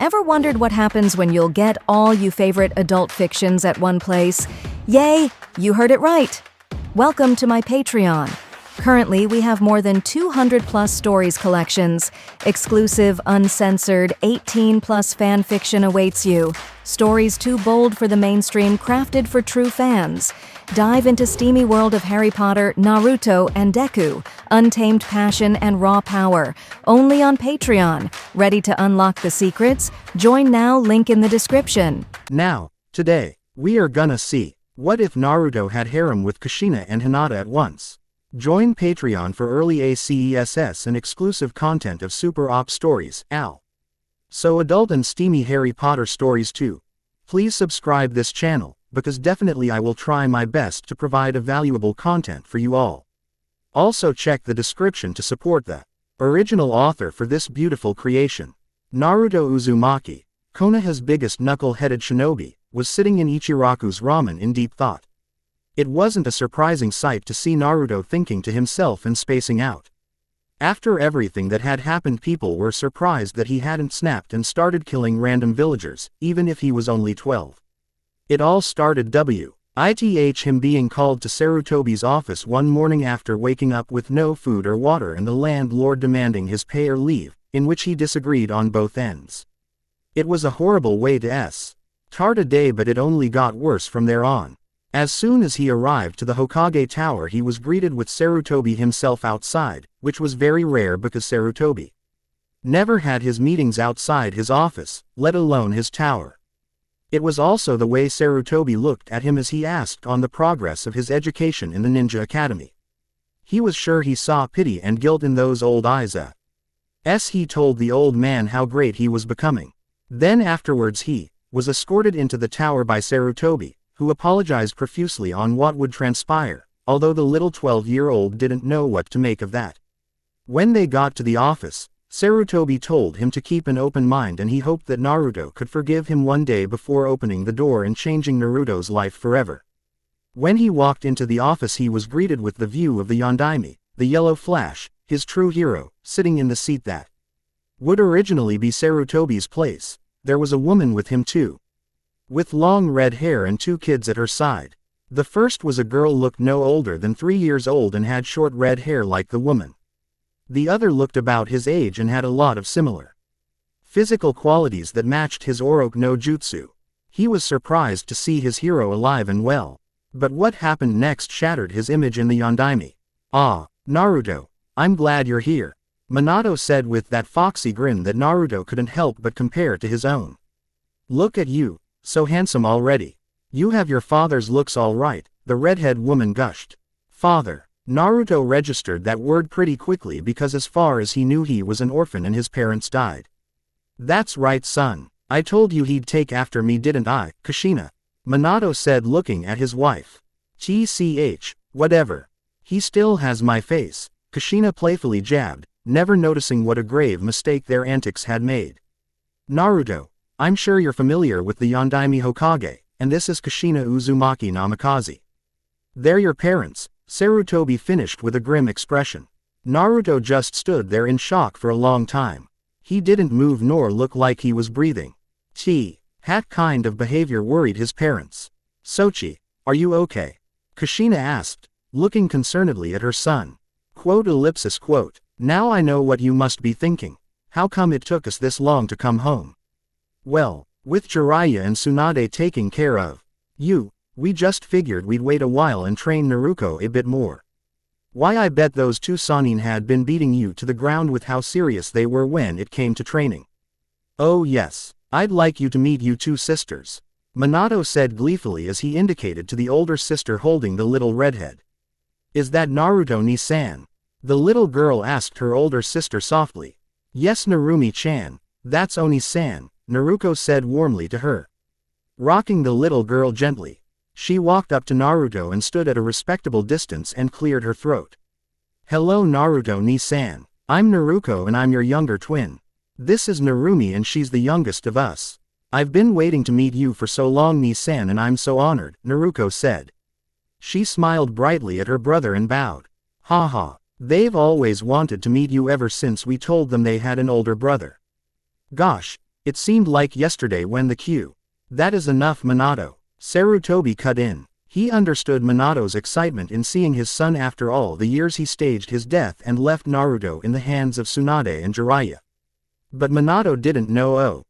Ever wondered what happens when you'll get all you favorite adult fictions at one place? Yay, you heard it right! Welcome to my Patreon. Currently, we have more than 200+ stories collections. Exclusive, uncensored, 18+ fan fiction awaits you. Stories too bold for the mainstream, crafted for true fans. Dive into steamy world of Harry Potter, Naruto, and Deku. Untamed passion and raw power. Only on Patreon. Ready to unlock the secrets? Join now, link in the description. Now, today, we are gonna see, what if Naruto had harem with Kushina and Hinata at once? Join Patreon for early ACESS and exclusive content of Super Op stories, Al. So adult and steamy Harry Potter stories too. Please subscribe this channel, because definitely I will try my best to provide a valuable content for you all. Also check the description to support the original author for this beautiful creation. Naruto Uzumaki, Konoha's biggest knuckle-headed shinobi, was sitting in Ichiraku's ramen in deep thought. It wasn't a surprising sight to see Naruto thinking to himself and spacing out. After everything that had happened, people were surprised that he hadn't snapped and started killing random villagers, even if he was only 12. It all started with him being called to Sarutobi's office one morning after waking up with no food or water and the landlord demanding his pay or leave, in which he disagreed on both ends. It was a horrible way to start a day, but it only got worse from there on. As soon as he arrived to the Hokage Tower, he was greeted with Sarutobi himself outside, which was very rare because Sarutobi never had his meetings outside his office, let alone his tower. It was also the way Sarutobi looked at him as he asked on the progress of his education in the Ninja Academy. He was sure he saw pity and guilt in those old eyes. He told the old man how great he was becoming. Then afterwards he was escorted into the tower by Sarutobi, who apologized profusely on what would transpire, although the little 12-year-old didn't know what to make of that. When they got to the office, Sarutobi told him to keep an open mind and he hoped that Naruto could forgive him one day before opening the door and changing Naruto's life forever. When he walked into the office, he was greeted with the view of the Yondaime, the Yellow Flash, his true hero, sitting in the seat that would originally be Sarutobi's place. There was a woman with him too, with long red hair and 2 kids at her side. The first was a girl looked no older than 3 years old and had short red hair like the woman. The other looked about his age and had a lot of similar physical qualities that matched his Oroku no Jutsu. He was surprised to see his hero alive and well. But what happened next shattered his image in the Yondaime. "Ah, Naruto, I'm glad you're here," Manato said with that foxy grin that Naruto couldn't help but compare to his own. "Look at you. So handsome already. You have your father's looks all right," the redhead woman gushed. Father. Naruto registered that word pretty quickly because as far as he knew he was an orphan and his parents died. "That's right, son. I told you he'd take after me, didn't I, Kushina?" Manato said, looking at his wife. Whatever. He still has my face," Kushina playfully jabbed, never noticing what a grave mistake their antics had made. "Naruto, I'm sure you're familiar with the Yondaime Hokage, and this is Kushina Uzumaki Namikaze. They're your parents," Sarutobi finished with a grim expression. Naruto just stood there in shock for a long time. He didn't move nor look like he was breathing. That kind of behavior worried his parents. "Sochi, are you okay?" Kushina asked, looking concernedly at her son. "Now I know what you must be thinking. How come it took us this long to come home?" "Well, with Jiraiya and Sunade taking care of you, we just figured we'd wait a while and train Naruko a bit more. Why, I bet those 2 Sannin had been beating you to the ground with how serious they were when it came to training." "Oh yes, I'd like you to meet you 2 sisters," Manato said gleefully as he indicated to the older sister holding the little redhead. "Is that Naruto ni-san?" the little girl asked her older sister softly. "Yes, Narumi-chan, that's Oni-san," Naruko said warmly to her. Rocking the little girl gently, she walked up to Naruto and stood at a respectable distance and cleared her throat. "Hello Naruto ni-san, I'm Naruko and I'm your younger twin. This is Narumi and she's the youngest of us. I've been waiting to meet you for so long ni-san and I'm so honored," Naruko said. She smiled brightly at her brother and bowed. "Haha, they've always wanted to meet you ever since we told them they had an older brother." "Gosh, It seemed like yesterday when the Q. That is enough, Manato. Sarutobi cut in. He understood Manato's excitement in seeing his son after all the years he staged his death and left Naruto in the hands of Sunade and Jiraiya. But Manato didn't know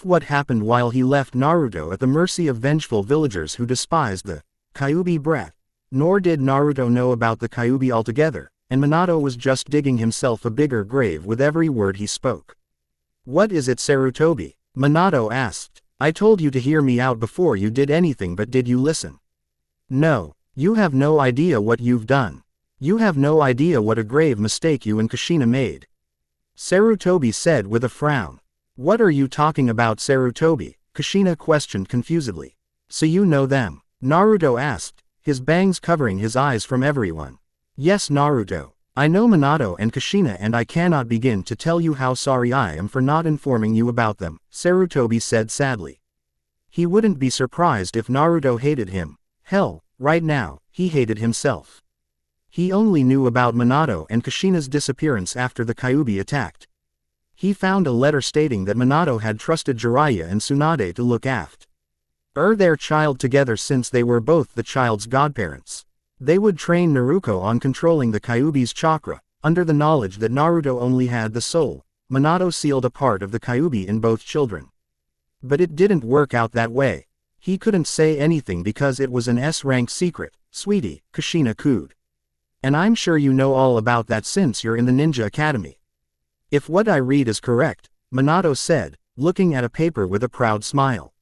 what happened while he left Naruto at the mercy of vengeful villagers who despised the Kyuubi brat. Nor did Naruto know about the Kyuubi altogether, and Manato was just digging himself a bigger grave with every word he spoke. What is it, Sarutobi? Manato asked. I told you to hear me out before you did anything, but did you listen? No. You have no idea what you've done. You have no idea what a grave mistake you and Kushina made. Sarutobi said with a frown. What are you talking about, Sarutobi? Kushina questioned confusedly. So you know them? Naruto asked, his bangs covering his eyes from everyone. Yes, Naruto. I know Manato and Kushina, and I cannot begin to tell you how sorry I am for not informing you about them, Sarutobi said sadly. He wouldn't be surprised if Naruto hated him. Hell, right now, he hated himself. He only knew about Manato and Kushina's disappearance after the Kyuubi attacked. He found a letter stating that Manato had trusted Jiraiya and Sunade to look after their child together since they were both the child's godparents. They would train Naruko on controlling the Kyuubi's chakra, under the knowledge that Naruto only had the soul. Manato sealed a part of the Kyuubi in both children. But it didn't work out that way. He couldn't say anything because it was an S-rank secret, sweetie, Kushina cooed. And I'm sure you know all about that since you're in the Ninja Academy. If what I read is correct, Manato said, looking at a paper with a proud smile.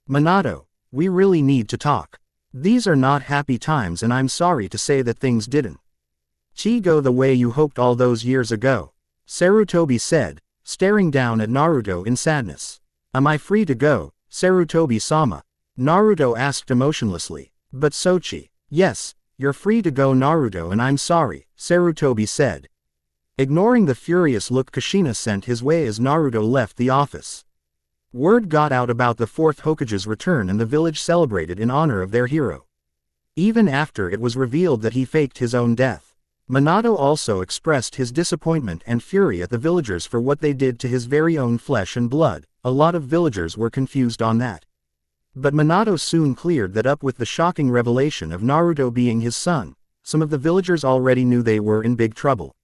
Manato, we really need to talk. These are not happy times, and I'm sorry to say that things didn't go the way you hoped all those years ago, Sarutobi said, staring down at Naruto in sadness. Am I free to go, Sarutobi-sama? Naruto asked emotionlessly. But Sochi. Yes, you're free to go, Naruto, and I'm sorry, Sarutobi said. Ignoring the furious look Kushina sent his way as Naruto left the office. Word got out about the fourth Hokage's return, and the village celebrated in honor of their hero. Even after it was revealed that he faked his own death. Manato also expressed his disappointment and fury at the villagers for what they did to his very own flesh and blood. A lot of villagers were confused on that. But Manato soon cleared that up with the shocking revelation of Naruto being his son. Some of the villagers already knew they were in big trouble.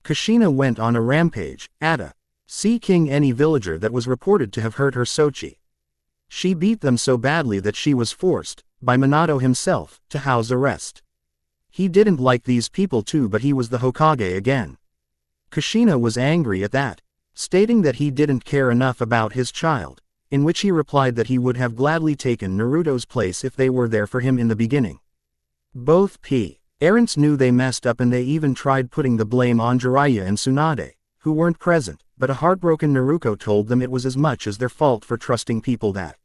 Kushina went on a rampage, seeking any villager that was reported to have hurt her Sochi. She beat them so badly that she was forced, by Manato himself, to house arrest. He didn't like these people too, but he was the Hokage again. Kushina was angry at that, stating that he didn't care enough about his child, in which he replied that he would have gladly taken Naruto's place if they were there for him in the beginning. Both parents knew they messed up, and they even tried putting the blame on Jiraiya and Sunade, who weren't present, but a heartbroken Naruko told them it was as much as their fault for trusting people that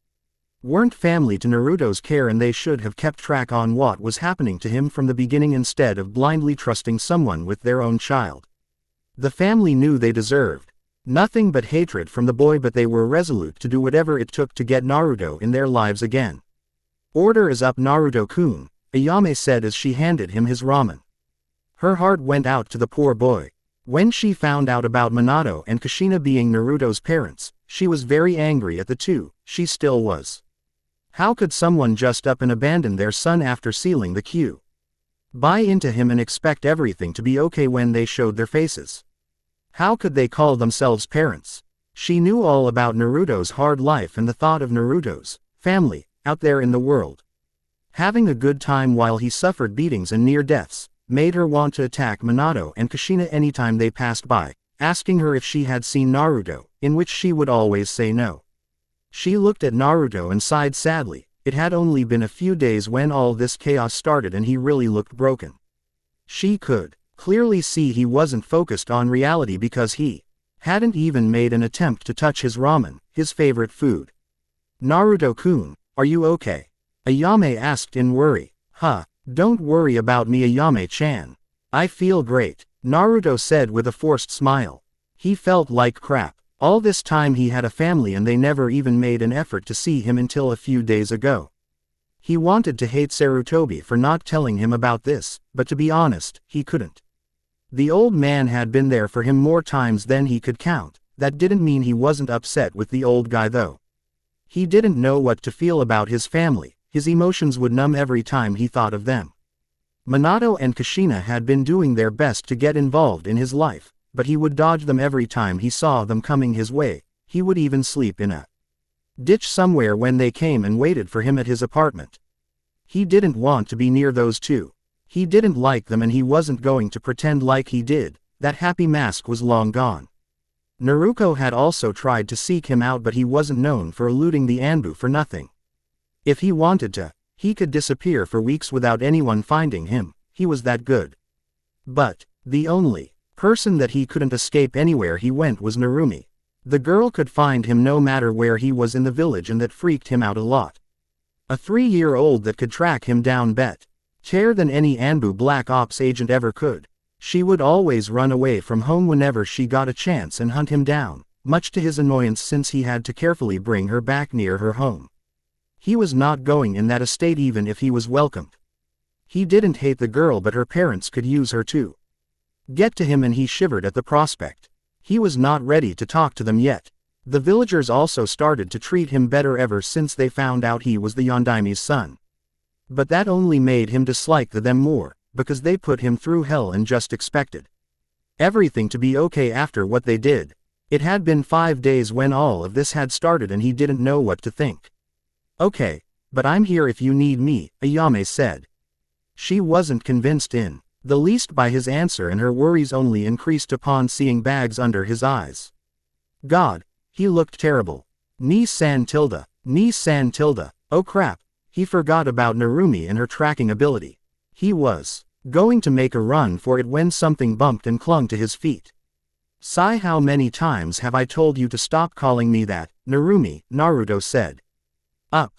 weren't family to Naruto's care, and they should have kept track on what was happening to him from the beginning instead of blindly trusting someone with their own child. The family knew they deserved nothing but hatred from the boy, but they were resolute to do whatever it took to get Naruto in their lives again. Order is up, Naruto-kun, Ayame said as she handed him his ramen. Her heart went out to the poor boy. When she found out about Manato and Kushina being Naruto's parents, she was very angry at the two. She still was. How could someone just up and abandon their son after sealing the Q? Buy into him and expect everything to be okay when they showed their faces? How could they call themselves parents? She knew all about Naruto's hard life and the thought of Naruto's family out there in the world having a good time while he suffered beatings and near deaths, made her want to attack Manato and Kushina anytime they passed by, asking her if she had seen Naruto, in which she would always say no. She looked at Naruto and sighed sadly. It had only been a few days when all this chaos started, and he really looked broken. She could clearly see he wasn't focused on reality because he hadn't even made an attempt to touch his ramen, his favorite food. Naruto-kun, are you okay? Ayame asked in worry. Don't worry about me, Ayame-chan. I feel great, Naruto said with a forced smile. He felt like crap. All this time he had a family, and they never even made an effort to see him until a few days ago. He wanted to hate Sarutobi for not telling him about this, but to be honest, he couldn't. The old man had been there for him more times than he could count, That didn't mean he wasn't upset with the old guy though. He didn't know what to feel about his family, his emotions would numb every time he thought of them. Manato and Kushina had been doing their best to get involved in his life, but he would dodge them every time he saw them coming his way. He would even sleep in a ditch somewhere when they came and waited for him at his apartment. He didn't want to be near those two. He didn't like them and he wasn't going to pretend like he did. That happy mask was long gone. Naruko had also tried to seek him out, but he wasn't known for eluding the Anbu for nothing. If he wanted to, he could disappear for weeks without anyone finding him. He was that good. But the only person that he couldn't escape anywhere he went was Narumi. The girl could find him no matter where he was in the village, and that freaked him out a lot. A 3-year-old that could track him down better than any Anbu Black Ops agent ever could. She would always run away from home whenever she got a chance and hunt him down, much to his annoyance since he had to carefully bring her back near her home. He was not going in that estate even if he was welcomed. He didn't hate the girl, but her parents could use her to get to him, and he shivered at the prospect. He was not ready to talk to them yet. The villagers also started to treat him better ever since they found out he was the Yondaime's son. But that only made him dislike them more, because they put him through hell and just expected everything to be okay after what they did. It had been 5 days when all of this had started and he didn't know what to think. Okay, but I'm here if you need me, Ayame said. She wasn't convinced in the least by his answer, and her worries only increased upon seeing bags under his eyes. God, he looked terrible. Ni-san tilde, Ni-san tilde, oh crap, he forgot about Narumi and her tracking ability. He was going to make a run for it when something bumped and clung to his feet. Sigh, how many times have I told you to stop calling me that, Narumi, Naruto said. Up,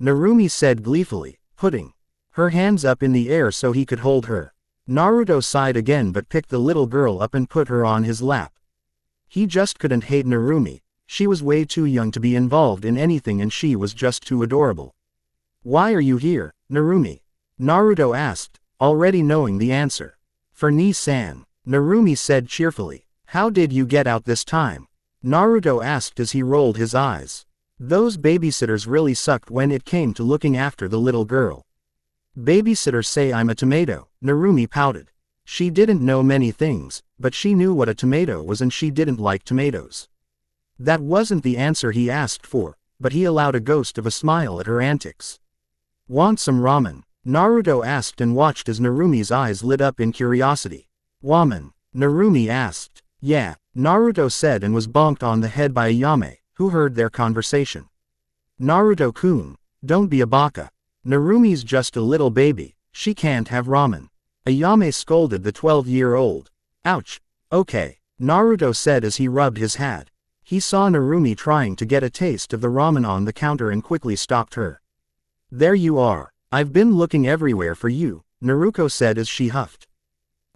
Narumi said gleefully, putting her hands up in the air so he could hold her. Naruto sighed again but picked the little girl up and put her on his lap. He just couldn't hate Narumi. She was way too young to be involved in anything and she was just too adorable. Why are you here, Narumi? Naruto asked, already knowing the answer. For Ni-san, Narumi said cheerfully. How did you get out this time? Naruto asked as he rolled his eyes. Those babysitters really sucked when it came to looking after the little girl. Babysitters say I'm a tomato, Narumi pouted. She didn't know many things, but she knew what a tomato was and she didn't like tomatoes. That wasn't the answer he asked for, but he allowed a ghost of a smile at her antics. Want some ramen? Naruto asked and watched as Narumi's eyes lit up in curiosity. Ramen? Narumi asked. Yeah, Naruto said and was bonked on the head by Ayame, who heard their conversation. Naruto-kun, don't be a baka. Narumi's just a little baby, she can't have ramen. Ayame scolded the 12-year-old. Ouch. Okay, Naruto said as he rubbed his hat. He saw Narumi trying to get a taste of the ramen on the counter and quickly stopped her. There you are. I've been looking everywhere for you, Naruko said as she huffed.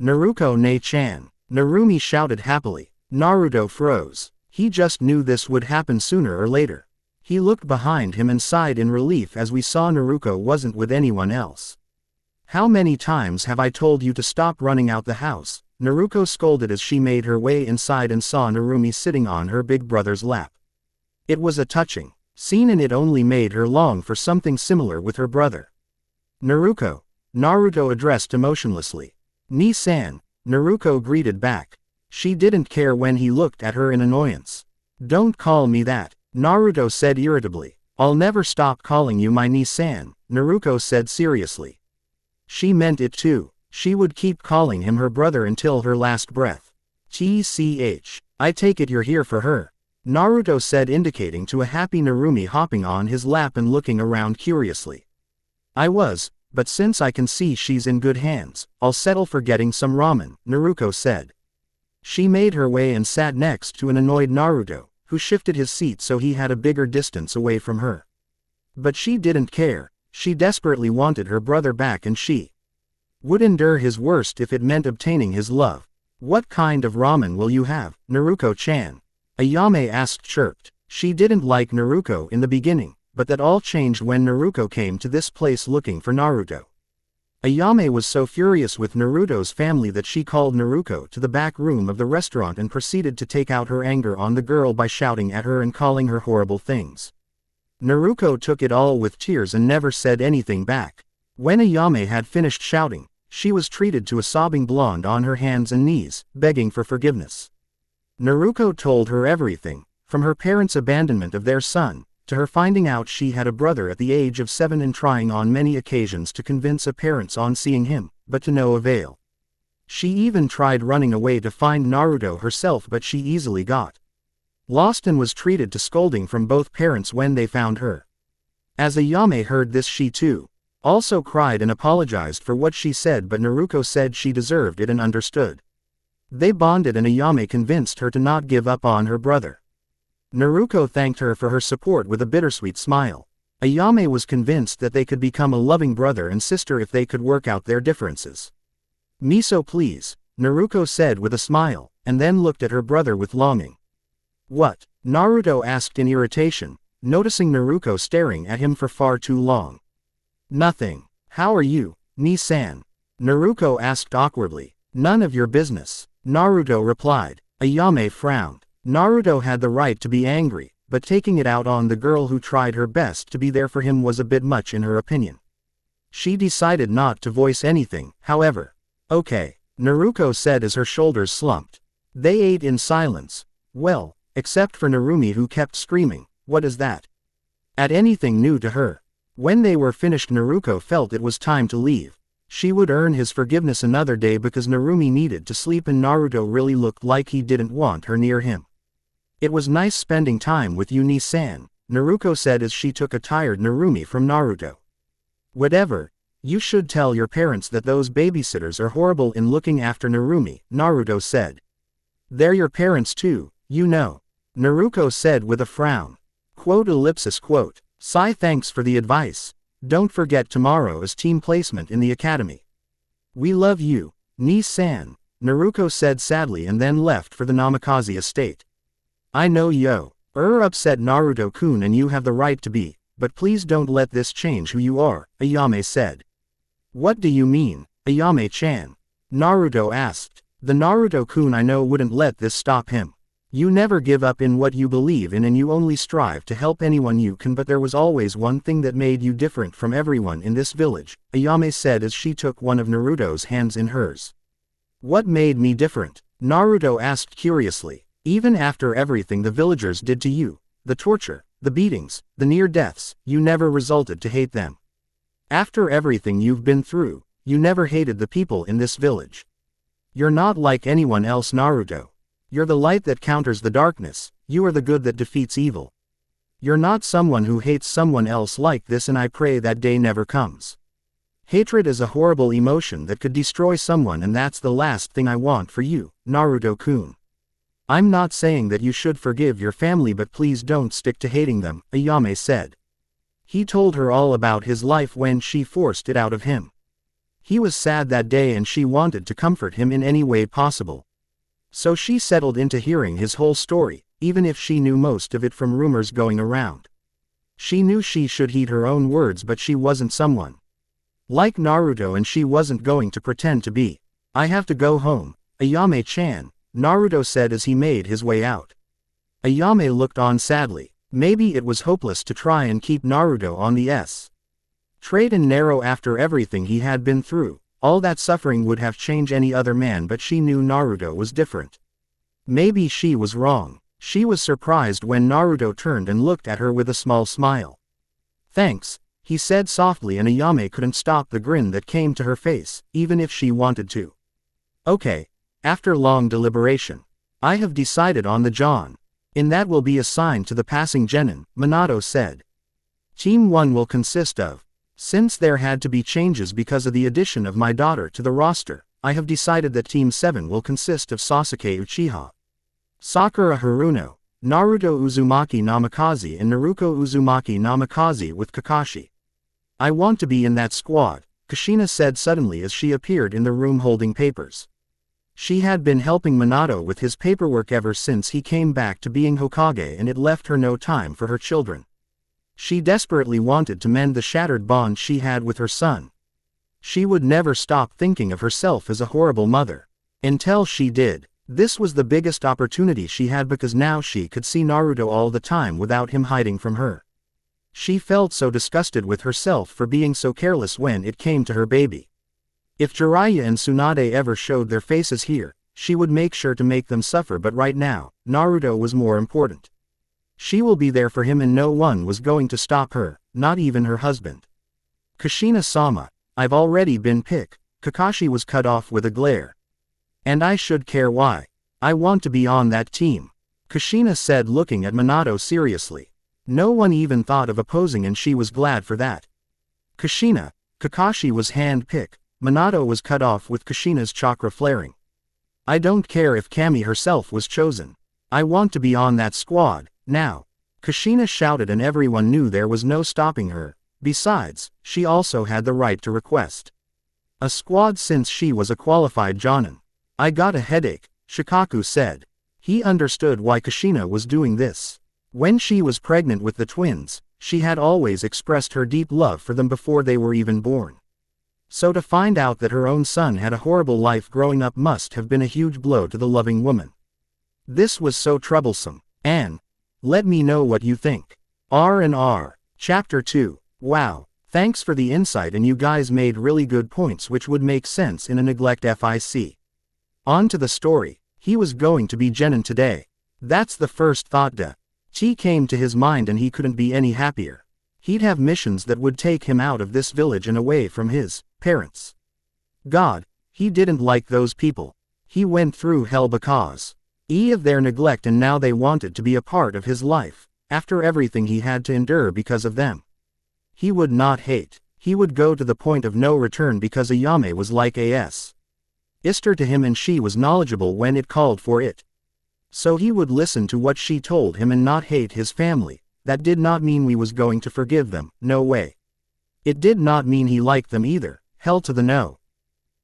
Naruko ne-chan, Narumi shouted happily. Naruto froze. He just knew this would happen sooner or later. He looked behind him and sighed in relief as we saw Naruko wasn't with anyone else. How many times have I told you to stop running out the house? Naruko scolded as she made her way inside and saw Narumi sitting on her big brother's lap. It was a touching scene and it only made her long for something similar with her brother. Naruko, Naruto addressed emotionlessly. Ni-san, Naruko greeted back. She didn't care when he looked at her in annoyance. Don't call me that, Naruto said irritably. I'll never stop calling you my Ni-san, Naruko said seriously. She meant it too. She would keep calling him her brother until her last breath. TCH, I take it you're here for her, Naruto said, indicating to a happy Narumi hopping on his lap and looking around curiously. I was, but since I can see she's in good hands, I'll settle for getting some ramen, Naruko said. She made her way and sat next to an annoyed Naruto, who shifted his seat so he had a bigger distance away from her. But she didn't care. She desperately wanted her brother back and she would endure his worst if it meant obtaining his love. What kind of ramen will you have, Naruko-chan? Ayame asked chirped. She didn't like Naruko in the beginning, but that all changed when Naruko came to this place looking for Naruto. Ayame was so furious with Naruto's family that she called Naruko to the back room of the restaurant and proceeded to take out her anger on the girl by shouting at her and calling her horrible things. Naruko took it all with tears and never said anything back. When Ayame had finished shouting, she was treated to a sobbing blonde on her hands and knees, begging for forgiveness. Naruko told her everything, from her parents' abandonment of their son, to her finding out she had a brother at the age of 7 and trying on many occasions to convince her parents on seeing him, but to no avail. She even tried running away to find Naruto herself, but she easily got lost and was treated to scolding from both parents when they found her. As Ayame heard this, she too also cried and apologized for what she said, but Naruko said she deserved it and understood. They bonded and Ayame convinced her to not give up on her brother. Naruko thanked her for her support with a bittersweet smile. Ayame was convinced that they could become a loving brother and sister if they could work out their differences. "Miso please," Naruko said with a smile, and then looked at her brother with longing. "What?" Naruto asked in irritation, noticing Naruko staring at him for far too long. "Nothing. How are you, Ni-san?" Naruko asked awkwardly. "None of your business," Naruto replied. Ayame frowned. Naruto had the right to be angry, but taking it out on the girl who tried her best to be there for him was a bit much in her opinion. She decided not to voice anything, however. "Okay," Naruko said as her shoulders slumped. They ate in silence. Well, except for Narumi, who kept screaming, "What is that?" at anything new to her. When they were finished, Naruko felt it was time to leave. She would earn his forgiveness another day because Narumi needed to sleep and Naruto really looked like he didn't want her near him. "It was nice spending time with you, Ni-san," Naruko said as she took a tired Narumi from Naruto. "Whatever, you should tell your parents that those babysitters are horrible in looking after Narumi," Naruto said. "They're your parents too, you know," Naruko said with a frown. Quote. "Sai, thanks for the advice. Don't forget tomorrow is team placement in the academy." "We love you, Ni-san," Naruko said sadly and then left for the Namikaze estate. "I know you're upset, Naruto-kun, and you have the right to be, but please don't let this change who you are," Ayame said. "What do you mean, Ayame-chan?" Naruto asked. "The Naruto-kun I know wouldn't let this stop him. You never give up in what you believe in and you only strive to help anyone you can, but there was always one thing that made you different from everyone in this village," Ayame said as she took one of Naruto's hands in hers. "What made me different?" Naruto asked curiously. "Even after everything the villagers did to you, the torture, the beatings, the near deaths, you never resulted to hate them. After everything you've been through, you never hated the people in this village. You're not like anyone else, Naruto. You're the light that counters the darkness, you are the good that defeats evil. You're not someone who hates someone else like this, and I pray that day never comes. Hatred is a horrible emotion that could destroy someone, and that's the last thing I want for you, Naruto-kun. I'm not saying that you should forgive your family, but please don't stick to hating them," Ayame said. He told her all about his life when she forced it out of him. He was sad that day and she wanted to comfort him in any way possible. So she settled into hearing his whole story, even if she knew most of it from rumors going around. She knew she should heed her own words, but she wasn't someone like Naruto and she wasn't going to pretend to be. "I have to go home, Ayame-chan," Naruto said as he made his way out. Ayame looked on sadly. Maybe it was hopeless to try and keep Naruto on the straight and narrow after everything he had been through. All that suffering would have changed any other man, but she knew Naruto was different. Maybe she was wrong. She was surprised when Naruto turned and looked at her with a small smile. "Thanks," he said softly, and Ayame couldn't stop the grin that came to her face, even if she wanted to. "Okay. After long deliberation, I have decided on the John. And that will be assigned to the passing genin," Manato said. "Team 1 will consist of, since there had to be changes because of the addition of my daughter to the roster, I have decided that Team 7 will consist of Sasuke Uchiha, Sakura Haruno, Naruto Uzumaki Namikaze and Naruko Uzumaki Namikaze with Kakashi. I want to be in that squad," Kushina said suddenly as she appeared in the room holding papers. She had been helping Manato with his paperwork ever since he came back to being Hokage, and it left her no time for her children. She desperately wanted to mend the shattered bond she had with her son. She would never stop thinking of herself as a horrible mother. Until she did. This was the biggest opportunity she had because now she could see Naruto all the time without him hiding from her. She felt so disgusted with herself for being so careless when it came to her baby. If Jiraiya and Sunade ever showed their faces here, she would make sure to make them suffer, but right now, Naruto was more important. She will be there for him and no one was going to stop her, not even her husband. Kushina-sama, I've already been picked. Kakashi was cut off with a glare. And I should care why. I want to be on that team. Kushina said, looking at Manato seriously. No one even thought of opposing and she was glad for that. Kushina, Kakashi was hand-picked. Manato was cut off with Kushina's chakra flaring. I don't care if Kami herself was chosen. I want to be on that squad, now. Kushina shouted and everyone knew there was no stopping her. Besides, she also had the right to request a squad since she was a qualified jonin. I got a headache, Shikaku said. He understood why Kushina was doing this. When she was pregnant with the twins, she had always expressed her deep love for them before they were even born. So to find out that her own son had a horrible life growing up must have been a huge blow to the loving woman. This was so troublesome. And let me know what you think. R&R. Chapter 2. Wow. Thanks for the insight and you guys made really good points which would make sense in a neglect fic. On to the story. He was going to be genin today. That's the first thought T came to his mind and he couldn't be any happier. He'd have missions that would take him out of this village and away from his parents. God, he didn't like those people. He went through hell because of their neglect and now they wanted to be a part of his life, after everything he had to endure because of them. He would not hate. He would go to the point of no return because Ayame was like a sister to him and she was knowledgeable when it called for it. So he would listen to what she told him and not hate his family. That did not mean we was going to forgive them, no way. It did not mean he liked them either, hell to the no.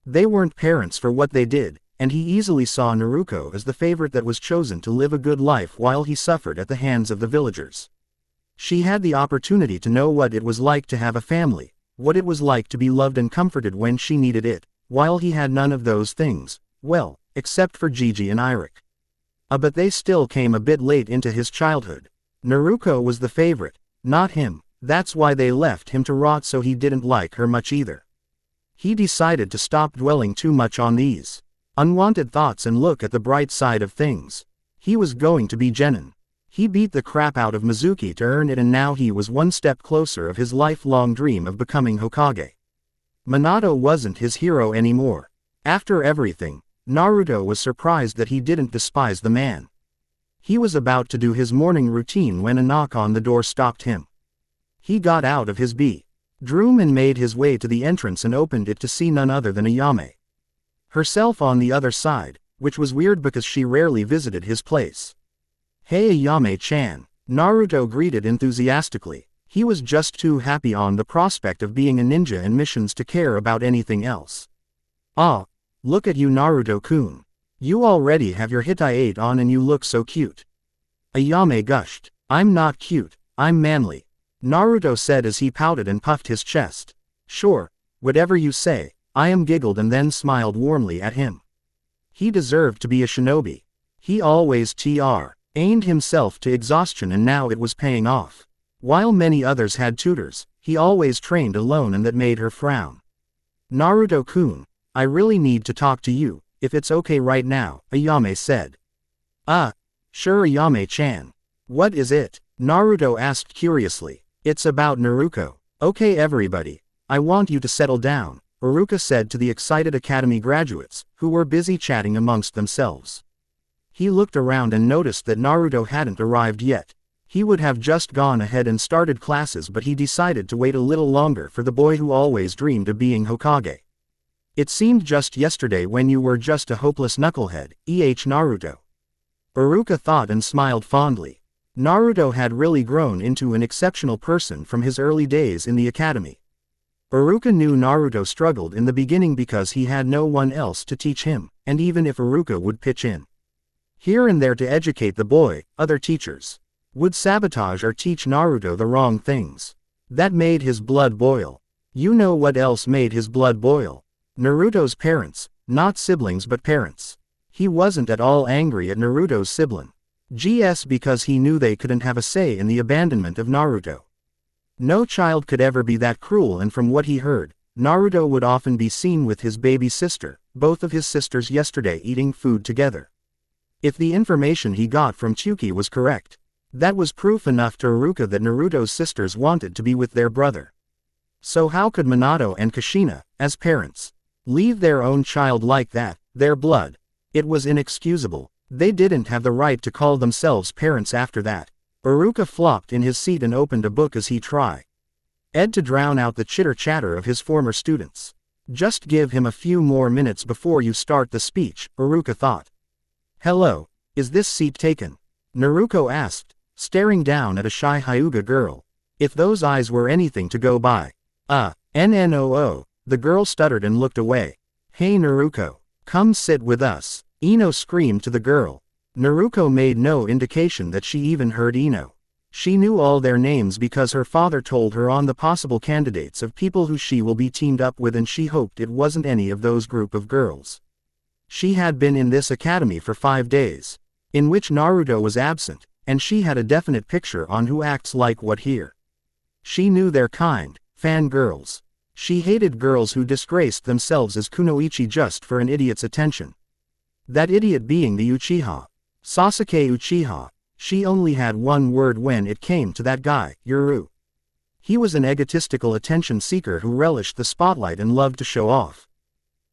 They weren't parents for what they did, and he easily saw Naruko as the favorite that was chosen to live a good life while he suffered at the hands of the villagers. She had the opportunity to know what it was like to have a family, what it was like to be loved and comforted when she needed it, while he had none of those things, well, except for Gigi and Irik. But they still came a bit late into his childhood. Naruko was the favorite, not him, that's why they left him to rot so he didn't like her much either. He decided to stop dwelling too much on these unwanted thoughts and look at the bright side of things. He was going to be genin. He beat the crap out of Mizuki to earn it and now he was one step closer of his lifelong dream of becoming Hokage. Manato wasn't his hero anymore. After everything, Naruto was surprised that he didn't despise the man. He was about to do his morning routine when a knock on the door stopped him. He got out of his bedroom and made his way to the entrance and opened it to see none other than Ayame herself on the other side, which was weird because she rarely visited his place. Hey Ayame-chan, Naruto greeted enthusiastically. He was just too happy on the prospect of being a ninja and missions to care about anything else. Ah, look at you Naruto-kun. You already have your Hitai 8 on and you look so cute. Ayame gushed. I'm not cute, I'm manly. Naruto said as he pouted and puffed his chest. Sure, whatever you say, I am giggled and then smiled warmly at him. He deserved to be a shinobi. He always trained himself to exhaustion and now it was paying off. While many others had tutors, he always trained alone and that made her frown. Naruto-kun, I really need to talk to you, if it's okay right now, Ayame said. Sure Ayame-chan. What is it? Naruto asked curiously. It's about Naruko. Okay everybody, I want you to settle down, Iruka said to the excited academy graduates, who were busy chatting amongst themselves. He looked around and noticed that Naruto hadn't arrived yet. He would have just gone ahead and started classes but he decided to wait a little longer for the boy who always dreamed of being Hokage. It seemed just yesterday when you were just a hopeless knucklehead, Naruto. Iruka thought and smiled fondly. Naruto had really grown into an exceptional person from his early days in the academy. Iruka knew Naruto struggled in the beginning because he had no one else to teach him, and even if Iruka would pitch in here and there to educate the boy, other teachers would sabotage or teach Naruto the wrong things. That made his blood boil. You know what else made his blood boil? Naruto's parents, not siblings but parents. He wasn't at all angry at Naruto's sibling. GS because he knew they couldn't have a say in the abandonment of Naruto. No child could ever be that cruel, and from what he heard, Naruto would often be seen with his baby sister, both of his sisters yesterday eating food together. If the information he got from Tsuki was correct, that was proof enough to Iruka that Naruto's sisters wanted to be with their brother. So how could Manato and Kushina, as parents, leave their own child like that, their blood? It was inexcusable. They didn't have the right to call themselves parents after that. Iruka flopped in his seat and opened a book as he tried to drown out the chitter-chatter of his former students. Just give him a few more minutes before you start the speech, Iruka thought. Hello, is this seat taken? Naruko asked, staring down at a shy Hyuga girl. If those eyes were anything to go by. NNOO, the girl stuttered and looked away. Hey Naruko, come sit with us, Ino screamed to the girl. Naruko made no indication that she even heard Ino. She knew all their names because her father told her on the possible candidates of people who she will be teamed up with, and she hoped it wasn't any of those group of girls. She had been in this academy for 5 days, in which Naruto was absent, and she had a definite picture on who acts like what here. She knew their kind, fangirls. She hated girls who disgraced themselves as kunoichi just for an idiot's attention. That idiot being the Uchiha. Sasuke Uchiha. She only had one word when it came to that guy, Yuru. He was an egotistical attention seeker who relished the spotlight and loved to show off.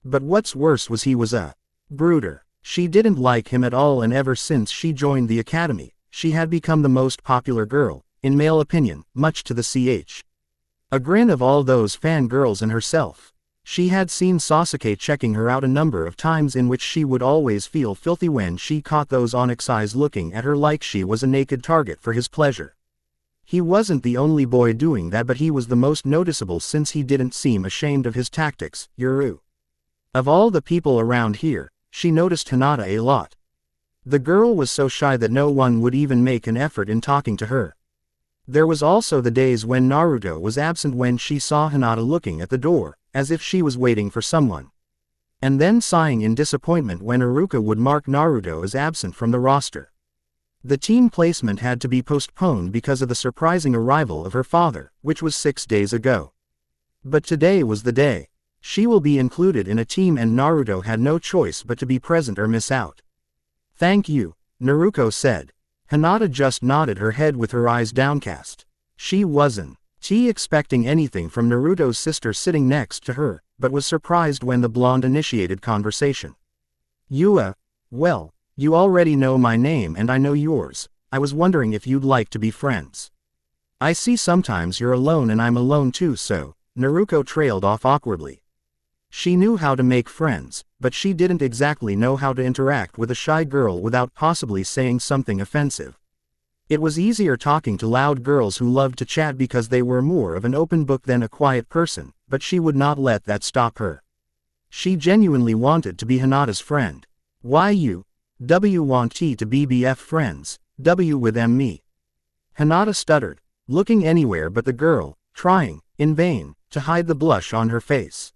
But what's worse was he was a brooder. She didn't like him at all, and ever since she joined the academy, she had become the most popular girl, in male opinion, much to the chagrin of all those fangirls and herself. She had seen Sasuke checking her out a number of times, in which she would always feel filthy when she caught those onyx eyes looking at her like she was a naked target for his pleasure. He wasn't the only boy doing that, but he was the most noticeable since he didn't seem ashamed of his tactics, Yuru. Of all the people around here, she noticed Hinata a lot. The girl was so shy that no one would even make an effort in talking to her. There was also the days when Naruto was absent, when she saw Hinata looking at the door, as if she was waiting for someone. And then sighing in disappointment when Iruka would mark Naruto as absent from the roster. The team placement had to be postponed because of the surprising arrival of her father, which was 6 days ago. But today was the day. She will be included in a team, and Naruto had no choice but to be present or miss out. Thank you, Naruko said. Hinata just nodded her head with her eyes downcast. She wasn't expecting anything from Naruto's sister sitting next to her, but was surprised when the blonde initiated conversation. Well, you already know my name and I know yours. I was wondering if you'd like to be friends. I see sometimes you're alone and I'm alone too, so. Naruko trailed off awkwardly. She knew how to make friends, but she didn't exactly know how to interact with a shy girl without possibly saying something offensive. It was easier talking to loud girls who loved to chat because they were more of an open book than a quiet person, but she would not let that stop her. She genuinely wanted to be Hinata's friend. Why you want to be BF friends, with me? Hinata stuttered, looking anywhere but the girl, trying, in vain, to hide the blush on her face.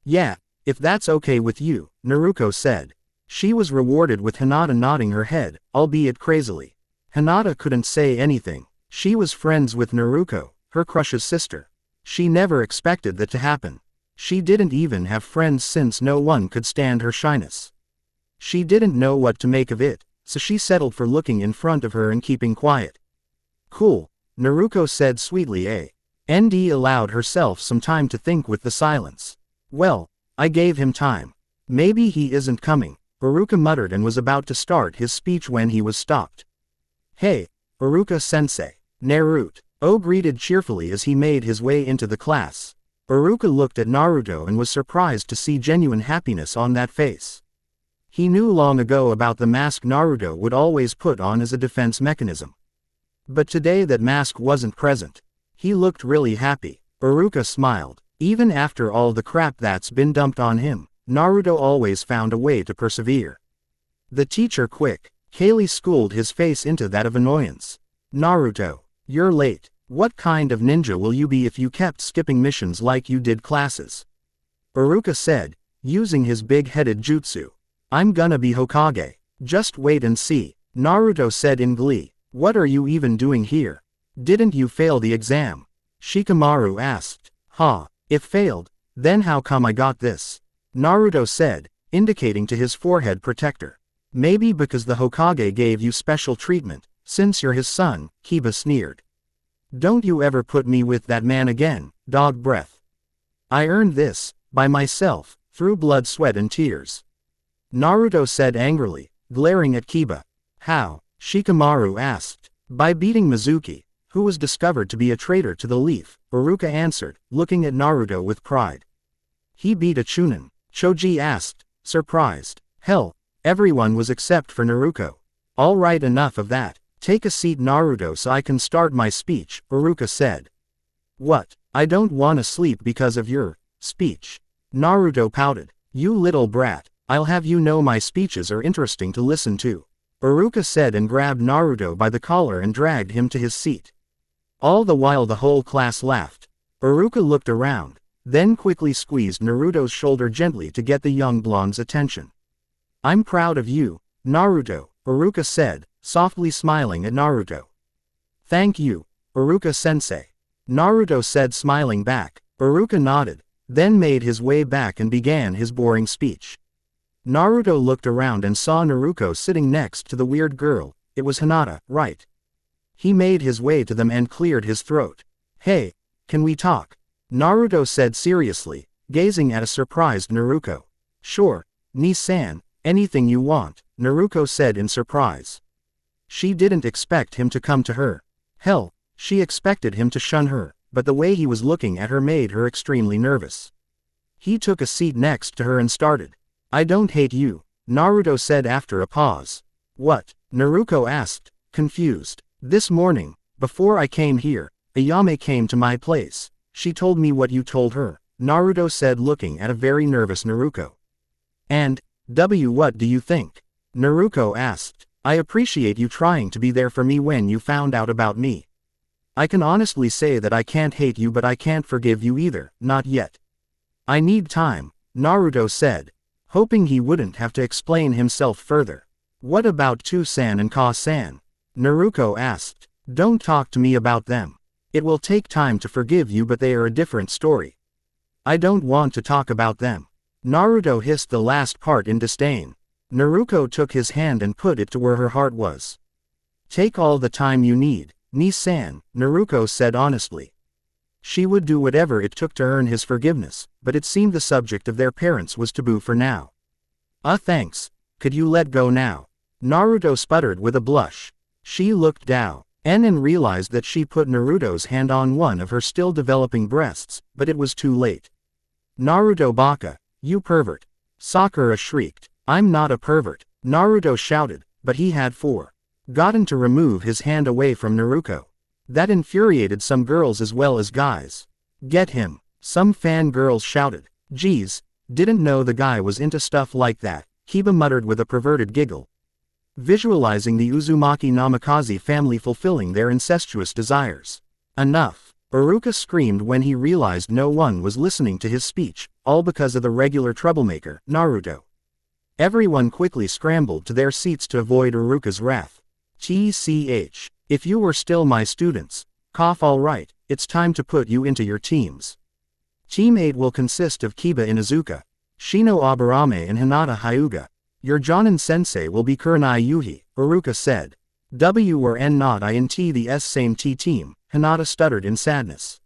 Yeah, if that's okay with you, Naruko said. She was rewarded with Hinata nodding her head, albeit crazily. Hinata couldn't say anything. She was friends with Naruko, her crush's sister. She never expected that to happen. She didn't even have friends since no one could stand her shyness. She didn't know what to make of it, so she settled for looking in front of her and keeping quiet. Cool, Naruko said sweetly. ND allowed herself some time to think with the silence. Well, I gave him time. Maybe he isn't coming, Iruka muttered and was about to start his speech when he was stopped. Hey, Iruka-sensei. Naruto greeted cheerfully as he made his way into the class. Iruka looked at Naruto and was surprised to see genuine happiness on that face. He knew long ago about the mask Naruto would always put on as a defense mechanism. But today that mask wasn't present. He looked really happy. Iruka smiled. Even after all the crap that's been dumped on him, Naruto always found a way to persevere. The teacher quick. Kaylee schooled his face into that of annoyance. Naruto, you're late. What kind of ninja will you be if you kept skipping missions like you did classes? Iruka said, using his big-headed jutsu. I'm gonna be Hokage. Just wait and see, Naruto said in glee. What are you even doing here? Didn't you fail the exam? Shikamaru asked. If failed, then how come I got this? Naruto said, indicating to his forehead protector. Maybe because the Hokage gave you special treatment, since you're his son, Kiba sneered. Don't you ever put me with that man again, dog breath. I earned this, by myself, through blood, sweat and tears. Naruto said angrily, glaring at Kiba. How? Shikamaru asked. By beating Mizuki, who was discovered to be a traitor to the Leaf, Iruka answered, looking at Naruto with pride. He beat a Chunin, Choji asked, surprised. Hell, everyone was except for Naruko. All right, enough of that. Take a seat, Naruto, so I can start my speech, Iruka said. What? I don't want to sleep because of your speech. Naruto pouted. You little brat, I'll have you know my speeches are interesting to listen to, Iruka said and grabbed Naruto by the collar and dragged him to his seat. All the while the whole class laughed. Iruka looked around, then quickly squeezed Naruto's shoulder gently to get the young blonde's attention. I'm proud of you, Naruto, Iruka said, softly smiling at Naruto. Thank you, Iruka-sensei, Naruto said, smiling back. Iruka nodded, then made his way back and began his boring speech. Naruto looked around and saw Naruko sitting next to the weird girl. It was Hinata, right? He made his way to them and cleared his throat. Hey, can we talk? Naruto said seriously, gazing at a surprised Naruko. Sure, Ni-san, anything you want, Naruko said in surprise. She didn't expect him to come to her. Hell, she expected him to shun her, but the way he was looking at her made her extremely nervous. He took a seat next to her and started. I don't hate you, Naruto said after a pause. What? Naruko asked, confused. This morning, before I came here, Ayame came to my place. She told me what you told her, Naruto said, looking at a very nervous Naruko. And, what do you think? Naruko asked. I appreciate you trying to be there for me when you found out about me. I can honestly say that I can't hate you, but I can't forgive you either, not yet. I need time, Naruto said, hoping he wouldn't have to explain himself further. What about Tu-san and Ka-san? Naruko asked. Don't talk to me about them. It will take time to forgive you, but they are a different story. I don't want to talk about them. Naruto hissed the last part in disdain. Naruko took his hand and put it to where her heart was. Take all the time you need, Ni-san, Naruko said honestly. She would do whatever it took to earn his forgiveness, but it seemed the subject of their parents was taboo for now. Thanks. Could you let go now? Naruto sputtered with a blush. She looked down and realized that she put Naruto's hand on one of her still developing breasts, but it was too late. Naruto baka, you pervert. Sakura shrieked. I'm not a pervert, Naruto shouted, but he had forgotten to remove his hand away from Naruko. That infuriated some girls as well as guys. Get him, some fangirls shouted. Geez, didn't know the guy was into stuff like that, Kiba muttered with a perverted giggle. Visualizing the Uzumaki Namikaze family fulfilling their incestuous desires. Enough, Iruka screamed when he realized no one was listening to his speech, all because of the regular troublemaker, Naruto. Everyone quickly scrambled to their seats to avoid Iruka's wrath. TCH, if you were still my students, all right, it's time to put you into your teams. Team 8 will consist of Kiba Inuzuka, Shino Aburame and Hinata Hyuga. Your Jonin sensei will be Kurenai Yuhi, Iruka said. W or N not int the S same T team, Hinata stuttered in sadness.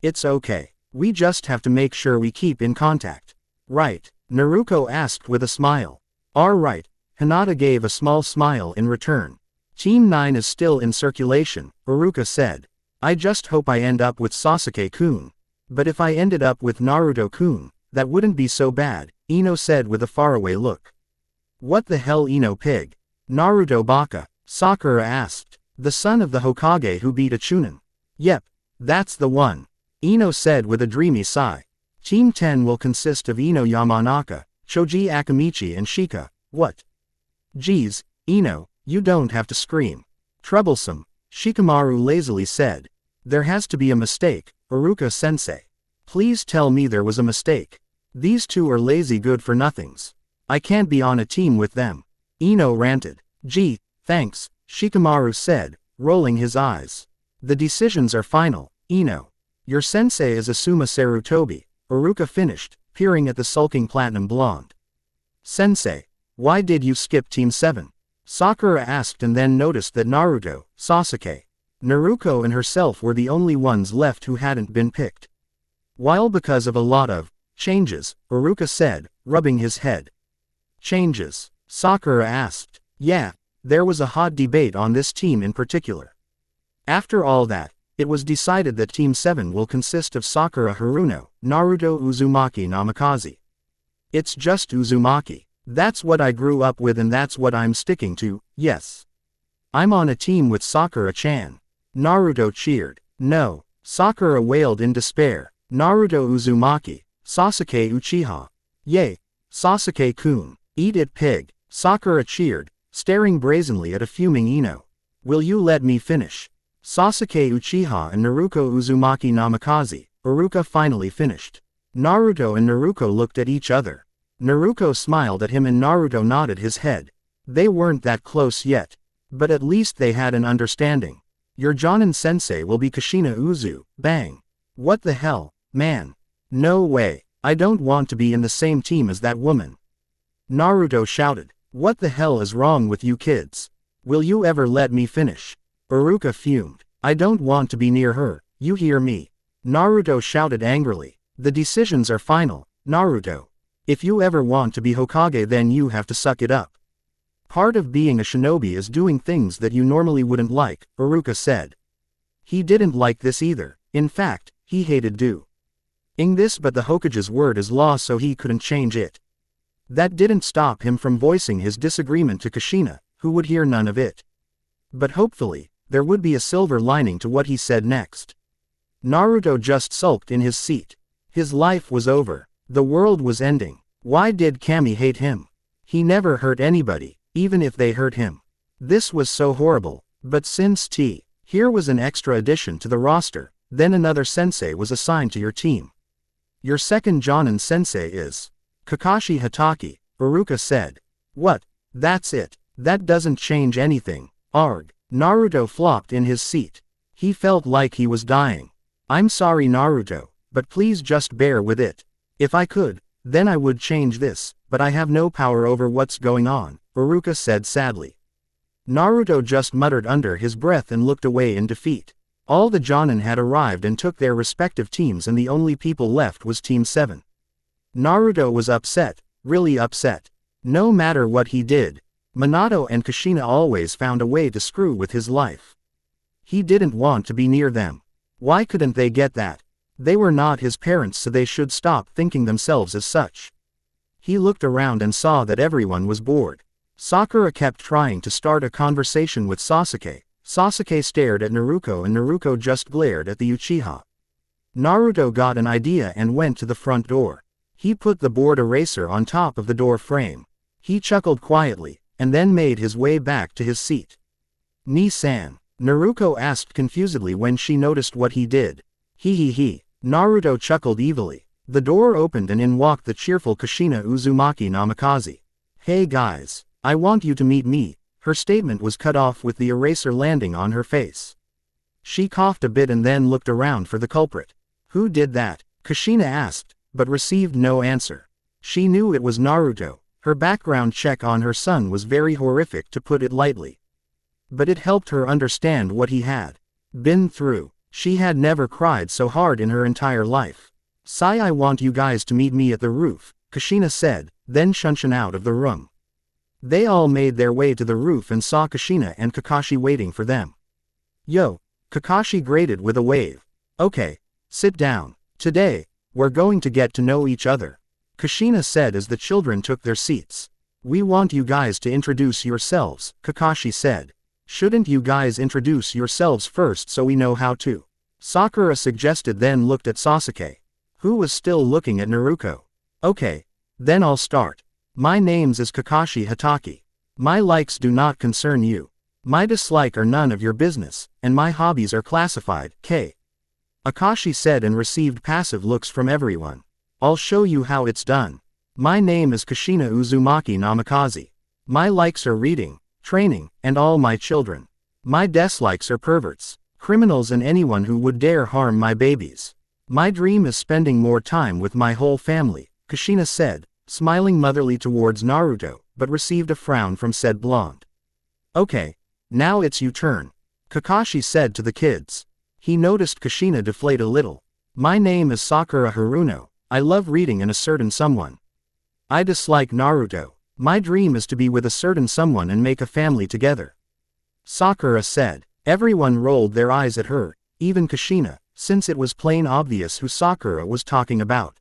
It's okay, we just have to make sure we keep in contact. Right? Naruko asked with a smile. Alright, Hinata gave a small smile in return. Team 9 is still in circulation, Iruka said. I just hope I end up with Sasuke-kun. But if I ended up with Naruto-kun, that wouldn't be so bad, Ino said with a faraway look. What the hell, Ino pig? Naruto baka, Sakura asked. The son of the Hokage who beat a Chunin. Yep, that's the one, Ino said with a dreamy sigh. Team 10 will consist of Ino Yamanaka, Choji Akamichi and Shika. What? Geez, Ino, you don't have to scream. Troublesome, Shikamaru lazily said. There has to be a mistake, Iruka-sensei. Please tell me there was a mistake. These two are lazy good-for-nothings. I can't be on a team with them. Ino ranted. Gee, thanks, Shikamaru said, rolling his eyes. The decisions are final, Ino. Your sensei is Asuma Sarutobi, Iruka finished, peering at the sulking platinum blonde. Sensei, why did you skip Team 7? Sakura asked and then noticed that Naruto, Sasuke, Naruko and herself were the only ones left who hadn't been picked. While because of a lot of changes, Iruka said, rubbing his head. Changes? Sakura asked. Yeah, there was a hot debate on this team in particular. After all that, it was decided that Team 7 will consist of Sakura Haruno, Naruto Uzumaki Namikaze. It's just Uzumaki. That's what I grew up with and that's what I'm sticking to, yes. I'm on a team with Sakura-chan. Naruto cheered. No. Sakura wailed in despair. Naruto Uzumaki, Sasuke Uchiha. Yay, Sasuke-kun. Eat it pig. Sakura cheered, staring brazenly at a fuming Ino. Will you let me finish? Sasuke Uchiha and Naruko Uzumaki Namikaze, Iruka finally finished. Naruto and Naruko looked at each other. Naruko smiled at him and Naruto nodded his head. They weren't that close yet. But at least they had an understanding. Your Jonin sensei will be Kushina Uzu, bang. What the hell, man? No way, I don't want to be in the same team as that woman. Naruto shouted. What the hell is wrong with you kids? Will you ever let me finish? Iruka fumed. I don't want to be near her, you hear me? Naruto shouted angrily. The decisions are final, Naruto. If you ever want to be Hokage then you have to suck it up. Part of being a shinobi is doing things that you normally wouldn't like, Iruka said. He didn't like this either, in fact, he hated doing this but the Hokage's word is law so he couldn't change it. That didn't stop him from voicing his disagreement to Kushina, who would hear none of it. But hopefully, there would be a silver lining to what he said next. Naruto just sulked in his seat. His life was over. The world was ending. Why did Kami hate him? He never hurt anybody, even if they hurt him. This was so horrible, but since here was an extra addition to the roster, then another sensei was assigned to your team. Your second Jonin sensei is Kakashi Hatake, Iruka said. What? That's it. That doesn't change anything. Arg. Naruto flopped in his seat. He felt like he was dying. I'm sorry Naruto, but please just bear with it. If I could, then I would change this, but I have no power over what's going on, Iruka said sadly. Naruto just muttered under his breath and looked away in defeat. All the Jonin had arrived and took their respective teams and the only people left was Team 7. Naruto was upset, really upset. No matter what he did, Manato and Kushina always found a way to screw with his life. He didn't want to be near them. Why couldn't they get that? They were not his parents so they should stop thinking themselves as such. He looked around and saw that everyone was bored. Sakura kept trying to start a conversation with Sasuke. Sasuke stared at Naruko and Naruko just glared at the Uchiha. Naruto got an idea and went to the front door. He put the board eraser on top of the door frame. He chuckled quietly, and then made his way back to his seat. Ni-san, Naruko asked confusedly when she noticed what he did. He. Naruto chuckled evilly. The door opened and in walked the cheerful Kushina Uzumaki Namikaze. Hey guys, I want you to meet me. Her statement was cut off with the eraser landing on her face. She coughed a bit and then looked around for the culprit. Who did that? Kushina asked, but received no answer. She knew it was Naruto. Her background check on her son was very horrific to put it lightly. But it helped her understand what he had been through. She had never cried so hard in her entire life. Sai, I want you guys to meet me at the roof, Kushina said, then shunshin out of the room. They all made their way to the roof and saw Kushina and Kakashi waiting for them. Yo, Kakashi grated with a wave. Okay, sit down. Today, we're going to get to know each other, Kushina said as the children took their seats. We want you guys to introduce yourselves, Kakashi said. Shouldn't you guys introduce yourselves first so we know how to? Sakura suggested, then looked at Sasuke, who was still looking at Naruko. Okay, then I'll start. My name's is Kakashi Hatake. My likes do not concern you. My dislike are none of your business, and my hobbies are classified, Akashi said and received passive looks from everyone. I'll show you how it's done. My name is Kushina Uzumaki Namikaze. My likes are reading, training, and all my children. My dislikes are perverts, criminals and anyone who would dare harm my babies. My dream is spending more time with my whole family, Kushina said, smiling motherly towards Naruto, but received a frown from said blonde. Okay, now it's your turn, Kakashi said to the kids. He noticed Kushina deflate a little. My name is Sakura Haruno. I love reading in a certain someone. I dislike Naruto. My dream is to be with a certain someone and make a family together. Sakura said. Everyone rolled their eyes at her, even Kushina, since it was plain obvious who Sakura was talking about.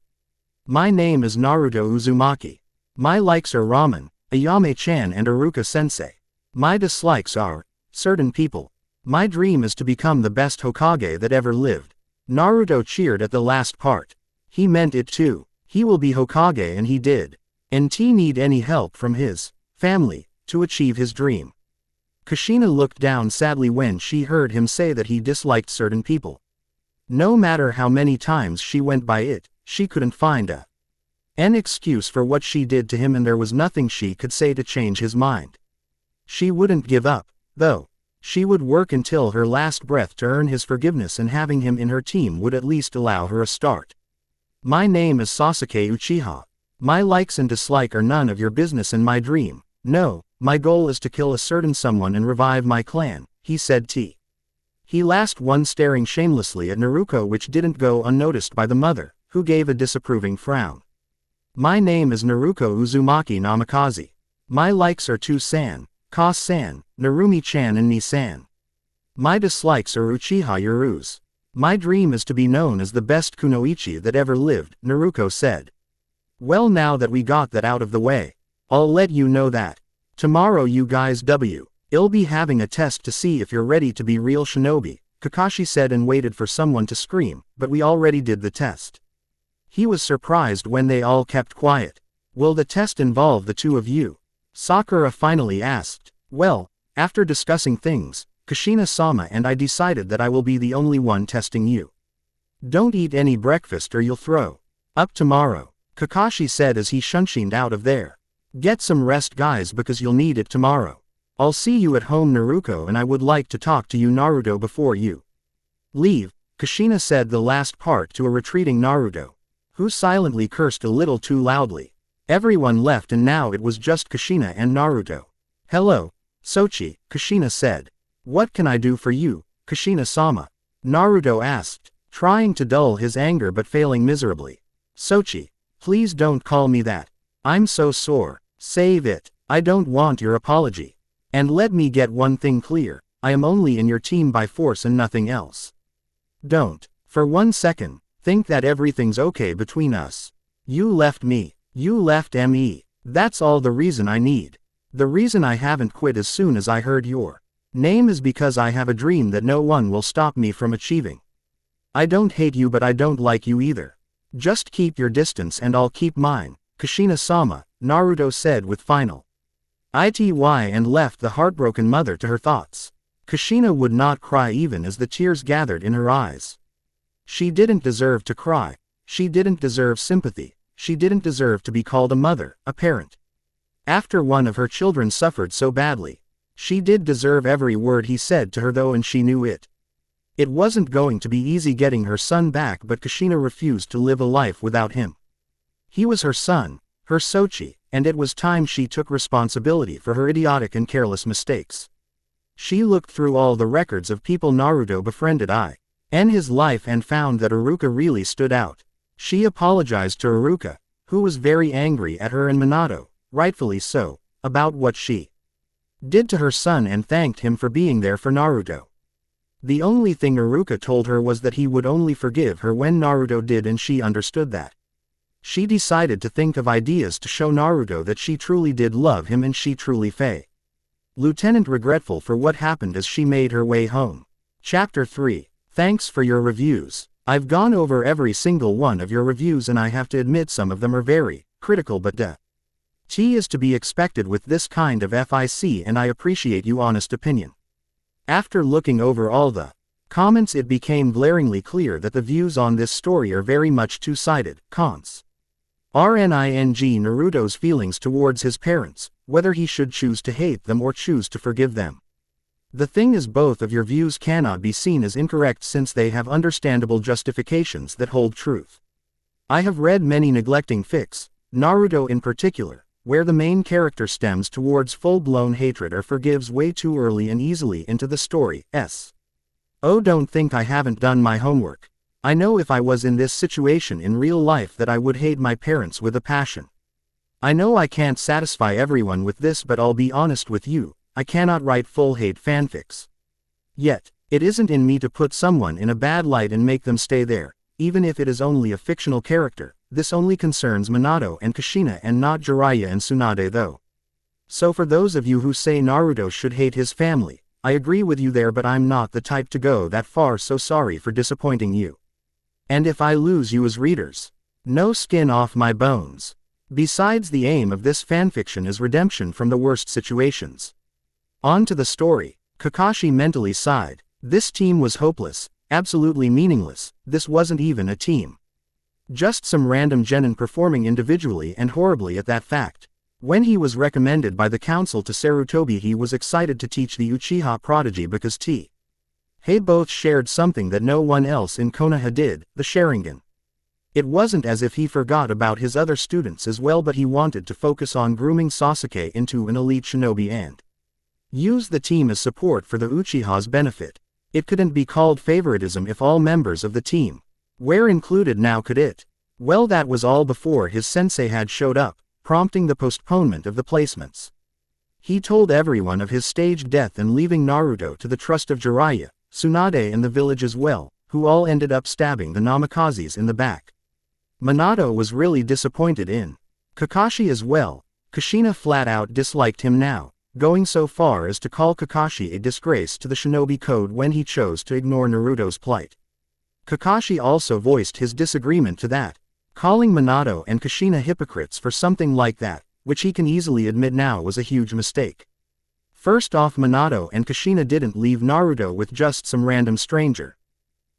My name is Naruto Uzumaki. My likes are Ramen, Ayame-chan and Iruka-sensei. My dislikes are certain people. My dream is to become the best Hokage that ever lived. Naruto cheered at the last part. He meant it too. He will be Hokage and he did. NT need any help from his family to achieve his dream. Kushina looked down sadly when she heard him say that he disliked certain people. No matter how many times she went by it, she couldn't find an excuse for what she did to him, and there was nothing she could say to change his mind. She wouldn't give up, though. She would work until her last breath to earn his forgiveness, and having him in her team would at least allow her a start. My name is Sasuke Uchiha. My likes and dislike are none of your business, and my dream, no, my goal is to kill a certain someone and revive my clan, he said. He last one staring shamelessly at Naruko, which didn't go unnoticed by the mother, who gave a disapproving frown. My name is Naruko Uzumaki Namikaze. My likes are To-san, Ka-san, Narumi-chan and Ni-san. My dislikes are Uchiha Urus. My dream is to be known as the best kunoichi that ever lived, Naruko said. Well, now that we got that out of the way, I'll let you know that tomorrow you guys will be having a test to see if you're ready to be real shinobi, Kakashi said and waited for someone to scream, but we already did the test. He was surprised when they all kept quiet. Will the test involve the two of you? Sakura finally asked. Well, after discussing things, Kushina-sama and I decided that I will be the only one testing you. Don't eat any breakfast or you'll throw up tomorrow, Kakashi said as he shunshined out of there. Get some rest guys, because you'll need it tomorrow. I'll see you at home Naruko, and I would like to talk to you Naruto before you leave, Kushina said the last part to a retreating Naruto, who silently cursed a little too loudly. Everyone left and now it was just Kushina and Naruto. Hello, Sochi, Kushina said. What can I do for you, Kushina-sama? Naruto asked, trying to dull his anger but failing miserably. Sochi, please don't call me that. I'm so sore. Save it. I don't want your apology. And let me get one thing clear, I am only in your team by force and nothing else. Don't, for 1 second, think that everything's okay between us. You left me. You left me. That's all the reason I need. The reason I haven't quit as soon as I heard your name is because I have a dream that no one will stop me from achieving. I don't hate you, but I don't like you either. Just keep your distance and I'll keep mine, Kushina-sama, Naruto said with final ity and left the heartbroken mother to her thoughts. Kushina would not cry even as the tears gathered in her eyes. She didn't deserve to cry. She didn't deserve sympathy. She didn't deserve to be called a mother, a parent. After one of her children suffered so badly, she did deserve every word he said to her though, and she knew it. It wasn't going to be easy getting her son back, but Kushina refused to live a life without him. He was her son, her Sochi, and it was time she took responsibility for her idiotic and careless mistakes. She looked through all the records of people Naruto befriended in his life and found that Iruka really stood out. She apologized to Iruka, who was very angry at her, and Manato, rightfully so, about what she did to her son, and thanked him for being there for Naruto. The only thing Iruka told her was that he would only forgive her when Naruto did, and she understood that. She decided to think of ideas to show Naruto that she truly did love him and she truly Lieutenant regretful for what happened as she made her way home. Chapter 3. Thanks for your reviews. I've gone over every single one of your reviews and I have to admit some of them are very critical, but T is to be expected with this kind of FIC, and I appreciate your honest opinion. After looking over all the Comments. It became glaringly clear that the views on this story are very much two-sided. Cons. Naruto's feelings towards his parents, whether he should choose to hate them or choose to forgive them. The thing is, both of your views cannot be seen as incorrect since they have understandable justifications that hold truth. I have read many neglecting fics, Naruto in particular, where the main character stems towards full-blown hatred or forgives way too early and easily into the story. Oh, don't think I haven't done my homework. I know if I was in this situation in real life that I would hate my parents with a passion. I know I can't satisfy everyone with this, but I'll be honest with you, I cannot write full hate fanfics. Yet, it isn't in me to put someone in a bad light and make them stay there, even if it is only a fictional character. This only concerns Manato and Kushina and not Jiraiya and Sunade though. So for those of you who say Naruto should hate his family, I agree with you there, but I'm not the type to go that far, so sorry for disappointing you. And if I lose you as readers, no skin off my bones. Besides, the aim of this fanfiction is redemption from the worst situations. On to the story. Kakashi mentally sighed. This team was hopeless, absolutely meaningless. This wasn't even a team. Just some random genin performing individually and horribly at that fact. When he was recommended by the council to Sarutobi, he was excited to teach the Uchiha prodigy because they both shared something that no one else in Konoha did, the Sharingan. It wasn't as if he forgot about his other students as well, but he wanted to focus on grooming Sasuke into an elite shinobi and use the team as support for the Uchiha's benefit. It couldn't be called favoritism if all members of the team were included now, could it? Well, that was all before his sensei had showed up, prompting the postponement of the placements. He told everyone of his staged death and leaving Naruto to the trust of Jiraiya, Sunade and the village as well, who all ended up stabbing the Namakazes in the back. Manato was really disappointed in Kakashi as well. Kushina flat out disliked him now, going so far as to call Kakashi a disgrace to the shinobi code when he chose to ignore Naruto's plight. Kakashi also voiced his disagreement to that, calling Manato and Kushina hypocrites for something like that, which he can easily admit now was a huge mistake. First off, Manato and Kushina didn't leave Naruto with just some random stranger.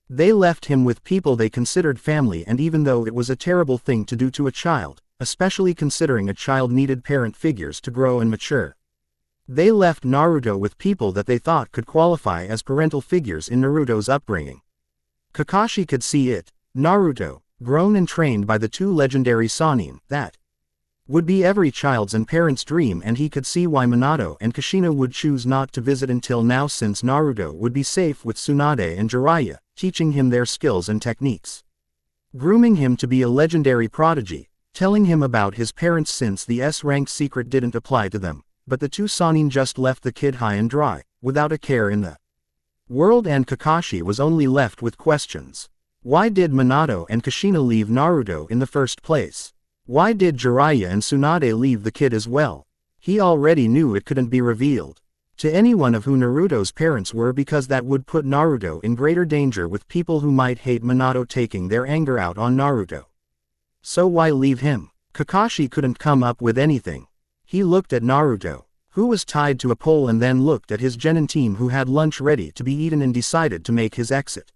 They left him with people they considered family, and even though it was a terrible thing to do to a child, especially considering a child needed parent figures to grow and mature, they left Naruto with people that they thought could qualify as parental figures in Naruto's upbringing. Kakashi could see it. Naruto, grown and trained by the two legendary Sannin, that would be every child's and parent's dream, and he could see why Manato and Kushina would choose not to visit until now, since Naruto would be safe with Sunade and Jiraiya, teaching him their skills and techniques, grooming him to be a legendary prodigy, telling him about his parents since the S-ranked secret didn't apply to them, but the two Sannin just left the kid high and dry, without a care in the world, and Kakashi was only left with questions. Why did Manato and Kushina leave Naruto in the first place? Why did Jiraiya and Sunade leave the kid as well? He already knew it couldn't be revealed to anyone of who Naruto's parents were, because that would put Naruto in greater danger with people who might hate Manato taking their anger out on Naruto. So why leave him? Kakashi couldn't come up with anything. He looked at Naruto, who was tied to a pole, and then looked at his genin team who had lunch ready to be eaten, and decided to make his exit.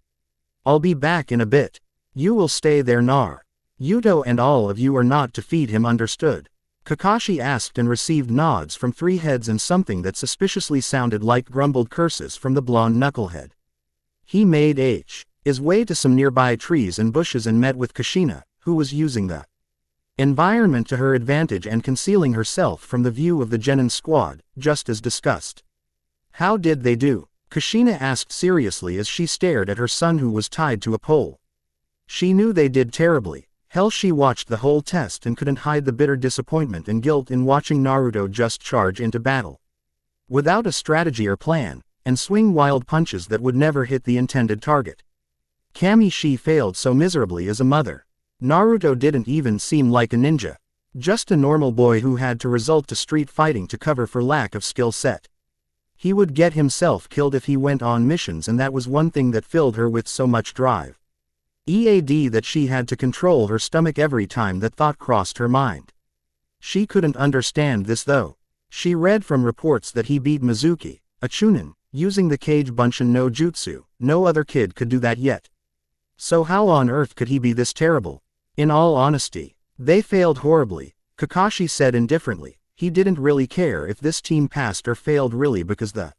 I'll be back in a bit. You will stay there, Yuto, and all of you are not to feed him, understood? Kakashi asked and received nods from three heads and something that suspiciously sounded like grumbled curses from the blonde knucklehead. He made his way to some nearby trees and bushes and met with Kushina, who was using the environment to her advantage and concealing herself from the view of the genin squad, just as discussed. How did they do? Kushina asked seriously as she stared at her son who was tied to a pole. She knew they did terribly. Hell, she watched the whole test and couldn't hide the bitter disappointment and guilt in watching Naruto just charge into battle without a strategy or plan, and swing wild punches that would never hit the intended target. She failed so miserably as a mother. Naruto didn't even seem like a ninja. Just a normal boy who had to resort to street fighting to cover for lack of skill set. He would get himself killed if he went on missions, and that was one thing that filled her with so much drive. That she had to control her stomach every time that thought crossed her mind. She couldn't understand this though. She read from reports that he beat Mizuki, a chunin, using the Kage Bunshin no Jutsu. No other kid could do that yet. So how on earth could he be this terrible? In all honesty, they failed horribly, Kakashi said indifferently. He didn't really care if this team passed or failed really because the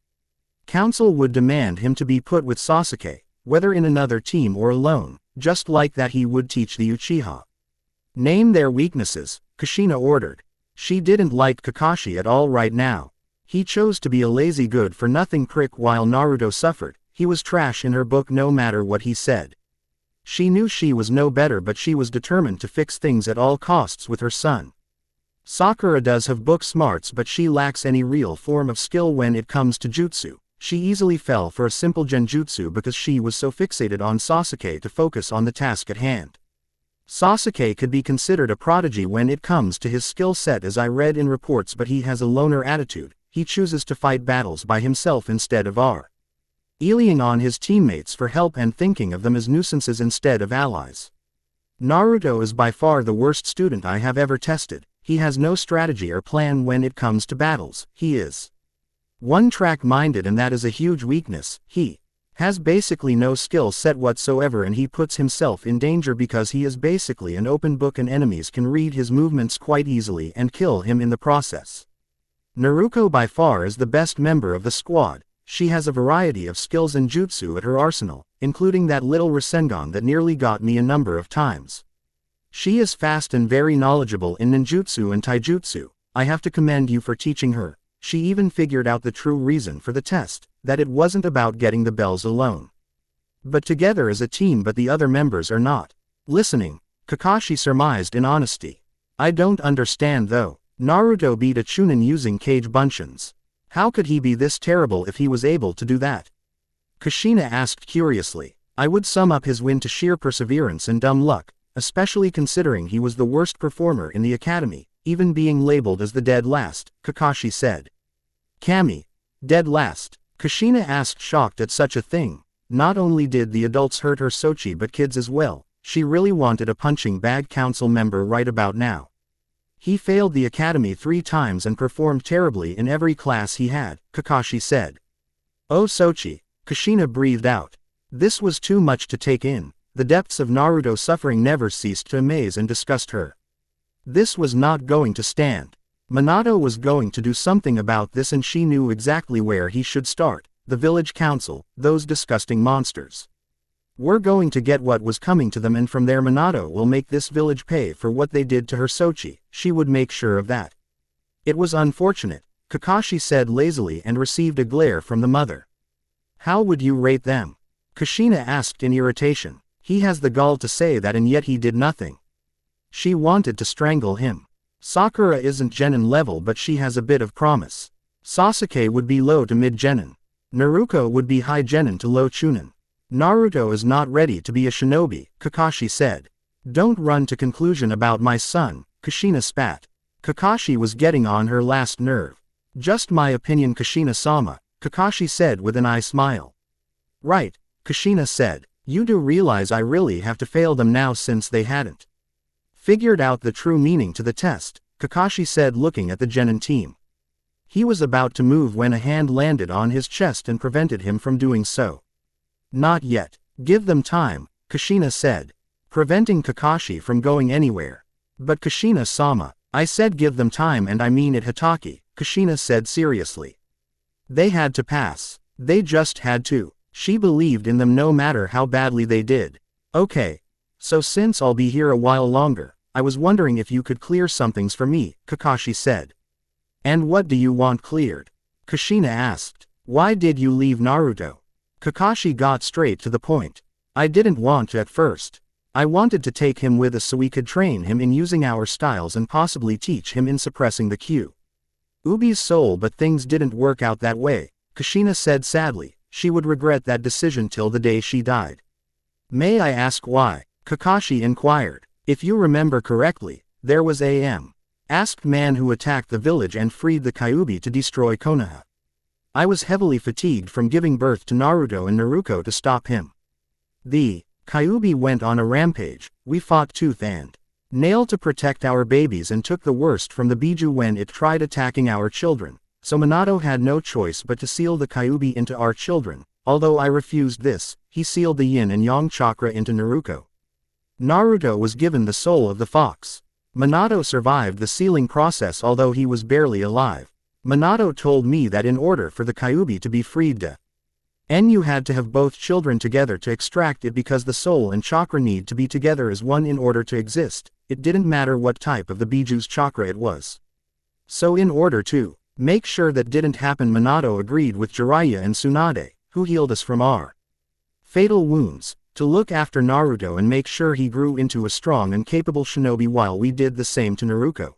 council would demand him to be put with Sasuke, whether in another team or alone, just like that he would teach the Uchiha. Name their weaknesses, Kushina ordered. She didn't like Kakashi at all right now. He chose to be a lazy good-for-nothing prick while Naruto suffered. He was trash in her book no matter what he said. She knew she was no better, but she was determined to fix things at all costs with her son. Sakura does have book smarts, but she lacks any real form of skill when it comes to jutsu. She easily fell for a simple genjutsu because she was so fixated on Sasuke to focus on the task at hand. Sasuke could be considered a prodigy when it comes to his skill set, as I read in reports, but he has a loner attitude. He chooses to fight battles by himself instead of relying on his teammates for help and thinking of them as nuisances instead of allies. Naruto is by far the worst student I have ever tested. He has no strategy or plan when it comes to battles. He is one-track minded, and that is a huge weakness. He has basically no skill set whatsoever, and he puts himself in danger because he is basically an open book and enemies can read his movements quite easily and kill him in the process. Naruko by far is the best member of the squad. She has a variety of skills and jutsu at her arsenal, including that little Rasengan that nearly got me a number of times. She is fast and very knowledgeable in ninjutsu and taijutsu. I have to commend you for teaching her. She even figured out the true reason for the test, that it wasn't about getting the bells alone, but together as a team, but the other members are not listening, Kakashi surmised in honesty. I don't understand though. Naruto beat a Chunin using Kage Bunshins. How could he be this terrible if he was able to do that? Kushina asked curiously. I would sum up his win to sheer perseverance and dumb luck, especially considering he was the worst performer in the academy, even being labeled as the dead last, Kakashi said. Kami, dead last? Kushina asked, shocked at such a thing. Not only did the adults hurt her Sochi but kids as well. She really wanted a punching bag council member right about now. He failed the academy 3 times and performed terribly in every class he had, Kakashi said. Oh Sochi, Kushina breathed out. This was too much to take in. The depths of Naruto's suffering never ceased to amaze and disgust her. This was not going to stand. Manato was going to do something about this, and she knew exactly where he should start. The village council, those disgusting monsters. We're going to get what was coming to them, and from there Manato will make this village pay for what they did to her Sochi. She would make sure of that. It was unfortunate, Kakashi said lazily and received a glare from the mother. How would you rate them? Kushina asked in irritation. He has the gall to say that, and yet he did nothing. She wanted to strangle him. Sakura isn't genin level, but she has a bit of promise. Sasuke would be low to mid genin. Naruko would be high genin to low chunin. Naruto is not ready to be a shinobi, Kakashi said. Don't run to conclusion about my son, Kushina spat. Kakashi was getting on her last nerve. Just my opinion, Kushina-sama, Kakashi said with an eye smile. Right, Kushina said. You do realize I really have to fail them now since they hadn't figured out the true meaning to the test, Kakashi said looking at the genin team. He was about to move when a hand landed on his chest and prevented him from doing so. Not yet. Give them time, Kushina said, preventing Kakashi from going anywhere. But Kushina-sama, I said give them time, and I mean it, Hatake, Kushina said seriously. They had to pass. They just had to. She believed in them no matter how badly they did. Okay. So since I'll be here a while longer, I was wondering if you could clear some things for me, Kakashi said. And what do you want cleared? Kushina asked. Why did you leave Naruto? Kakashi got straight to the point. I didn't want to at first. I wanted to take him with us so we could train him in using our styles and possibly teach him in suppressing the Ubi's soul, but things didn't work out that way, Kushina said sadly. She would regret that decision till the day she died. May I ask why? Kakashi inquired. If you remember correctly, there was asked man who attacked the village and freed the Kyuubi to destroy Konoha. I was heavily fatigued from giving birth to Naruto and Naruko to stop him. The Kyuubi went on a rampage. We fought tooth and nail to protect our babies and took the worst from the Biju when it tried attacking our children. so Manato had no choice but to seal the Kyuubi into our children. Although I refused this, he sealed the yin and yang chakra into Naruko. Naruto was given the soul of the fox. Manato survived the sealing process although he was barely alive. Manato told me that in order for the Kyuubi to be freed you had to have both children together to extract it because the soul and chakra need to be together as one in order to exist. It didn't matter what type of the Biju's chakra it was. So in order to make sure that didn't happen, Manato agreed with Jiraiya and Sunade, who healed us from our fatal wounds, to look after Naruto and make sure he grew into a strong and capable shinobi while we did the same to Naruko.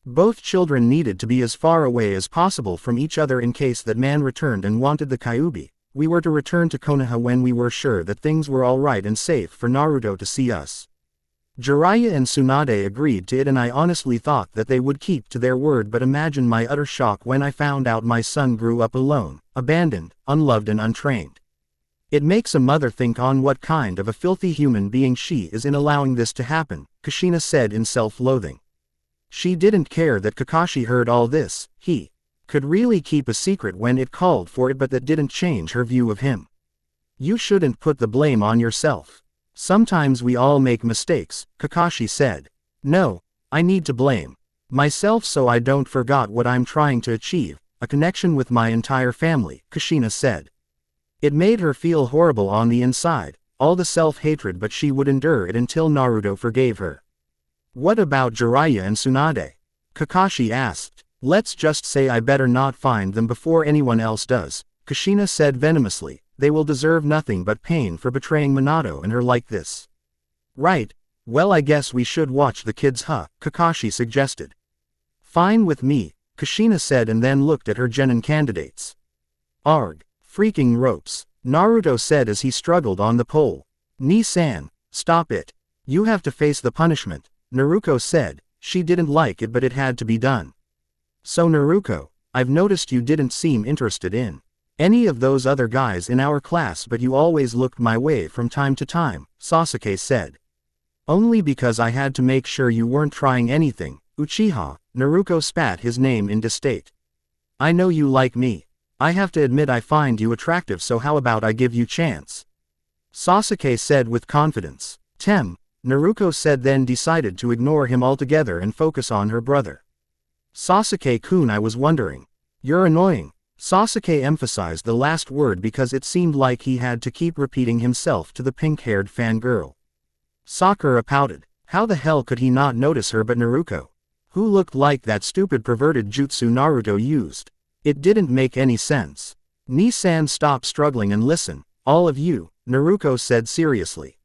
Both children needed to be as far away as possible from each other in case that man returned and wanted the Kyuubi. We were to return to Konoha when we were sure that things were alright and safe for Naruto to see us. Jiraiya and Sunade agreed to it, and I honestly thought that they would keep to their word, but imagine my utter shock when I found out my son grew up alone, abandoned, unloved and untrained. It makes a mother think on what kind of a filthy human being she is in allowing this to happen, Kushina said in self-loathing. She didn't care that Kakashi heard all this. He could really keep a secret when it called for it, but that didn't change her view of him. You shouldn't put the blame on yourself. Sometimes we all make mistakes, Kakashi said. No, I need to blame myself so I don't forget what I'm trying to achieve, a connection with my entire family, Kushina said. It made her feel horrible on the inside, all the self-hatred, but she would endure it until Naruto forgave her. What about Jiraiya and Sunade? Kakashi asked. Let's just say I better not find them before anyone else does, Kushina said venomously. They will deserve nothing but pain for betraying Manato and her like this. Right, well I guess we should watch the kids, huh? Kakashi suggested. Fine with me, Kushina said and then looked at her genin candidates. Arg, freaking ropes, Naruto said as he struggled on the pole. Ni-san, stop it. You have to face the punishment, Naruko said. She didn't like it but it had to be done. So Naruko, I've noticed you didn't seem interested in any of those other guys in our class, but you always looked my way from time to time, Sasuke said. Only because I had to make sure you weren't trying anything, Uchiha, Naruko spat his name in disdain. I know you like me. I have to admit I find you attractive, so how about I give you chance? Sasuke said with confidence. Naruko said, then decided to ignore him altogether and focus on her brother. Sasuke-kun, I was wondering. You're annoying. Sasuke emphasized the last word because it seemed like he had to keep repeating himself to the pink-haired fangirl. Sakura pouted. How the hell could he not notice her but Naruko? Who looked like that stupid perverted jutsu Naruto used? It didn't make any sense. Ni-san, stop struggling and listen, all of you, Naruko said seriously.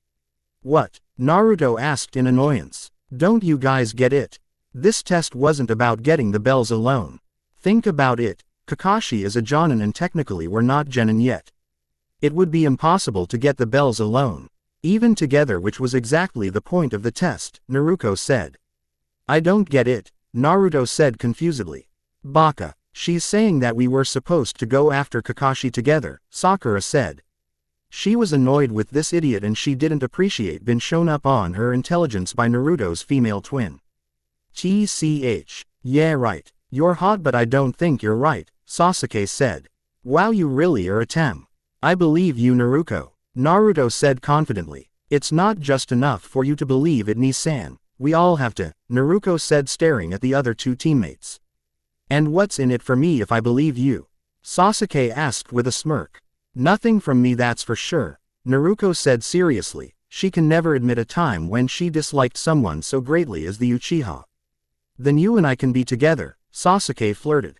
What? Naruto asked in annoyance. Don't you guys get it? This test wasn't about getting the bells alone. Think about it. Kakashi is a jonin and technically we're not genin yet. It would be impossible to get the bells alone. Even together, which was exactly the point of the test, Naruko said. I don't get it, Naruto said confusedly. Baka, she's saying that we were supposed to go after Kakashi together, Sakura said. She was annoyed with this idiot and she didn't appreciate being shown up on her intelligence by Naruto's female twin. TCH. Yeah right, you're hot but I don't think you're right, Sasuke said. Wow, you really are a tem. I believe you, Naruko, Naruto said confidently. It's not just enough for you to believe it, Ni-san. We all have to, Naruko said staring at the other two teammates. And what's in it for me if I believe you? Sasuke asked with a smirk. Nothing from me, that's for sure, Naruko said seriously. She can never admit a time when she disliked someone so greatly as the Uchiha. Then you and I can be together, Sasuke flirted.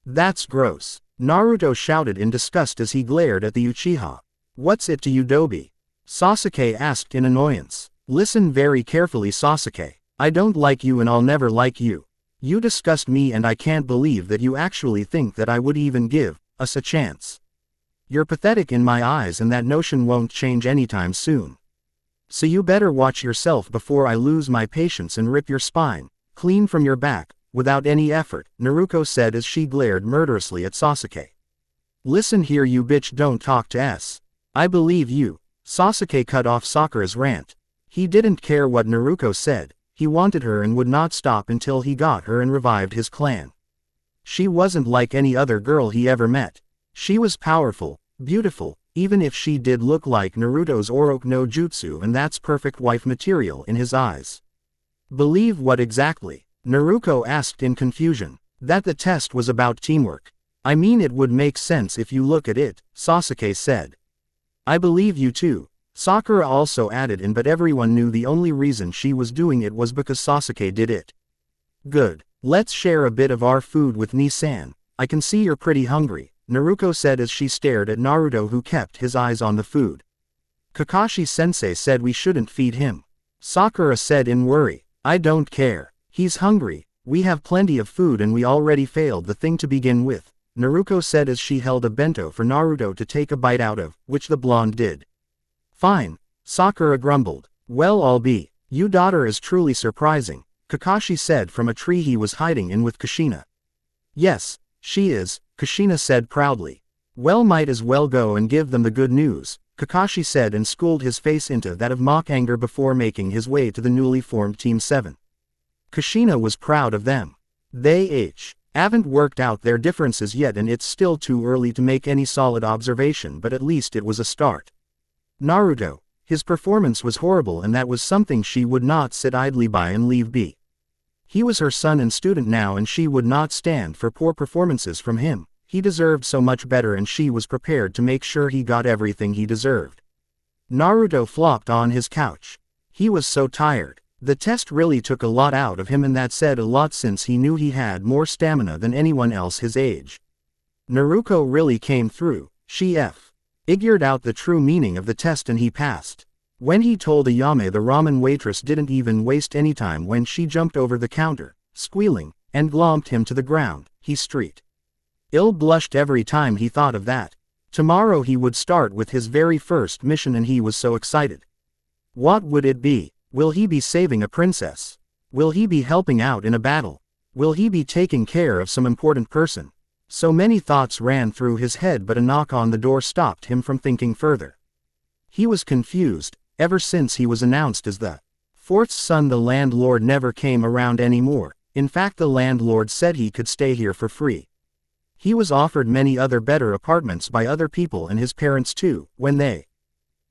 That's gross, Naruto shouted in disgust as he glared at the Uchiha. What's it to you, Dobi? Sasuke asked in annoyance. Listen very carefully, Sasuke. I don't like you and I'll never like you. You disgust me and I can't believe that you actually think that I would even give us a chance. You're pathetic in my eyes and that notion won't change anytime soon. So you better watch yourself before I lose my patience and rip your spine clean from your back, without any effort, Naruko said as she glared murderously at Sasuke. Listen here, you bitch, don't talk to S. I believe you. Sasuke cut off Sakura's rant. He didn't care what Naruko said, he wanted her and would not stop until he got her and revived his clan. She wasn't like any other girl he ever met. She was powerful, beautiful, even if she did look like Naruto's Oroku no Jutsu, and that's perfect wife material in his eyes. Believe what exactly? Naruko asked in confusion. That the test was about teamwork. I mean, it would make sense if you look at it, Sasuke said. I believe you too, Sakura also added in, but everyone knew the only reason she was doing it was because Sasuke did it. Good. Let's share a bit of our food with Nii-san. I can see you're pretty hungry, Naruko said as she stared at Naruto, who kept his eyes on the food. Kakashi-sensei said we shouldn't feed him. Sakura said in worry. I don't care. He's hungry. We have plenty of food and we already failed the thing to begin with, Naruko said as she held a bento for Naruto to take a bite out of, which the blonde did. Fine, Sakura grumbled. Well, I'll be. Your daughter is truly surprising, Kakashi said from a tree he was hiding in with Kushina. Yes, she is, Kushina said proudly. Well, might as well go and give them the good news, Kakashi said and schooled his face into that of mock anger before making his way to the newly formed Team 7. Kushina was proud of them. They haven't worked out their differences yet, and it's still too early to make any solid observation, but at least it was a start. Naruto, his performance was horrible, and that was something she would not sit idly by and leave be. He was her son and student now, and she would not stand for poor performances from him. He deserved so much better, and she was prepared to make sure he got everything he deserved. Naruto flopped on his couch. He was so tired. The test really took a lot out of him, and that said a lot since he knew he had more stamina than anyone else his age. Naruko really came through. She figured out the true meaning of the test and he passed. When he told Ayame, the ramen waitress didn't even waste any time when she jumped over the counter, squealing, and glomped him to the ground. He ill blushed every time he thought of that. Tomorrow he would start with his very first mission, and he was so excited. What would it be? Will he be saving a princess? Will he be helping out in a battle? Will he be taking care of some important person? So many thoughts ran through his head, but a knock on the door stopped him from thinking further. He was confused. Ever since he was announced as the fourth son, the landlord never came around anymore. In fact, the landlord said he could stay here for free. He was offered many other better apartments by other people and his parents too, when they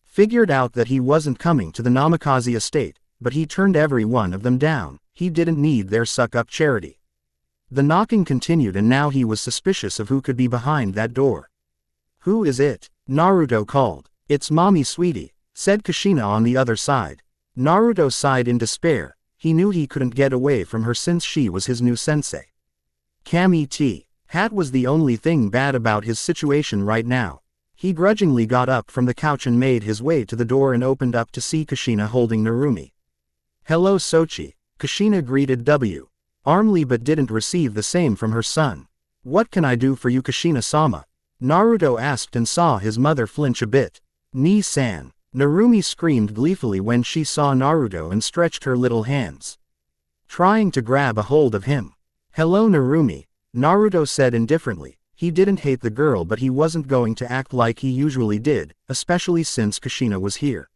figured out that he wasn't coming to the Namikaze estate, but he turned every one of them down. He didn't need their suck-up charity. The knocking continued, and now he was suspicious of who could be behind that door. Who is it? Naruto called. It's mommy, sweetie, said Kushina on the other side. Naruto sighed in despair. He knew he couldn't get away from her since she was his new sensei. Kami T. Hat was the only thing bad about his situation right now. He grudgingly got up from the couch and made his way to the door and opened up to see Kushina holding Narumi. Hello Sochi, Kushina greeted warmly, but didn't receive the same from her son. What can I do for you, Kushina-sama? Naruto asked and saw his mother flinch a bit. Nii-san. Narumi screamed gleefully when she saw Naruto and stretched her little hands, trying to grab a hold of him. Hello Narumi, Naruto said indifferently. He didn't hate the girl, but he wasn't going to act like he usually did, especially since Kushina was here.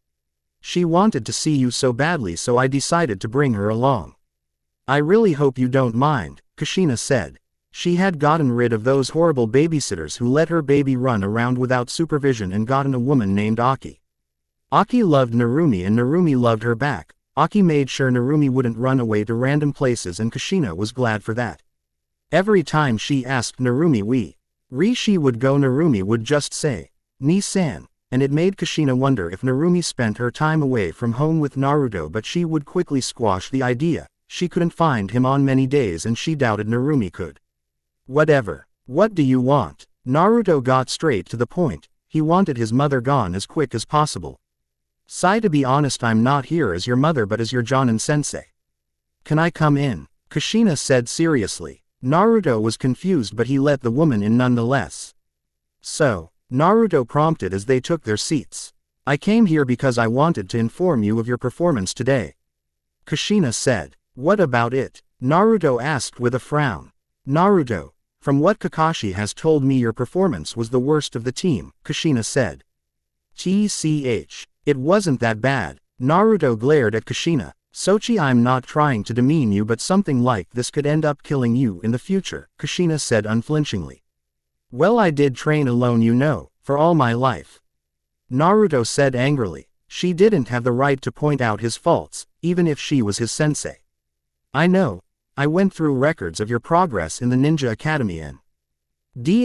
She wanted to see you so badly, so I decided to bring her along. I really hope you don't mind, Kushina said. She had gotten rid of those horrible babysitters who let her baby run around without supervision and gotten a woman named Aki. Aki loved Narumi and Narumi loved her back. Aki made sure Narumi wouldn't run away to random places, and Kushina was glad for that. Every time she asked Narumi she would go, Narumi would just say, Nii-san, and it made Kushina wonder if Narumi spent her time away from home with Naruto, but she would quickly squash the idea. She couldn't find him on many days and she doubted Narumi could. Whatever. What do you want? Naruto got straight to the point. He wanted his mother gone as quick as possible. Sai, to be honest, I'm not here as your mother but as your Jonin sensei. Can I come in? Kushina said seriously. Naruto was confused, but he let the woman in nonetheless. So, Naruto prompted as they took their seats. I came here because I wanted to inform you of your performance today. Kushina said. What about it? Naruto asked with a frown. Naruto, from what Kakashi has told me, your performance was the worst of the team, Kushina said. It wasn't that bad. Naruto glared at Kushina. Sochi, I'm not trying to demean you, but something like this could end up killing you in the future, Kushina said unflinchingly. Well, I did train alone, you know, for all my life. Naruto said angrily. She didn't have the right to point out his faults, even if she was his sensei. I know. I went through records of your progress in the Ninja Academy and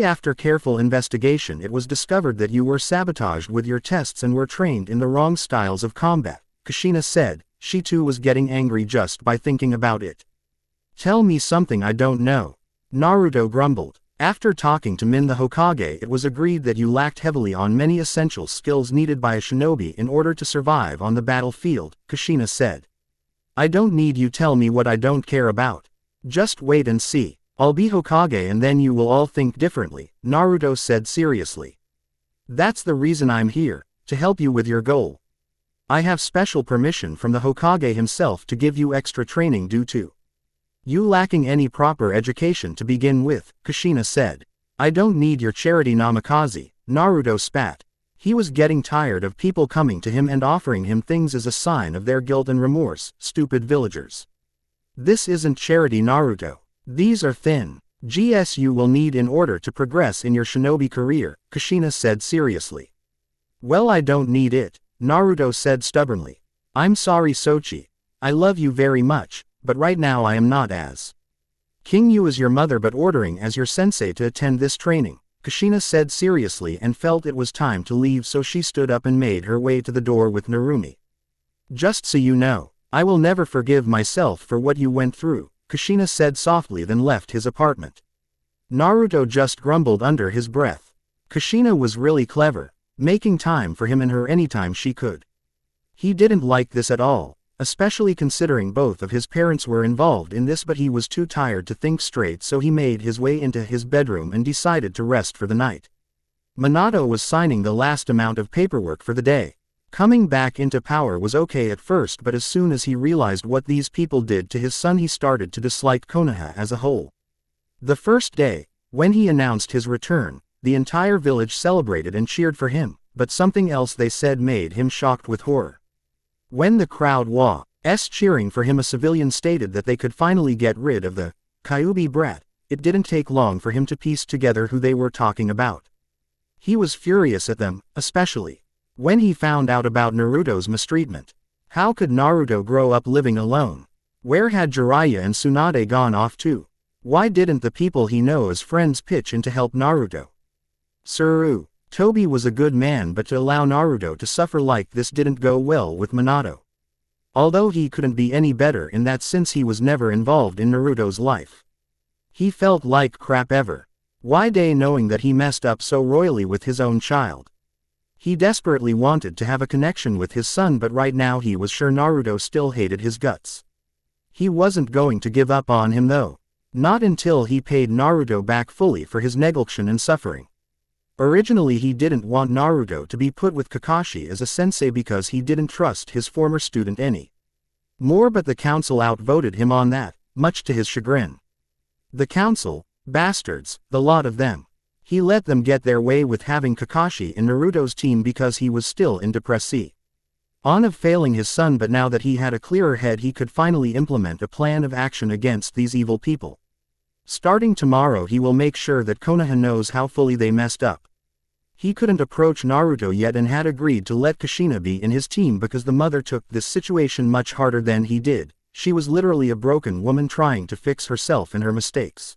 after careful investigation it was discovered that you were sabotaged with your tests and were trained in the wrong styles of combat, Kushina said. She too was getting angry just by thinking about it. Tell me something I don't know. Naruto grumbled. After talking to Min the Hokage, it was agreed that you lacked heavily on many essential skills needed by a shinobi in order to survive on the battlefield, Kushina said. I don't need you tell me what I don't care about. Just wait and see. I'll be Hokage and then you will all think differently, Naruto said seriously. That's the reason I'm here, to help you with your goal. I have special permission from the Hokage himself to give you extra training due to you lacking any proper education to begin with, Kushina said. I don't need your charity namikaze, Naruto spat. He was getting tired of people coming to him and offering him things as a sign of their guilt and remorse, stupid villagers. This isn't charity, Naruto. These are thin GS you will need in order to progress in your shinobi career, Kushina said seriously. Well, I don't need it, Naruto said stubbornly. I'm sorry, Sochi. I love you very much, but right now I am not as king you as your mother but ordering as your sensei to attend this training, Kushina said seriously and felt it was time to leave, so she stood up and made her way to the door with Narumi. Just so you know, I will never forgive myself for what you went through, Kushina said softly, then left his apartment. Naruto just grumbled under his breath. Kushina was really clever, making time for him and her anytime she could. He didn't like this at all, especially considering both of his parents were involved in this, but he was too tired to think straight, so he made his way into his bedroom and decided to rest for the night. Manato was signing the last amount of paperwork for the day. Coming back into power was okay at first, but as soon as he realized what these people did to his son he started to dislike Konoha as a whole. The first day, when he announced his return, the entire village celebrated and cheered for him, but something else they said made him shocked with horror. When the crowd was cheering for him, a civilian stated that they could finally get rid of the Kyuubi brat. It didn't take long for him to piece together who they were talking about. He was furious at them, especially when he found out about Naruto's mistreatment. How could Naruto grow up living alone? Where had Jiraiya and Sunade gone off to? Why didn't the people he knows as friends pitch in to help Naruto? Suru. Tobi was a good man, but to allow Naruto to suffer like this didn't go well with Manato. Although he couldn't be any better in that since he was never involved in Naruto's life. He felt like crap ever. Why day knowing that he messed up so royally with his own child? He desperately wanted to have a connection with his son, but right now he was sure Naruto still hated his guts. He wasn't going to give up on him though. Not until he paid Naruto back fully for his neglection and suffering. Originally he didn't want Naruto to be put with Kakashi as a sensei because he didn't trust his former student any more, but the council outvoted him on that, much to his chagrin. The council, bastards, the lot of them. He let them get their way with having Kakashi in Naruto's team because he was still in depressy on of failing his son, but now that he had a clearer head he could finally implement a plan of action against these evil people. Starting tomorrow he will make sure that Konoha knows how fully they messed up. He couldn't approach Naruto yet and had agreed to let Kushina be in his team because the mother took this situation much harder than he did. She was literally a broken woman trying to fix herself and her mistakes.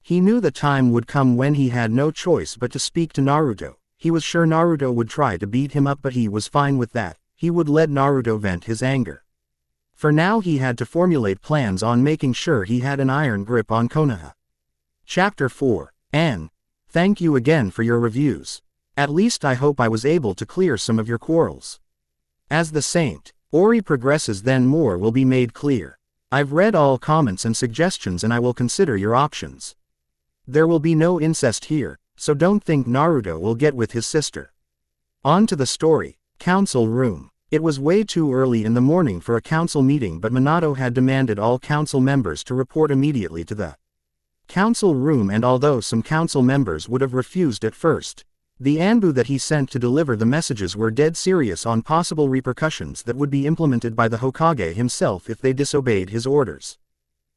He knew the time would come when he had no choice but to speak to Naruto. He was sure Naruto would try to beat him up, but he was fine with that. He would let Naruto vent his anger. For now he had to formulate plans on making sure he had an iron grip on Konoha. Chapter 4. Anne. Thank you again for your reviews. At least I hope I was able to clear some of your quarrels. As the saint Ori progresses, then more will be made clear. I've read all comments and suggestions and I will consider your options. There will be no incest here, so don't think Naruto will get with his sister. On to the story. Council room. It was way too early in the morning for a council meeting, but Manato had demanded all council members to report immediately to the council room, and although some council members would have refused at first, The Anbu that he sent to deliver the messages were dead serious on possible repercussions that would be implemented by the Hokage himself if they disobeyed his orders.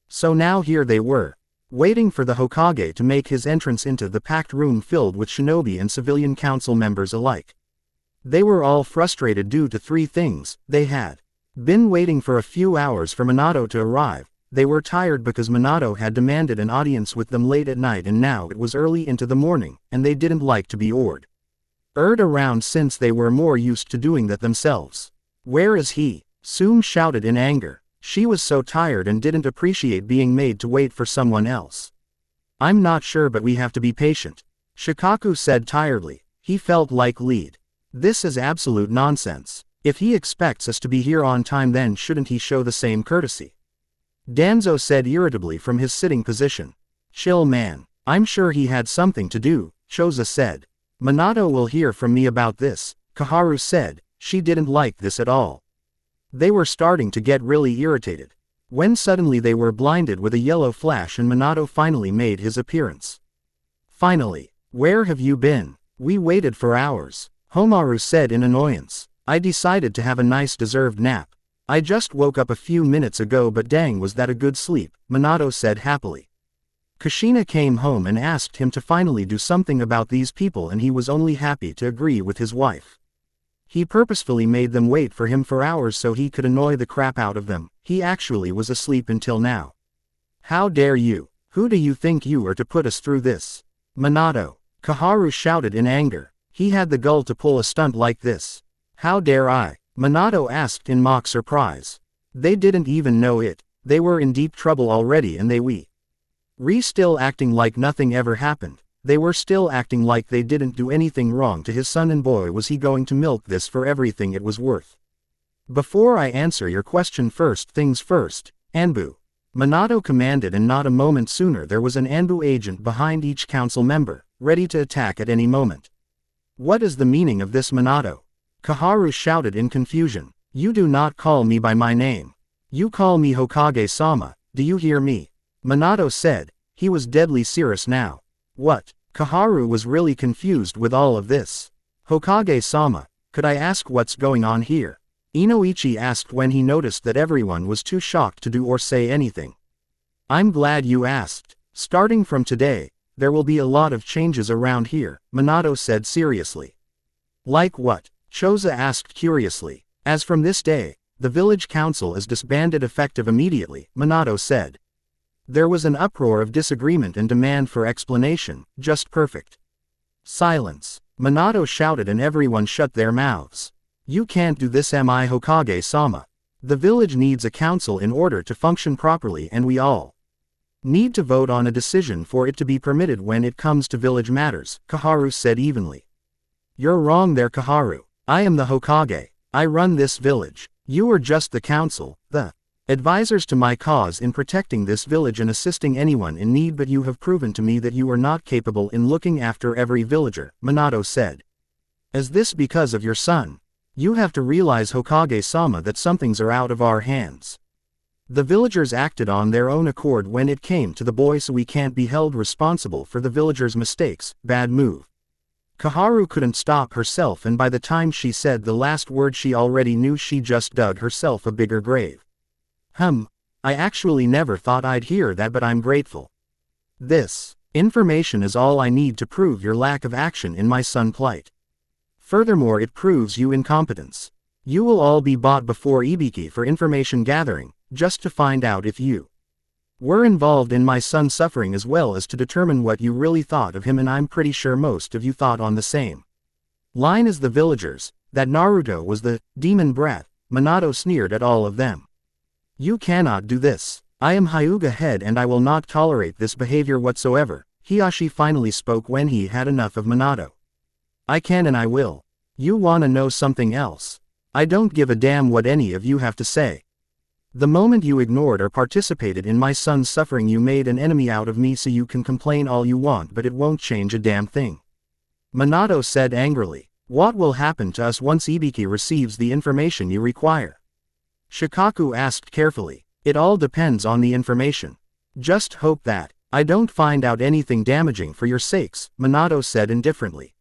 So now here they were, waiting for the Hokage to make his entrance into the packed room filled with shinobi and civilian council members alike. They were all frustrated due to three things. They had been waiting for a few hours for Manato to arrive. They were tired because Manato had demanded an audience with them late at night, and now it was early into the morning, and they didn't like to be ordered around since they were more used to doing that themselves. "Where is he?" Sum shouted in anger. She was so tired and didn't appreciate being made to wait for someone else. "I'm not sure, but we have to be patient," Shikaku said tiredly. He felt like lead. "This is absolute nonsense. If he expects us to be here on time, then shouldn't he show the same courtesy?" Danzo said irritably from his sitting position. "Chill, man. I'm sure he had something to do," Choza said. "Manato will hear from me about this," Kaharu said. She didn't like this at all. They were starting to get really irritated, when suddenly they were blinded with a yellow flash and Manato finally made his appearance. "Finally. Where have you been? We waited for hours," Homaru said in annoyance. "I decided to have a nice deserved nap. I just woke up a few minutes ago, but dang, was that a good sleep," Manato said happily. Kushina came home and asked him to finally do something about these people, and he was only happy to agree with his wife. He purposefully made them wait for him for hours so he could annoy the crap out of them. He actually was asleep until now. "How dare you? Who do you think you are to put us through this?" Manato, Kaharu shouted in anger. He had the gall to pull a stunt like this. "How dare I?" Manato asked in mock surprise. They didn't even know it. They were in deep trouble already, and they were still acting like nothing ever happened. They were still acting like they didn't do anything wrong to his son, and boy was he going to milk this for everything it was worth. "Before I answer your question, first things first, Anbu," Manato commanded, and not a moment sooner there was an Anbu agent behind each council member, ready to attack at any moment. "What is the meaning of this, Manato?" Kaharu shouted in confusion. "You do not call me by my name. You call me Hokage-sama, do you hear me?" Manato said. He was deadly serious now. "What?" Kaharu was really confused with all of this. "Hokage-sama, could I ask what's going on here?" Inoichi asked when he noticed that everyone was too shocked to do or say anything. "I'm glad you asked. Starting from today, there will be a lot of changes around here," Manato said seriously. "Like what?" Choza asked curiously. "As from this day, the village council is disbanded effective immediately," Manato said. There was an uproar of disagreement and demand for explanation. "Just perfect." "Silence," Manato shouted, and everyone shut their mouths. "You can't do this, mi Hokage-sama. The village needs a council in order to function properly, and we all need to vote on a decision for it to be permitted when it comes to village matters," Kaharu said evenly. "You're wrong there, Kaharu. I am the Hokage. I run this village. You are just the council, the advisors to my cause in protecting this village and assisting anyone in need, but you have proven to me that you are not capable in looking after every villager," Manato said. "Is this because of your son? You have to realize, Hokage-sama, that something's out of our hands. The villagers acted on their own accord when it came to the boy, so we can't be held responsible for the villagers' mistakes." "Bad move." Kaharu couldn't stop herself, and by the time she said the last word she already knew she just dug herself a bigger grave. I actually never thought I'd hear that, but I'm grateful. This information is all I need to prove your lack of action in my son's plight. Furthermore, it proves your incompetence. You will all be brought before Ibiki for information gathering, just to find out if you were involved in my son's suffering, as well as to determine what you really thought of him, and I'm pretty sure most of you thought on the same line as the villagers, that Naruto was the demon brat." Manato sneered at all of them. "You cannot do this. I am Hyuga head, and I will not tolerate this behavior whatsoever." Hiyashi finally spoke when he had enough of Manato. "I can and I will. You wanna know something else? I don't give a damn what any of you have to say. The moment you ignored or participated in my son's suffering, you made an enemy out of me, so you can complain all you want, but it won't change a damn thing." Manato said angrily. "What will happen to us once Ibiki receives the information you require?" Shikaku asked carefully. "It all depends on the information. Just hope that I don't find out anything damaging for your sakes," Manato said indifferently.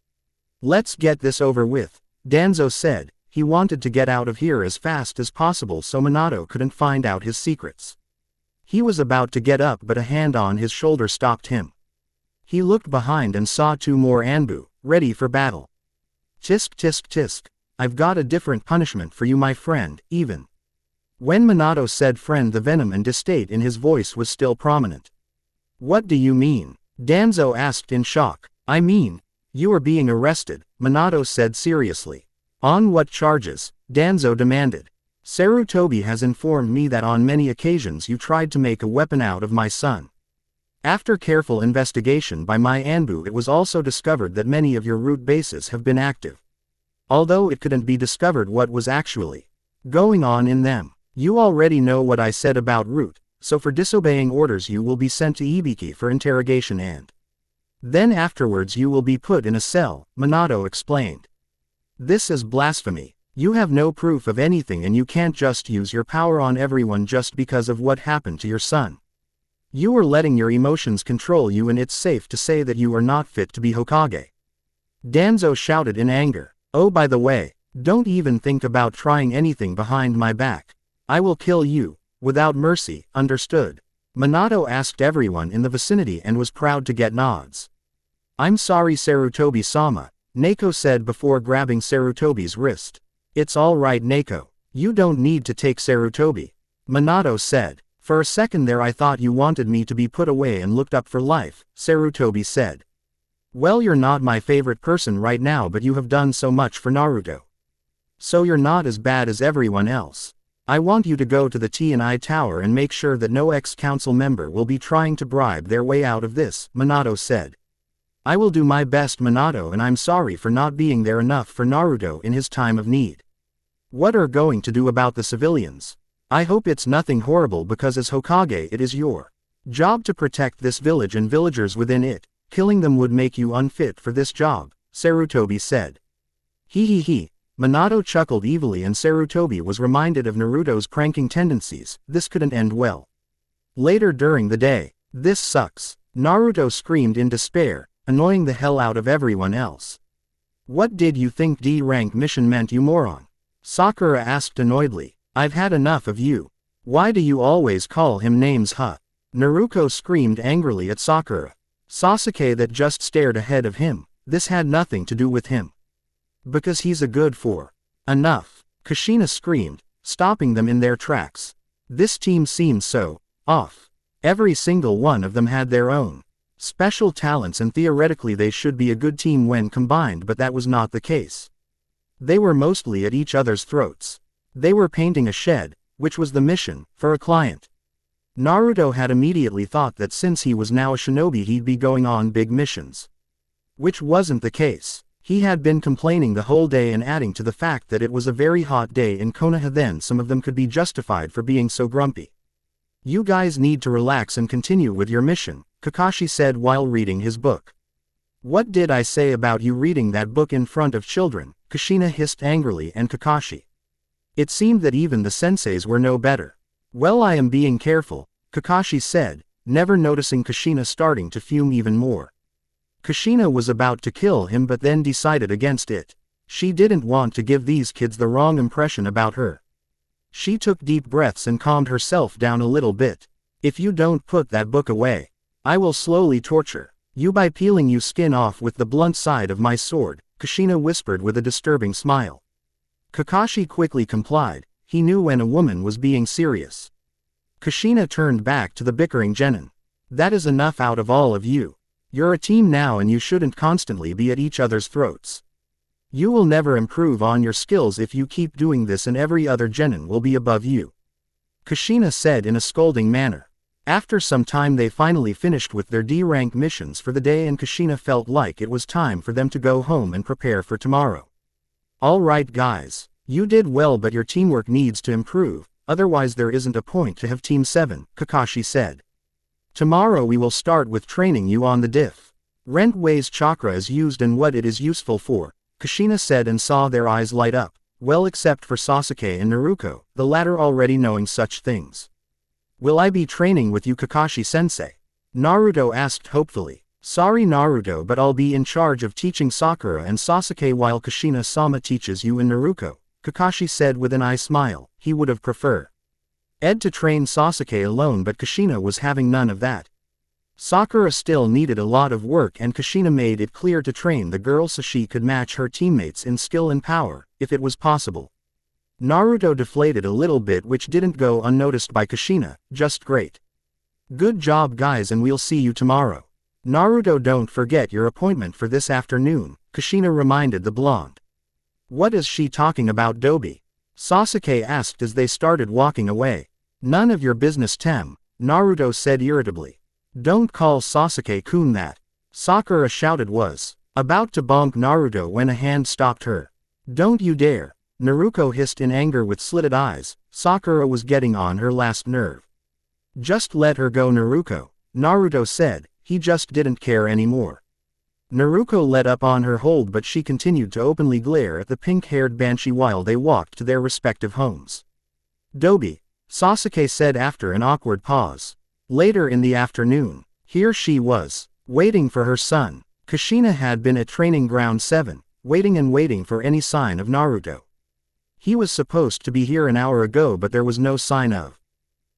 Let's get this over with, Danzo said. He wanted to get out of here as fast as possible so Manato couldn't find out his secrets. He was about to get up but a hand on his shoulder stopped him. He looked behind and saw 2 more Anbu, ready for battle. Tisk tisk tisk. I've got a different punishment for you my friend, even. When Manato said friend the venom and disdain in his voice was still prominent. What do you mean? Danzo asked in shock. I mean, you are being arrested, Manato said seriously. On what charges? Danzo demanded. Sarutobi has informed me that on many occasions you tried to make a weapon out of my son. After careful investigation by my Anbu it was also discovered that many of your root bases have been active. Although it couldn't be discovered what was actually going on in them. You already know what I said about root, so for disobeying orders you will be sent to Ibiki for interrogation and then afterwards you will be put in a cell, Manato explained. This is blasphemy. You have no proof of anything and you can't just use your power on everyone just because of what happened to your son. You are letting your emotions control you and it's safe to say that you are not fit to be Hokage. Danzo shouted in anger. Oh by the way, don't even think about trying anything behind my back. I will kill you, without mercy, understood? Manato asked everyone in the vicinity and was proud to get nods. I'm sorry Sarutobi-sama, Neko said before grabbing Sarutobi's wrist. It's all right Neko. You don't need to take Sarutobi. Manato said. For a second there I thought you wanted me to be put away and looked up for life, Sarutobi said. Well you're not my favorite person right now but you have done so much for Naruto. So you're not as bad as everyone else. I want you to go to the T&I Tower and make sure that no ex-council member will be trying to bribe their way out of this, Manato said. I will do my best Manato and I'm sorry for not being there enough for Naruto in his time of need. What are going to do about the civilians? I hope it's nothing horrible because as Hokage it is your job to protect this village and villagers within it. Killing them would make you unfit for this job, Sarutobi said. He. Manato chuckled evilly and Sarutobi was reminded of Naruto's pranking tendencies. This couldn't end well. Later during the day, this sucks. Naruto screamed in despair, annoying the hell out of everyone else. What did you think D-rank mission meant you moron? Sakura asked annoyedly. I've had enough of you. Why do you always call him names huh? Naruko screamed angrily at Sakura. Sasuke that just stared ahead of him. This had nothing to do with him. Because he's a good for. Enough. Kushina screamed, stopping them in their tracks. This team seemed so off. Every single one of them had their own special talents and theoretically they should be a good team when combined but that was not the case. They were mostly at each other's throats. They were painting a shed, which was the mission, for a client. Naruto had immediately thought that since he was now a shinobi he'd be going on big missions. Which wasn't the case. He had been complaining the whole day and adding to the fact that it was a very hot day in Konoha then some of them could be justified for being so grumpy. You guys need to relax and continue with your mission, Kakashi said while reading his book. What did I say about you reading that book in front of children? Kushina hissed angrily and Kakashi. It seemed that even the senseis were no better. Well I am being careful, Kakashi said, never noticing Kushina starting to fume even more. Kushina was about to kill him but then decided against it. She didn't want to give these kids the wrong impression about her. She took deep breaths and calmed herself down a little bit. If you don't put that book away, I will slowly torture you by peeling your skin off with the blunt side of my sword, Kushina whispered with a disturbing smile. Kakashi quickly complied. He knew when a woman was being serious. Kushina turned back to the bickering genin. That is enough out of all of you. You're a team now and you shouldn't constantly be at each other's throats. You will never improve on your skills if you keep doing this and every other genin will be above you. Kushina said in a scolding manner. After some time they finally finished with their D-rank missions for the day and Kushina felt like it was time for them to go home and prepare for tomorrow. Alright guys, you did well but your teamwork needs to improve, otherwise there isn't a point to have Team 7, Kakashi said. Tomorrow we will start with training you on the different ways chakra is used and what it is useful for, Kushina said and saw their eyes light up, well except for Sasuke and Naruko, the latter already knowing such things. Will I be training with you Kakashi-sensei? Naruto asked hopefully. Sorry Naruto, but I'll be in charge of teaching Sakura and Sasuke while Kushina-sama teaches you in Naruko, Kakashi said with an eye smile. He would have preferred Ed to train Sasuke alone, but Kushina was having none of that. Sakura still needed a lot of work, and Kushina made it clear to train the girl so she could match her teammates in skill and power, if it was possible. Naruto deflated a little bit, which didn't go unnoticed by Kushina. Just great. Good job guys, and we'll see you tomorrow. Naruto, don't forget your appointment for this afternoon, Kushina reminded the blonde. What is she talking about, Dobi? Sasuke asked as they started walking away. None of your business, Tem, Naruto said irritably. Don't call Sasuke-kun that, Sakura shouted, was about to bonk Naruto when a hand stopped her. Don't you dare, Naruko hissed in anger with slitted eyes. Sakura was getting on her last nerve. Just let her go, Naruko, Naruto said. He just didn't care anymore. Naruko let up on her hold, but she continued to openly glare at the pink-haired banshee while they walked to their respective homes. Dobi, Sasuke said after an awkward pause. Later in the afternoon, here she was, waiting for her son. Kushina had been at Training Ground 7, waiting and waiting for any sign of Naruto. He was supposed to be here an hour ago, but there was no sign of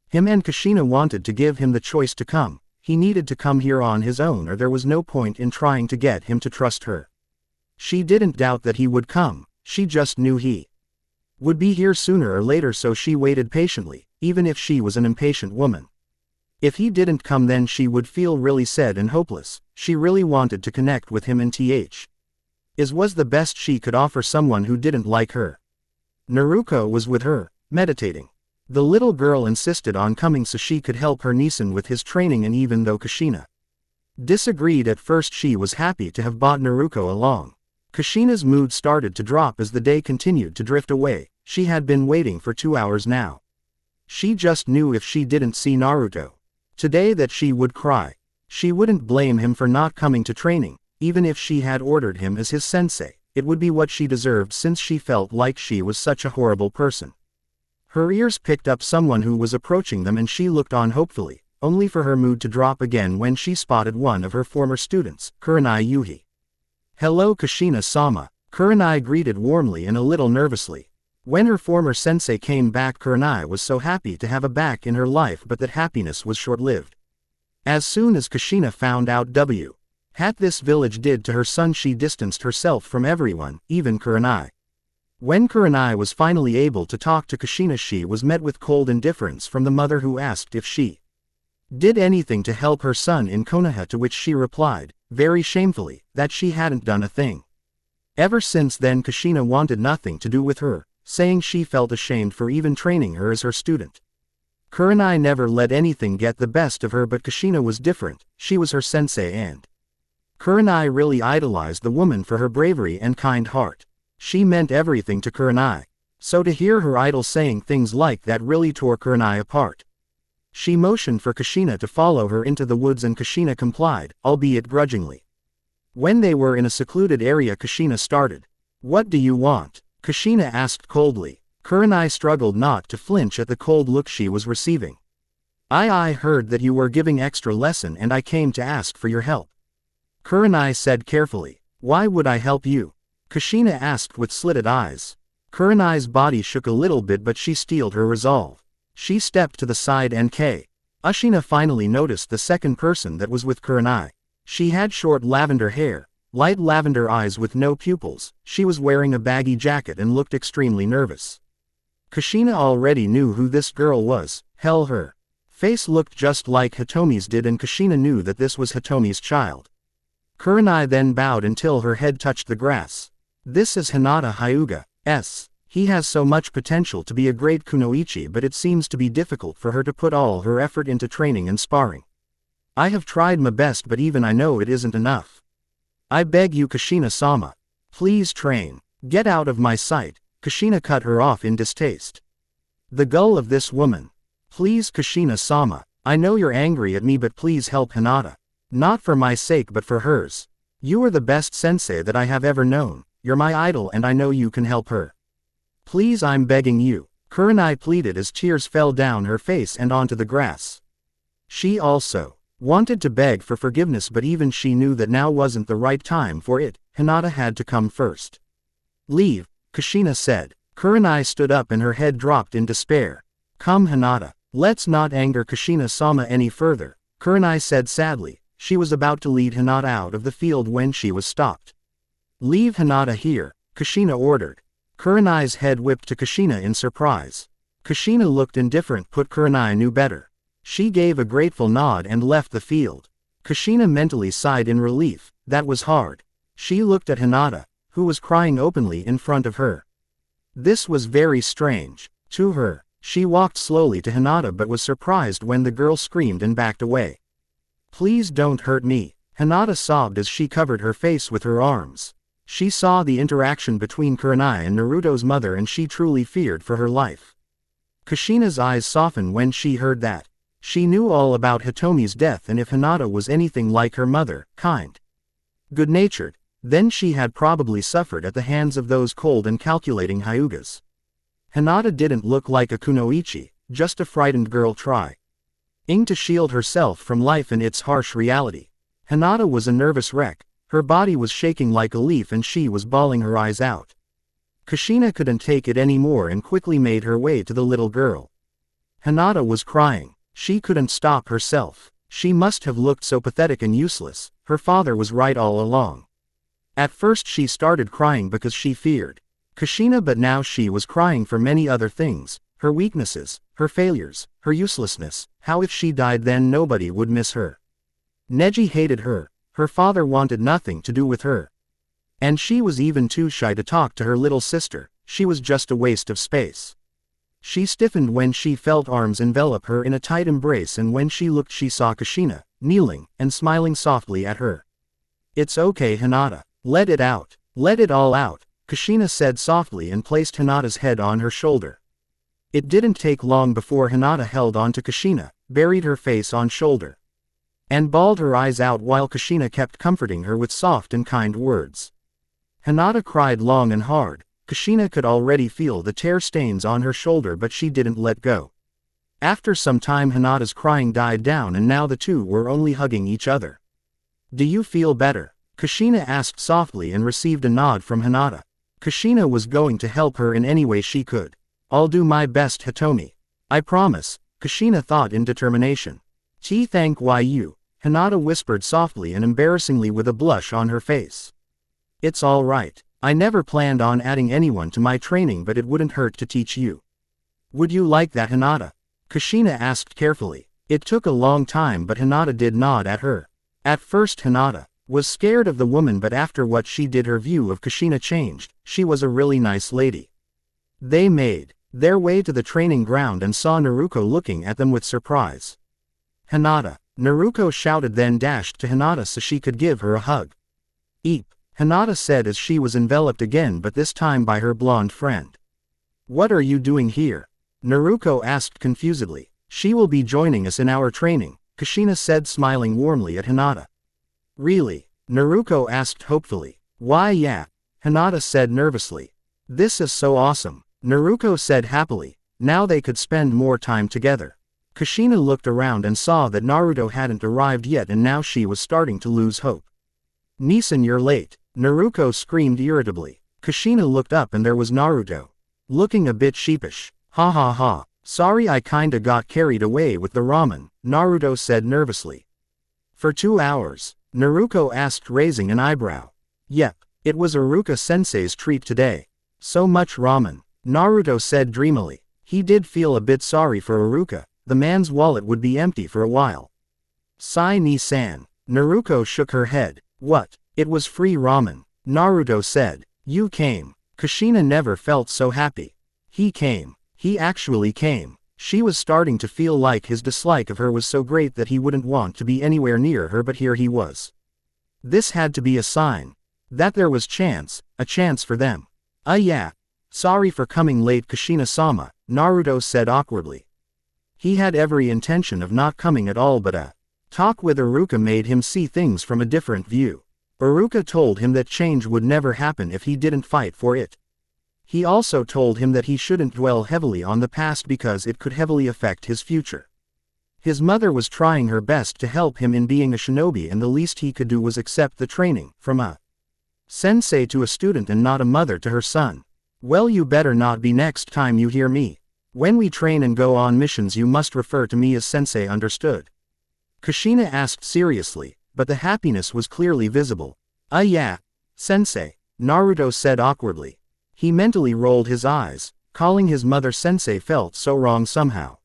him, and Kushina wanted to give him the choice to come. He needed to come here on his own, or there was no point in trying to get him to trust her. She didn't doubt that he would come, she just knew he would be here sooner or later, so she waited patiently, even if she was an impatient woman. If he didn't come, then she would feel really sad and hopeless. She really wanted to connect with him, and was the best she could offer someone who didn't like her. Naruko was with her, meditating. The little girl insisted on coming so she could help her Nisan with his training, and even though Kushina disagreed at first, she was happy to have brought Naruko along. Kushina's mood started to drop as the day continued to drift away. She had been waiting for 2 hours now. She just knew if she didn't see Naruto today that she would cry. She wouldn't blame him for not coming to training. Even if she had ordered him as his sensei, it would be what she deserved, since she felt like she was such a horrible person. Her ears picked up someone who was approaching them, and she looked on hopefully, only for her mood to drop again when she spotted one of her former students, Kurenai Yuhi. Hello Kushina-sama, Kurenai greeted warmly and a little nervously. When her former sensei came back, Kurenai was so happy to have a back in her life, but that happiness was short-lived. As soon as Kushina found out what this village did to her son, she distanced herself from everyone, even Kurenai. When Kurenai was finally able to talk to Kushina, she was met with cold indifference from the mother, who asked if she did anything to help her son in Konoha, to which she replied, very shamefully, that she hadn't done a thing. Ever since then, Kushina wanted nothing to do with her, saying she felt ashamed for even training her as her student. Kurenai never let anything get the best of her, but Kushina was different. She was her sensei, and Kurenai really idolized the woman for her bravery and kind heart. She meant everything to Kurenai. So to hear her idol saying things like that really tore Kurenai apart. She motioned for Kushina to follow her into the woods, and Kushina complied, albeit grudgingly. When they were in a secluded area, Kushina started. What do you want? Kushina asked coldly. Kurenai struggled not to flinch at the cold look she was receiving. I heard that you were giving extra lesson, and I came to ask for your help. Kurenai said carefully. Why would I help you? Kushina asked with slitted eyes. Kurenai's body shook a little bit, but she steeled her resolve. She stepped to the side, and Kushina finally noticed the second person that was with Kurenai. She had short lavender hair, light lavender eyes with no pupils. She was wearing a baggy jacket and looked extremely nervous. Kushina already knew who this girl was. Hell, her face looked just like Hitomi's did, and Kushina knew that this was Hitomi's child. Kurenai then bowed until her head touched the grass. This is Hinata Hyuga. He has so much potential to be a great kunoichi, but it seems to be difficult for her to put all her effort into training and sparring. I have tried my best, but even I know it isn't enough. I beg you, Kushina-sama. Please train. Get out of my sight. Kushina cut her off in distaste. The gull of this woman. Please, Kushina-sama. I know you're angry at me, but please help Hinata. Not for my sake, but for hers. You are the best sensei that I have ever known. You're my idol, and I know you can help her. Please, I'm begging you. Kurenai pleaded as tears fell down her face and onto the grass. She also Wanted to beg for forgiveness, but even she knew that now wasn't the right time for it. Hinata had to come first. Leave, Kushina said. Kurenai stood up and her head dropped in despair. Come Hinata, let's not anger Kushina-sama any further, Kurenai said sadly. She was about to lead Hinata out of the field when she was stopped. Leave Hinata here, Kushina ordered. Kurenai's head whipped to Kushina in surprise. Kushina looked indifferent, but Kurenai knew better. She gave a grateful nod and left the field. Kushina mentally sighed in relief. That was hard. She looked at Hinata, who was crying openly in front of her. This was very strange to her. She walked slowly to Hinata but was surprised when the girl screamed and backed away. Please don't hurt me, Hinata sobbed as she covered her face with her arms. She saw the interaction between Kurenai and Naruto's mother and she truly feared for her life. Kushina's eyes softened when she heard that. She knew all about Hitomi's death, and if Hinata was anything like her mother, kind, good-natured, then she had probably suffered at the hands of those cold and calculating Hyugas. Hinata didn't look like a kunoichi, just a frightened girl trying to shield herself from life and its harsh reality. Hinata was a nervous wreck, her body was shaking like a leaf and she was bawling her eyes out. Kushina couldn't take it anymore and quickly made her way to the little girl. Hinata was crying. She couldn't stop herself. She must have looked so pathetic and useless. Her father was right all along. At first she started crying because she feared Kushina, but now she was crying for many other things. Her weaknesses, her failures, her uselessness. How if she died then nobody would miss her. Neji hated her. Her father wanted nothing to do with her. And she was even too shy to talk to her little sister. She was just a waste of space. She stiffened when she felt arms envelop her in a tight embrace, and when she looked she saw Kushina, kneeling, and smiling softly at her. It's okay Hinata. Let it out. Let it all out, Kushina said softly and placed Hinata's head on her shoulder. It didn't take long before Hinata held on to Kushina, buried her face on shoulder, and bawled her eyes out while Kushina kept comforting her with soft and kind words. Hinata cried long and hard. Kushina could already feel the tear stains on her shoulder, but she didn't let go. After some time Hinata's crying died down and now the two were only hugging each other. Do you feel better? Kushina asked softly and received a nod from Hinata. Kushina was going to help her in any way she could. I'll do my best Hitomi. I promise, Kushina thought in determination. Thank you, Hinata whispered softly and embarrassingly with a blush on her face. It's all right. I never planned on adding anyone to my training, but it wouldn't hurt to teach you. Would you like that Hinata? Kushina asked carefully. It took a long time but Hinata did nod at her. At first Hinata was scared of the woman, but after what she did her view of Kushina changed. She was a really nice lady. They made their way to the training ground and saw Naruko looking at them with surprise. Hinata, Naruko shouted, then dashed to Hinata so she could give her a hug. Eep, Hinata said as she was enveloped again, but this time by her blonde friend. What are you doing here? Naruko asked confusedly. She will be joining us in our training, Kushina said smiling warmly at Hinata. Really? Naruko asked hopefully. Why yeah, Hinata said nervously. This is so awesome, Naruko said happily. Now they could spend more time together. Kushina looked around and saw that Naruto hadn't arrived yet, and now she was starting to lose hope. Nisan, you're late, Naruko screamed irritably. Kushina looked up and there was Naruto, looking a bit sheepish. Ha ha ha, sorry I kinda got carried away with the ramen, Naruto said nervously. For 2 hours? Naruko asked, raising an eyebrow. Yep, it was Iruka-sensei's treat today. So much ramen, Naruto said dreamily. He did feel a bit sorry for Iruka. The man's wallet would be empty for a while. Sai ni-san, Naruko shook her head. What? It was free ramen, Naruto said. You came. Kushina never felt so happy. He came. He actually came. She was starting to feel like his dislike of her was so great that he wouldn't want to be anywhere near her, but here he was. This had to be a sign that there was a chance for them. Yeah. Sorry for coming late Kushina-sama, Naruto said awkwardly. He had every intention of not coming at all, but a talk with Iruka made him see things from a different view. Iruka told him that change would never happen if he didn't fight for it. He also told him that he shouldn't dwell heavily on the past because it could heavily affect his future. His mother was trying her best to help him in being a shinobi, and the least he could do was accept the training, from a sensei to a student and not a mother to her son. Well, you better not be next time you hear me. When we train and go on missions you must refer to me as sensei, understood? Kushina asked seriously, but the happiness was clearly visible. Yeah, sensei, Naruto said awkwardly. He mentally rolled his eyes. Calling his mother sensei felt so wrong somehow.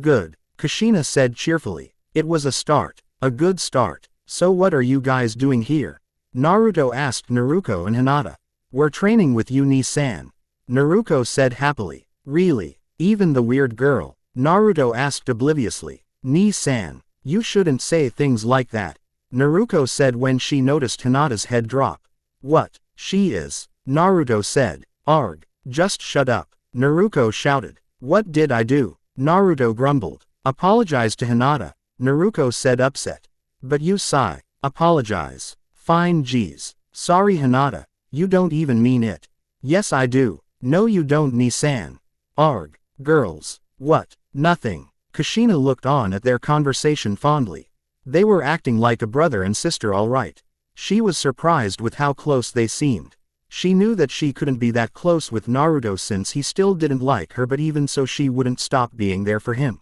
Good, Kushina said cheerfully. It was a start. A good start. So what are you guys doing here? Naruto asked Naruko and Hinata. We're training with you, Ni-san. Naruko said happily. Really? Even the weird girl? Naruto asked obliviously. Ni-san, you shouldn't say things like that, Naruko said when she noticed Hinata's head drop. What? She is? Naruto said. Arg. Just shut up, Naruko shouted. What did I do? Naruto grumbled. Apologize to Hinata, Naruko said upset. But you sigh. Apologize. Fine, geez. Sorry Hinata, you don't even mean it. Yes I do. No you don't, Ni-san. Arg. Girls. What? Nothing. Kushina looked on at their conversation fondly. They were acting like a brother and sister all right. She was surprised with how close they seemed. She knew that she couldn't be that close with Naruto since he still didn't like her, but even so she wouldn't stop being there for him.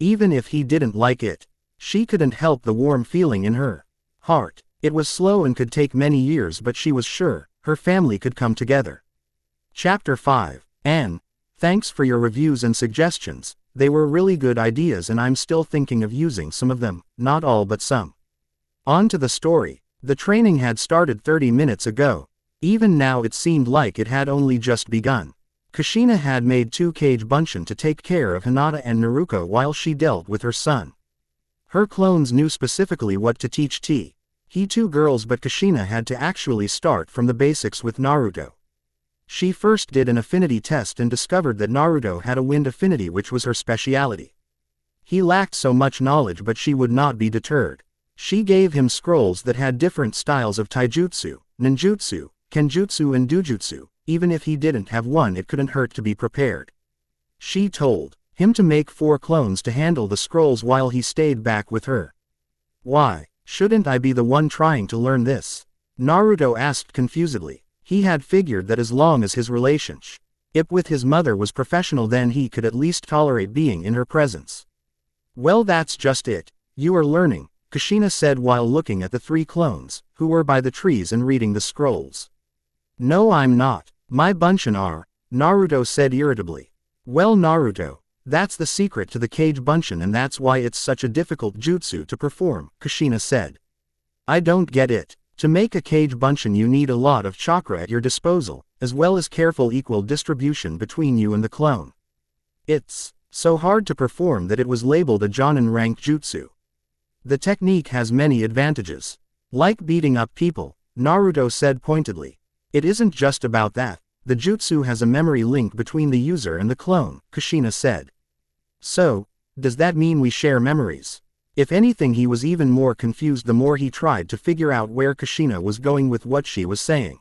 Even if he didn't like it, she couldn't help the warm feeling in her heart. It was slow and could take many years, but she was sure her family could come together. Chapter 5. Anne, thanks for your reviews and suggestions. They were really good ideas and I'm still thinking of using some of them, not all but some. On to the story. The training had started 30 minutes ago. Even now it seemed like it had only just begun. Kushina had made 2 cage bunshin to take care of Hinata and Naruko while she dealt with her son. Her clones knew specifically what to teach he 2 girls, but Kushina had to actually start from the basics with Naruto. She first did an affinity test and discovered that Naruto had a wind affinity, which was her speciality. He lacked so much knowledge, but she would not be deterred. She gave him scrolls that had different styles of taijutsu, ninjutsu, kenjutsu and dujutsu. Even if he didn't have one, it couldn't hurt to be prepared. She told him to make 4 clones to handle the scrolls while he stayed back with her. Why shouldn't I be the one trying to learn this? Naruto asked confusedly. He had figured that as long as his relationship with his mother was professional, then he could at least tolerate being in her presence. Well, that's just it. You are learning, Kushina said while looking at the 3 clones, who were by the trees and reading the scrolls. No, I'm not. My bunshin are, Naruto said irritably. Well, Naruto, that's the secret to the cage bunshin, and that's why it's such a difficult jutsu to perform, Kushina said. I don't get it. To make a cage bunshin you need a lot of chakra at your disposal, as well as careful equal distribution between you and the clone. It's so hard to perform that it was labeled a jonin rank jutsu. The technique has many advantages. Like beating up people, Naruto said pointedly. It isn't just about that. The jutsu has a memory link between the user and the clone, Kushina said. So, does that mean we share memories? If anything, he was even more confused the more he tried to figure out where Kushina was going with what she was saying.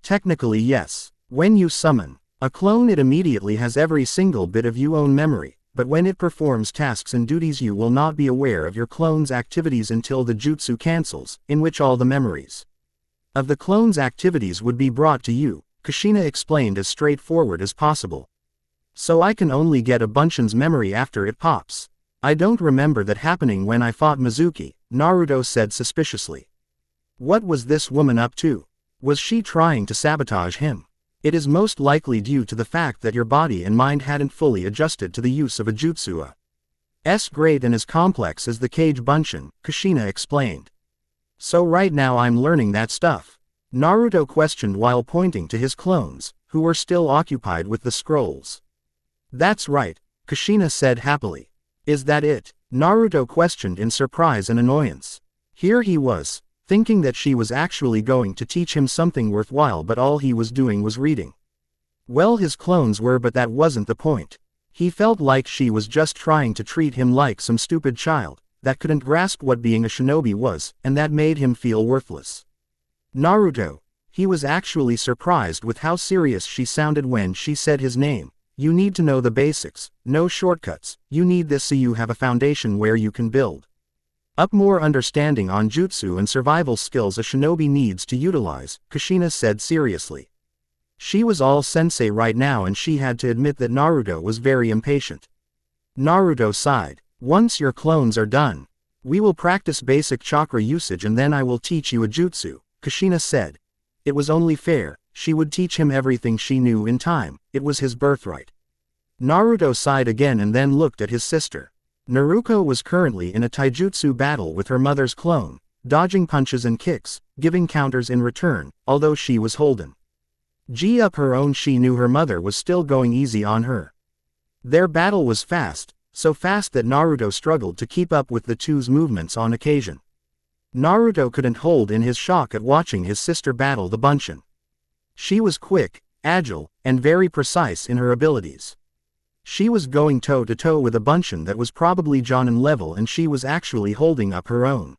Technically yes. When you summon a clone, it immediately has every single bit of your own memory, but when it performs tasks and duties you will not be aware of your clone's activities until the jutsu cancels, in which all the memories of the clone's activities would be brought to you, Kushina explained as straightforward as possible. So I can only get a bunshin's memory after it pops. I don't remember that happening when I fought Mizuki, Naruto said suspiciously. What was this woman up to? Was she trying to sabotage him? It is most likely due to the fact that your body and mind hadn't fully adjusted to the use of a jutsu. As great and as complex as the cage bunshin, Kushina explained. So right now I'm learning that stuff? Naruto questioned while pointing to his clones, who were still occupied with the scrolls. That's right, Kushina said happily. Is that it? Naruto questioned in surprise and annoyance. Here he was, thinking that she was actually going to teach him something worthwhile, but all he was doing was reading. Well, his clones were, but that wasn't the point. He felt like she was just trying to treat him like some stupid child that couldn't grasp what being a shinobi was, and that made him feel worthless. Naruto. He was actually surprised with how serious she sounded when she said his name. You need to know the basics, no shortcuts. You need this so you have a foundation where you can build up more understanding on jutsu and survival skills a shinobi needs to utilize, Kushina said seriously. She was all sensei right now and she had to admit that Naruto was very impatient. Naruto sighed. Once your clones are done, we will practice basic chakra usage and then I will teach you a jutsu, Kushina said. It was only fair, she would teach him everything she knew in time, it was his birthright. Naruto sighed again and then looked at his sister. Naruko was currently in a taijutsu battle with her mother's clone, dodging punches and kicks, giving counters in return, although she was holden. Up her own she knew her mother was still going easy on her. Their battle was fast, so fast that Naruto struggled to keep up with the two's movements on occasion. Naruto couldn't hold in his shock at watching his sister battle the Bunshin. She was quick, agile, and very precise in her abilities. She was going toe-to-toe with a Bunshin that was probably Jonin level and she was actually holding up her own.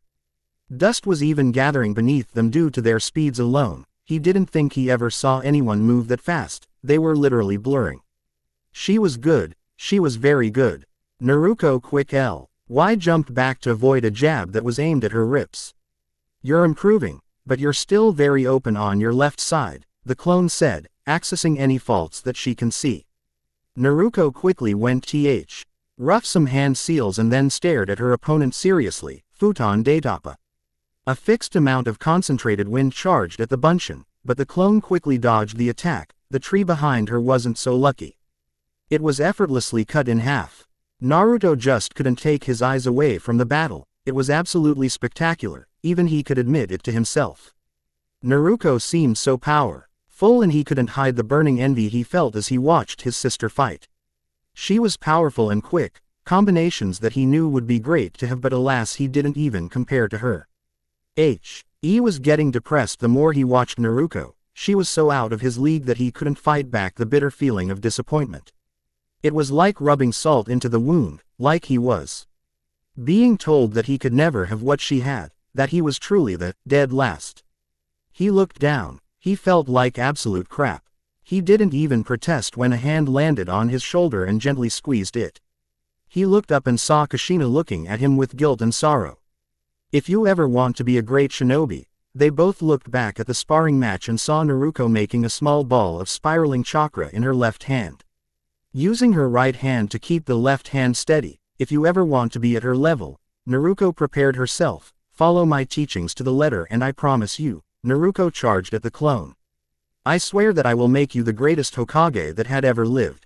Dust was even gathering beneath them due to their speeds alone. He didn't think he ever saw anyone move that fast, they were literally blurring. She was good, she was very good. Naruko quick L.Y. jumped back to avoid a jab that was aimed at her ribs. You're improving, but you're still very open on your left side, the clone said, accessing any faults that she can see. Naruko quickly went rough some hand seals and then stared at her opponent seriously, futon datapa. A fixed amount of concentrated wind charged at the Bunshin, but the clone quickly dodged the attack, the tree behind her wasn't so lucky. It was effortlessly cut in half. Naruto just couldn't take his eyes away from the battle, it was absolutely spectacular, even he could admit it to himself. Naruko seemed so powerful and he couldn't hide the burning envy he felt as he watched his sister fight. She was powerful and quick, combinations that he knew would be great to have but alas he didn't even compare to her. He was getting depressed the more he watched Naruko, she was so out of his league that he couldn't fight back the bitter feeling of disappointment. It was like rubbing salt into the wound, like he was being told that he could never have what she had, that he was truly the dead last. He looked down, he felt like absolute crap. He didn't even protest when a hand landed on his shoulder and gently squeezed it. He looked up and saw Kushina looking at him with guilt and sorrow. If you ever want to be a great shinobi, they both looked back at the sparring match and saw Naruko making a small ball of spiraling chakra in her left hand. Using her right hand to keep the left hand steady, if you ever want to be at her level, Naruko prepared herself, follow my teachings to the letter and I promise you, Naruko charged at the clone. I swear that I will make you the greatest Hokage that had ever lived.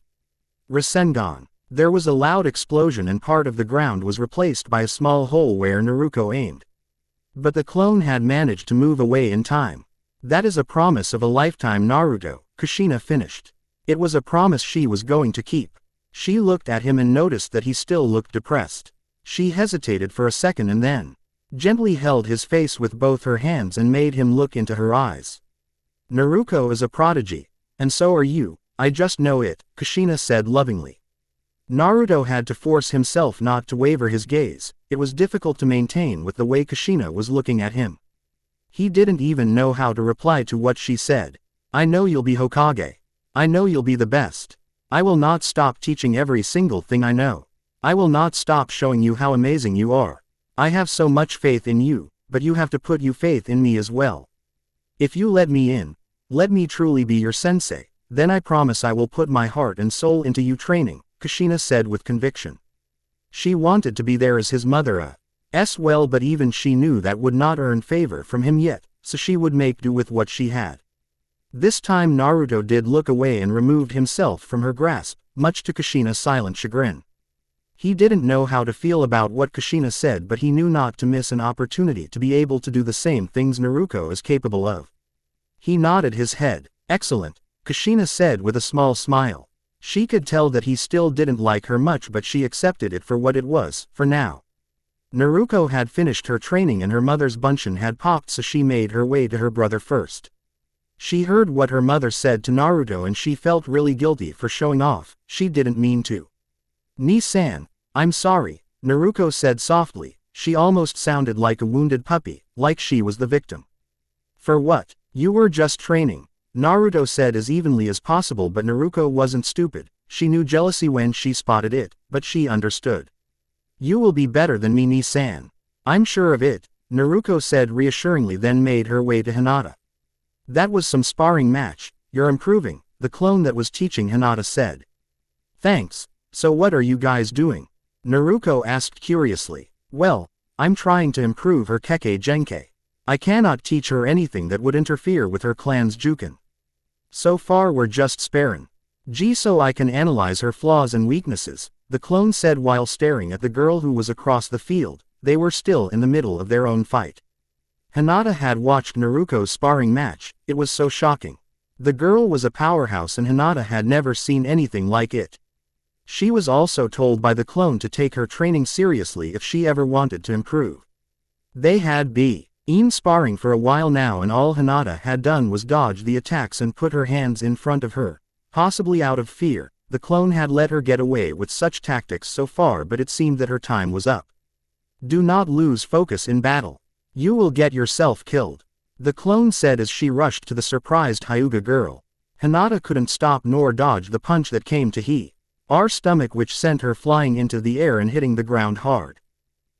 Rasengan. There was a loud explosion and part of the ground was replaced by a small hole where Naruko aimed. But the clone had managed to move away in time. That is a promise of a lifetime, Naruto, Kushina finished. It was a promise she was going to keep. She looked at him and noticed that he still looked depressed. She hesitated for a second and then gently held his face with both her hands and made him look into her eyes. Naruko is a prodigy, and so are you, I just know it, Kushina said lovingly. Naruto had to force himself not to waver his gaze, it was difficult to maintain with the way Kushina was looking at him. He didn't even know how to reply to what she said. I know you'll be Hokage. I know you'll be the best. I will not stop teaching every single thing I know. I will not stop showing you how amazing you are. I have so much faith in you, but you have to put your faith in me as well. If you let me in, let me truly be your sensei, then I promise I will put my heart and soul into you training, Kushina said with conviction. She wanted to be there as his mother as well, but even she knew that would not earn favor from him yet, so she would make do with what she had. This time Naruto did look away and removed himself from her grasp, much to Kushina's silent chagrin. He didn't know how to feel about what Kushina said, but he knew not to miss an opportunity to be able to do the same things Naruko is capable of. He nodded his head. Excellent, Kushina said with a small smile. She could tell that he still didn't like her much, but she accepted it for what it was, for now. Naruko had finished her training and her mother's Bunshin had popped, so she made her way to her brother first. She heard what her mother said to Naruto and she felt really guilty for showing off, she didn't mean to. Ni-san, I'm sorry, Naruko said softly, she almost sounded like a wounded puppy, like she was the victim. For what? You were just training, Naruto said as evenly as possible, but Naruko wasn't stupid, she knew jealousy when she spotted it, but she understood. You will be better than me, Ni-san. I'm sure of it, Naruko said reassuringly, then made her way to Hinata. That was some sparring match, you're improving, the clone that was teaching Hinata said. Thanks, so what are you guys doing? Naruko asked curiously. Well, I'm trying to improve her Kekkei Genkei. I cannot teach her anything that would interfere with her clan's Jukin. So far we're just sparring. So I can analyze her flaws and weaknesses, the clone said while staring at the girl who was across the field. They were still in the middle of their own fight. Hinata had watched Naruko's sparring match, it was so shocking. The girl was a powerhouse and Hinata had never seen anything like it. She was also told by the clone to take her training seriously if she ever wanted to improve. They had been sparring for a while now and all Hinata had done was dodge the attacks and put her hands in front of her. Possibly out of fear, the clone had let her get away with such tactics so far, but it seemed that her time was up. Do not lose focus in battle. You will get yourself killed, the clone said as she rushed to the surprised Hyuga girl. Hinata couldn't stop nor dodge the punch that came to her stomach, which sent her flying into the air and hitting the ground hard.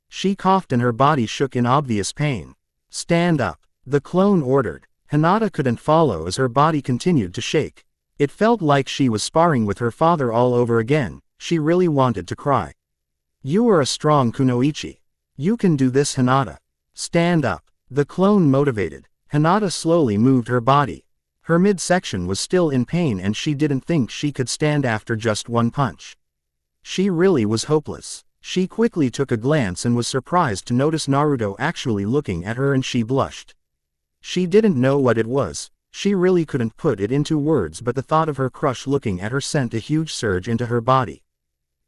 She coughed and her body shook in obvious pain. Stand up, the clone ordered. Hinata couldn't follow as her body continued to shake. It felt like she was sparring with her father all over again. She really wanted to cry. You are a strong kunoichi. You can do this, Hinata. Stand up, the clone motivated. Hinata slowly moved her body. Her midsection was still in pain and she didn't think she could stand after just one punch. She really was hopeless. She quickly took a glance and was surprised to notice Naruto actually looking at her and she blushed. She didn't know what it was. She really couldn't put it into words, but the thought of her crush looking at her sent a huge surge into her body.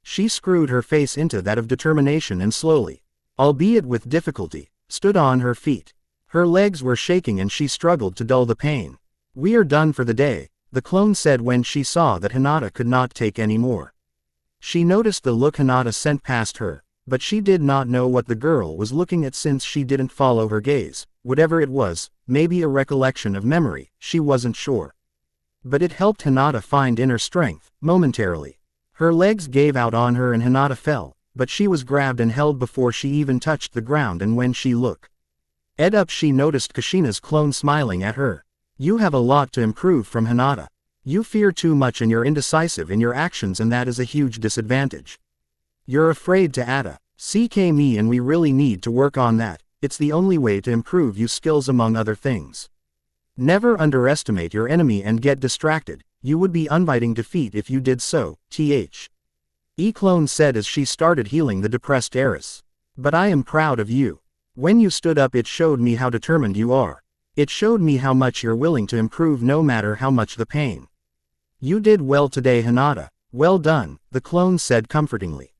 She screwed her face into that of determination and slowly, albeit with difficulty, stood on her feet. Her legs were shaking and she struggled to dull the pain. We are done for the day, the clone said when she saw that Hinata could not take any more. She noticed the look Hinata sent past her, but she did not know what the girl was looking at since she didn't follow her gaze. Whatever it was, maybe a recollection of memory, she wasn't sure. But it helped Hinata find inner strength, momentarily. Her legs gave out on her and Hinata fell, but she was grabbed and held before she even touched the ground, and when she looked up she noticed Kushina's clone smiling at her. You have a lot to improve from Hinata. You fear too much and you're indecisive in your actions, and that is a huge disadvantage. You're afraid to ask me, and we really need to work on that. It's the only way to improve your skills among other things. Never underestimate your enemy and get distracted. You would be inviting defeat if you did so, clone said as she started healing the depressed heiress. But I am proud of you. When you stood up it showed me how determined you are. It showed me how much you're willing to improve no matter how much the pain. You did well today, Hinata. Well done, the clone said comfortingly.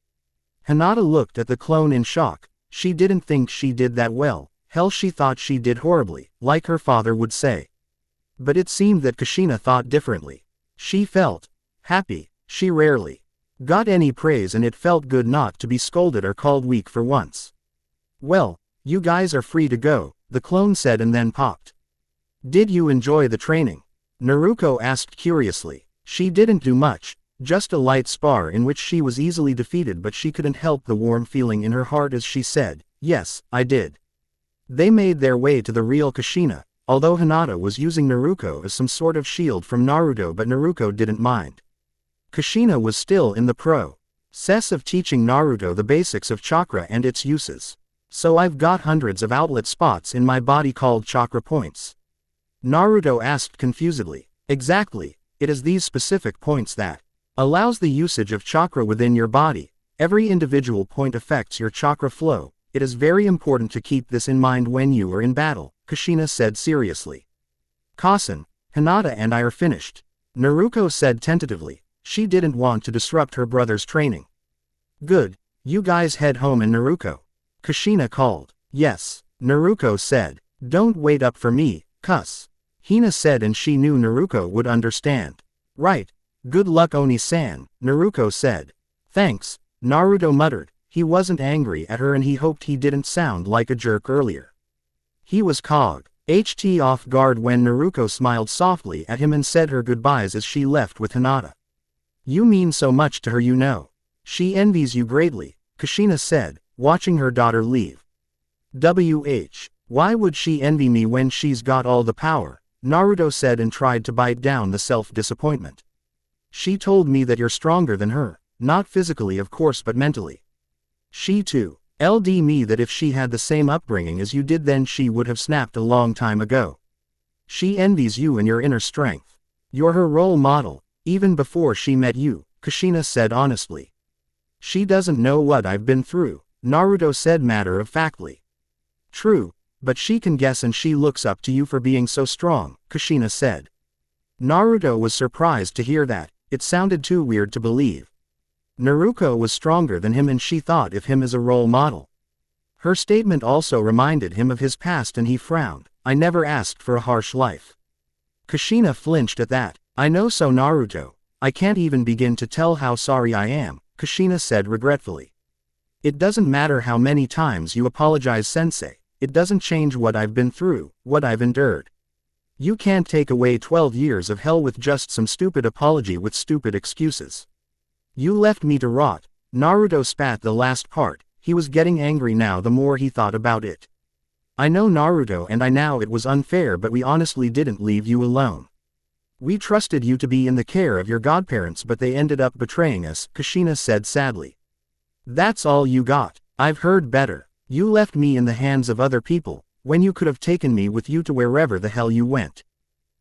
Hinata looked at the clone in shock. She didn't think she did that well. Hell, she thought she did horribly, like her father would say. But it seemed that Kushina thought differently. She felt happy. She rarely got any praise and it felt good not to be scolded or called weak for once. Well, you guys are free to go, the clone said and then popped. Did you enjoy the training? Naruko asked curiously. She didn't do much, just a light spar in which she was easily defeated, but she couldn't help the warm feeling in her heart as she said, yes, I did. They made their way to the real Kushina, although Hinata was using Naruko as some sort of shield from Naruto, but Naruko didn't mind. Kushina was still in the process of teaching Naruto the basics of chakra and its uses. So I've got hundreds of outlet spots in my body called chakra points. Naruto asked confusedly. Exactly, it is these specific points that allows the usage of chakra within your body. Every individual point affects your chakra flow. It is very important to keep this in mind when you are in battle, Kushina said seriously. Kasen, Hinata and I are finished, Naruko said tentatively. She didn't want to disrupt her brother's training. Good, you guys head home. And Naruko, Kushina called. Yes, Naruko said. Don't wait up for me, cuss. Hina said, and she knew Naruko would understand. Right. Good luck, Oni-san, Naruko said. Thanks, Naruto muttered. He wasn't angry at her and he hoped he didn't sound like a jerk earlier. He was caught off guard when Naruko smiled softly at him and said her goodbyes as she left with Hinata. You mean so much to her, you know. She envies you greatly, Kushina said, watching her daughter leave. Why would she envy me when she's got all the power? Naruto said and tried to bite down the self-disappointment. She told me that you're stronger than her, not physically of course but mentally. She too. LD me that if she had the same upbringing as you did then she would have snapped a long time ago. She envies you and your inner strength. You're her role model, even before she met you, Kushina said honestly. She doesn't know what I've been through, Naruto said matter-of-factly. True, but she can guess and she looks up to you for being so strong, Kushina said. Naruto was surprised to hear that, it sounded too weird to believe. Naruko was stronger than him and she thought of him as a role model. Her statement also reminded him of his past and he frowned. I never asked for a harsh life. Kushina flinched at that. I know so Naruto. I can't even begin to tell how sorry I am, Kushina said regretfully. It doesn't matter how many times you apologize sensei. It doesn't change what I've been through, what I've endured. You can't take away 12 years of hell with just some stupid apology with stupid excuses. You left me to rot. Naruto spat the last part. He was getting angry now the more he thought about it. I know Naruto and I know it was unfair but we honestly didn't leave you alone. We trusted you to be in the care of your godparents but they ended up betraying us, Kushina said sadly. That's all you got. I've heard better. You left me in the hands of other people, when you could have taken me with you to wherever the hell you went.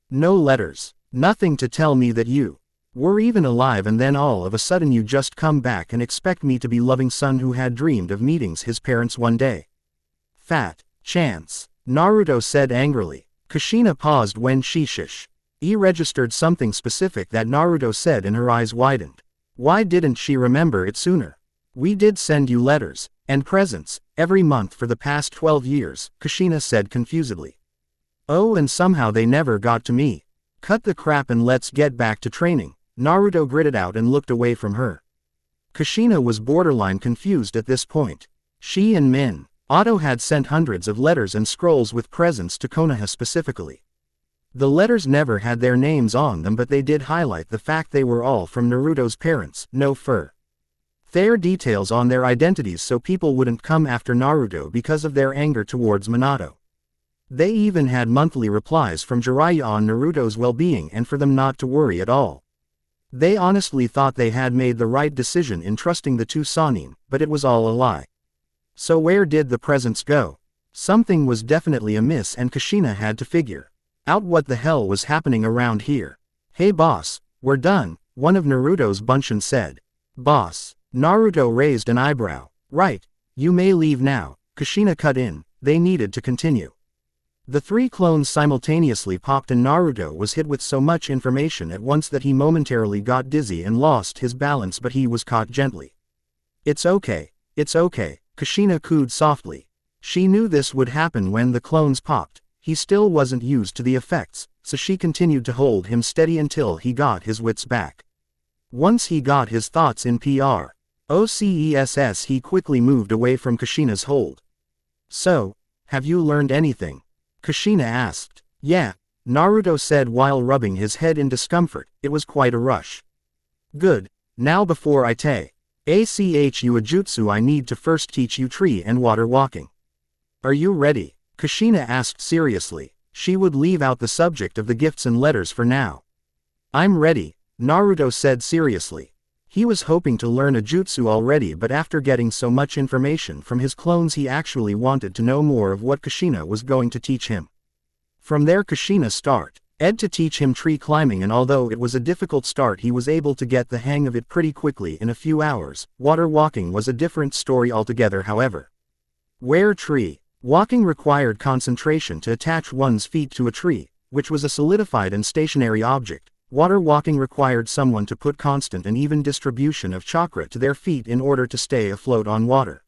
No letters. Nothing to tell me that you were even alive and then all of a sudden you just come back and expect me to be loving son who had dreamed of meeting his parents one day. Fat chance, Naruto said angrily. Kushina paused when she registered something specific that Naruto said and her eyes widened. Why didn't she remember it sooner? We did send you letters and presents every month for the past 12 years, Kushina said confusedly. Oh, and somehow they never got to me. Cut the crap and let's get back to training. Naruto gritted out and looked away from her. Kushina was borderline confused at this point. She and Manato had sent hundreds of letters and scrolls with presents to Konoha specifically. The letters never had their names on them but they did highlight the fact they were all from Naruto's parents, no fur. Their details on their identities so people wouldn't come after Naruto because of their anger towards Manato. They even had monthly replies from Jiraiya on Naruto's well-being and for them not to worry at all. They honestly thought they had made the right decision in trusting the two Sannin, but it was all a lie. So where did the presents go? Something was definitely amiss and Kushina had to figure out what the hell was happening around here. Hey boss, we're done, one of Naruto's bunshin said. Boss. Naruto raised an eyebrow. Right, you may leave now, Kushina cut in, they needed to continue. The three clones simultaneously popped and Naruto was hit with so much information at once that he momentarily got dizzy and lost his balance but he was caught gently. It's okay, Kushina cooed softly. She knew this would happen when the clones popped. He still wasn't used to the effects, so she continued to hold him steady until he got his wits back. Once he got his thoughts in process he quickly moved away from Kushina's hold. So, have you learned anything? Kushina asked. Yeah, Naruto said while rubbing his head in discomfort. It was quite a rush. Good, now before I achu a jutsu I need to first teach you tree and water walking. Are you ready? Kushina asked seriously. She would leave out the subject of the gifts and letters for now. I'm ready, Naruto said seriously. He was hoping to learn a jutsu already but after getting so much information from his clones he actually wanted to know more of what Kushina was going to teach him. From there Kushina started to teach him tree climbing and although it was a difficult start he was able to get the hang of it pretty quickly in a few hours. Water walking was a different story altogether however. Where tree walking required concentration to attach one's feet to a tree, which was a solidified and stationary object. Water walking required someone to put constant and even distribution of chakra to their feet in order to stay afloat on water,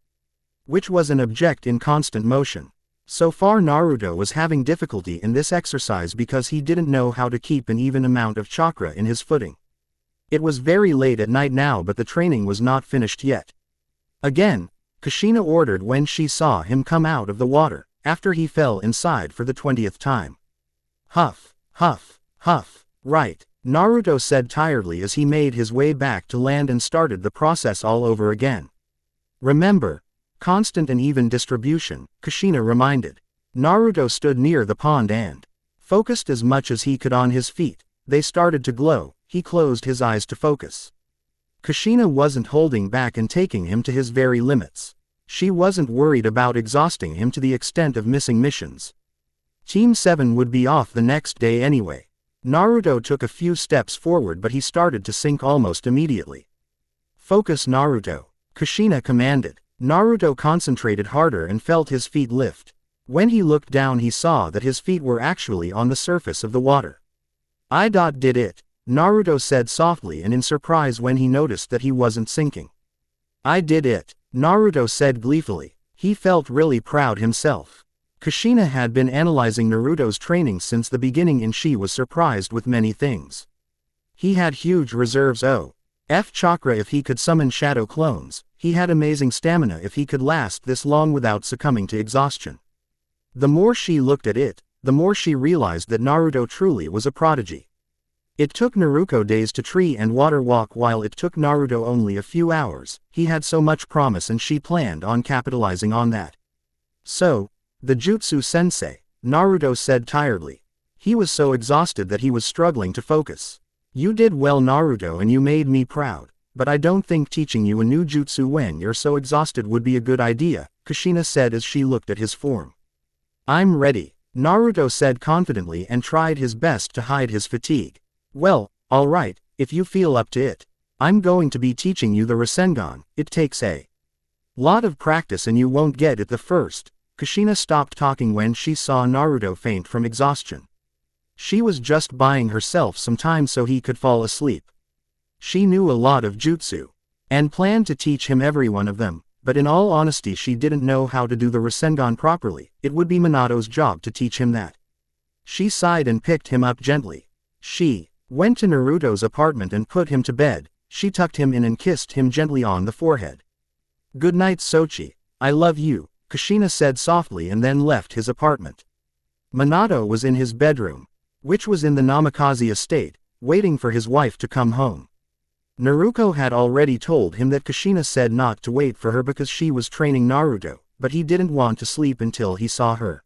which was an object in constant motion. So far Naruto was having difficulty in this exercise because he didn't know how to keep an even amount of chakra in his footing. It was very late at night now but the training was not finished yet. Again, Kushina ordered when she saw him come out of the water, after he fell inside for the 20th time. Huff, huff, huff, right. Naruto said tiredly as he made his way back to land and started the process all over again. Remember, constant and even distribution, Kushina reminded. Naruto stood near the pond and focused as much as he could on his feet. They started to glow. He closed his eyes to focus. Kushina wasn't holding back and taking him to his very limits. She wasn't worried about exhausting him to the extent of missing missions. Team 7 would be off the next day anyway. Naruto took a few steps forward but he started to sink almost immediately. Focus, Naruto, Kushina commanded. Naruto concentrated harder and felt his feet lift. When he looked down he saw that his feet were actually on the surface of the water. I did it, Naruto said softly and in surprise when he noticed that he wasn't sinking. I did it, Naruto said gleefully. He felt really proud himself. Kushina had been analyzing Naruto's training since the beginning and she was surprised with many things. He had huge reserves of chakra if he could summon shadow clones. He had amazing stamina if he could last this long without succumbing to exhaustion. The more she looked at it, the more she realized that Naruto truly was a prodigy. It took Naruko days to tree and water walk while it took Naruto only a few hours. He had so much promise and she planned on capitalizing on that. So, the jutsu sensei, Naruto said tiredly. He was so exhausted that he was struggling to focus. You did well, Naruto, and you made me proud, but I don't think teaching you a new jutsu when you're so exhausted would be a good idea, Kushina said as she looked at his form. I'm ready, Naruto said confidently and tried his best to hide his fatigue. Well, alright, if you feel up to it. I'm going to be teaching you the Rasengan. It takes a lot of practice and you won't get it the first. Kushina stopped talking when she saw Naruto faint from exhaustion. She was just buying herself some time so he could fall asleep. She knew a lot of jutsu and planned to teach him every one of them, but in all honesty she didn't know how to do the Rasengan properly. It would be Manato's job to teach him that. She sighed and picked him up gently. She went to Naruto's apartment and put him to bed. She tucked him in and kissed him gently on the forehead. Good night, Sochi. I love you, Kushina said softly and then left his apartment. Manato was in his bedroom, which was in the Namikaze estate, waiting for his wife to come home. Naruko had already told him that Kushina said not to wait for her because she was training Naruto, but he didn't want to sleep until he saw her.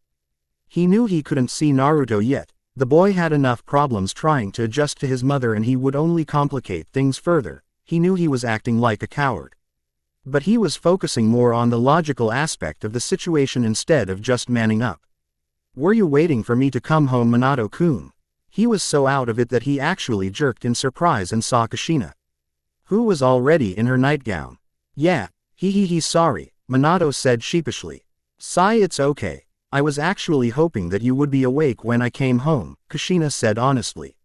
He knew he couldn't see Naruto yet. The boy had enough problems trying to adjust to his mother and he would only complicate things further. He knew he was acting like a coward. But he was focusing more on the logical aspect of the situation instead of just manning up. Were you waiting for me to come home, Manato-kun? He was so out of it that he actually jerked in surprise and saw Kushina, who was already in her nightgown. Yeah, sorry, Manato said sheepishly. Sigh, it's okay. I was actually hoping that you would be awake when I came home, Kushina said honestly.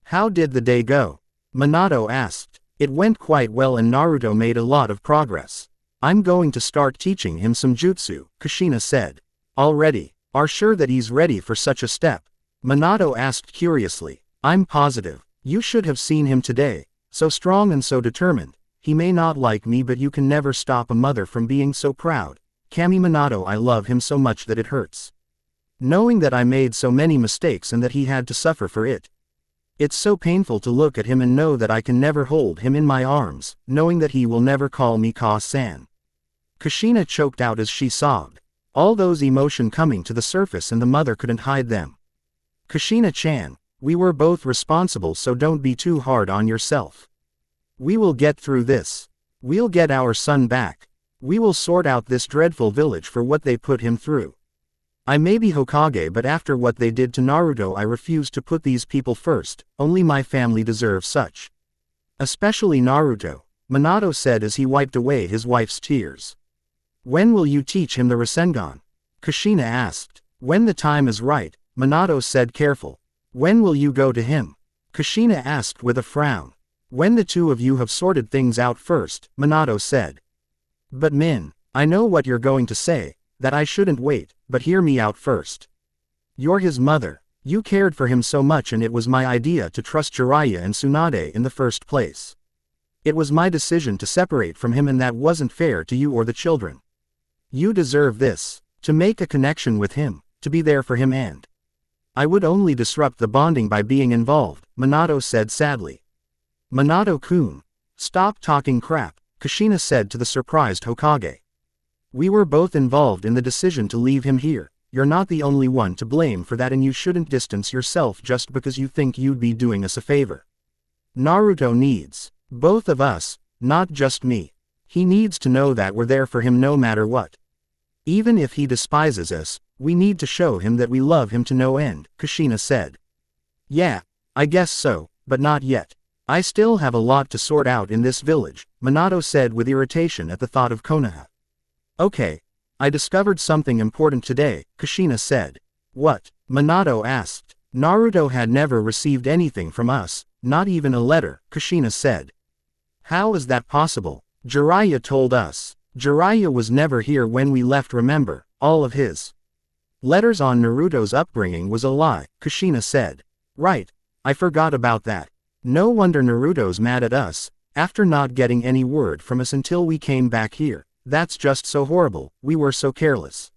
How did the day go? Manato asked. It went quite well and Naruto made a lot of progress. I'm going to start teaching him some jutsu, Kushina said. Already? Are sure that he's ready for such a step? Manato asked curiously. I'm positive. You should have seen him today. So strong and so determined. He may not like me but you can never stop a mother from being so proud. Kami Manato, I love him so much that it hurts. Knowing that I made so many mistakes and that he had to suffer for it. It's so painful to look at him and know that I can never hold him in my arms, knowing that he will never call me Ka-san. Kushina choked out as she sobbed. All those emotion coming to the surface and the mother couldn't hide them. Kushina-chan, we were both responsible so don't be too hard on yourself. We will get through this. We'll get our son back. We will sort out this dreadful village for what they put him through. I may be Hokage but after what they did to Naruto I refuse to put these people first, only my family deserves such. Especially Naruto, Manato said as he wiped away his wife's tears. When will you teach him the Rasengan? Kushina asked. When the time is right, Manato said careful. When will you go to him? Kushina asked with a frown. When the two of you have sorted things out first, Manato said. But Min, I know what you're going to say, that I shouldn't wait, but hear me out first. You're his mother. You cared for him so much and it was my idea to trust Jiraiya and Sunade in the first place. It was my decision to separate from him and that wasn't fair to you or the children. You deserve this, to make a connection with him, to be there for him and I would only disrupt the bonding by being involved, Manato said sadly. Manato-kun. Stop talking crap, Kushina said to the surprised Hokage. We were both involved in the decision to leave him here. You're not the only one to blame for that, and you shouldn't distance yourself just because you think you'd be doing us a favor. Naruto needs both of us, not just me. He needs to know that we're there for him no matter what. Even if he despises us, we need to show him that we love him to no end, Kushina said. Yeah, I guess so, but not yet. I still have a lot to sort out in this village, Manato said with irritation at the thought of Konoha. Okay. I discovered something important today, Kushina said. What? Manato asked. Naruto had never received anything from us, not even a letter, Kushina said. How is that possible? Jiraiya told us. Jiraiya was never here when we left, remember, all of his letters on Naruto's upbringing was a lie, Kushina said. Right, I forgot about that. No wonder Naruto's mad at us, after not getting any word from us until we came back here. That's just so horrible, we were so careless.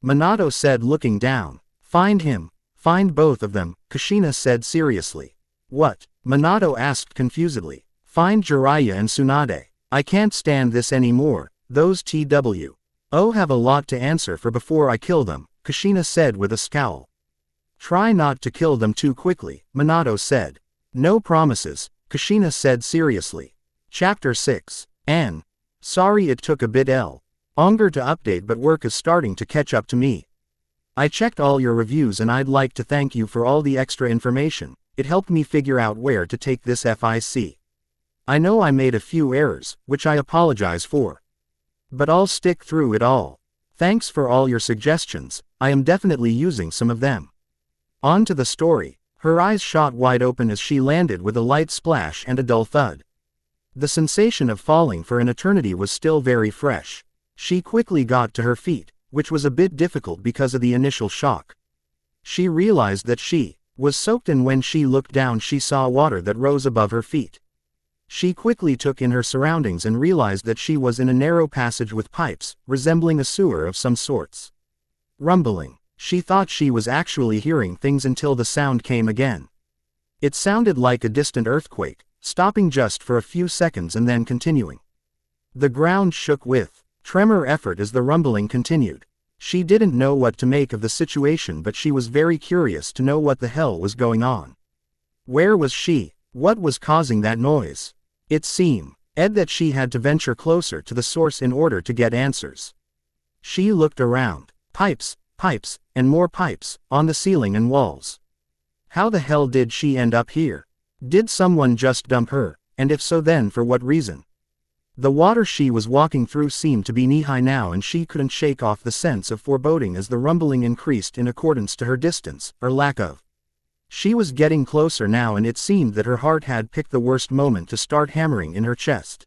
Manato said looking down. Find him. Find both of them, Kushina said seriously. What? Manato asked confusedly. Find Jiraiya and Sunade. I can't stand this anymore, those TWO have a lot to answer for before I kill them, Kushina said with a scowl. Try not to kill them too quickly, Manato said. No promises, Kushina said seriously. Chapter 6. Anne. Sorry it took a bit longer to update, but work is starting to catch up to me. I checked all your reviews and I'd like to thank you for all the extra information. It helped me figure out where to take this FIC. I know I made a few errors, which I apologize for. But I'll stick through it all. Thanks for all your suggestions, I am definitely using some of them. On to the story. Her eyes shot wide open as she landed with a light splash and a dull thud. The sensation of falling for an eternity was still very fresh. She quickly got to her feet, which was a bit difficult because of the initial shock. She realized that she was soaked, and when she looked down she saw water that rose above her feet. She quickly took in her surroundings and realized that she was in a narrow passage with pipes, resembling a sewer of some sorts. Rumbling. She thought she was actually hearing things until the sound came again. It sounded like a distant earthquake, stopping just for a few seconds and then continuing. The ground shook with tremor effort as the rumbling continued. She didn't know what to make of the situation, but she was very curious to know what the hell was going on. Where was she? What was causing that noise? It seemed that she had to venture closer to the source in order to get answers. She looked around. Pipes, pipes, and more pipes, on the ceiling and walls. How the hell did she end up here? Did someone just dump her, and if so then for what reason? The water she was walking through seemed to be knee-high now, and she couldn't shake off the sense of foreboding as the rumbling increased in accordance to her distance, or lack of. She was getting closer now, and it seemed that her heart had picked the worst moment to start hammering in her chest.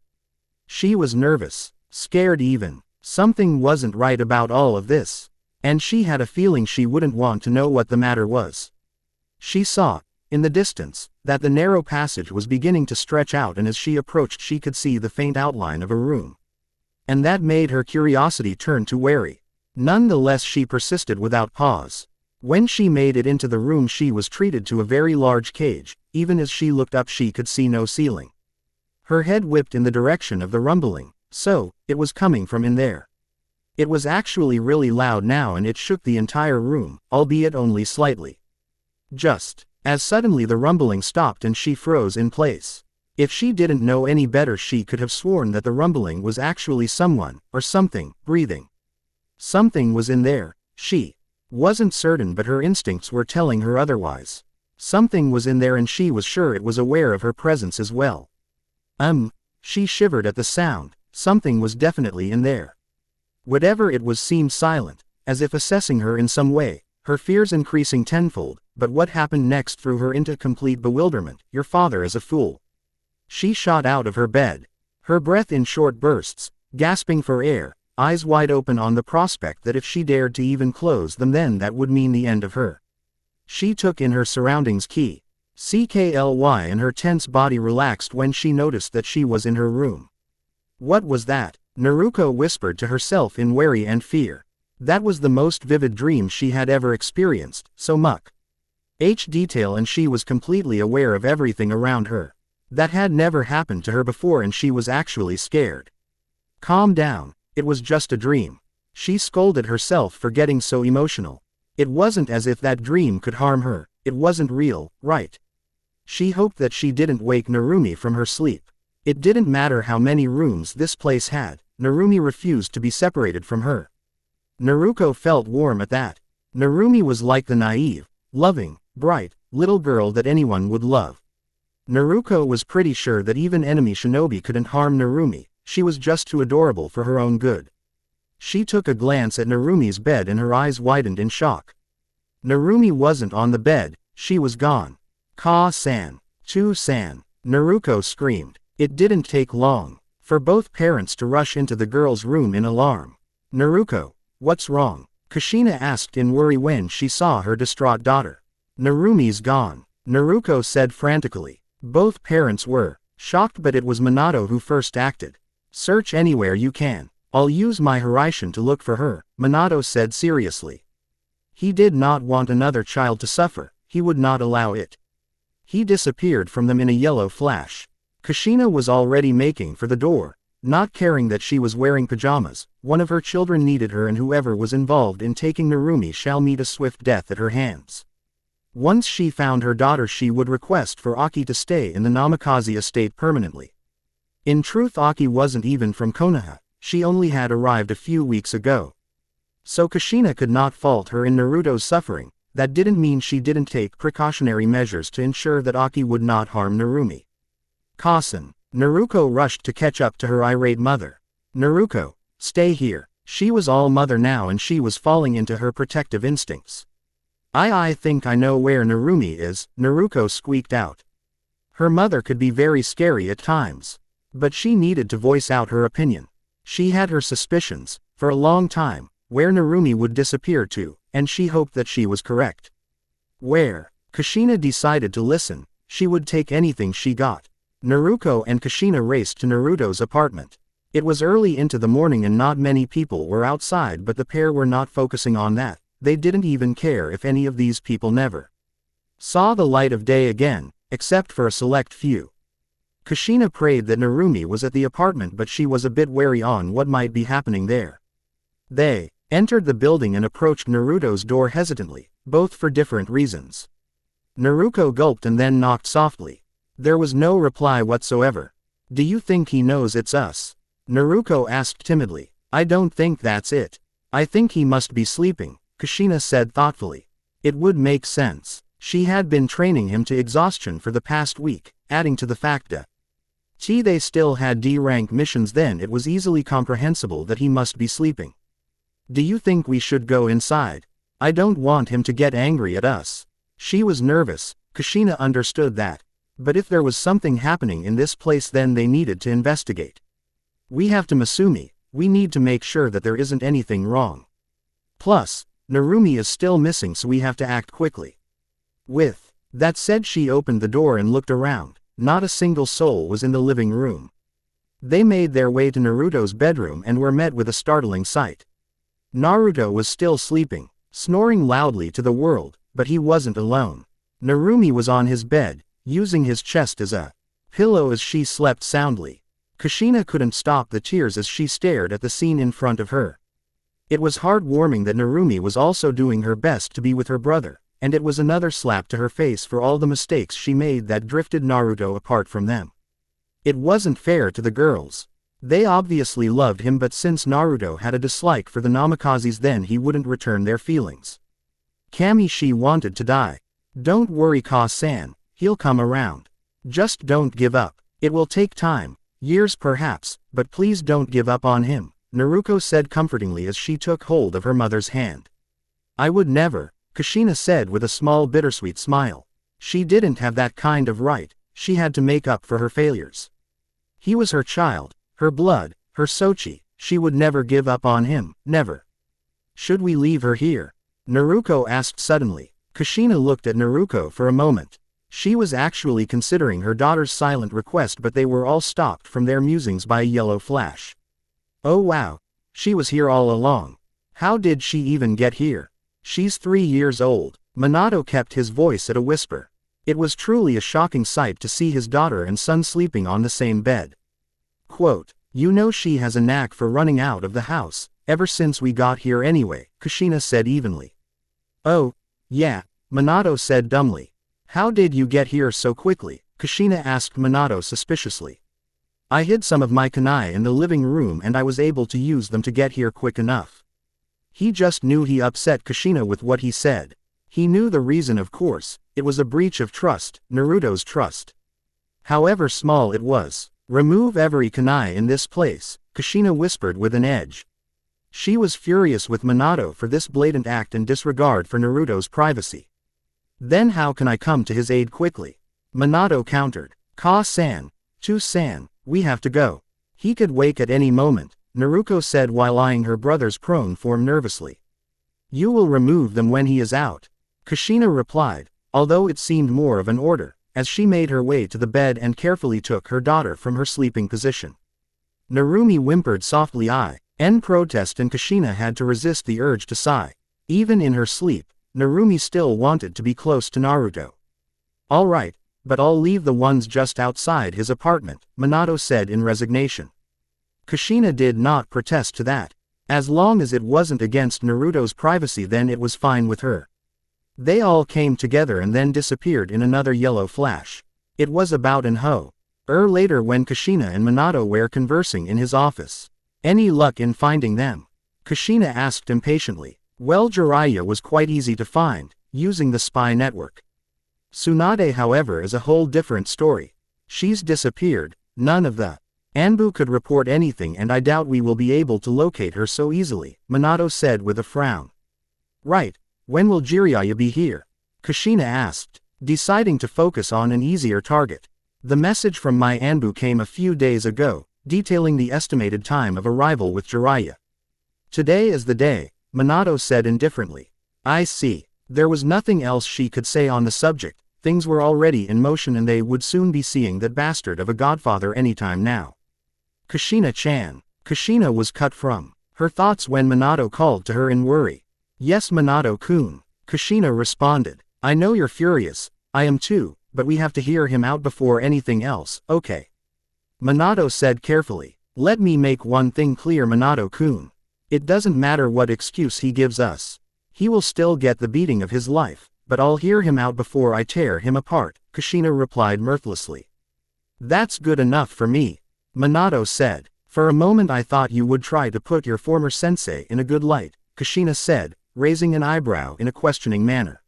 She was nervous, scared even. Something wasn't right about all of this. And she had a feeling she wouldn't want to know what the matter was. She saw, in the distance, that the narrow passage was beginning to stretch out, and as she approached she could see the faint outline of a room. And that made her curiosity turn to worry. Nonetheless she persisted without pause. When she made it into the room she was treated to a very large cage. Even as she looked up she could see no ceiling. Her head whipped in the direction of the rumbling, so, it was coming from in there. It was actually really loud now, and it shook the entire room, albeit only slightly. Just as suddenly the rumbling stopped and she froze in place. If she didn't know any better she could have sworn that the rumbling was actually someone, or something, breathing. Something was in there. She wasn't certain, but her instincts were telling her otherwise. Something was in there, and she was sure it was aware of her presence as well. She shivered at the sound. Something was definitely in there. Whatever it was seemed silent, as if assessing her in some way, her fears increasing tenfold. But what happened next threw her into complete bewilderment. Your father is a fool. She shot out of her bed, her breath in short bursts, gasping for air, eyes wide open on the prospect that if she dared to even close them then that would mean the end of her. She took in her surroundings key. CKLY, and her tense body relaxed when she noticed that she was in her room. What was that? Naruko whispered to herself in worry and fear. That was the most vivid dream she had ever experienced, so much H detail, and she was completely aware of everything around her. That had never happened to her before, and she was actually scared. Calm down, it was just a dream. She scolded herself for getting so emotional. It wasn't as if that dream could harm her, it wasn't real, right? She hoped that she didn't wake Narumi from her sleep. It didn't matter how many rooms this place had, Narumi refused to be separated from her. Naruko felt warm at that. Narumi was like the naive, loving, bright, little girl that anyone would love. Naruko was pretty sure that even enemy shinobi couldn't harm Narumi, she was just too adorable for her own good. She took a glance at Narumi's bed and her eyes widened in shock. Narumi wasn't on the bed, she was gone. Ka-san, Tu-san, Naruko screamed. It didn't take long for both parents to rush into the girl's room in alarm. Naruko, what's wrong? Kushina asked in worry when she saw her distraught daughter. Narumi's gone, Naruko said frantically. Both parents were shocked, but it was Manato who first acted. Search anywhere you can. I'll use my Hiraishin to look for her, Manato said seriously. He did not want another child to suffer, he would not allow it. He disappeared from them in a yellow flash. Kushina was already making for the door, not caring that she was wearing pajamas. One of her children needed her, and whoever was involved in taking Narumi shall meet a swift death at her hands. Once she found her daughter, she would request for Aki to stay in the Namikaze estate permanently. In truth, Aki wasn't even from Konoha, she only had arrived a few weeks ago. So Kushina could not fault her in Naruto's suffering. That didn't mean she didn't take precautionary measures to ensure that Aki would not harm Narumi. Kasan, Naruko rushed to catch up to her irate mother. Naruko, stay here. She was all mother now, and she was falling into her protective instincts. I think I know where Narumi is, Naruko squeaked out. Her mother could be very scary at times. But she needed to voice out her opinion. She had her suspicions, for a long time, where Narumi would disappear to, and she hoped that she was correct. Where? Kushina decided to listen, she would take anything she got. Naruko and Kushina raced to Naruto's apartment. It was early into the morning and not many people were outside, but the pair were not focusing on that. They didn't even care if any of these people never saw the light of day again, except for a select few. Kushina prayed that Narumi was at the apartment, but she was a bit wary on what might be happening there. They entered the building and approached Naruto's door hesitantly, both for different reasons. Naruko gulped and then knocked softly. There was no reply whatsoever. Do you think he knows it's us? Naruko asked timidly. I don't think that's it. I think he must be sleeping, Kushina said thoughtfully. It would make sense. She had been training him to exhaustion for the past week, adding to the fact that they still had D-rank missions, then it was easily comprehensible that he must be sleeping. Do you think we should go inside? I don't want him to get angry at us. She was nervous, Kushina understood that. But if there was something happening in this place, then they needed to investigate. We have to Masumi, we need to make sure that there isn't anything wrong. Plus, Narumi is still missing, so we have to act quickly. With that said, she opened the door and looked around. Not a single soul was in the living room. They made their way to Naruto's bedroom and were met with a startling sight. Naruto was still sleeping, snoring loudly to the world, but he wasn't alone. Narumi was on his bed, using his chest as a pillow as she slept soundly. Kushina couldn't stop the tears as she stared at the scene in front of her. It was heartwarming that Narumi was also doing her best to be with her brother, and it was another slap to her face for all the mistakes she made that drifted Naruto apart from them. It wasn't fair to the girls. They obviously loved him, but since Naruto had a dislike for the Namikazes, then he wouldn't return their feelings. She wanted to die. Don't worry, Ka-san, he'll come around. Just don't give up. It will take time, years perhaps, but please don't give up on him, Naruko said comfortingly as she took hold of her mother's hand. I would never, Kushina said with a small bittersweet smile. She didn't have that kind of right, she had to make up for her failures. He was her child, her blood, her Sochi, she would never give up on him, never. Should we leave her here? Naruko asked suddenly. Kushina looked at Naruko for a moment. She was actually considering her daughter's silent request, but they were all stopped from their musings by a yellow flash. Oh wow, she was here all along. How did she even get here? She's 3 years old. Manato kept his voice at a whisper. It was truly a shocking sight to see his daughter and son sleeping on the same bed. Quote, "You know she has a knack for running out of the house, ever since we got here anyway," Kushina said evenly. "Oh, yeah," Manato said dumbly. "How did you get here so quickly?" Kushina asked Manato suspiciously. "I hid some of my kunai in the living room and I was able to use them to get here quick enough." He just knew he upset Kushina with what he said. He knew the reason, of course. It was a breach of trust, Naruto's trust. However small it was. "Remove every kunai in this place," Kushina whispered with an edge. She was furious with Manato for this blatant act and disregard for Naruto's privacy. "Then how can I come to his aid quickly?" Manato countered. "Ka-san, Chu-san, we have to go. He could wake at any moment," Naruko said while eyeing her brother's prone form nervously. "You will remove them when he is out," Kushina replied, although it seemed more of an order, as she made her way to the bed and carefully took her daughter from her sleeping position. Narumi whimpered softly in protest, and Kushina had to resist the urge to sigh. Even in her sleep, Narumi still wanted to be close to Naruto. "All right, but I'll leave the ones just outside his apartment," Manato said in resignation. Kushina did not protest to that. As long as it wasn't against Naruto's privacy, then it was fine with her. They all came together and then disappeared in another yellow flash. It was about an hour later when Kushina and Manato were conversing in his office. "Any luck in finding them?" Kushina asked impatiently. "Well, Jiraiya was quite easy to find, using the spy network. Sunade, however, is a whole different story. She's disappeared. None of the Anbu could report anything, and I doubt we will be able to locate her so easily," Manato said with a frown. "Right. When will Jiraiya be here?" Kushina asked, deciding to focus on an easier target. "The message from my Anbu came a few days ago, detailing the estimated time of arrival with Jiraiya." "Today is the day," Manato said indifferently. "I see." There was nothing else she could say on the subject. Things were already in motion and they would soon be seeing that bastard of a godfather anytime now. Kushina-chan. Kushina was cut from her thoughts when Manato called to her in worry. "Yes, Manato-kun," Kushina responded. "I know you're furious, I am too, but we have to hear him out before anything else, okay?" Manato said carefully. "Let me make one thing clear, Manato-kun. It doesn't matter what excuse he gives us. He will still get the beating of his life, but I'll hear him out before I tear him apart," Kushina replied mirthlessly. "That's good enough for me," Manato said. "For a moment I thought you would try to put your former sensei in a good light," Kushina said, raising an eyebrow in a questioning manner.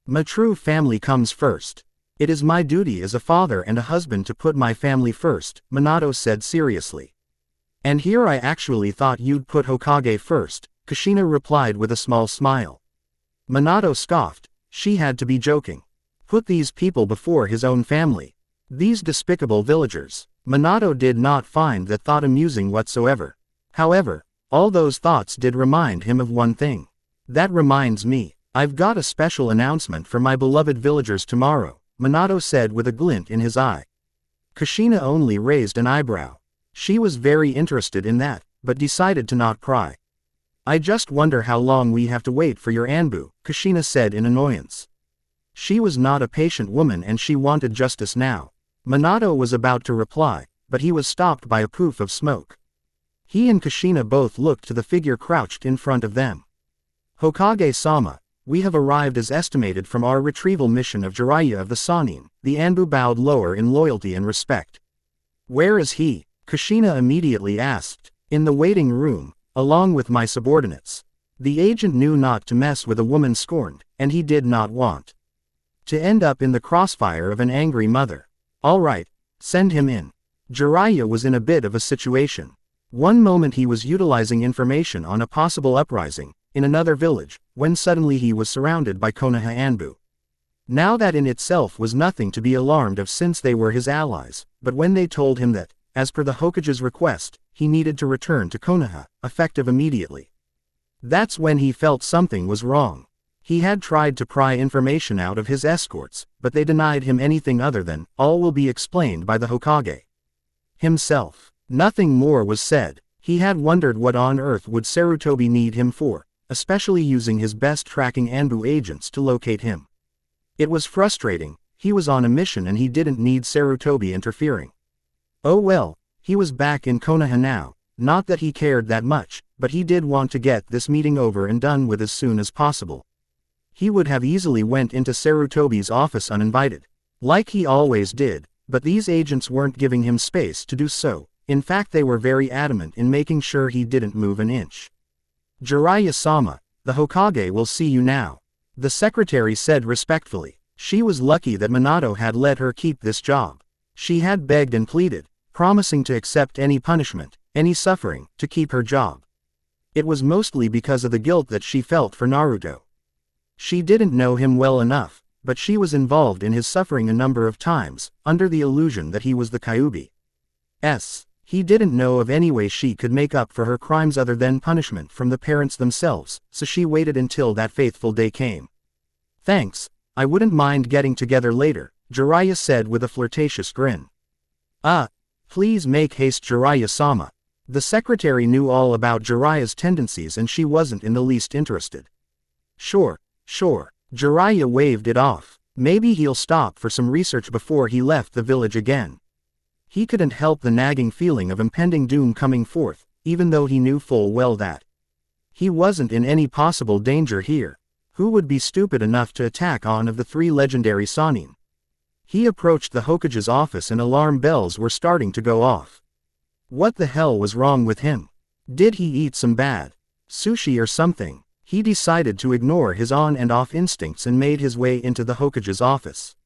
"My true family comes first. It is my duty as a father and a husband to put my family first," Manato said seriously. "And here I actually thought you'd put Hokage first," Kushina replied with a small smile. Manato scoffed. She had to be joking. Put these people before his own family. These despicable villagers. Manato did not find that thought amusing whatsoever. However, all those thoughts did remind him of one thing. "That reminds me, I've got a special announcement for my beloved villagers tomorrow," Manato said with a glint in his eye. Kushina only raised an eyebrow. She was very interested in that, but decided to not pry. "I just wonder how long we have to wait for your Anbu," Kushina said in annoyance. She was not a patient woman and she wanted justice now. Manato was about to reply, but he was stopped by a poof of smoke. He and Kushina both looked to the figure crouched in front of them. "Hokage-sama, we have arrived as estimated from our retrieval mission of Jiraiya of the Sannin." The Anbu bowed lower in loyalty and respect. "Where is he?" Kushina immediately asked. "In the waiting room, along with my subordinates." The agent knew not to mess with a woman scorned, and he did not want to end up in the crossfire of an angry mother. "All right, send him in." Jiraiya was in a bit of a situation. One moment he was utilizing information on a possible uprising in another village, when suddenly he was surrounded by Konoha Anbu. Now that in itself was nothing to be alarmed of since they were his allies, but when they told him that, as per the Hokage's request, he needed to return to Konoha, effective immediately. That's when he felt something was wrong. He had tried to pry information out of his escorts, but they denied him anything other than, "All will be explained by the Hokage himself." Nothing more was said. He had wondered what on earth would Sarutobi need him for, especially using his best tracking Anbu agents to locate him. It was frustrating. He was on a mission and he didn't need Sarutobi interfering. Oh well, he was back in Konoha now, not that he cared that much, but he did want to get this meeting over and done with as soon as possible. He would have easily went into Sarutobi's office uninvited, like he always did, but these agents weren't giving him space to do so. In fact, they were very adamant in making sure he didn't move an inch. Jiraiya-sama, the Hokage will see you now, the secretary said respectfully. She was lucky that Manato had let her keep this job. She had begged and pleaded, promising to accept any punishment, any suffering, to keep her job. It was mostly because of the guilt that she felt for Naruto. She didn't know him well enough, but she was involved in his suffering a number of times, under the illusion that he was the Kyuubi. He didn't know of any way she could make up for her crimes other than punishment from the parents themselves, so she waited until that fateful day came. Thanks, I wouldn't mind getting together later, Jiraiya said with a flirtatious grin. Please make haste, Jiraiya-sama. The secretary knew all about Jiraiya's tendencies and she wasn't in the least interested. Sure. Jiraiya waved it off. Maybe he'll stop for some research before he left the village again. He couldn't help the nagging feeling of impending doom coming forth, even though he knew full well that he wasn't in any possible danger here. Who would be stupid enough to attack on of the 3 legendary Sannin? He approached the Hokage's office and alarm bells were starting to go off. What the hell was wrong with him? Did he eat some bad sushi or something? He decided to ignore his on and off instincts and made his way into the Hokage's office.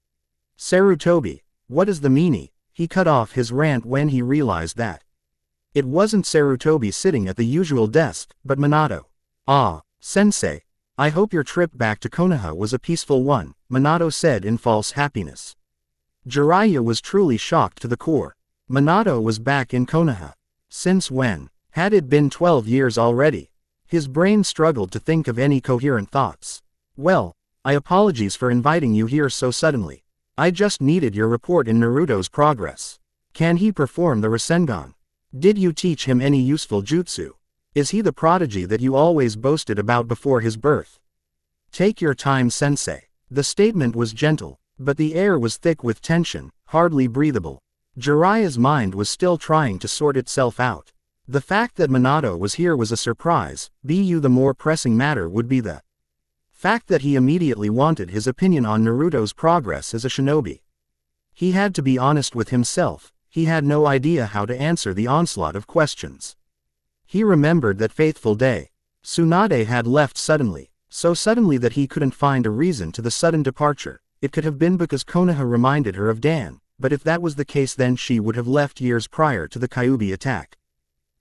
Sarutobi, what is the meanie? He cut off his rant when he realized that it wasn't Sarutobi sitting at the usual desk, but Manato. Sensei, I hope your trip back to Konoha was a peaceful one, Manato said in false happiness. Jiraiya was truly shocked to the core. Manato was back in Konoha. Since when? Had it been 12 years already? His brain struggled to think of any coherent thoughts. Well, I apologize for inviting you here so suddenly. I just needed your report in Naruto's progress. Can he perform the Rasengan? Did you teach him any useful jutsu? Is he the prodigy that you always boasted about before his birth? Take your time, sensei. The statement was gentle, but the air was thick with tension, hardly breathable. Jiraiya's mind was still trying to sort itself out. The fact that Manato was here was a surprise. The more pressing matter would be the fact that he immediately wanted his opinion on Naruto's progress as a shinobi. He had to be honest with himself. He had no idea how to answer the onslaught of questions. He remembered that fateful day. Sunade had left suddenly, so suddenly that he couldn't find a reason to the sudden departure. It could have been because Konoha reminded her of Dan, but if that was the case then she would have left years prior to the Kyuubi attack.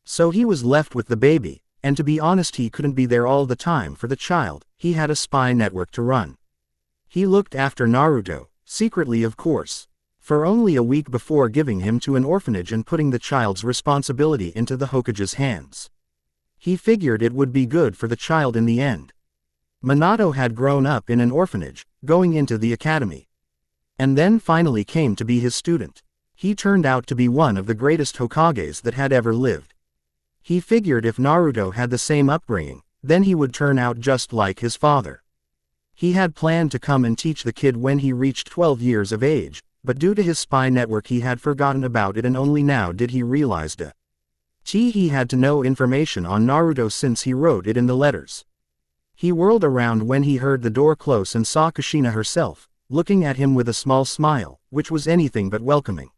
So he was left with the baby, and to be honest he couldn't be there all the time for the child. He had a spy network to run. He looked after Naruto, secretly of course, for only a week before giving him to an orphanage and putting the child's responsibility into the Hokage's hands. He figured it would be good for the child in the end. Manato had grown up in an orphanage, going into the academy, and then finally came to be his student. He turned out to be one of the greatest Hokages that had ever lived. He figured if Naruto had the same upbringing, then he would turn out just like his father. He had planned to come and teach the kid when he reached 12 years of age, but due to his spy network he had forgotten about it and only now did he realize he had to know information on Naruto since he wrote it in the letters. He whirled around when he heard the door close and saw Kushina herself, looking at him with a small smile, which was anything but welcoming.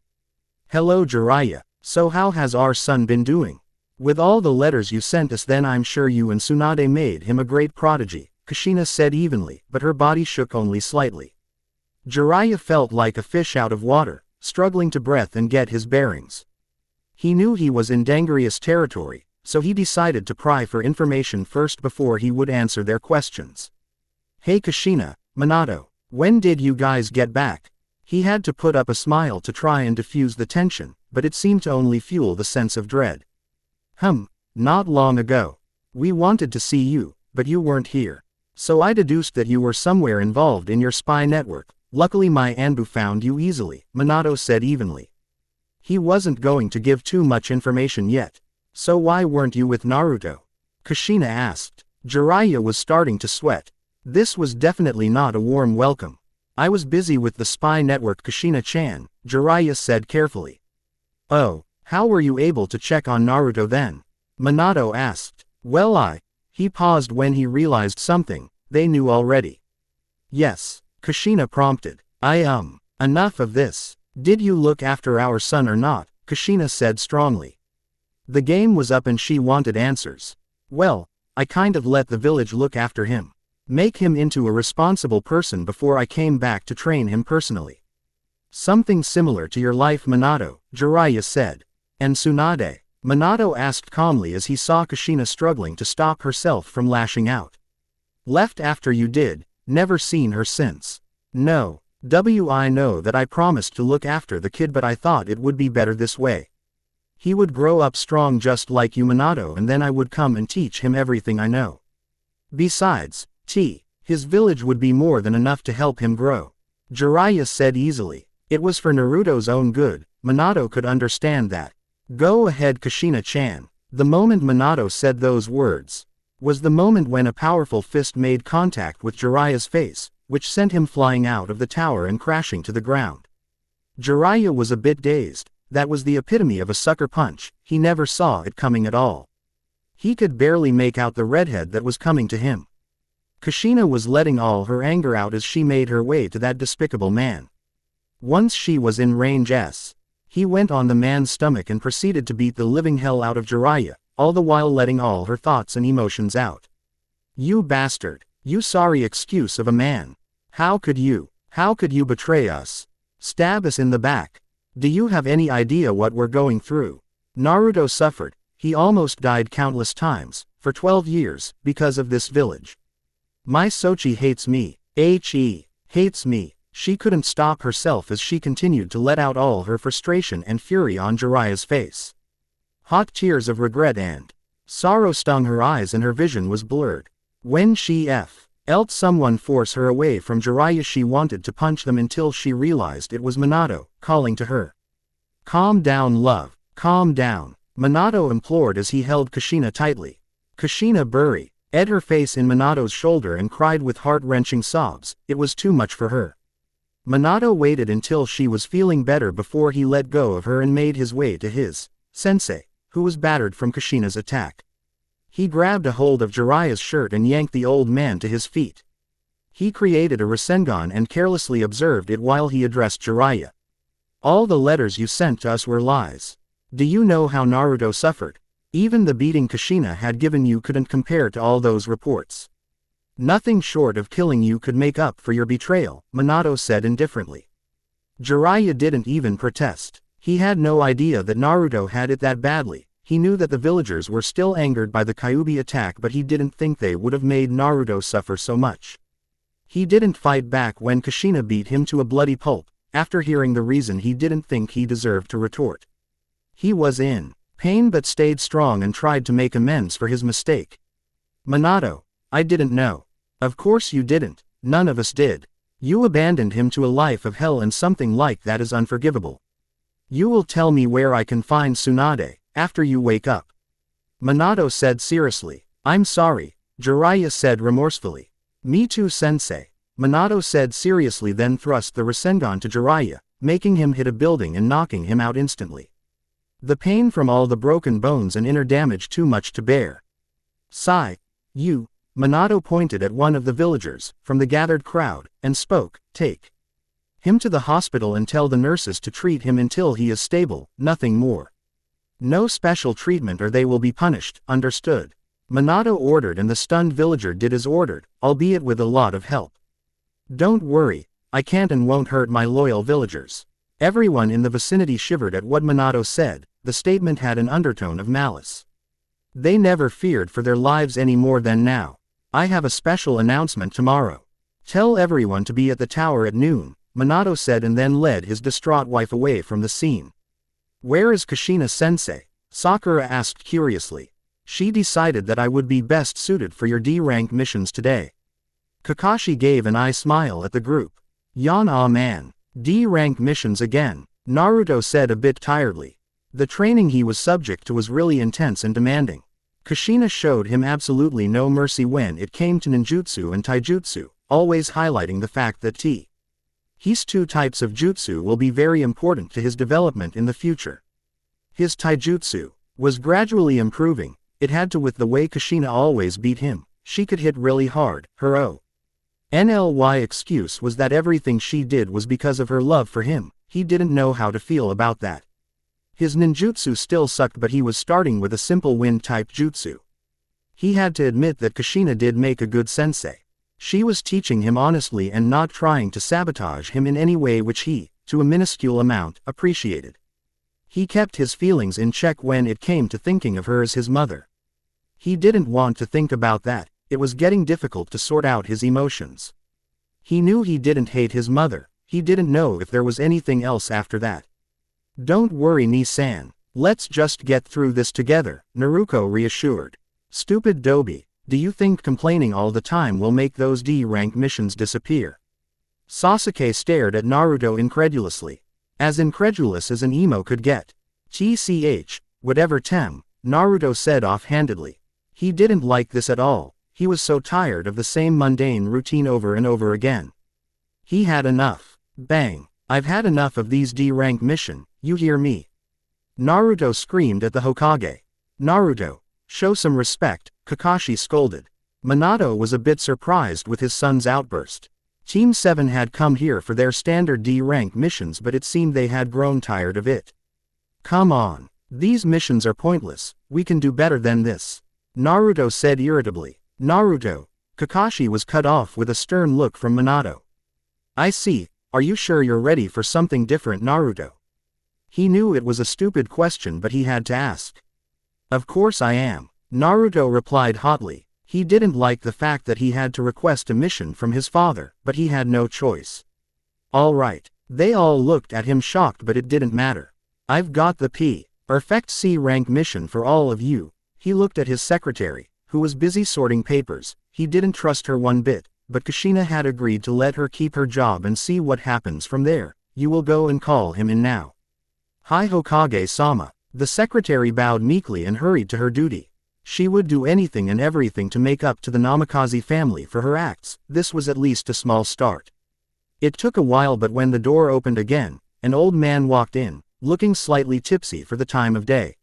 Hello Jiraiya, so how has our son been doing? With all the letters you sent us then I'm sure you and Sunade made him a great prodigy, Kushina said evenly, but her body shook only slightly. Jiraiya felt like a fish out of water, struggling to breathe and get his bearings. He knew he was in dangerous territory, so he decided to pry for information first before he would answer their questions. Hey Kushina, Manato, when did you guys get back? He had to put up a smile to try and diffuse the tension, but it seemed to only fuel the sense of dread. Not long ago. We wanted to see you, but you weren't here. So I deduced that you were somewhere involved in your spy network. Luckily my Anbu found you easily, Manato said evenly. He wasn't going to give too much information yet. So why weren't you with Naruto? Kushina asked. Jiraiya was starting to sweat. This was definitely not a warm welcome. I was busy with the spy network Kushina-chan, Jiraiya said carefully. Oh, how were you able to check on Naruto then? Manato asked. Well, he paused when he realized something they knew already. Yes, Kushina prompted. Enough of this. Did you look after our son or not? Kushina said strongly. The game was up and she wanted answers. Well, I kind of let the village look after him. Make him into a responsible person before I came back to train him personally. Something similar to your life, Manato, Jiraiya said. And Sunade? Manato asked calmly as he saw Kushina struggling to stop herself from lashing out. Left after you did, never seen her since. No. I know that I promised to look after the kid, but I thought it would be better this way. He would grow up strong just like you, Manato, and then I would come and teach him everything I know. Besides, his village would be more than enough to help him grow. Jiraiya said easily. It was for Naruto's own good. Manato could understand that. Go ahead, Kushina-chan. The moment Manato said those words was the moment when a powerful fist made contact with Jiraiya's face, which sent him flying out of the tower and crashing to the ground. Jiraiya was a bit dazed. That was the epitome of a sucker punch. He never saw it coming at all. He could barely make out the redhead that was coming to him. Kushina was letting all her anger out as she made her way to that despicable man. Once she was in range, he went on the man's stomach and proceeded to beat the living hell out of Jiraiya, all the while letting all her thoughts and emotions out. You bastard. You sorry excuse of a man. How could you betray us? Stab us in the back. Do you have any idea what we're going through? Naruto suffered. He almost died countless times, for 12 years, because of this village. My Sochi hates me. Hates me. She couldn't stop herself as she continued to let out all her frustration and fury on Jiraiya's face. Hot tears of regret and sorrow stung her eyes and her vision was blurred. When she felt someone force her away from Jiraiya, she wanted to punch them until she realized it was Manato, calling to her. Calm down, love. Calm down. Manato implored as he held Kushina tightly. Kushina buried her face in Manato's shoulder and cried with heart-wrenching sobs. It was too much for her. Manato waited until she was feeling better before he let go of her and made his way to his sensei, who was battered from Kushina's attack. He grabbed a hold of Jiraiya's shirt and yanked the old man to his feet. He created a Rasengan and carelessly observed it while he addressed Jiraiya. All the letters you sent to us were lies. Do you know how Naruto suffered? Even the beating Kushina had given you couldn't compare to all those reports. Nothing short of killing you could make up for your betrayal, Manato said indifferently. Jiraiya didn't even protest. He had no idea that Naruto had it that badly. He knew that the villagers were still angered by the Kyuubi attack, but he didn't think they would have made Naruto suffer so much. He didn't fight back when Kushina beat him to a bloody pulp. After hearing the reason, he didn't think he deserved to retort. He was in pain but stayed strong and tried to make amends for his mistake. Manato, I didn't know. Of course you didn't. None of us did. You abandoned him to a life of hell, and something like that is unforgivable. You will tell me where I can find Sunade after you wake up. Manato said seriously. I'm sorry, Jiraiya said remorsefully. Me too, sensei. Manato said seriously, then thrust the Rasengan to Jiraiya, making him hit a building and knocking him out instantly. The pain from all the broken bones and inner damage too much to bear. Sigh. You. Manato pointed at one of the villagers from the gathered crowd and spoke. Take him to the hospital and tell the nurses to treat him until he is stable, nothing more. No special treatment or they will be punished, understood? Manato ordered, and the stunned villager did as ordered, albeit with a lot of help. Don't worry, I can't and won't hurt my loyal villagers. Everyone in the vicinity shivered at what Manato said. The statement had an undertone of malice. They never feared for their lives any more than now. I have a special announcement tomorrow. Tell everyone to be at the tower at noon, Manato said, and then led his distraught wife away from the scene. Where is Kushina-sensei? Sakura asked curiously. She decided that I would be best suited for your D-rank missions today. Kakashi gave an eye smile at the group. Man. D-rank missions again, Naruto said a bit tiredly. The training he was subject to was really intense and demanding. Kushina showed him absolutely no mercy when it came to ninjutsu and taijutsu, always highlighting the fact that his two types of jutsu will be very important to his development in the future. His taijutsu was gradually improving. It had to with the way Kushina always beat him. She could hit really hard. Her only excuse was that everything she did was because of her love for him. He didn't know how to feel about that. His ninjutsu still sucked, but he was starting with a simple wind type jutsu. He had to admit that Kushina did make a good sensei. She was teaching him honestly and not trying to sabotage him in any way, which he, to a minuscule amount, appreciated. He kept his feelings in check when it came to thinking of her as his mother. He didn't want to think about that. It was getting difficult to sort out his emotions. He knew he didn't hate his mother. He didn't know if there was anything else after that. "Don't worry, Ni-san. Let's just get through this together," Naruko reassured. "Stupid Dobi, do you think complaining all the time will make those D-rank missions disappear?" Sasuke stared at Naruto incredulously. As incredulous as an emo could get. "Tch, whatever Tem," Naruto said offhandedly. He didn't like this at all. He was so tired of the same mundane routine over and over again. He had enough. Bang. "I've had enough of these D-rank mission, you hear me?" Naruto screamed at the Hokage. "Naruto, show some respect," Kakashi scolded. Manato was a bit surprised with his son's outburst. Team 7 had come here for their standard D-rank missions, but it seemed they had grown tired of it. "Come on. These missions are pointless. We can do better than this," Naruto said irritably. "Naruto," Kakashi was cut off with a stern look from Manato. "I see. Are you sure you're ready for something different, Naruto?" He knew it was a stupid question, but he had to ask. "Of course I am," Naruto replied hotly. He didn't like the fact that he had to request a mission from his father, but he had no choice. "All right." They all looked at him shocked, but it didn't matter. "I've got the perfect C-rank mission for all of you." He looked at his secretary, who was busy sorting papers. He didn't trust her one bit, but Kushina had agreed to let her keep her job and see what happens from there. "You will go and call him in now." "Hi Hokage-sama." The secretary bowed meekly and hurried to her duty. She would do anything and everything to make up to the Namikaze family for her acts. This was at least a small start. It took a while, but when the door opened again, an old man walked in, looking slightly tipsy for the time of day.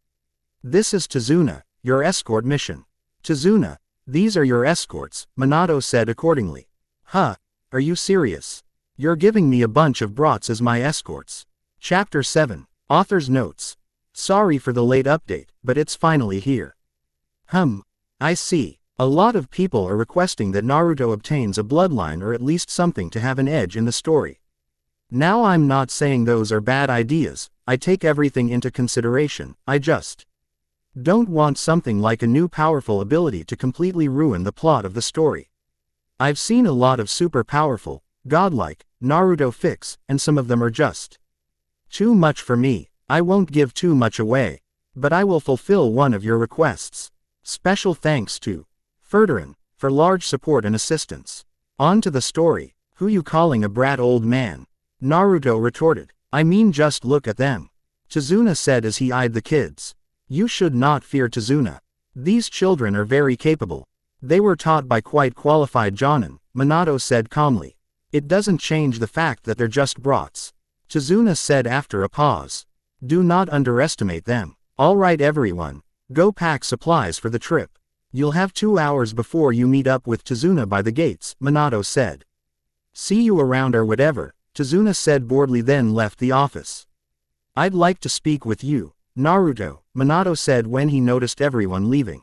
"This is Tazuna, your escort mission." "Tazuna, these are your escorts," Manato said accordingly. "Huh, are you serious? You're giving me a bunch of brats as my escorts." Chapter 7. Author's Notes. Sorry for the late update, but it's finally here. I see. A lot of people are requesting that Naruto obtains a bloodline or at least something to have an edge in the story. Now I'm not saying those are bad ideas, I take everything into consideration, I just don't want something like a new powerful ability to completely ruin the plot of the story. I've seen a lot of super powerful, godlike, Naruto fics, and some of them are just too much for me. I won't give too much away, but I will fulfill one of your requests. Special thanks to Ferdinand for large support and assistance. On to the story. Who you calling a brat, old man? Naruto retorted. I mean, just look at them. Tazuna said as he eyed the kids. You should not fear Tazuna. These children are very capable. They were taught by quite qualified jonin, Manato said calmly. It doesn't change the fact that they're just brats. Tazuna said after a pause. Do not underestimate them. All right everyone. Go pack supplies for the trip. You'll have 2 hours before you meet up with Tazuna by the gates, Manato said. See you around or whatever, Tazuna said boredly, then left the office. I'd like to speak with you, Naruto, Manato said when he noticed everyone leaving.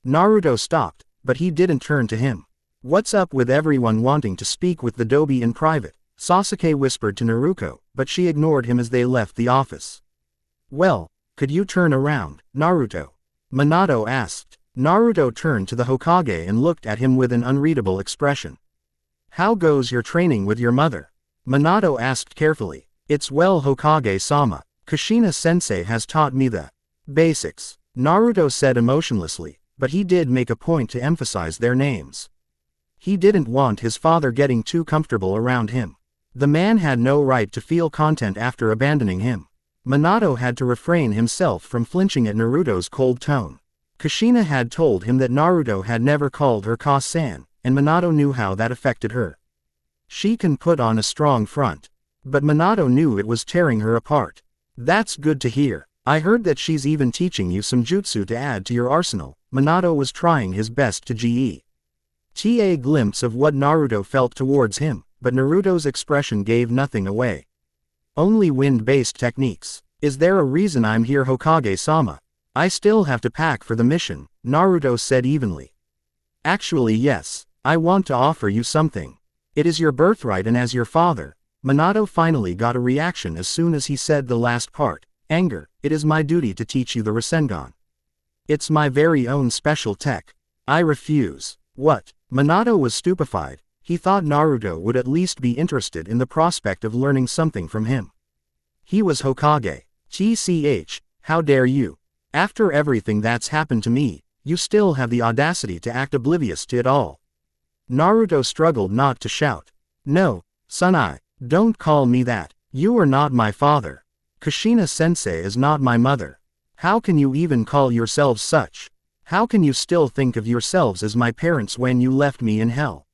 Naruto stopped, but he didn't turn to him. What's up with everyone wanting to speak with the Dobi in private? Sasuke whispered to Naruko, but she ignored him as they left the office. Well, could you turn around, Naruto? Manato asked. Naruto turned to the Hokage and looked at him with an unreadable expression. How goes your training with your mother? Manato asked carefully. It's well, Hokage-sama. Kushina sensei has taught me the basics, Naruto said emotionlessly, but he did make a point to emphasize their names. He didn't want his father getting too comfortable around him. The man had no right to feel content after abandoning him. Manato had to refrain himself from flinching at Naruto's cold tone. Kushina had told him that Naruto had never called her Ka-san, and Manato knew how that affected her. She can put on a strong front. But Manato knew it was tearing her apart. That's good to hear. I heard that she's even teaching you some jutsu to add to your arsenal. Manato was trying his best to get a glimpse of what Naruto felt towards him, but Naruto's expression gave nothing away. Only wind-based techniques. Is there a reason I'm here, Hokage-sama? I still have to pack for the mission, Naruto said evenly. Actually yes, I want to offer you something. It is your birthright, and as your father, Manato finally got a reaction as soon as he said the last part, anger. It is my duty to teach you the Rasengan. It's my very own special tech. I refuse. What? Manato was stupefied. He thought Naruto would at least be interested in the prospect of learning something from him. He was Hokage. TCH, how dare you? After everything that's happened to me, you still have the audacity to act oblivious to it all. Naruto struggled not to shout. No, Sunade, don't call me that. You are not my father. Kushina sensei is not my mother. How can you even call yourselves such? How can you still think of yourselves as my parents when you left me in hell?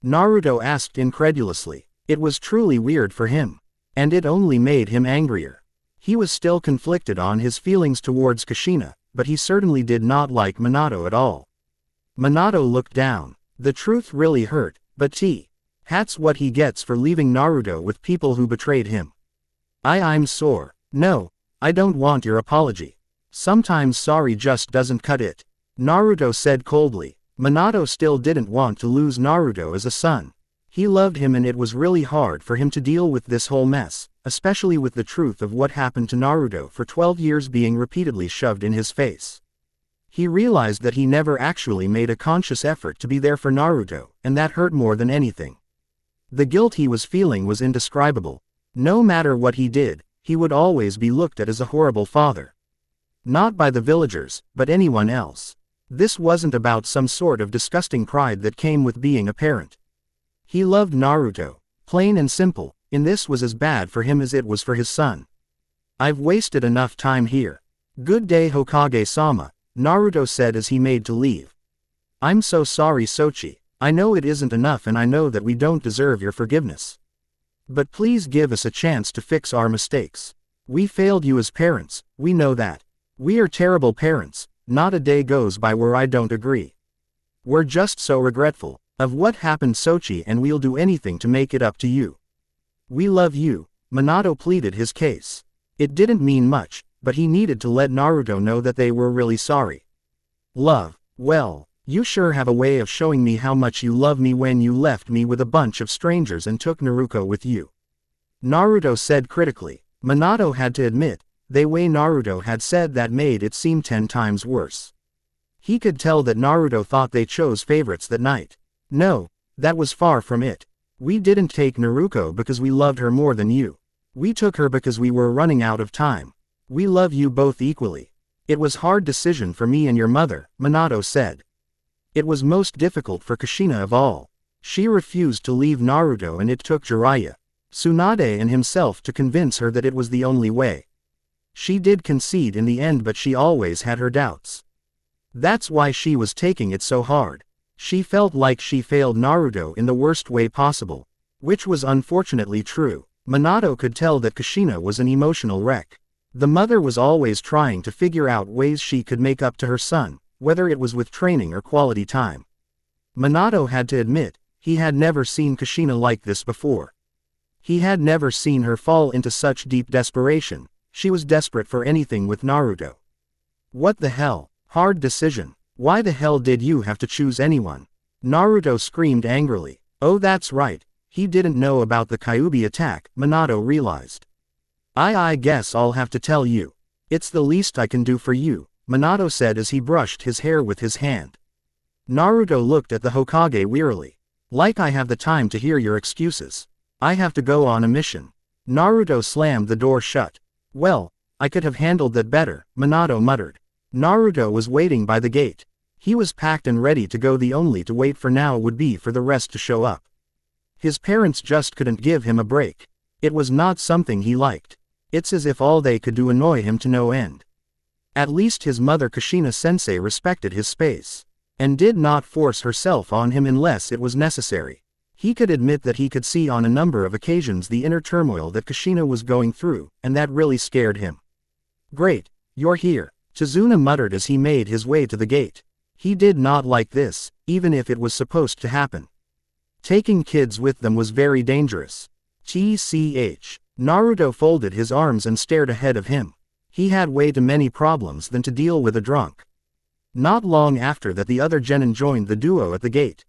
Naruto asked incredulously. It was truly weird for him. And it only made him angrier. He was still conflicted on his feelings towards Kushina, but he certainly did not like Manato at all. Manato looked down. The truth really hurt, but that's what he gets for leaving Naruto with people who betrayed him. I'm sore. No, I don't want your apology. Sometimes sorry just doesn't cut it. Naruto said coldly. Manato still didn't want to lose Naruto as a son. He loved him, and it was really hard for him to deal with this whole mess, especially with the truth of what happened to Naruto for 12 years being repeatedly shoved in his face. He realized that he never actually made a conscious effort to be there for Naruto, and that hurt more than anything. The guilt he was feeling was indescribable. No matter what he did, he would always be looked at as a horrible father. Not by the villagers, but anyone else. This wasn't about some sort of disgusting pride that came with being a parent. He loved Naruto, plain and simple, and this was as bad for him as it was for his son. I've wasted enough time here. Good day, Hokage-sama, Naruto said as he made to leave. I'm so sorry, Sochi. I know it isn't enough, and I know that we don't deserve your forgiveness. But please give us a chance to fix our mistakes. We failed you as parents, we know that. We are terrible parents, not a day goes by where I don't agree. We're just so regretful of what happened, Sochi, and we'll do anything to make it up to you. We love you, Manato pleaded his case. It didn't mean much, but he needed to let Naruto know that they were really sorry. Love, well, you sure have a way of showing me how much you love me when you left me with a bunch of strangers and took Naruko with you. Naruto said critically. Manato had to admit, the way Naruto had said that made it seem 10 times worse. He could tell that Naruto thought they chose favorites that night. No, that was far from it. We didn't take Naruko because we loved her more than you. We took her because we were running out of time. We love you both equally. It was a hard decision for me and your mother, Manato said. It was most difficult for Kushina of all. She refused to leave Naruto, and it took Jiraiya, Sunade and himself to convince her that it was the only way. She did concede in the end, but she always had her doubts. That's why she was taking it so hard. She felt like she failed Naruto in the worst way possible, which was unfortunately true. Manato could tell that Kushina was an emotional wreck. The mother was always trying to figure out ways she could make up to her son, whether it was with training or quality time. Manato had to admit, he had never seen Kushina like this before. He had never seen her fall into such deep desperation. She was desperate for anything with Naruto. What the hell? Hard decision. Why the hell did you have to choose anyone? Naruto screamed angrily. Oh, that's right. He didn't know about the Kyuubi attack, Manato realized. I guess I'll have to tell you. It's the least I can do for you, Manato said as he brushed his hair with his hand. Naruto looked at the Hokage wearily. Like I have the time to hear your excuses. I have to go on a mission. Naruto slammed the door shut. Well, I could have handled that better, Manato muttered. Naruto was waiting by the gate. He was packed and ready to go. The only to wait for now would be for the rest to show up. His parents just couldn't give him a break. It was not something he liked. It's as if all they could do annoy him to no end. At least his mother Kushina sensei respected his space, and did not force herself on him unless it was necessary. He could admit that he could see on a number of occasions the inner turmoil that Kushina was going through, and that really scared him. "Great, you're here," Chizuna muttered as he made his way to the gate. He did not like this, even if it was supposed to happen. Taking kids with them was very dangerous. TCH. Naruto folded his arms and stared ahead of him. He had way too many problems than to deal with a drunk. Not long after that the other genin joined the duo at the gate.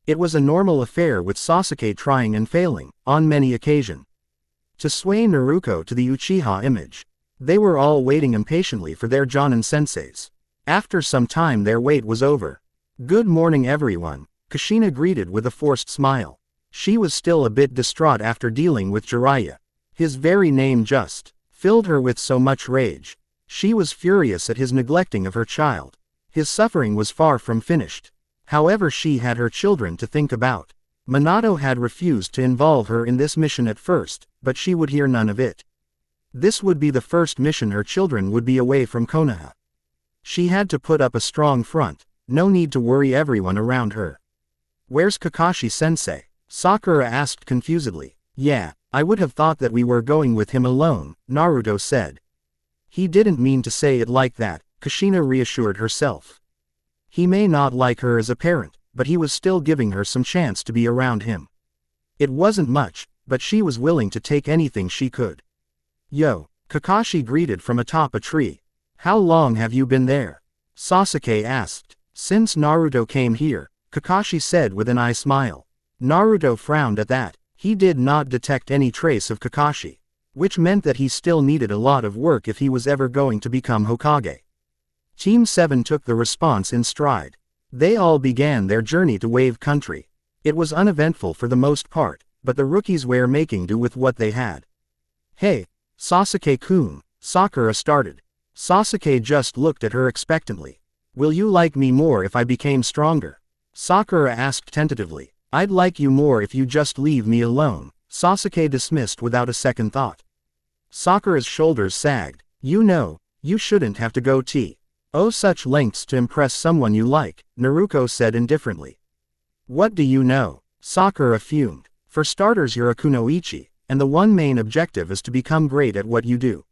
It was a normal affair with Sasuke trying and failing, on many occasions, to sway Naruko to the Uchiha image. They were all waiting impatiently for their Jonin senseis. After some time their wait was over. "Good morning everyone," Kushina greeted with a forced smile. She was still a bit distraught after dealing with Jiraiya. His very name just filled her with so much rage. She was furious at his neglecting of her child. His suffering was far from finished. However, she had her children to think about. Manato had refused to involve her in this mission at first, but she would hear none of it. This would be the first mission her children would be away from Konoha. She had to put up a strong front, no need to worry everyone around her. "Where's Kakashi-sensei?" Sakura asked confusedly. "Yeah, I would have thought that we were going with him alone," Naruto said. He didn't mean to say it like that, Kushina reassured herself. He may not like her as a parent, but he was still giving her some chance to be around him. It wasn't much, but she was willing to take anything she could. "Yo," Kakashi greeted from atop a tree. "How long have you been there?" Sasuke asked. "Since Naruto came here," Kakashi said with an eye smile. Naruto frowned at that. He did not detect any trace of Kakashi, which meant that he still needed a lot of work if he was ever going to become Hokage. Team 7 took the response in stride. They all began their journey to Wave Country. It was uneventful for the most part, but the rookies were making do with what they had. "Hey, Sasuke-kun," Sakura started. Sasuke just looked at her expectantly. "Will you like me more if I became stronger?" Sakura asked tentatively. "I'd like you more if you just leave me alone," Sasuke dismissed without a second thought. Sakura's shoulders sagged. You shouldn't have to go such lengths to impress someone you like," Naruko said indifferently. "What do you know?" Sakura fumed. "For starters, you're a kunoichi, and the one main objective is to become great at what you do.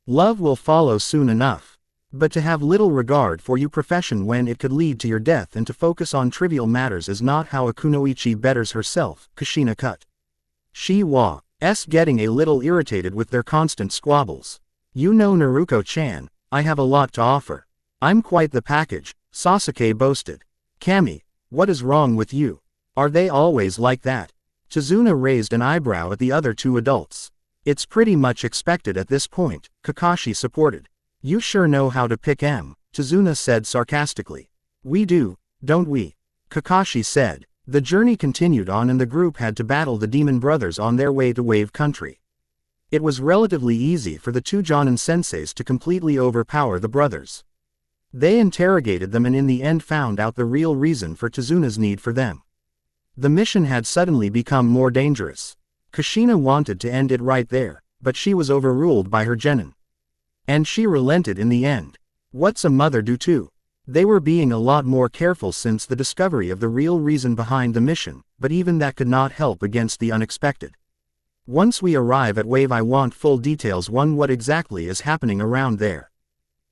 Love will follow soon enough. But to have little regard for your profession when it could lead to your death and to focus on trivial matters is not how a kunoichi betters herself," Kushina cut. She was getting a little irritated with their constant squabbles. "Naruko-chan, I have a lot to offer. I'm quite the package," Sasuke boasted. "Kami, what is wrong with you? Are they always like that?" Chizuna raised an eyebrow at the other two adults. "It's pretty much expected at this point," Kakashi supported. "You sure know how to pick 'em," Chizuna said sarcastically. "We do, don't we?" Kakashi said. The journey continued on and the group had to battle the demon brothers on their way to Wave Country. It was relatively easy for the two Jonin senseis to completely overpower the brothers. They interrogated them and in the end found out the real reason for Chizuna's need for them. The mission had suddenly become more dangerous. Kushina wanted to end it right there, but she was overruled by her genin. And she relented in the end. What's a mother do too? They were being a lot more careful since the discovery of the real reason behind the mission, but even that could not help against the unexpected. "Once we arrive at Wave, I want full details on what exactly is happening around there.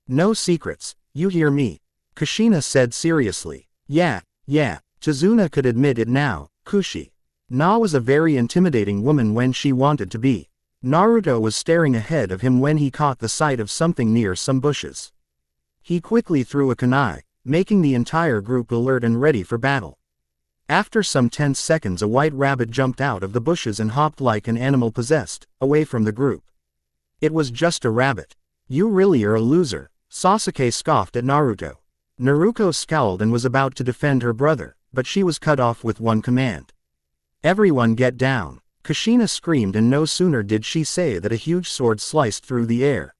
No secrets, you hear me?" Kushina said seriously. Yeah, Chizuna could admit it now. Na was a very intimidating woman when she wanted to be. Naruto was staring ahead of him when he caught the sight of something near some bushes. He quickly threw a kunai, making the entire group alert and ready for battle. After some tense seconds, a white rabbit jumped out of the bushes and hopped like an animal possessed, away from the group. It was just a rabbit. "You really are a loser," Sasuke scoffed at Naruto. Naruko scowled and was about to defend her brother, but she was cut off with one command. "Everyone get down," Kushina screamed, and no sooner did she say that a huge sword sliced through the air,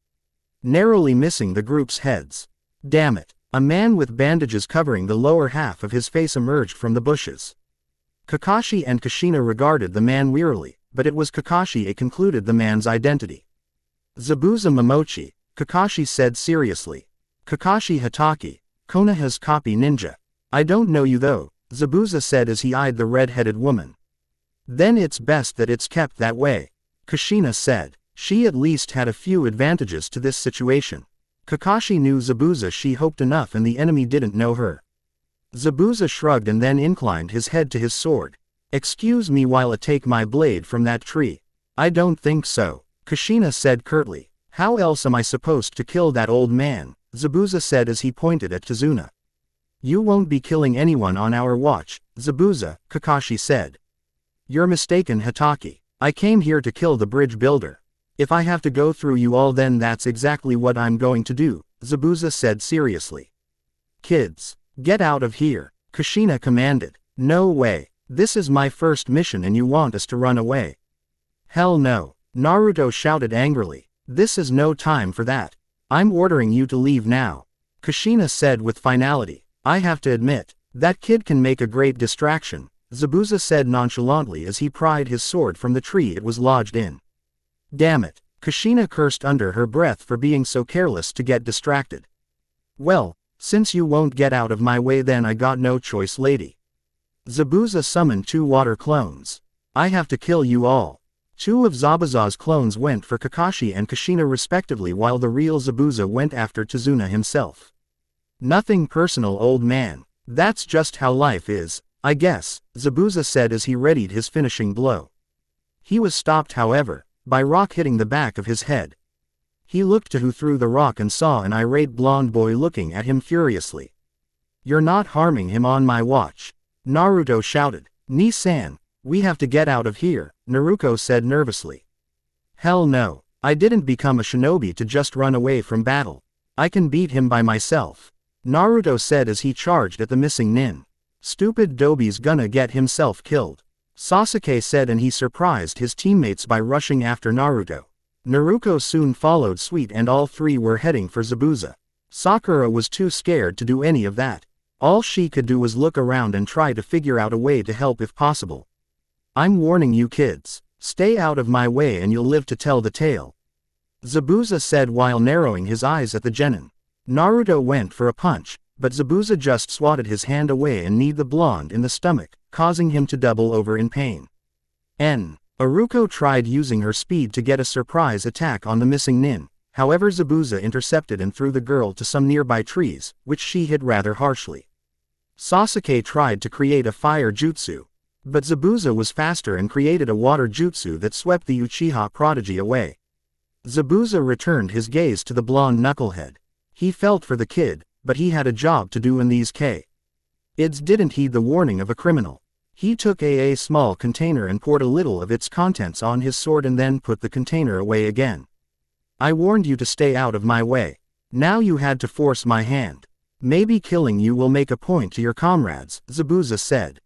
narrowly missing the group's heads. Damn it. A man with bandages covering the lower half of his face emerged from the bushes. Kakashi and Kushina regarded the man wearily, but it was Kakashi who concluded the man's identity. "Zabuza Momochi, Kakashi said seriously. Kakashi Hatake, Konoha's copy ninja. I don't know you though, Zabuza said as he eyed the red-headed woman. Then it's best that it's kept that way, Kushina said. She at least had a few advantages to this situation. Kakashi knew Zabuza, she hoped enough, and the enemy didn't know her. Zabuza shrugged and then inclined his head to his sword. Excuse me while I take my blade from that tree. I don't think so, Kushina said curtly. How else am I supposed to kill that old man? Zabuza said as he pointed at Tazuna. You won't be killing anyone on our watch, Zabuza, Kakashi said. You're mistaken, Hatake. I came here to kill the bridge builder. If I have to go through you all, then that's exactly what I'm going to do, Zabuza said seriously. Kids, get out of here, Kushina commanded. No way. This is my first mission and you want us to run away? Hell no, Naruto shouted angrily. This is no time for that. I'm ordering you to leave now, Kushina said with finality. I have to admit, that kid can make a great distraction, Zabuza said nonchalantly as he pried his sword from the tree it was lodged in. Damn it, Kushina cursed under her breath for being so careless to get distracted. Well, since you won't get out of my way, then I got no choice, lady. Zabuza summoned 2 water clones. I have to kill you all. 2 of Zabuza's clones went for Kakashi and Kushina respectively, while the real Zabuza went after Tazuna himself. Nothing personal, old man. That's just how life is, I guess, Zabuza said as he readied his finishing blow. He was stopped, however, by rock hitting the back of his head. He looked to who threw the rock and saw an irate blonde boy looking at him furiously. You're not harming him on my watch, Naruto shouted. Ni-san, we have to get out of here, Naruko said nervously. Hell no, I didn't become a shinobi to just run away from battle. I can beat him by myself, Naruto said as he charged at the missing nin. Stupid Dobi's gonna get himself killed, Sasuke said, and he surprised his teammates by rushing after Naruto. Naruko soon followed suit and all 3 were heading for Zabuza. Sakura was too scared to do any of that. All she could do was look around and try to figure out a way to help if possible. I'm warning you kids, stay out of my way and you'll live to tell the tale, Zabuza said while narrowing his eyes at the genin. Naruto went for a punch, but Zabuza just swatted his hand away and kneed the blonde in the stomach, causing him to double over in pain. Naruko tried using her speed to get a surprise attack on the missing nin, however Zabuza intercepted and threw the girl to some nearby trees, which she hit rather harshly. Sasuke tried to create a fire jutsu, but Zabuza was faster and created a water jutsu that swept the Uchiha prodigy away. Zabuza returned his gaze to the blonde knucklehead. He felt for the kid, but he had a job to do and these kids didn't heed the warning of a criminal. He took a small container and poured a little of its contents on his sword and then put the container away again. I warned you to stay out of my way. Now you had to force my hand. Maybe killing you will make a point to your comrades, Zabuza said.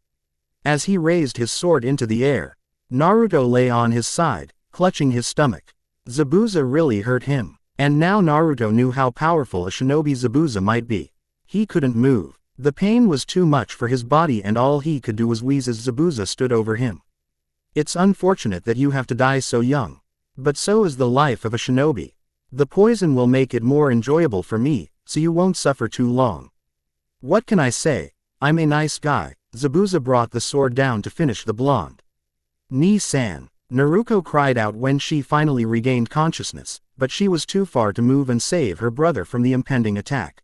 As he raised his sword into the air, Naruto lay on his side, clutching his stomach. Zabuza really hurt him, and now Naruto knew how powerful a shinobi Zabuza might be. He couldn't move. The pain was too much for his body and all he could do was wheeze as Zabuza stood over him. It's unfortunate that you have to die so young. But so is the life of a shinobi. The poison will make it more enjoyable for me, so you won't suffer too long. What can I say? I'm a nice guy. Zabuza brought the sword down to finish the blonde. Ni-san, Naruko cried out when she finally regained consciousness, but she was too far to move and save her brother from the impending attack.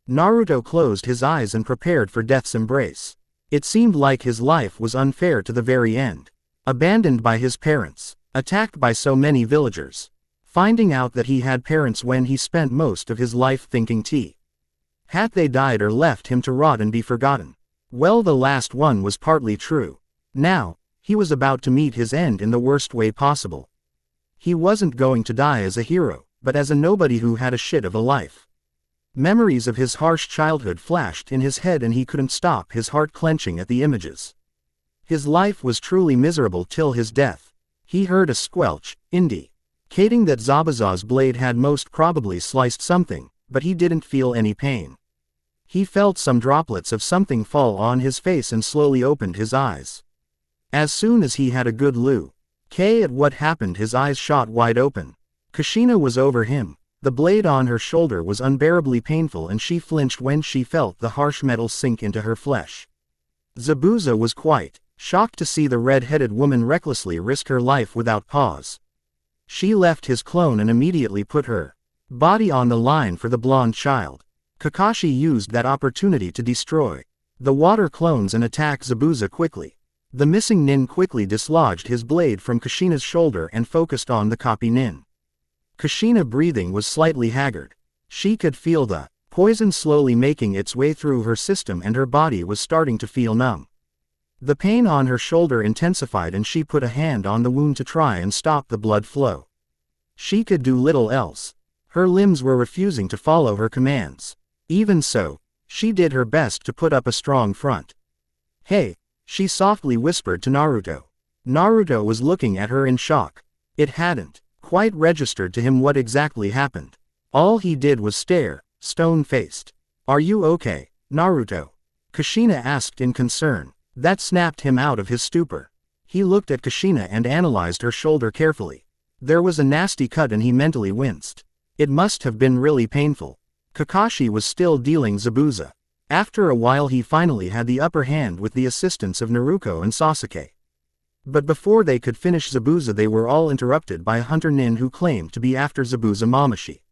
Naruto closed his eyes and prepared for death's embrace. It seemed like his life was unfair to the very end. Abandoned by his parents, attacked by so many villagers, finding out that he had parents when he spent most of his life thinking had they died or left him to rot and be forgotten. Well, the last one was partly true. Now, he was about to meet his end in the worst way possible. He wasn't going to die as a hero, but as a nobody who had a shit of a life. Memories of his harsh childhood flashed in his head and he couldn't stop his heart clenching at the images. His life was truly miserable till his death. He heard a squelch, indicating that Zabuza's blade had most probably sliced something, but he didn't feel any pain. He felt some droplets of something fall on his face and slowly opened his eyes. As soon as he had a good look at what happened, his eyes shot wide open. Kushina was over him. The blade on her shoulder was unbearably painful and she flinched when she felt the harsh metal sink into her flesh. Zabuza was quite shocked to see the red-headed woman recklessly risk her life without pause. She left his clone and immediately put her body on the line for the blonde child. Kakashi used that opportunity to destroy the water clones and attack Zabuza quickly. The missing nin quickly dislodged his blade from Kushina's shoulder and focused on the copy nin. Kushina breathing was slightly haggard. She could feel the poison slowly making its way through her system and her body was starting to feel numb. The pain on her shoulder intensified and she put a hand on the wound to try and stop the blood flow. She could do little else. Her limbs were refusing to follow her commands. Even so, she did her best to put up a strong front. "Hey," she softly whispered to Naruto. Naruto was looking at her in shock. It hadn't quite registered to him what exactly happened. All he did was stare, stone-faced. "Are you okay, Naruto?" Kushina asked in concern. That snapped him out of his stupor. He looked at Kushina and analyzed her shoulder carefully. There was a nasty cut and he mentally winced. It must have been really painful. Kakashi was still dealing Zabuza. After a while he finally had the upper hand with the assistance of Naruko and Sasuke. But before they could finish Zabuza they were all interrupted by a hunter nin who claimed to be after Zabuza Mamashi.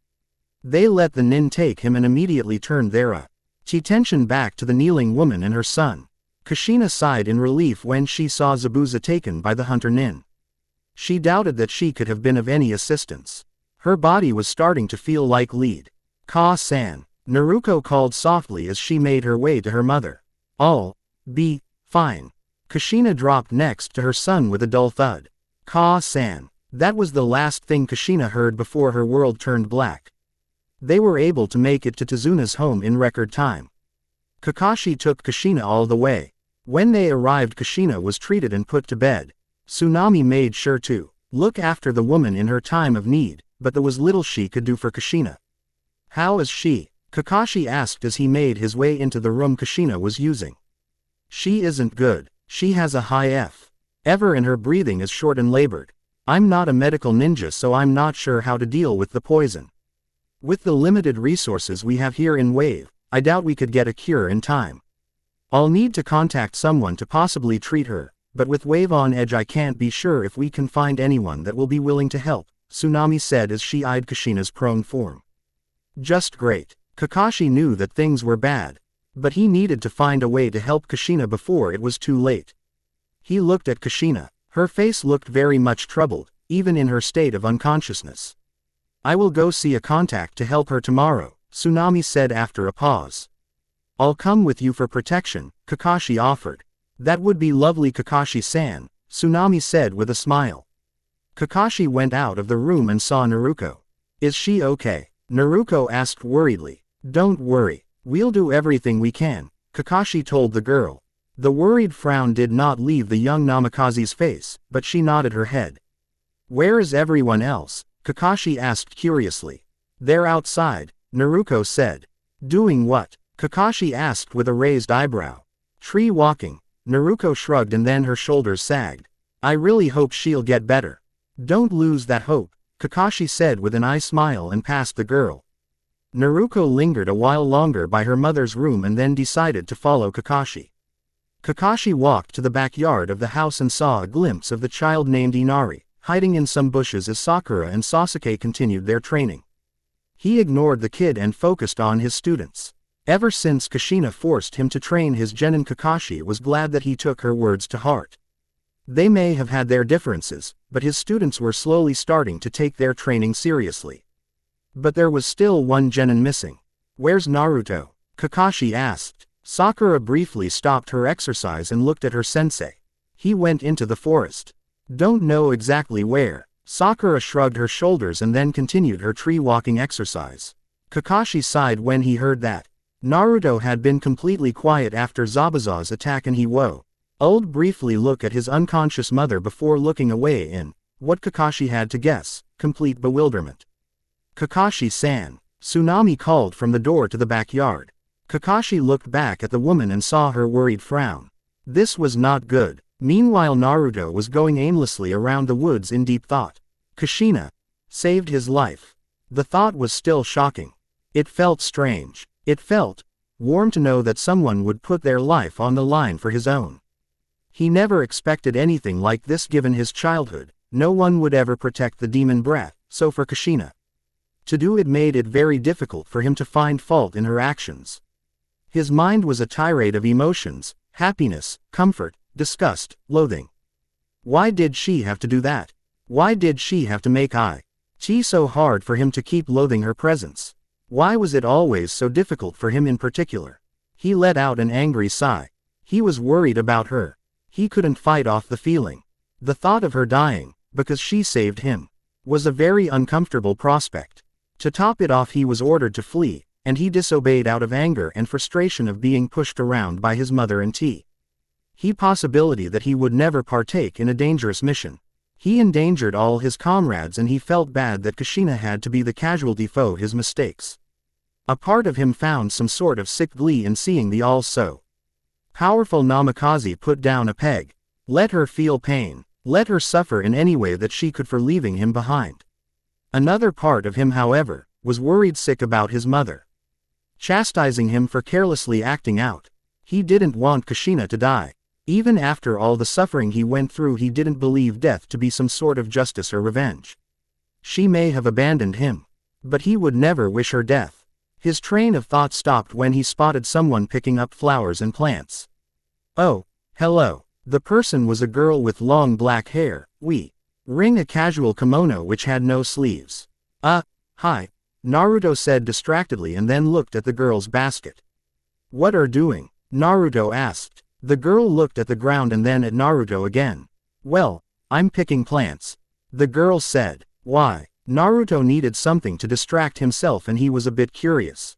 They let the nin take him and immediately turned their attention back to the kneeling woman and her son. Kushina sighed in relief when she saw Zabuza taken by the hunter nin. She doubted that she could have been of any assistance. Her body was starting to feel like lead. "Ka-san," Naruko called softly as she made her way to her mother. "I'll be fine." Kushina dropped next to her son with a dull thud. "Ka-san." That was the last thing Kushina heard before her world turned black. They were able to make it to Tezuna's home in record time. Kakashi took Kushina all the way. When they arrived Kushina was treated and put to bed. Tsunami made sure to look after the woman in her time of need, but there was little she could do for Kushina. "How is she?" Kakashi asked as he made his way into the room Kushina was using. "She isn't good. She has a high F. and her breathing is short and labored. I'm not a medical ninja so I'm not sure how to deal with the poison. With the limited resources we have here in Wave, I doubt we could get a cure in time. I'll need to contact someone to possibly treat her, but with Wave on edge I can't be sure if we can find anyone that will be willing to help," Tsunami said as she eyed Kushina's prone form. Just great. Kakashi knew that things were bad. But he needed to find a way to help Kushina before it was too late. He looked at Kushina. Her face looked very much troubled, even in her state of unconsciousness. "I will go see a contact to help her tomorrow," Tsunami said after a pause. "I'll come with you for protection," Kakashi offered. "That would be lovely Kakashi-san," Tsunami said with a smile. Kakashi went out of the room and saw Naruko. "Is she okay?" Naruko asked worriedly. "Don't worry. We'll do everything we can," Kakashi told the girl. The worried frown did not leave the young Namikaze's face, but she nodded her head. "Where is everyone else?" Kakashi asked curiously. "They're outside," Naruko said. "Doing what?" Kakashi asked with a raised eyebrow. "Tree walking." Naruko shrugged and then her shoulders sagged. "I really hope she'll get better." "Don't lose that hope," Kakashi said with an eye smile and passed the girl. Naruko lingered a while longer by her mother's room and then decided to follow Kakashi. Kakashi walked to the backyard of the house and saw a glimpse of the child named Inari, hiding in some bushes as Sakura and Sasuke continued their training. He ignored the kid and focused on his students. Ever since Kushina forced him to train his genin, Kakashi was glad that he took her words to heart. They may have had their differences, but his students were slowly starting to take their training seriously. But there was still one genin missing. "Where's Naruto?" Kakashi asked. Sakura briefly stopped her exercise and looked at her sensei. "He went into the forest." "Don't know exactly where." Sakura shrugged her shoulders and then continued her tree-walking exercise. Kakashi sighed when he heard that. Naruto had been completely quiet after Zabuza's attack and he would briefly look at his unconscious mother before looking away in what Kakashi had to guess, complete bewilderment. "Kakashi-san," Tsunami called from the door to the backyard. Kakashi looked back at the woman and saw her worried frown. This was not good. Meanwhile Naruto was going aimlessly around the woods in deep thought. Kushina saved his life. The thought was still shocking. It felt strange. It felt warm to know that someone would put their life on the line for his own. He never expected anything like this given his childhood. No one would ever protect the demon brat, so for Kushina to do it made it very difficult for him to find fault in her actions. His mind was a tirade of emotions: happiness, comfort, disgust, loathing. Why did she have to do that? Why did she have to make it so hard for him to keep loathing her presence? Why was it always so difficult for him in particular? He let out an angry sigh. He was worried about her. He couldn't fight off the feeling. The thought of her dying, because she saved him, was a very uncomfortable prospect. To top it off, he was ordered to flee, and he disobeyed out of anger and frustration of being pushed around by his mother and he possibility that he would never partake in a dangerous mission. He endangered all his comrades, and he felt bad that Kushina had to be the casualty for his mistakes. A part of him found some sort of sick glee in seeing the all-so powerful Namikaze put down a peg. Let her feel pain. Let her suffer in any way that she could for leaving him behind. Another part of him, however, was worried sick about his mother, chastising him for carelessly acting out. He didn't want Kushina to die. Even after all the suffering he went through, he didn't believe death to be some sort of justice or revenge. She may have abandoned him, but he would never wish her death. His train of thought stopped when he spotted someone picking up flowers and plants. Oh, hello. The person was a girl with long black hair, wearing a casual kimono which had no sleeves. Hi, Naruto said distractedly and then looked at the girl's basket. What are doing? Naruto asked. The girl looked at the ground and then at Naruto again. Well, I'm picking plants, the girl said. Why? Naruto needed something to distract himself and he was a bit curious.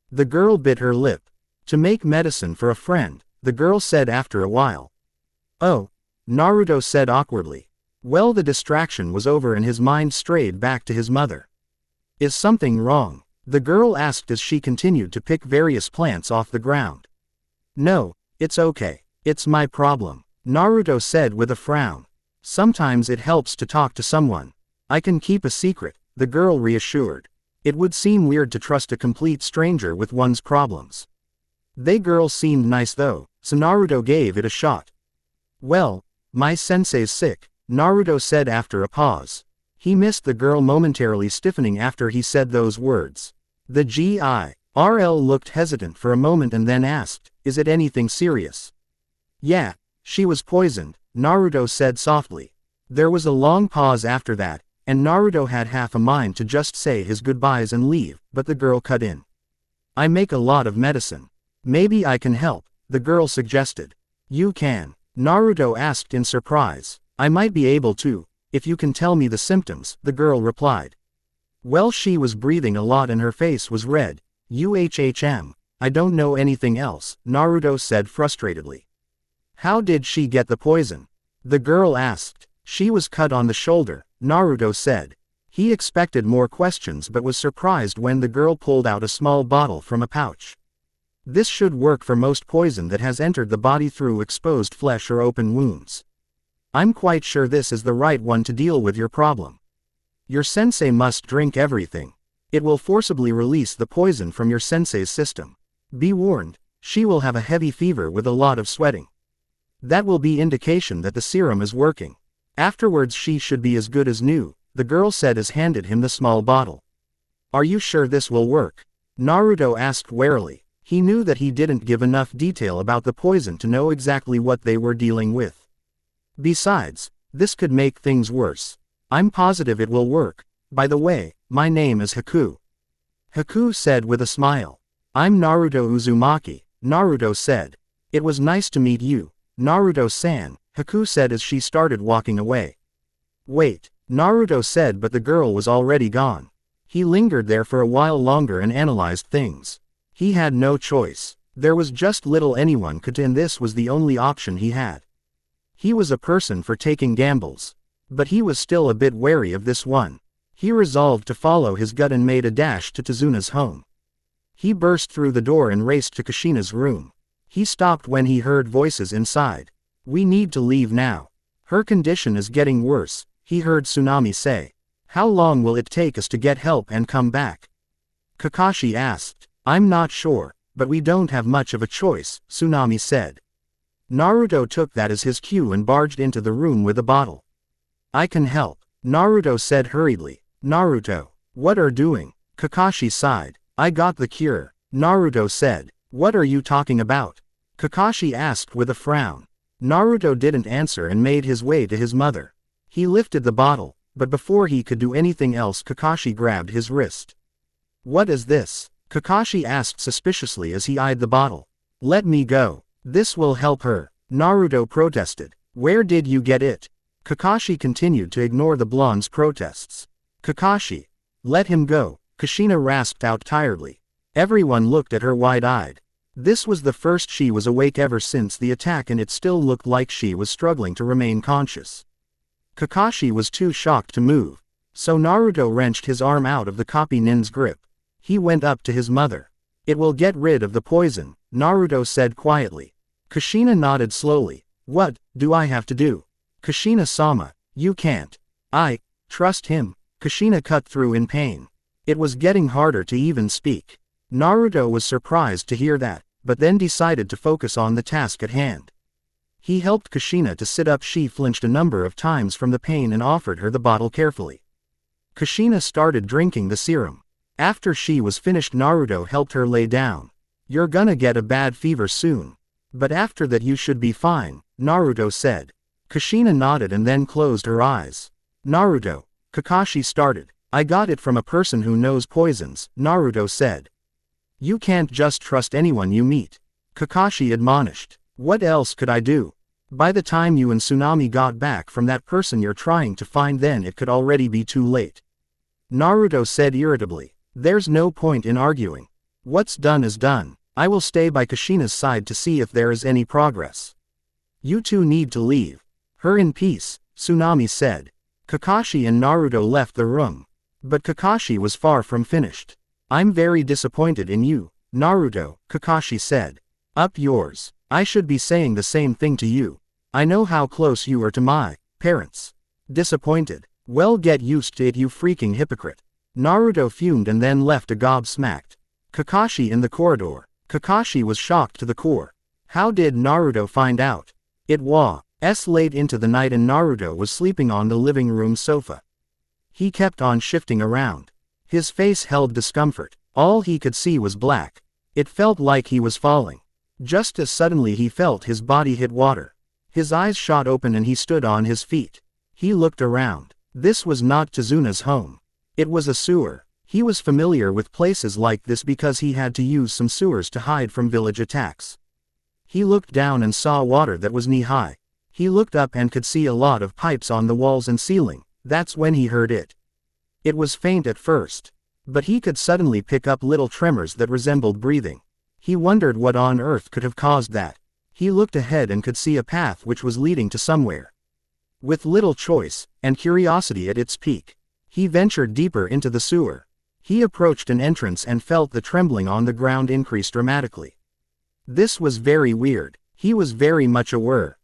The girl bit her lip. To make medicine for a friend, the girl said after a while. Oh, Naruto said awkwardly. Well, the distraction was over and his mind strayed back to his mother. Is something wrong? The girl asked as she continued to pick various plants off the ground. No, it's okay. It's my problem, Naruto said with a frown. Sometimes it helps to talk to someone. I can keep a secret, the girl reassured. It would seem weird to trust a complete stranger with one's problems. They girl seemed nice though, so Naruto gave it a shot. Well, my sensei's sick, Naruto said after a pause. He missed the girl momentarily stiffening after he said those words. The GIRL looked hesitant for a moment and then asked, is it anything serious? Yeah, she was poisoned, Naruto said softly. There was a long pause after that, and Naruto had half a mind to just say his goodbyes and leave, but the girl cut in. I make a lot of medicine. Maybe I can help, the girl suggested. You can? Naruto asked in surprise. I might be able to, if you can tell me the symptoms, the girl replied. Well, she was breathing a lot and her face was red. I don't know anything else, Naruto said frustratedly. How did she get the poison? The girl asked. She was cut on the shoulder, Naruto said. He expected more questions but was surprised when the girl pulled out a small bottle from a pouch. This should work for most poison that has entered the body through exposed flesh or open wounds. I'm quite sure this is the right one to deal with your problem. Your sensei must drink everything. It will forcibly release the poison from your sensei's system. Be warned, she will have a heavy fever with a lot of sweating. That will be indication that the serum is working. Afterwards she should be as good as new, the girl said as handed him the small bottle. Are you sure this will work? Naruto asked warily. He knew that he didn't give enough detail about the poison to know exactly what they were dealing with. Besides, this could make things worse. I'm positive it will work. By the way, my name is Haku. Haku said with a smile. I'm Naruto Uzumaki, Naruto said. It was nice to meet you, Naruto-san, Haku said as she started walking away. Wait, Naruto said, but the girl was already gone. He lingered there for a while longer and analyzed things. He had no choice. There was just little anyone could do, and this was the only option he had. He was a person for taking gambles. But he was still a bit wary of this one. He resolved to follow his gut and made a dash to Tezuna's home. He burst through the door and raced to Kushina's room. He stopped when he heard voices inside. We need to leave now. Her condition is getting worse, he heard Tsunami say. How long will it take us to get help and come back? Kakashi asked. I'm not sure, but we don't have much of a choice, Tsunami said. Naruto took that as his cue and barged into the room with a bottle. I can help, Naruto said hurriedly. Naruto, what are doing? Kakashi sighed. I got the cure, Naruto said. What are you talking about? Kakashi asked with a frown. Naruto didn't answer and made his way to his mother. He lifted the bottle, but before he could do anything else Kakashi grabbed his wrist. What is this? Kakashi asked suspiciously as he eyed the bottle. Let me go. This will help her, Naruto protested. Where did you get it? Kakashi continued to ignore the blonde's protests. Kakashi. Let him go, Kushina rasped out tiredly. Everyone looked at her wide-eyed. This was the first she was awake ever since the attack and it still looked like she was struggling to remain conscious. Kakashi was too shocked to move, so Naruto wrenched his arm out of the copy nin's grip. He went up to his mother. It will get rid of the poison, Naruto said quietly. Kushina nodded slowly. What do I have to do? Kushina-sama, you can't. Trust him, Kushina cut through in pain. It was getting harder to even speak. Naruto was surprised to hear that, but then decided to focus on the task at hand. He helped Kushina to sit up. She flinched a number of times from the pain and offered her the bottle carefully. Kushina started drinking the serum. After she was finished Naruto helped her lay down. You're gonna get a bad fever soon. But after that you should be fine, Naruto said. Kushina nodded and then closed her eyes. Naruto, Kakashi started. I got it from a person who knows poisons, Naruto said. You can't just trust anyone you meet. Kakashi admonished. What else could I do? By the time you and Tsunami got back from that person you're trying to find then it could already be too late. Naruto said irritably. There's no point in arguing. What's done is done. I will stay by Kushina's side to see if there is any progress. You two need to leave. Her in peace, Tsunami said. Kakashi and Naruto left the room. But Kakashi was far from finished. I'm very disappointed in you, Naruto, Kakashi said. Up yours. I should be saying the same thing to you. I know how close you are to my parents. Disappointed. Well, get used to it, you freaking hypocrite. Naruto fumed and then left gobsmacked. Kakashi in the corridor. Kakashi was shocked to the core. How did Naruto find out? It was late into the night and Naruto was sleeping on the living room sofa. He kept on shifting around. His face held discomfort. All he could see was black. It felt like he was falling. Just as suddenly he felt his body hit water. His eyes shot open and he stood on his feet. He looked around. This was not Tezuna's home. It was a sewer. He was familiar with places like this because he had to use some sewers to hide from village attacks. He looked down and saw water that was knee-high. He looked up and could see a lot of pipes on the walls and ceiling. That's when he heard it. It was faint at first, but he could suddenly pick up little tremors that resembled breathing. He wondered what on earth could have caused that. He looked ahead and could see a path which was leading to somewhere. With little choice, and curiosity at its peak, he ventured deeper into the sewer. He approached an entrance and felt the trembling on the ground increase dramatically. This was very weird. He was very much aware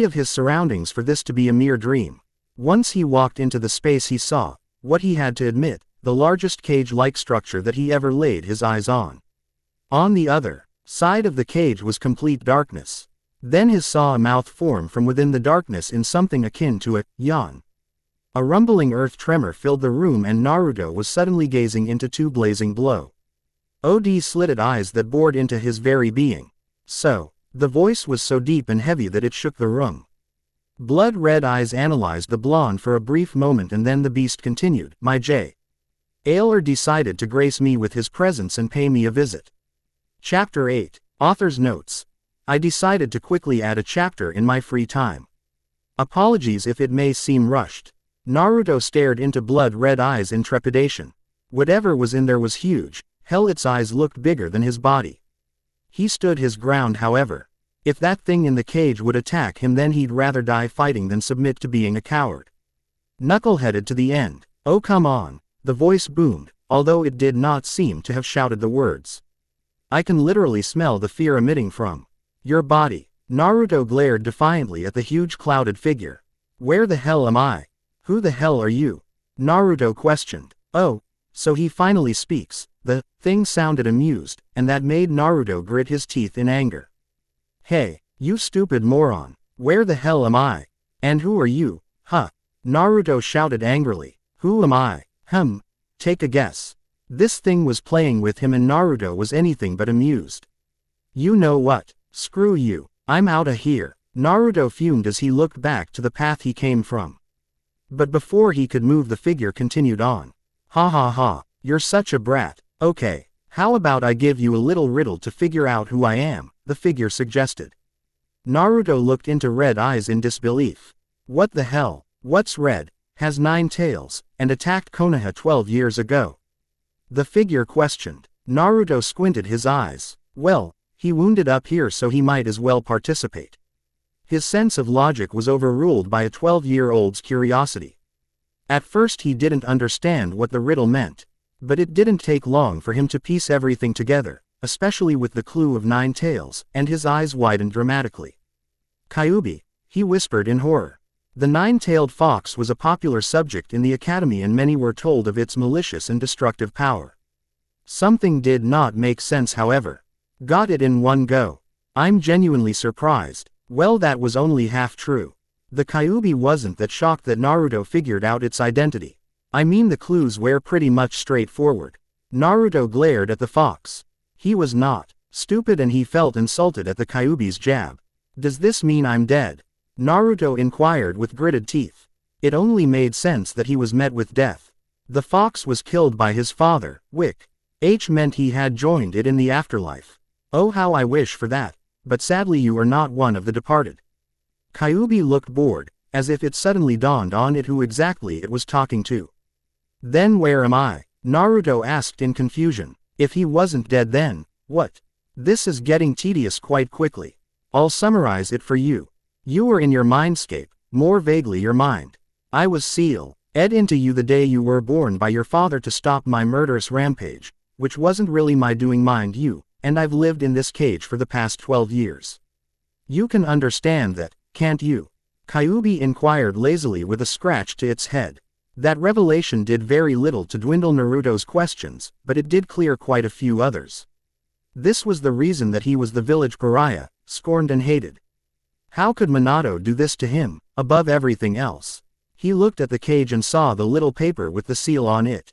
of his surroundings for this to be a mere dream. Once he walked into the space he saw, what he had to admit, the largest cage-like structure that he ever laid his eyes on. On the other side of the cage was complete darkness. Then he saw a mouth form from within the darkness in something akin to a yawn. A rumbling earth tremor filled the room and Naruto was suddenly gazing into two blazing blue slitted eyes that bored into his very being. So, the voice was so deep and heavy that it shook the room. Blood-red eyes analyzed the blonde for a brief moment and then the beast continued. My jailer decided to grace me with his presence and pay me a visit. Chapter 8. Author's Notes. I decided to quickly add a chapter in my free time. Apologies if it may seem rushed. Naruto stared into blood-red eyes in trepidation. Whatever was in there was huge. Hell, its eyes looked bigger than his body. He stood his ground, however. If that thing in the cage would attack him, then he'd rather die fighting than submit to being a coward. Knuckleheaded to the end. Oh, come on, the voice boomed, although it did not seem to have shouted the words. I can literally smell the fear emitting from your body. Naruto glared defiantly at the huge clouded figure. Where the hell am I? Who the hell are you? Naruto questioned. Oh, so he finally speaks. The thing sounded amused, and that made Naruto grit his teeth in anger. Hey, you stupid moron. Where the hell am I? And who are you? Huh? Naruto shouted angrily. Who am I? Take a guess. This thing was playing with him and Naruto was anything but amused. You know what? Screw you. I'm outta here. Naruto fumed as he looked back to the path he came from. But before he could move, the figure continued on. Ha ha ha, you're such a brat. Okay, how about I give you a little riddle to figure out who I am, the figure suggested. Naruto looked into Red eyes in disbelief. What the hell? What's red? Has 9 tails, and attacked Konoha 12 years ago? The figure questioned. Naruto squinted his eyes. Well, he wounded up here so he might as well participate. His sense of logic was overruled by a 12-year-old's curiosity. At first he didn't understand what the riddle meant, but it didn't take long for him to piece everything together, especially with the clue of 9 tails, and his eyes widened dramatically. Kyuubi, he whispered in horror. The 9-tailed fox was a popular subject in the academy and many were told of its malicious and destructive power. Something did not make sense, however. Got it in one go. I'm genuinely surprised. Well, that was only half true. The Kyuubi wasn't that shocked that Naruto figured out its identity. I mean, the clues were pretty much straightforward. Naruto glared at the fox. He was not stupid and he felt insulted at the Kyuubi's jab. Does this mean I'm dead? Naruto inquired with gritted teeth. It only made sense that he was met with death. The fox was killed by his father, which meant he had joined it in the afterlife. Oh, how I wish for that, but sadly you are not one of the departed. Kyuubi looked bored, as if it suddenly dawned on it who exactly it was talking to. Then where am I? Naruto asked in confusion. If he wasn't dead then, what? This is getting tedious quite quickly. I'll summarize it for you. You were in your mindscape, more vaguely your mind. I was ed into you the day you were born by your father to stop my murderous rampage, which wasn't really my doing, mind you, and I've lived in this cage for the past 12 years. You can understand that, can't you? Kyuubi inquired lazily with a scratch to its head. That revelation did very little to dwindle Naruto's questions, but it did clear quite a few others. This was the reason that he was the village pariah, scorned and hated. How could Manato do this to him, above everything else? He looked at the cage and saw the little paper with the seal on it.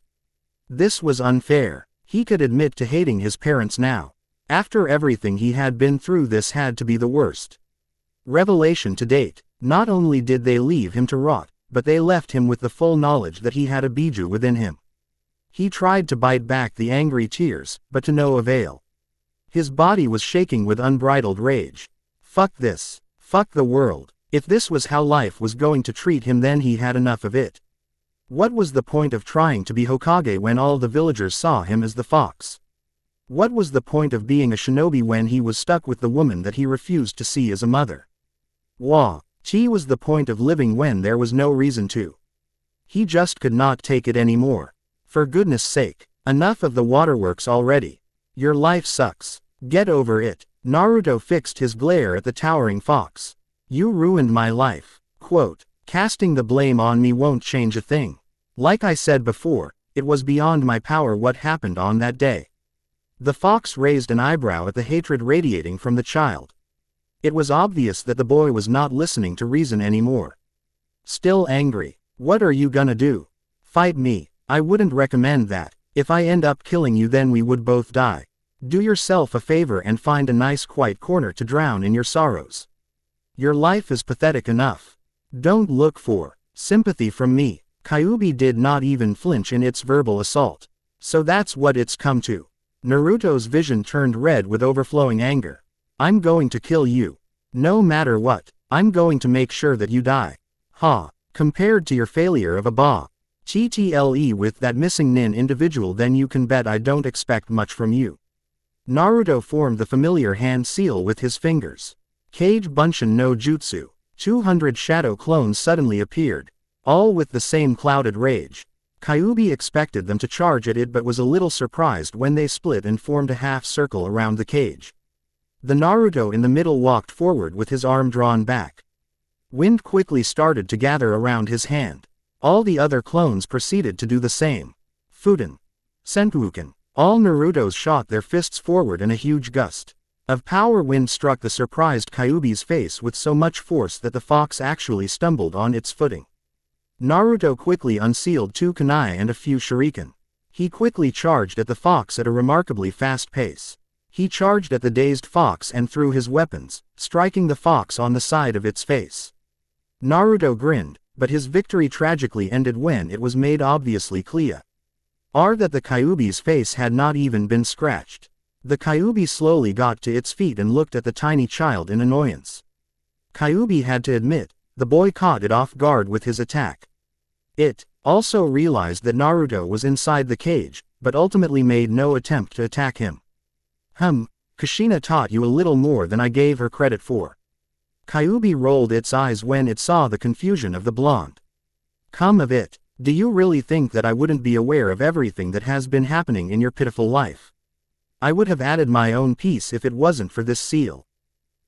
This was unfair. He could admit to hating his parents now. After everything he had been through, this had to be the worst revelation to date. Not only did they leave him to rot, but they left him with the full knowledge that he had a Biju within him. He tried to bite back the angry tears, but to no avail. His body was shaking with unbridled rage. Fuck this. Fuck the world. If this was how life was going to treat him, then he had enough of it. What was the point of trying to be Hokage when all the villagers saw him as the fox? What was the point of being a shinobi when he was stuck with the woman that he refused to see as a mother? What was the point of living when there was no reason to? He just could not take it anymore. For goodness sake, enough of the waterworks already. Your life sucks. Get over it. Naruto fixed his glare at the towering fox. You ruined my life. Quote, casting the blame on me won't change a thing. Like I said before, it was beyond my power what happened on that day. The fox raised an eyebrow at the hatred radiating from the child. It was obvious that the boy was not listening to reason anymore. Still angry. What are you gonna do? Fight me? I wouldn't recommend that. If I end up killing you, then we would both die. Do yourself a favor and find a nice quiet corner to drown in your sorrows. Your life is pathetic enough. Don't look for sympathy from me. Kyuubi did not even flinch in its verbal assault. So that's what it's come to. Naruto's vision turned red with overflowing anger. I'm going to kill you. No matter what, I'm going to make sure that you die. Compared to your failure of a TTLE with that missing nin individual, then you can bet I don't expect much from you. Naruto formed the familiar hand seal with his fingers. Kage Bunshin no Jutsu. 200 shadow clones suddenly appeared, all with the same clouded rage. Kyuubi expected them to charge at it but was a little surprised when they split and formed a half circle around the cage. The Naruto in the middle walked forward with his arm drawn back. Wind quickly started to gather around his hand. All the other clones proceeded to do the same. Futen. Senpuken. All Narutos shot their fists forward in a huge gust of power. Wind struck the surprised Kyuubi's face with so much force that the fox actually stumbled on its footing. Naruto quickly unsealed 2 kunai and a few shuriken. He quickly charged at the fox at a remarkably fast pace. He charged at the dazed fox and threw his weapons, striking the fox on the side of its face. Naruto grinned, but his victory tragically ended when it was made obviously clear that the Kyuubi's face had not even been scratched. The Kyuubi slowly got to its feet and looked at the tiny child in annoyance. Kyuubi had to admit, the boy caught it off guard with his attack. It also realized that Naruto was inside the cage, but ultimately made no attempt to attack him. Kushina taught you a little more than I gave her credit for. Kyuubi rolled its eyes when it saw the confusion of the blonde. Come of it, do you really think that I wouldn't be aware of everything that has been happening in your pitiful life? I would have added my own piece if it wasn't for this seal.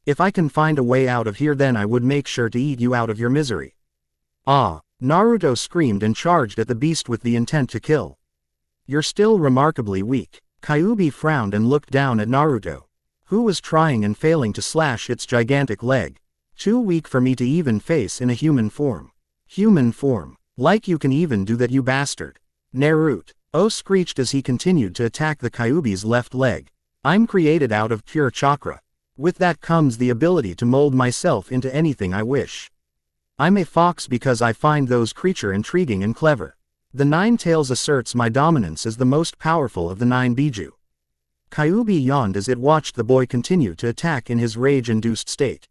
If I can find a way out of here, then I would make sure to eat you out of your misery. Ah! Naruto screamed and charged at the beast with the intent to kill. You're still remarkably weak. Kyuubi frowned and looked down at Naruto, who was trying and failing to slash its gigantic leg. Too weak for me to even face in a human form. Human form. Like you can even do that, you bastard. Naruto screeched as he continued to attack the Kyuubi's left leg. I'm created out of pure chakra. With that comes the ability to mold myself into anything I wish. I'm a fox because I find those creatures intriguing and clever. The 9 Tails asserts my dominance as the most powerful of the 9 Biju. Kyuubi yawned as it watched the boy continue to attack in his rage-induced state.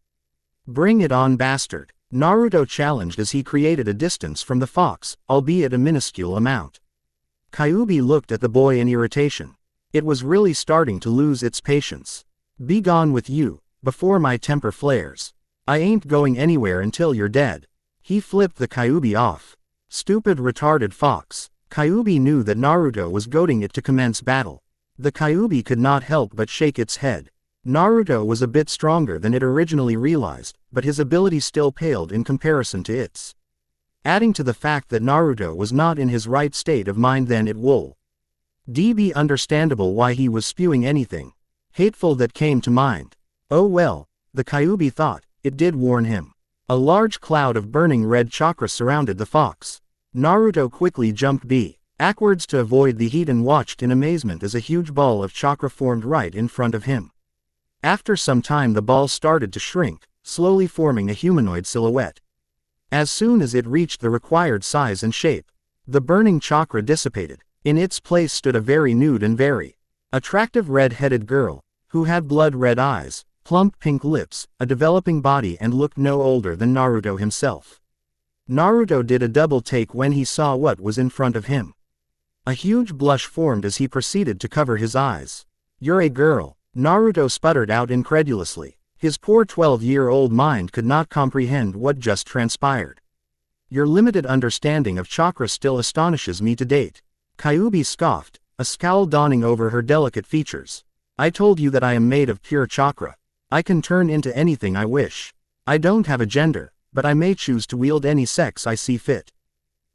Bring it on, bastard, Naruto challenged as he created a distance from the fox, albeit a minuscule amount. Kyuubi looked at the boy in irritation. It was really starting to lose its patience. Be gone with you, before my temper flares. I ain't going anywhere until you're dead. He flipped the Kyuubi off. Stupid retarded fox. Kyuubi knew that Naruto was goading it to commence battle. The Kyuubi could not help but shake its head. Naruto was a bit stronger than it originally realized, but his ability still paled in comparison to its. Adding to the fact that Naruto was not in his right state of mind, then it would be understandable why he was spewing anything hateful that came to mind. Oh well, the Kyuubi thought. It did warn him. A large cloud of burning red chakra surrounded the fox. Naruto quickly jumped backwards to avoid the heat and watched in amazement as a huge ball of chakra formed right in front of him. After some time the ball started to shrink, slowly forming a humanoid silhouette. As soon as it reached the required size and shape, the burning chakra dissipated. In its place stood a very nude and very attractive red-headed girl, who had blood-red eyes, plump pink lips, a developing body, and looked no older than Naruto himself. Naruto did a double take when he saw what was in front of him. A huge blush formed as he proceeded to cover his eyes. You're a girl, Naruto sputtered out incredulously. His poor 12-year-old mind could not comprehend what just transpired. Your limited understanding of chakra still astonishes me to date. Kyuubi scoffed, a scowl dawning over her delicate features. I told you that I am made of pure chakra. I can turn into anything I wish. I don't have a gender, but I may choose to wield any sex I see fit.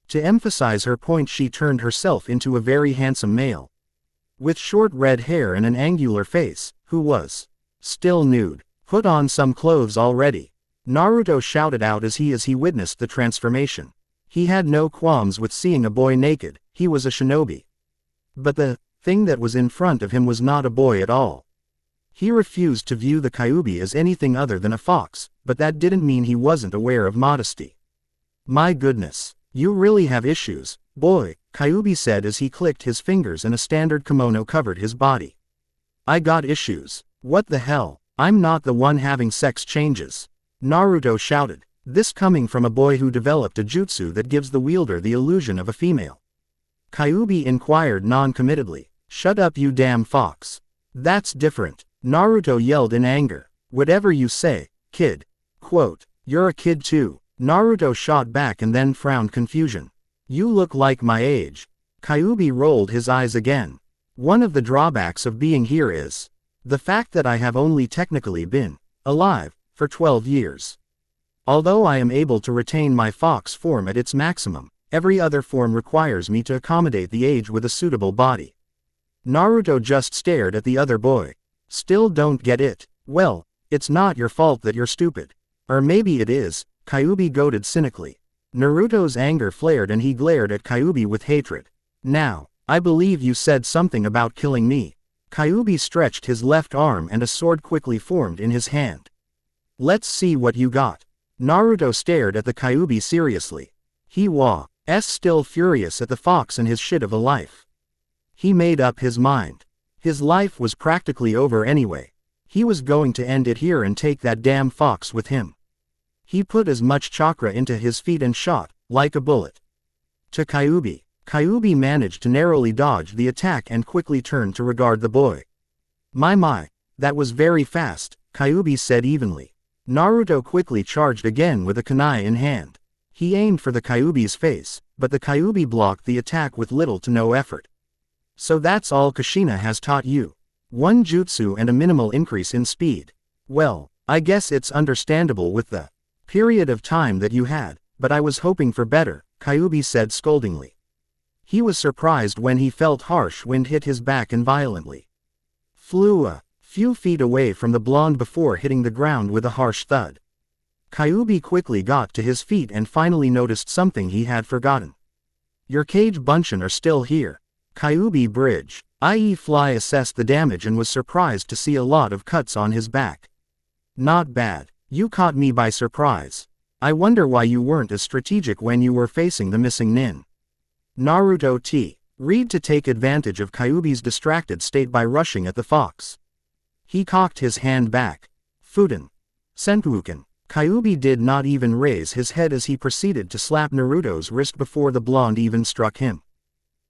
To emphasize her point, she turned herself into a very handsome male, with short red hair and an angular face, who was still nude. Put on some clothes already, Naruto shouted out as he witnessed the transformation. He had no qualms with seeing a boy naked. He was a shinobi. But the thing that was in front of him was not a boy at all. He refused to view the Kyuubi as anything other than a fox, but that didn't mean he wasn't aware of modesty. My goodness, you really have issues, boy, Kyuubi said as he clicked his fingers and a standard kimono covered his body. I got issues. What the hell? I'm not the one having sex changes, Naruto shouted, this coming from a boy who developed a jutsu that gives the wielder the illusion of a female. Kyuubi inquired non-committedly. Shut up, you damn fox. That's different, Naruto yelled in anger. Whatever you say, kid. Quote, you're a kid too, Naruto shot back and then frowned confusion. You look like my age. Kyuubi rolled his eyes again. One of the drawbacks of being here is the fact that I have only technically been alive for 12 years. Although I am able to retain my fox form at its maximum, Every other form requires me to accommodate the age with a suitable body. Naruto just stared at the other boy. Still don't get it. Well, it's not your fault that you're stupid. Or maybe it is, Kyuubi goaded cynically. Naruto's anger flared and he glared at Kyuubi with hatred. Now, I believe you said something about killing me. Kyuubi stretched his left arm and a sword quickly formed in his hand. Let's see what you got. Naruto stared at the Kyuubi seriously. He was still furious at the fox and his shit of a life. He made up his mind. His life was practically over anyway. He was going to end it here and take that damn fox with him. He put as much chakra into his feet and shot, like a bullet. To Kyuubi. Kyuubi managed to narrowly dodge the attack and quickly turned to regard the boy. My, that was very fast, Kyuubi said evenly. Naruto quickly charged again with a kunai in hand. He aimed for the Kyuubi's face, but the Kyuubi blocked the attack with little to no effort. So that's all Kushina has taught you. One jutsu and a minimal increase in speed. Well, I guess it's understandable with the period of time that you had, but I was hoping for better, Kyuubi said scoldingly. He was surprised when he felt harsh wind hit his back and violently flew a few feet away from the blonde before hitting the ground with a harsh thud. Kyuubi quickly got to his feet and finally noticed something he had forgotten. Your cage bunchen are still here. Kyuubi bridge, i.e. Fly assessed the damage and was surprised to see a lot of cuts on his back. Not bad, you caught me by surprise. I wonder why you weren't as strategic when you were facing the missing nin. Naruto T. Read to take advantage of Kyuubi's distracted state by rushing at the fox. He cocked his hand back. Fuden. Senpuken. Kyuubi did not even raise his head as he proceeded to slap Naruto's wrist before the blonde even struck him,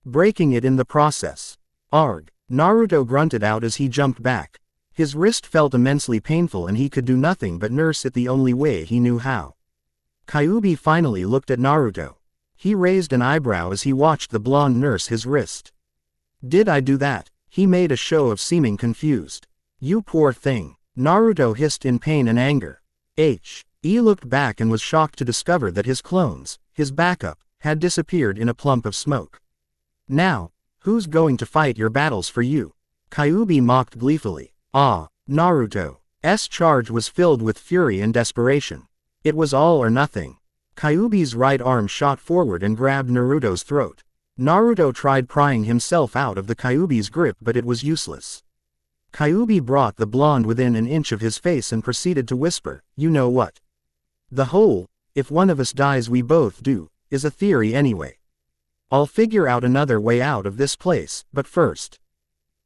breaking it in the process. Arg. Naruto grunted out as he jumped back. His wrist felt immensely painful and he could do nothing but nurse it the only way he knew how. Kyuubi finally looked at Naruto. He raised an eyebrow as he watched the blonde nurse his wrist. Did I do that? He made a show of seeming confused. You poor thing. Naruto hissed in pain and anger. He looked back and was shocked to discover that his clones, his backup, had disappeared in a plump of smoke. Now, who's going to fight your battles for you? Kyuubi mocked gleefully. Naruto's charge was filled with fury and desperation. It was all or nothing. Kyuubi's right arm shot forward and grabbed Naruto's throat. Naruto tried prying himself out of the Kyuubi's grip but it was useless. Kyuubi brought the blonde within an inch of his face and proceeded to whisper, you know what? The whole, if one of us dies we both do, is a theory anyway. I'll figure out another way out of this place, but first.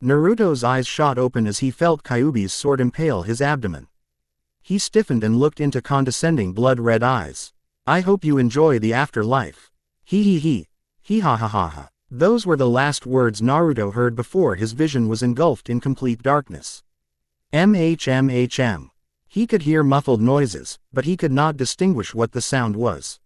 Naruto's eyes shot open as he felt Kyuubi's sword impale his abdomen. He stiffened and looked into condescending blood-red eyes. I hope you enjoy the afterlife. He ha ha ha ha. Those were the last words Naruto heard before his vision was engulfed in complete darkness. He could hear muffled noises, but he could not distinguish what the sound was.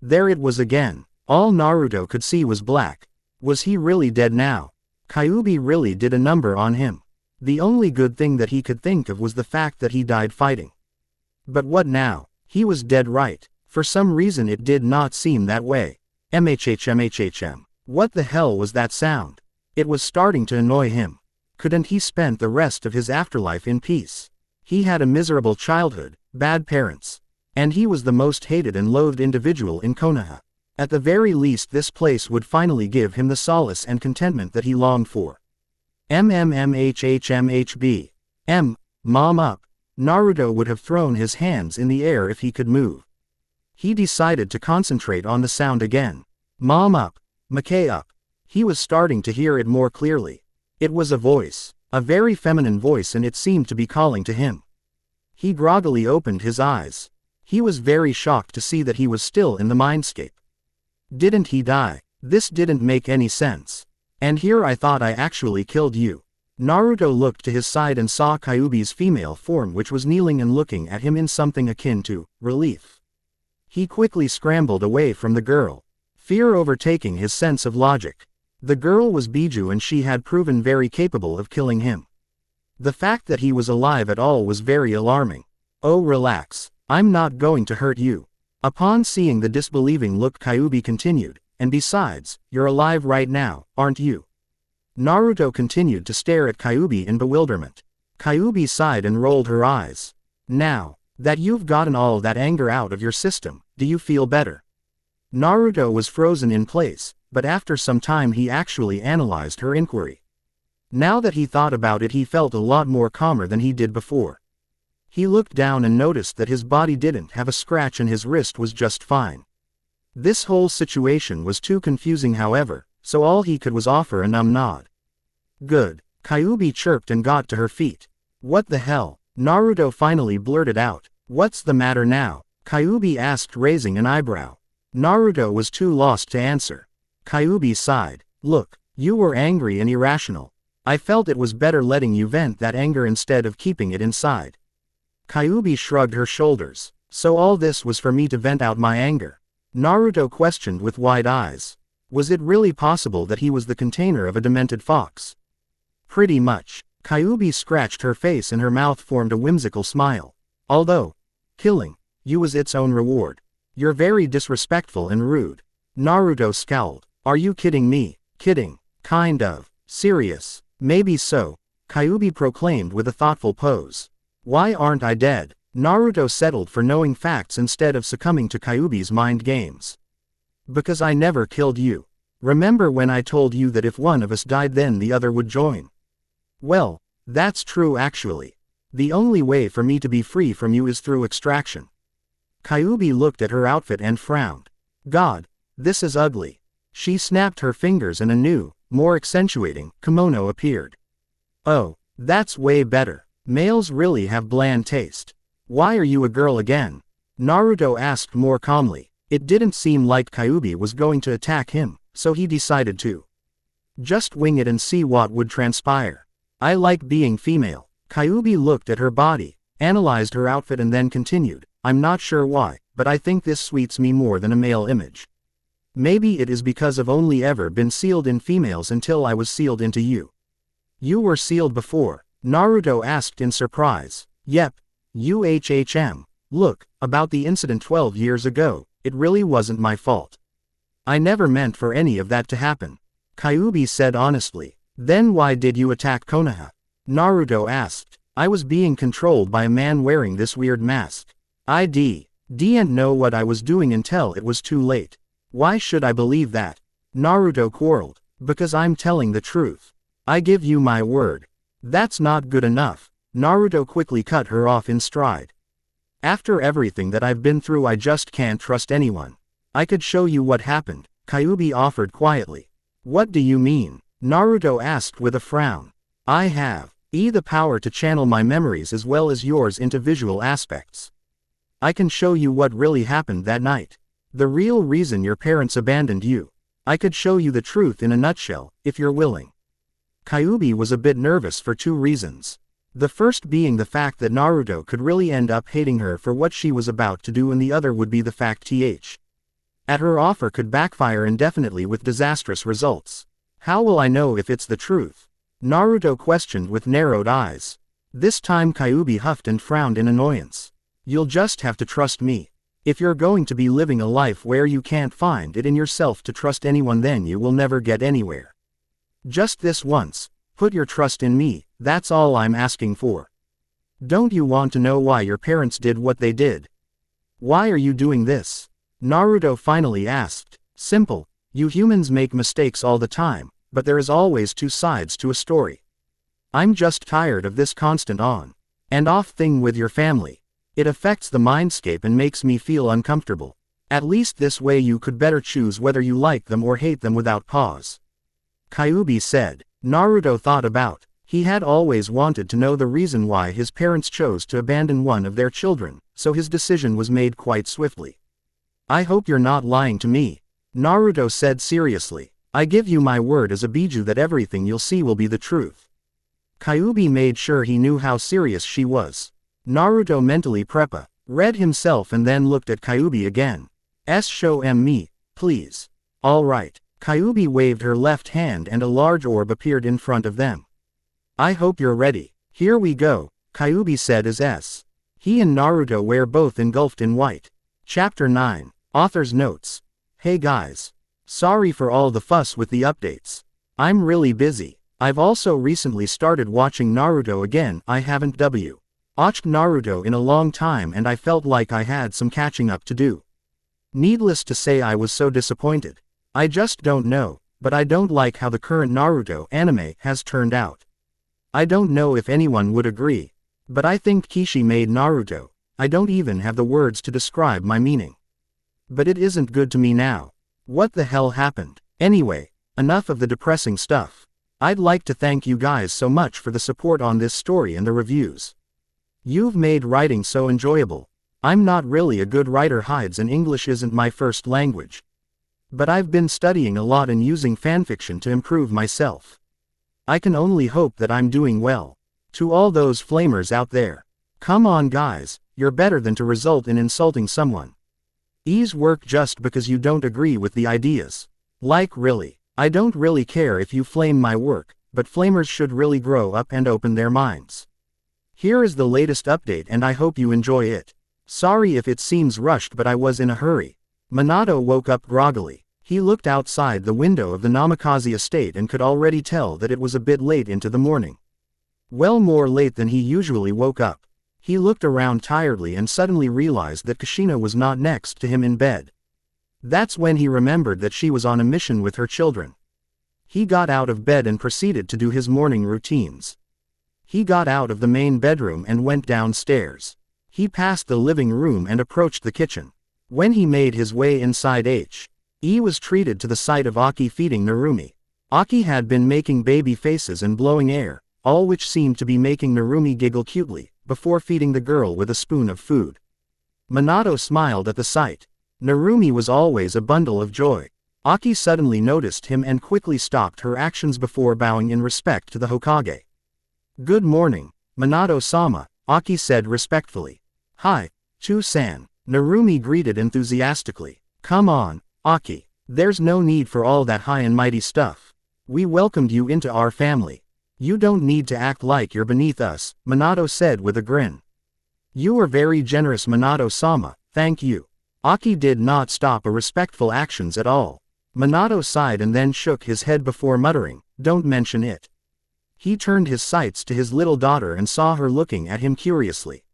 There it was again. All Naruto could see was black. Was he really dead now? Kyuubi really did a number on him. The only good thing that he could think of was the fact that he died fighting. But what now? He was dead, right? For some reason it did not seem that way. What the hell was that sound? It was starting to annoy him. Couldn't he spend the rest of his afterlife in peace? He had a miserable childhood, bad parents. And he was the most hated and loathed individual in Konoha. At the very least this place would finally give him the solace and contentment that he longed for. Mom up. Naruto would have thrown his hands in the air if he could move. He decided to concentrate on the sound again. Mom up. Mackay up. He was starting to hear it more clearly. It was a voice. A very feminine voice and it seemed to be calling to him. He groggily opened his eyes. He was very shocked to see that he was still in the mindscape. Didn't he die? This didn't make any sense. And here I thought I actually killed you. Naruto looked to his side and saw Kyuubi's female form which was kneeling and looking at him in something akin to relief. He quickly scrambled away from the girl, fear overtaking his sense of logic. The girl was Biju and she had proven very capable of killing him. The fact that he was alive at all was very alarming. Oh, relax. I'm not going to hurt you. Upon seeing the disbelieving look, Kyuubi continued, and besides, you're alive right now, aren't you? Naruto continued to stare at Kyuubi in bewilderment. Kyuubi sighed and rolled her eyes. Now that you've gotten all that anger out of your system, do you feel better? Naruto was frozen in place, but after some time he actually analyzed her inquiry. Now that he thought about it, he felt a lot more calmer than he did before. He looked down and noticed that his body didn't have a scratch and his wrist was just fine. This whole situation was too confusing, however, so all he could was offer a numb nod. Good. Kyuubi chirped and got to her feet. What the hell? Naruto finally blurted out. What's the matter now? Kyuubi asked, raising an eyebrow. Naruto was too lost to answer. Kyuubi sighed. Look, you were angry and irrational. I felt it was better letting you vent that anger instead of keeping it inside. Kyuubi shrugged her shoulders. So all this was for me to vent out my anger? Naruto questioned with wide eyes. Was it really possible that he was the container of a demented fox? Pretty much. Kyuubi scratched her face and her mouth formed a whimsical smile. Although killing you was its own reward. You're very disrespectful and rude. Naruto scowled. Are you kidding me? Kidding. Kind of. Serious. Maybe so. Kyuubi proclaimed with a thoughtful pose. Why aren't I dead? Naruto settled for knowing facts instead of succumbing to Kyuubi's mind games. Because I never killed you. Remember when I told you that if one of us died then the other would join? Well, that's true actually. The only way for me to be free from you is through extraction. Kyuubi looked at her outfit and frowned. God, this is ugly. She snapped her fingers and a new, more accentuating, kimono appeared. Oh, that's way better. Males really have bland taste. Why are you a girl again? Naruto asked more calmly. It didn't seem like Kyuubi was going to attack him, so he decided to just wing it and see what would transpire. I like being female. Kyuubi looked at her body, analyzed her outfit and then continued. I'm not sure why, but I think this suits me more than a male image. Maybe it is because I've only ever been sealed in females until I was sealed into you. You were sealed before? Naruto asked in surprise. Yep. UHHM. Look, about the incident 12 years ago, it really wasn't my fault. I never meant for any of that to happen. Kyuubi said honestly. Then why did you attack Konoha? Naruto asked. I was being controlled by a man wearing this weird mask. I didn't know what I was doing until it was too late. Why should I believe that? Naruto quarreled. Because I'm telling the truth. I give you my word. That's not good enough. Naruto quickly cut her off in stride. After everything that I've been through I just can't trust anyone. I could show you what happened, Kyuubi offered quietly. What do you mean? Naruto asked with a frown. I have the power to channel my memories as well as yours into visual aspects. I can show you what really happened that night. The real reason your parents abandoned you. I could show you the truth in a nutshell, if you're willing. Kyuubi was a bit nervous for two reasons. The first being the fact that Naruto could really end up hating her for what she was about to do, and the other would be the fact at her offer could backfire indefinitely with disastrous results. How will I know if it's the truth? Naruto questioned with narrowed eyes. This time Kyuubi huffed and frowned in annoyance. You'll just have to trust me. If you're going to be living a life where you can't find it in yourself to trust anyone, then you will never get anywhere. Just this once, put your trust in me, that's all I'm asking for. Don't you want to know why your parents did what they did? Why are you doing this? Naruto finally asked. Simple. You humans make mistakes all the time, but there is always two sides to a story. I'm just tired of this constant on and off thing with your family. It affects the mindscape and makes me feel uncomfortable. At least this way you could better choose whether you like them or hate them without pause. Kyuubi said. Naruto thought about. He had always wanted to know the reason why his parents chose to abandon one of their children, so his decision was made quite swiftly. I hope you're not lying to me. Naruto said seriously. I give you my word as a biju that everything you'll see will be the truth. Kyuubi made sure he knew how serious she was. Naruto mentally read himself and then looked at Kyuubi again. Show me, please. Alright. Kyuubi waved her left hand and a large orb appeared in front of them. I hope you're ready. Here we go, Kyuubi said as he and Naruto were both engulfed in white. Chapter 9. Author's Notes. Hey guys. Sorry for all the fuss with the updates. I'm really busy. I've also recently started watching Naruto again. I haven't watched Naruto in a long time and I felt like I had some catching up to do. Needless to say, I was so disappointed. I just don't know, but I don't like how the current Naruto anime has turned out. I don't know if anyone would agree, but I think Kishi made Naruto. I don't even have the words to describe my meaning. But it isn't good to me now. What the hell happened? Anyway, enough of the depressing stuff. I'd like to thank you guys so much for the support on this story and the reviews. You've made writing so enjoyable. I'm not really a good writer, hides, and English isn't my first language. But I've been studying a lot and using fanfiction to improve myself. I can only hope that I'm doing well. To all those flamers out there, come on guys, you're better than to result in insulting someone. Ease work just because you don't agree with the ideas. Like really, I don't really care if you flame my work, but flamers should really grow up and open their minds. Here is the latest update and I hope you enjoy it. Sorry if it seems rushed, but I was in a hurry. Manato woke up groggily. He looked outside the window of the Namikaze estate and could already tell that it was a bit late into the morning. Well, more late than he usually woke up. He looked around tiredly and suddenly realized that Kushina was not next to him in bed. That's when he remembered that she was on a mission with her children. He got out of bed and proceeded to do his morning routines. He got out of the main bedroom and went downstairs. He passed the living room and approached the kitchen. When he made his way inside, he was treated to the sight of Aki feeding Narumi. Aki had been making baby faces and blowing air, all which seemed to be making Narumi giggle cutely, before feeding the girl with a spoon of food. Manato smiled at the sight. Narumi was always a bundle of joy. Aki suddenly noticed him and quickly stopped her actions before bowing in respect to the Hokage. Good morning, Manato-sama, Aki said respectfully. Hi, Chu-san, Narumi greeted enthusiastically. Come on, Aki, there's no need for all that high and mighty stuff. We welcomed you into our family. You don't need to act like you're beneath us, Manato said with a grin. You are very generous, Manato-sama, thank you. Aki did not stop a respectful actions at all. Manato sighed and then shook his head before muttering, don't mention it. He turned his sights to his little daughter and saw her looking at him curiously.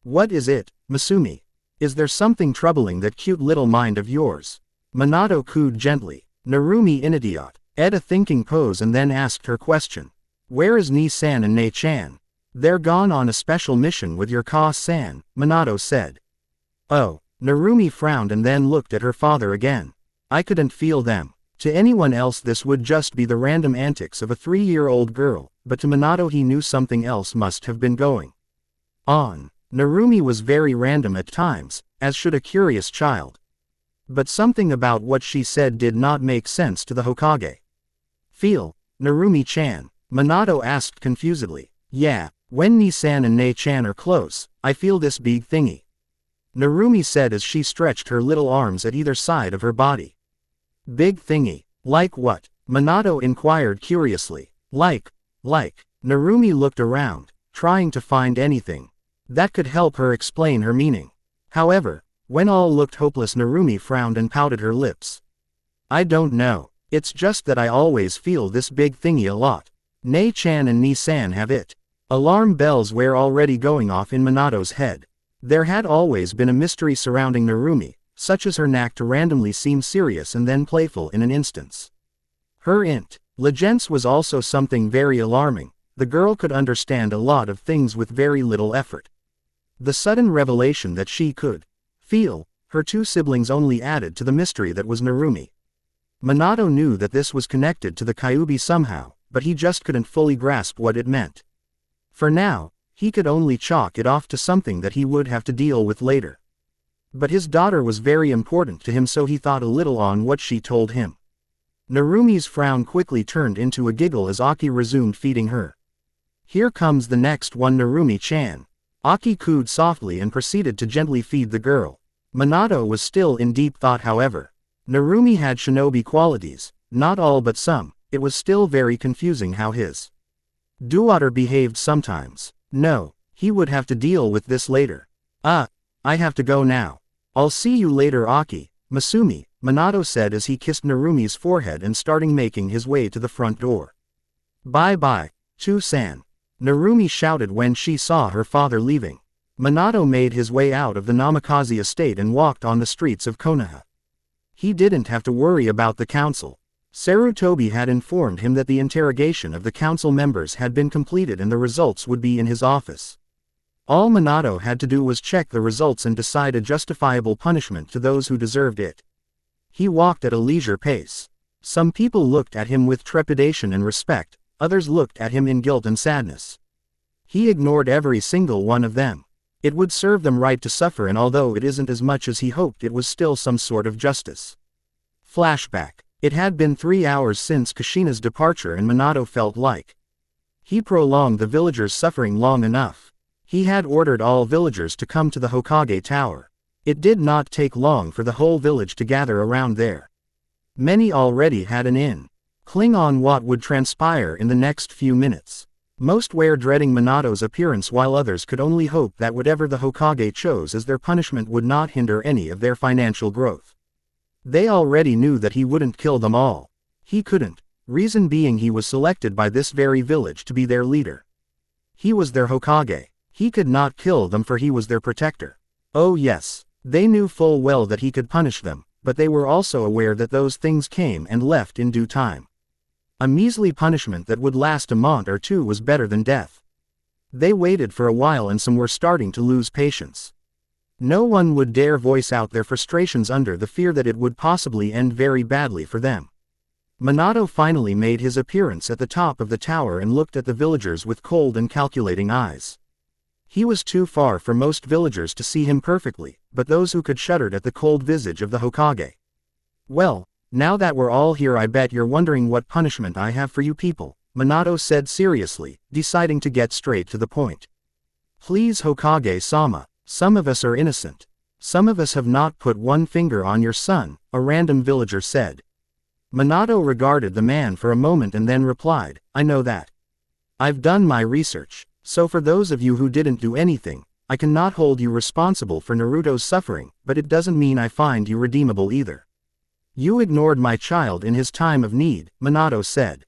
What is it, Masumi? Is there something troubling that cute little mind of yours? Manato cooed gently. Narumi initiated a thinking pose and then asked her question. Where is Ni-san and Ne-chan? They're gone on a special mission with your Ka-san, Manato said. Oh, Narumi frowned and then looked at her father again. I couldn't feel them. To anyone else this would just be the random antics of a 3-year-old girl, but to Manato he knew something else must have been going on. Narumi was very random at times, as should a curious child. But something about what she said did not make sense to the Hokage. Feel, Narumi-chan? Manato asked confusedly. Yeah, when Ni-san and Ne-chan are close, I feel this big thingy. Narumi said as she stretched her little arms at either side of her body. Big thingy? Like what? Manato inquired curiously. Like. Narumi looked around, trying to find anything that could help her explain her meaning. However, when all looked hopeless, Narumi frowned and pouted her lips. I don't know, it's just that I always feel this big thingy a lot. Ne-chan and Ni-san have it. Alarm bells were already going off in Manato's head. There had always been a mystery surrounding Narumi, such as her knack to randomly seem serious and then playful in an instance. Her intelligence was also something very alarming. The girl could understand a lot of things with very little effort. The sudden revelation that she could feel her 2 siblings only added to the mystery that was Narumi. Manato knew that this was connected to the Kyuubi somehow, but he just couldn't fully grasp what it meant. For now, he could only chalk it off to something that he would have to deal with later. But his daughter was very important to him, so he thought a little on what she told him. Narumi's frown quickly turned into a giggle as Aki resumed feeding her. Here comes the next one, Narumi-chan. Aki cooed softly and proceeded to gently feed the girl. Manato was still in deep thought, however. Narumi had shinobi qualities, not all but some. It was still very confusing how his daughter behaved sometimes. No, he would have to deal with this later. I have to go now. I'll see you later, Aki, Masumi, Manato said as he kissed Narumi's forehead and starting making his way to the front door. Bye-bye, Chu-san, Narumi shouted when she saw her father leaving. Manato made his way out of the Namikaze estate and walked on the streets of Konoha. He didn't have to worry about the council. Sarutobi had informed him that the interrogation of the council members had been completed and the results would be in his office. All Manato had to do was check the results and decide a justifiable punishment to those who deserved it. He walked at a leisure pace. Some people looked at him with trepidation and respect, others looked at him in guilt and sadness. He ignored every single one of them. It would serve them right to suffer, and although it isn't as much as he hoped, it was still some sort of justice. Flashback. It had been 3 hours since Kushina's departure and Manato felt like he prolonged the villagers' suffering long enough. He had ordered all villagers to come to the Hokage Tower. It did not take long for the whole village to gather around there. Many already had an inkling on what would transpire in the next few minutes. Most were dreading Manato's appearance while others could only hope that whatever the Hokage chose as their punishment would not hinder any of their financial growth. They already knew that he wouldn't kill them all. He couldn't, reason being he was selected by this very village to be their leader. He was their Hokage. He could not kill them for he was their protector. Oh yes, they knew full well that he could punish them, but they were also aware that those things came and left in due time. A measly punishment that would last a month or two was better than death. They waited for a while and some were starting to lose patience. No one would dare voice out their frustrations under the fear that it would possibly end very badly for them. Manato finally made his appearance at the top of the tower and looked at the villagers with cold and calculating eyes. He was too far for most villagers to see him perfectly, but those who could shuddered at the cold visage of the Hokage. Well, now that we're all here, I bet you're wondering what punishment I have for you people, Manato said seriously, deciding to get straight to the point. Please, Hokage-sama. Some of us are innocent. Some of us have not put one finger on your son, a random villager said. Manato regarded the man for a moment and then replied, I know that. I've done my research, so for those of you who didn't do anything, I cannot hold you responsible for Naruto's suffering, but it doesn't mean I find you redeemable either. You ignored my child in his time of need, Manato said.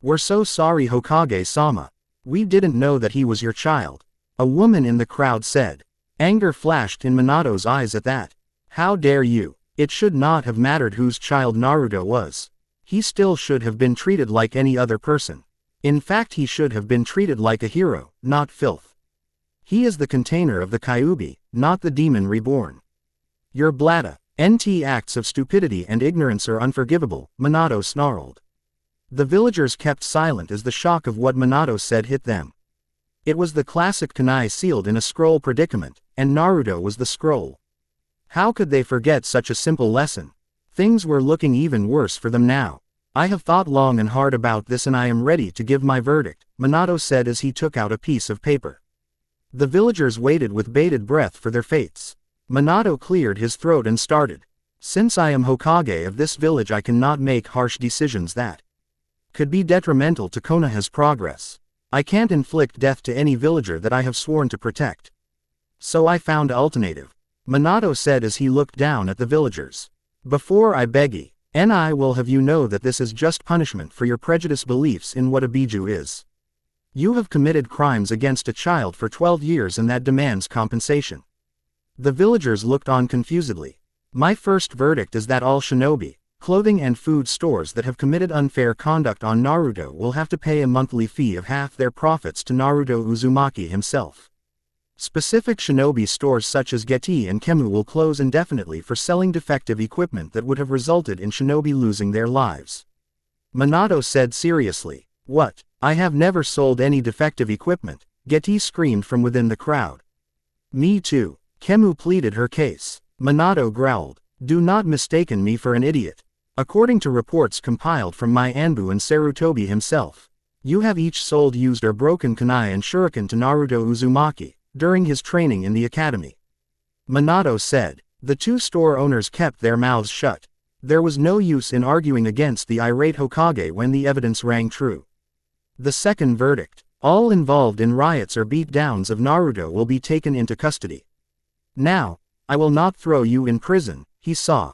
We're so sorry, Hokage-sama. We didn't know that he was your child. A woman in the crowd said. Anger flashed in Manato's eyes at that. How dare you? It should not have mattered whose child Naruto was. He still should have been treated like any other person. In fact, he should have been treated like a hero, not filth. He is the container of the Kyuubi, not the demon reborn. Your bladder, NT acts of stupidity and ignorance are unforgivable, Manato snarled. The villagers kept silent as the shock of what Manato said hit them. It was the classic kunai sealed in a scroll predicament, and Naruto was the scroll. How could they forget such a simple lesson? Things were looking even worse for them now. I have thought long and hard about this and I am ready to give my verdict, Manato said as he took out a piece of paper. The villagers waited with bated breath for their fates. Manato cleared his throat and started. Since I am Hokage of this village, I cannot make harsh decisions that could be detrimental to Konoha's progress. I can't inflict death to any villager that I have sworn to protect. So I found an alternative, Manato said as he looked down at the villagers. Before I beg ye, and I will have you know that this is just punishment for your prejudiced beliefs in what a biju is. You have committed crimes against a child for 12 years and that demands compensation. The villagers looked on confusedly. My first verdict is that all shinobi, clothing and food stores that have committed unfair conduct on Naruto will have to pay a monthly fee of half their profits to Naruto Uzumaki himself. Specific shinobi stores such as Geti and Kemu will close indefinitely for selling defective equipment that would have resulted in shinobi losing their lives. Manato said seriously. What? I have never sold any defective equipment, Geti screamed from within the crowd. Me too, Kemu pleaded her case. Manato growled. Do not mistaken me for an idiot. According to reports compiled from my Anbu and Sarutobi himself, you have each sold used or broken kunai and shuriken to Naruto Uzumaki during his training in the academy. Manato said. The two store owners kept their mouths shut. There was no use in arguing against the irate Hokage when the evidence rang true. The second verdict. All involved in riots or beatdowns of Naruto will be taken into custody. Now, I will not throw you in prison, he saw.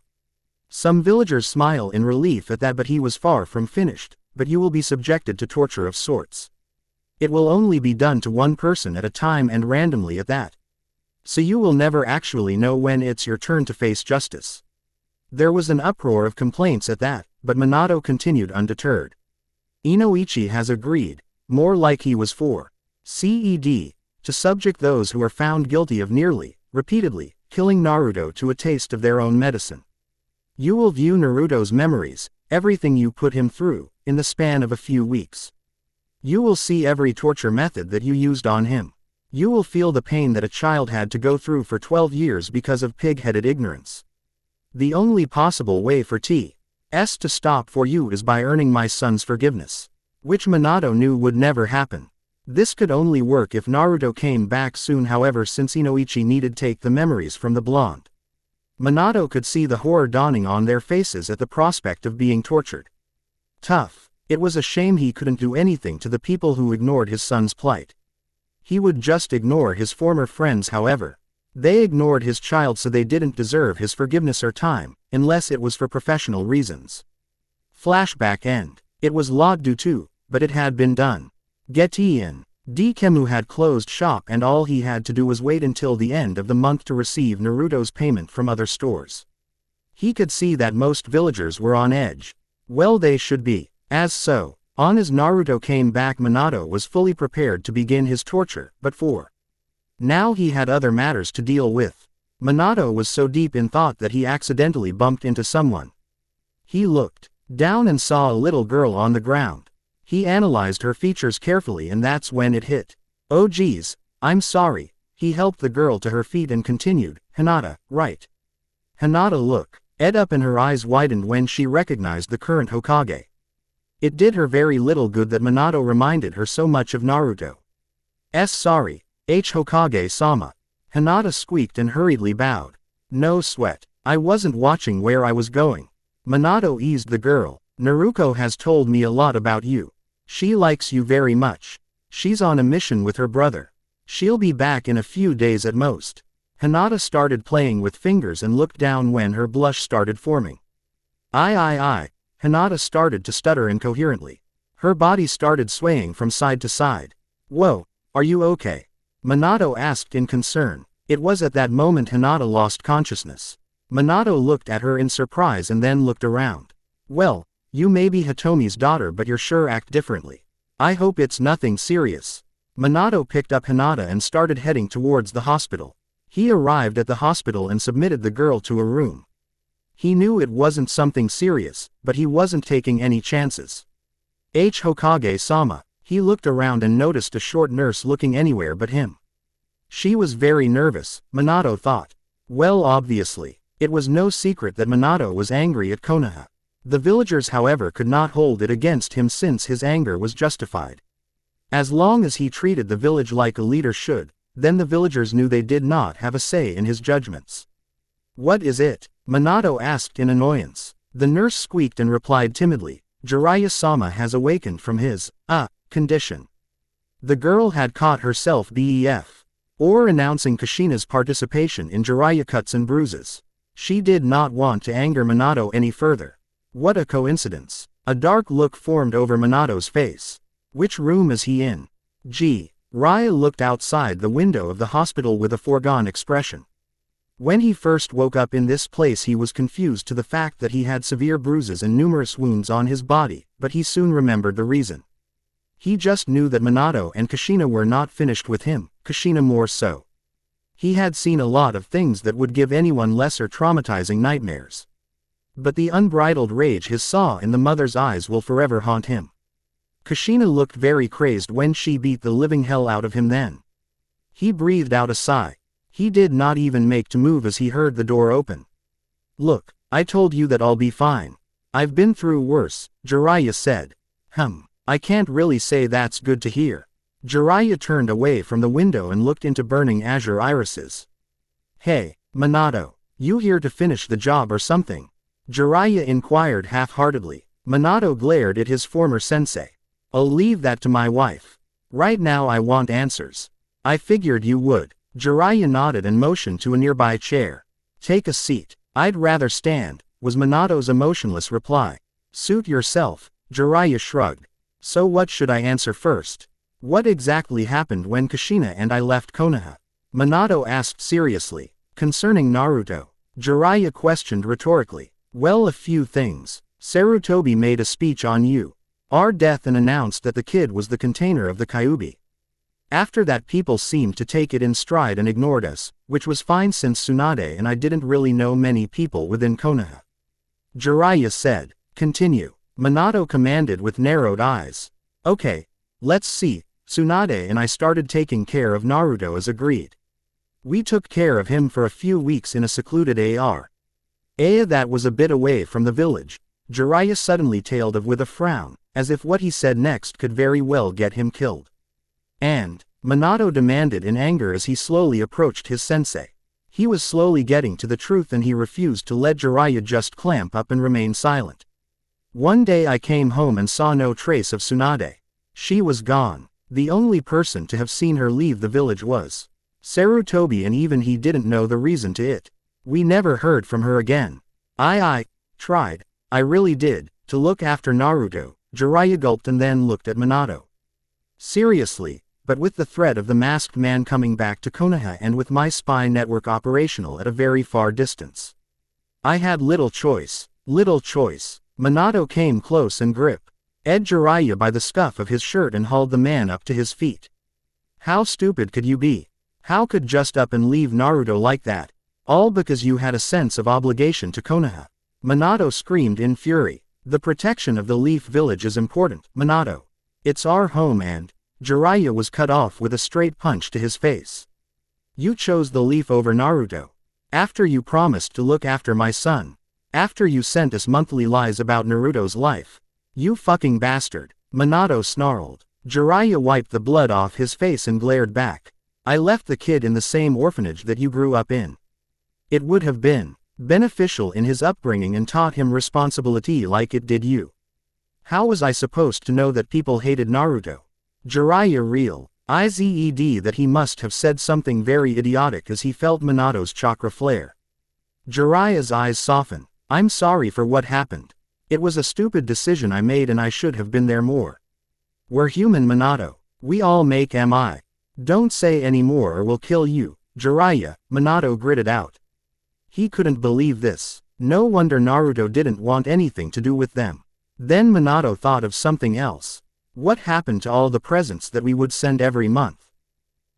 Some villagers smile in relief at that, but he was far from finished. But you will be subjected to torture of sorts. It will only be done to one person at a time and randomly at that. So you will never actually know when it's your turn to face justice. There was an uproar of complaints at that, but Manato continued undeterred. Inoichi has agreed, more like he was for CED, to subject those who are found guilty of nearly, repeatedly, killing Naruto to a taste of their own medicine. You will view Naruto's memories, everything you put him through, in the span of a few weeks. You will see every torture method that you used on him. You will feel the pain that a child had to go through for 12 years because of pig-headed ignorance. The only possible way for T.S. to stop for you is by earning my son's forgiveness. Which Manato knew would never happen. This could only work if Naruto came back soon, however, since Inoichi needed to take the memories from the blonde. Manato could see the horror dawning on their faces at the prospect of being tortured. Tough. It was a shame he couldn't do anything to the people who ignored his son's plight. He would just ignore his former friends, however. They ignored his child, so they didn't deserve his forgiveness or time, unless it was for professional reasons. Flashback end. It was Lot due to, but it had been done. Get in. Dikemu had closed shop and all he had to do was wait until the end of the month to receive Naruto's payment from other stores. He could see that most villagers were on edge. Well, they should be. As Naruto came back, Manato was fully prepared to begin his torture, but for now he had other matters to deal with. Manato was so deep in thought that he accidentally bumped into someone. He looked down and saw a little girl on the ground. He analyzed her features carefully, and that's when it hit. Oh geez, I'm sorry. He helped the girl to her feet and continued, Hinata, right? Hinata looked up and her eyes widened when she recognized the current Hokage. It did her very little good that Manato reminded her so much of Naruto. Sorry, Hokage-sama. Hinata squeaked and hurriedly bowed. No sweat. I wasn't watching where I was going. Manato eased the girl. Naruko has told me a lot about you. She likes you very much. She's on a mission with her brother. She'll be back in a few days at most. Hinata started playing with fingers and looked down when her blush started forming. I. Hinata started to stutter incoherently. Her body started swaying from side to side. Whoa, are you okay? Manato asked in concern. It was at that moment Hinata lost consciousness. Manato looked at her in surprise and then looked around. Well, you may be Hitomi's daughter, but you're sure act differently. I hope it's nothing serious. Manato picked up Hinata and started heading towards the hospital. He arrived at the hospital and submitted the girl to a room. He knew it wasn't something serious, but he wasn't taking any chances. Hokage-sama. He looked around and noticed a short nurse looking anywhere but him. She was very nervous, Manato thought. Well, obviously, it was no secret that Manato was angry at Konoha. The villagers, however, could not hold it against him since his anger was justified. As long as he treated the village like a leader should, then the villagers knew they did not have a say in his judgments. What is it? Manato asked in annoyance. The nurse squeaked and replied timidly, Jiraiya-sama has awakened from his, condition. The girl had caught herself announcing Kushina's participation in Jiraiya cuts and bruises. She did not want to anger Manato any further. What a coincidence. A dark look formed over Manato's face. Which room is he in? Jiraiya looked outside the window of the hospital with a foregone expression. When he first woke up in this place, he was confused to the fact that he had severe bruises and numerous wounds on his body, but he soon remembered the reason. He just knew that Manato and Kushina were not finished with him, Kushina more so. He had seen a lot of things that would give anyone lesser traumatizing nightmares. But the unbridled rage he saw in the mother's eyes will forever haunt him. Kushina looked very crazed when she beat the living hell out of him then. He breathed out a sigh. He did not even make to move as he heard the door open. Look, I told you that I'll be fine. I've been through worse, Jiraiya said. I can't really say that's good to hear. Jiraiya turned away from the window and looked into burning azure irises. Hey, Manato, you here to finish the job or something? Jiraiya inquired half-heartedly. Manato glared at his former sensei. I'll leave that to my wife. Right now I want answers. I figured you would. Jiraiya nodded and motioned to a nearby chair. Take a seat. I'd rather stand, was Manato's emotionless reply. Suit yourself, Jiraiya shrugged. So what should I answer first? What exactly happened when Kushina and I left Konoha? Manato asked seriously. Concerning Naruto, Jiraiya questioned rhetorically. Well, a few things. Sarutobi made a speech on our death and announced that the kid was the container of the Kyuubi. After that, people seemed to take it in stride and ignored us, which was fine since Sunade and I didn't really know many people within Konoha. Jiraiya said. Continue. Manato commanded with narrowed eyes. Okay, let's see. Sunade and I started taking care of Naruto as agreed. We took care of him for a few weeks in a secluded area that was a bit away from the village. Jiraiya suddenly tailed off with a frown, as if what he said next could very well get him killed. And, Manato demanded in anger as he slowly approached his sensei. He was slowly getting to the truth and he refused to let Jiraiya just clamp up and remain silent. One day I came home and saw no trace of Sunade. She was gone. The only person to have seen her leave the village was Sarutobi, and even he didn't know the reason to it. We never heard from her again. I tried, I really did, to look after Naruto. Jiraiya gulped and then looked at Manato. Seriously, but with the threat of the masked man coming back to Konoha and with my spy network operational at a very far distance, I had little choice. Manato came close and gripped Jiraiya by the scuff of his shirt and hauled the man up to his feet. How stupid could you be? How could just up and leave Naruto like that? All because you had a sense of obligation to Konoha. Manato screamed in fury. The protection of the Leaf Village is important, Manato. It's our home and... Jiraiya was cut off with a straight punch to his face. You chose the Leaf over Naruto. After you promised to look after my son. After you sent us monthly lies about Naruto's life. You fucking bastard. Manato snarled. Jiraiya wiped the blood off his face and glared back. I left the kid in the same orphanage that you grew up in. It would have been beneficial in his upbringing and taught him responsibility like it did you. How was I supposed to know that people hated Naruto? Jiraiya realized that he must have said something very idiotic as he felt Manato's chakra flare. Jiraiya's eyes softened. I'm sorry for what happened. It was a stupid decision I made and I should have been there more. We're human, Manato. We all make MI. Don't say any more or we'll kill you, Jiraiya, Manato gritted out. He couldn't believe this. No wonder Naruto didn't want anything to do with them. Then Manato thought of something else. What happened to all the presents that we would send every month?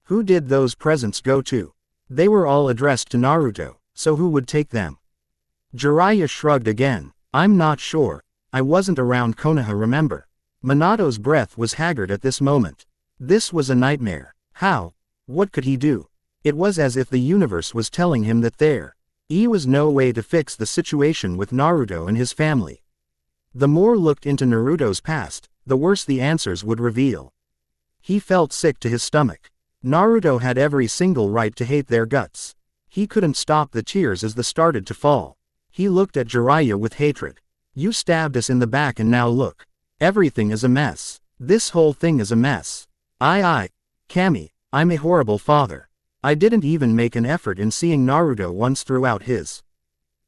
Who did those presents go to? They were all addressed to Naruto, so who would take them? Jiraiya shrugged again. I'm not sure. I wasn't around Konoha, remember? Manato's breath was haggard at this moment. This was a nightmare. How? What could he do? It was as if the universe was telling him that there was no way to fix the situation with Naruto and his family. The more looked into Naruto's past, the worse the answers would reveal. He felt sick to his stomach. Naruto had every single right to hate their guts. He couldn't stop the tears as they started to fall. He looked at Jiraiya with hatred. You stabbed us in the back and now look. Everything is a mess. This whole thing is a mess. Kami, I'm a horrible father. I didn't even make an effort in seeing Naruto once throughout his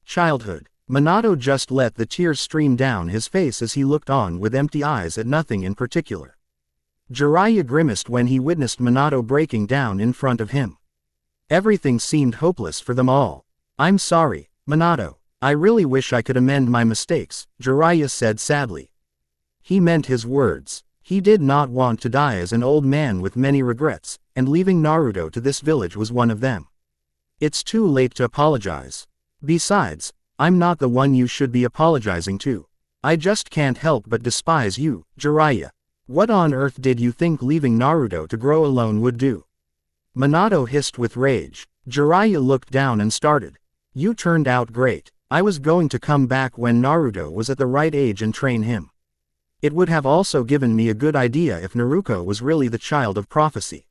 childhood. Manato just let the tears stream down his face as he looked on with empty eyes at nothing in particular. Jiraiya grimaced when he witnessed Manato breaking down in front of him. Everything seemed hopeless for them all. I'm sorry, Manato. I really wish I could amend my mistakes, Jiraiya said sadly. He meant his words. He did not want to die as an old man with many regrets, and leaving Naruto to this village was one of them. It's too late to apologize. Besides, I'm not the one you should be apologizing to. I just can't help but despise you, Jiraiya. What on earth did you think leaving Naruto to grow alone would do? Manato hissed with rage. Jiraiya looked down and started. You turned out great. I was going to come back when Naruto was at the right age and train him. It would have also given me a good idea if Naruko was really the child of prophecy.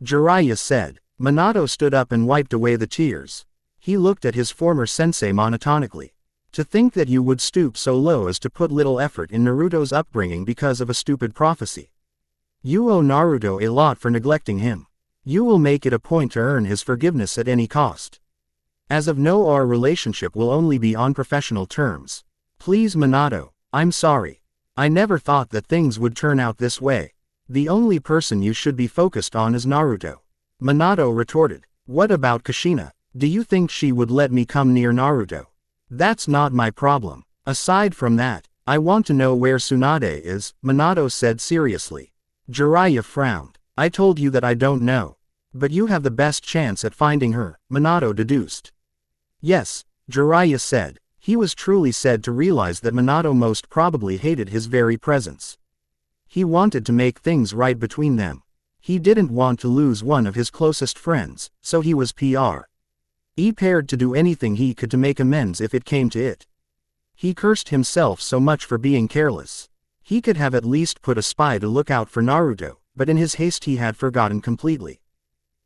Jiraiya said. Manato stood up and wiped away the tears. He looked at his former sensei monotonically. To think that you would stoop so low as to put little effort in Naruto's upbringing because of a stupid prophecy. You owe Naruto a lot for neglecting him. You will make it a point to earn his forgiveness at any cost. As of now, our relationship will only be on professional terms. Please, Manato, I'm sorry. I never thought that things would turn out this way. The only person you should be focused on is Naruto. Manato retorted. What about Kushina? Do you think she would let me come near Naruto? That's not my problem. Aside from that, I want to know where Sunade is, Manato said seriously. Jiraiya frowned. I told you that I don't know. But you have the best chance at finding her, Manato deduced. Yes, Jiraiya said. He was truly said to realize that Manato most probably hated his very presence. He wanted to make things right between them. He didn't want to lose one of his closest friends, so he was prepared to do anything he could to make amends if it came to it. He cursed himself so much for being careless. He could have at least put a spy to look out for Naruto, but in his haste he had forgotten completely.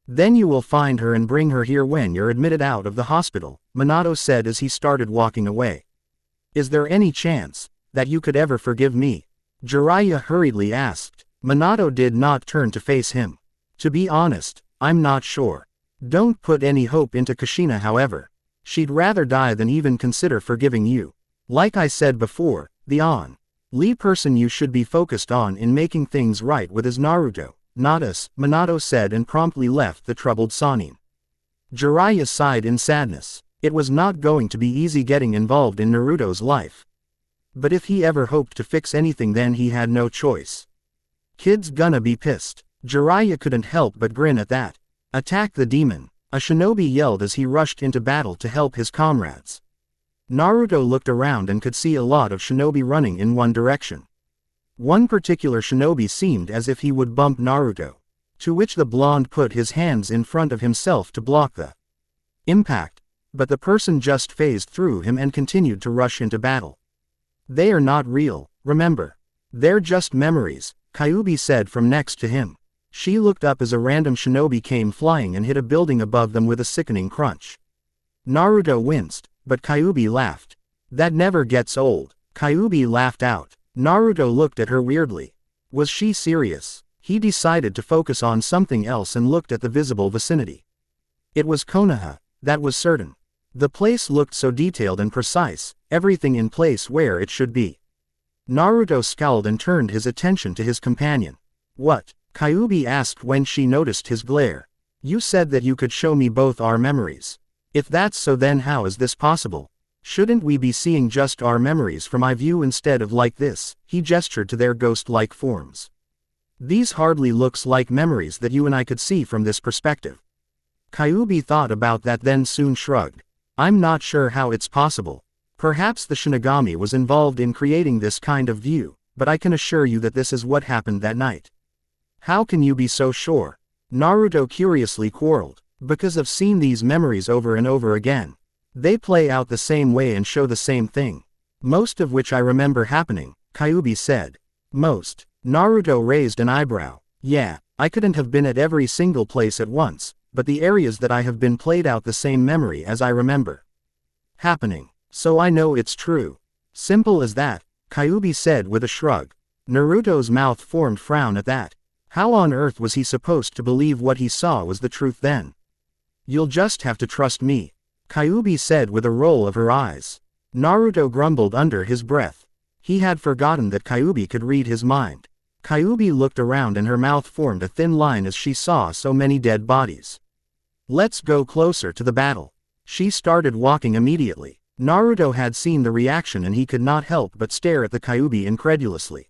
Then you will find her and bring her here when you're admitted out of the hospital, Manato said as he started walking away. Is there any chance that you could ever forgive me? Jiraiya hurriedly asked. Manato did not turn to face him. To be honest, I'm not sure. Don't put any hope into Kushina, however. She'd rather die than even consider forgiving you. Like I said before, the only person you should be focused on in making things right with is Naruto, not us, Manato said and promptly left the troubled Sannin. Jiraiya sighed in sadness. It was not going to be easy getting involved in Naruto's life. But if he ever hoped to fix anything, then he had no choice. Kid's gonna be pissed. Jiraiya couldn't help but grin at that. Attack the demon, a shinobi yelled as he rushed into battle to help his comrades. Naruto looked around and could see a lot of shinobi running in one direction. One particular shinobi seemed as if he would bump Naruto, to which the blonde put his hands in front of himself to block the impact, but the person just phased through him and continued to rush into battle. They are not real, remember. They're just memories, Kyuubi said from next to him. She looked up as a random shinobi came flying and hit a building above them with a sickening crunch. Naruto winced, but Kyuubi laughed. That never gets old. Kyuubi laughed out. Naruto looked at her weirdly. Was she serious? He decided to focus on something else and looked at the visible vicinity. It was Konoha, that was certain. The place looked so detailed and precise, everything in place where it should be. Naruto scowled and turned his attention to his companion. What? Kyuubi asked when she noticed his glare. You said that you could show me both our memories. If that's so, then how is this possible? Shouldn't we be seeing just our memories from my view instead of like this? He gestured to their ghost-like forms. These hardly looks like memories that you and I could see from this perspective. Kyuubi thought about that then soon shrugged. I'm not sure how it's possible. Perhaps the Shinigami was involved in creating this kind of view, but I can assure you that this is what happened that night. How can you be so sure? Naruto curiously quarreled. Because I've seen these memories over and over again. They play out the same way and show the same thing. Most of which I remember happening, Kyuubi said. Most. Naruto raised an eyebrow. Yeah, I couldn't have been at every single place at once, but the areas that I have been played out the same memory as I remember happening. So I know it's true. Simple as that, Kyuubi said with a shrug. Naruto's mouth formed frown at that. How on earth was he supposed to believe what he saw was the truth then? You'll just have to trust me, Kyuubi said with a roll of her eyes. Naruto grumbled under his breath. He had forgotten that Kyuubi could read his mind. Kyuubi looked around and her mouth formed a thin line as she saw so many dead bodies. Let's go closer to the battle. She started walking immediately. Naruto had seen the reaction and he could not help but stare at the Kyuubi incredulously.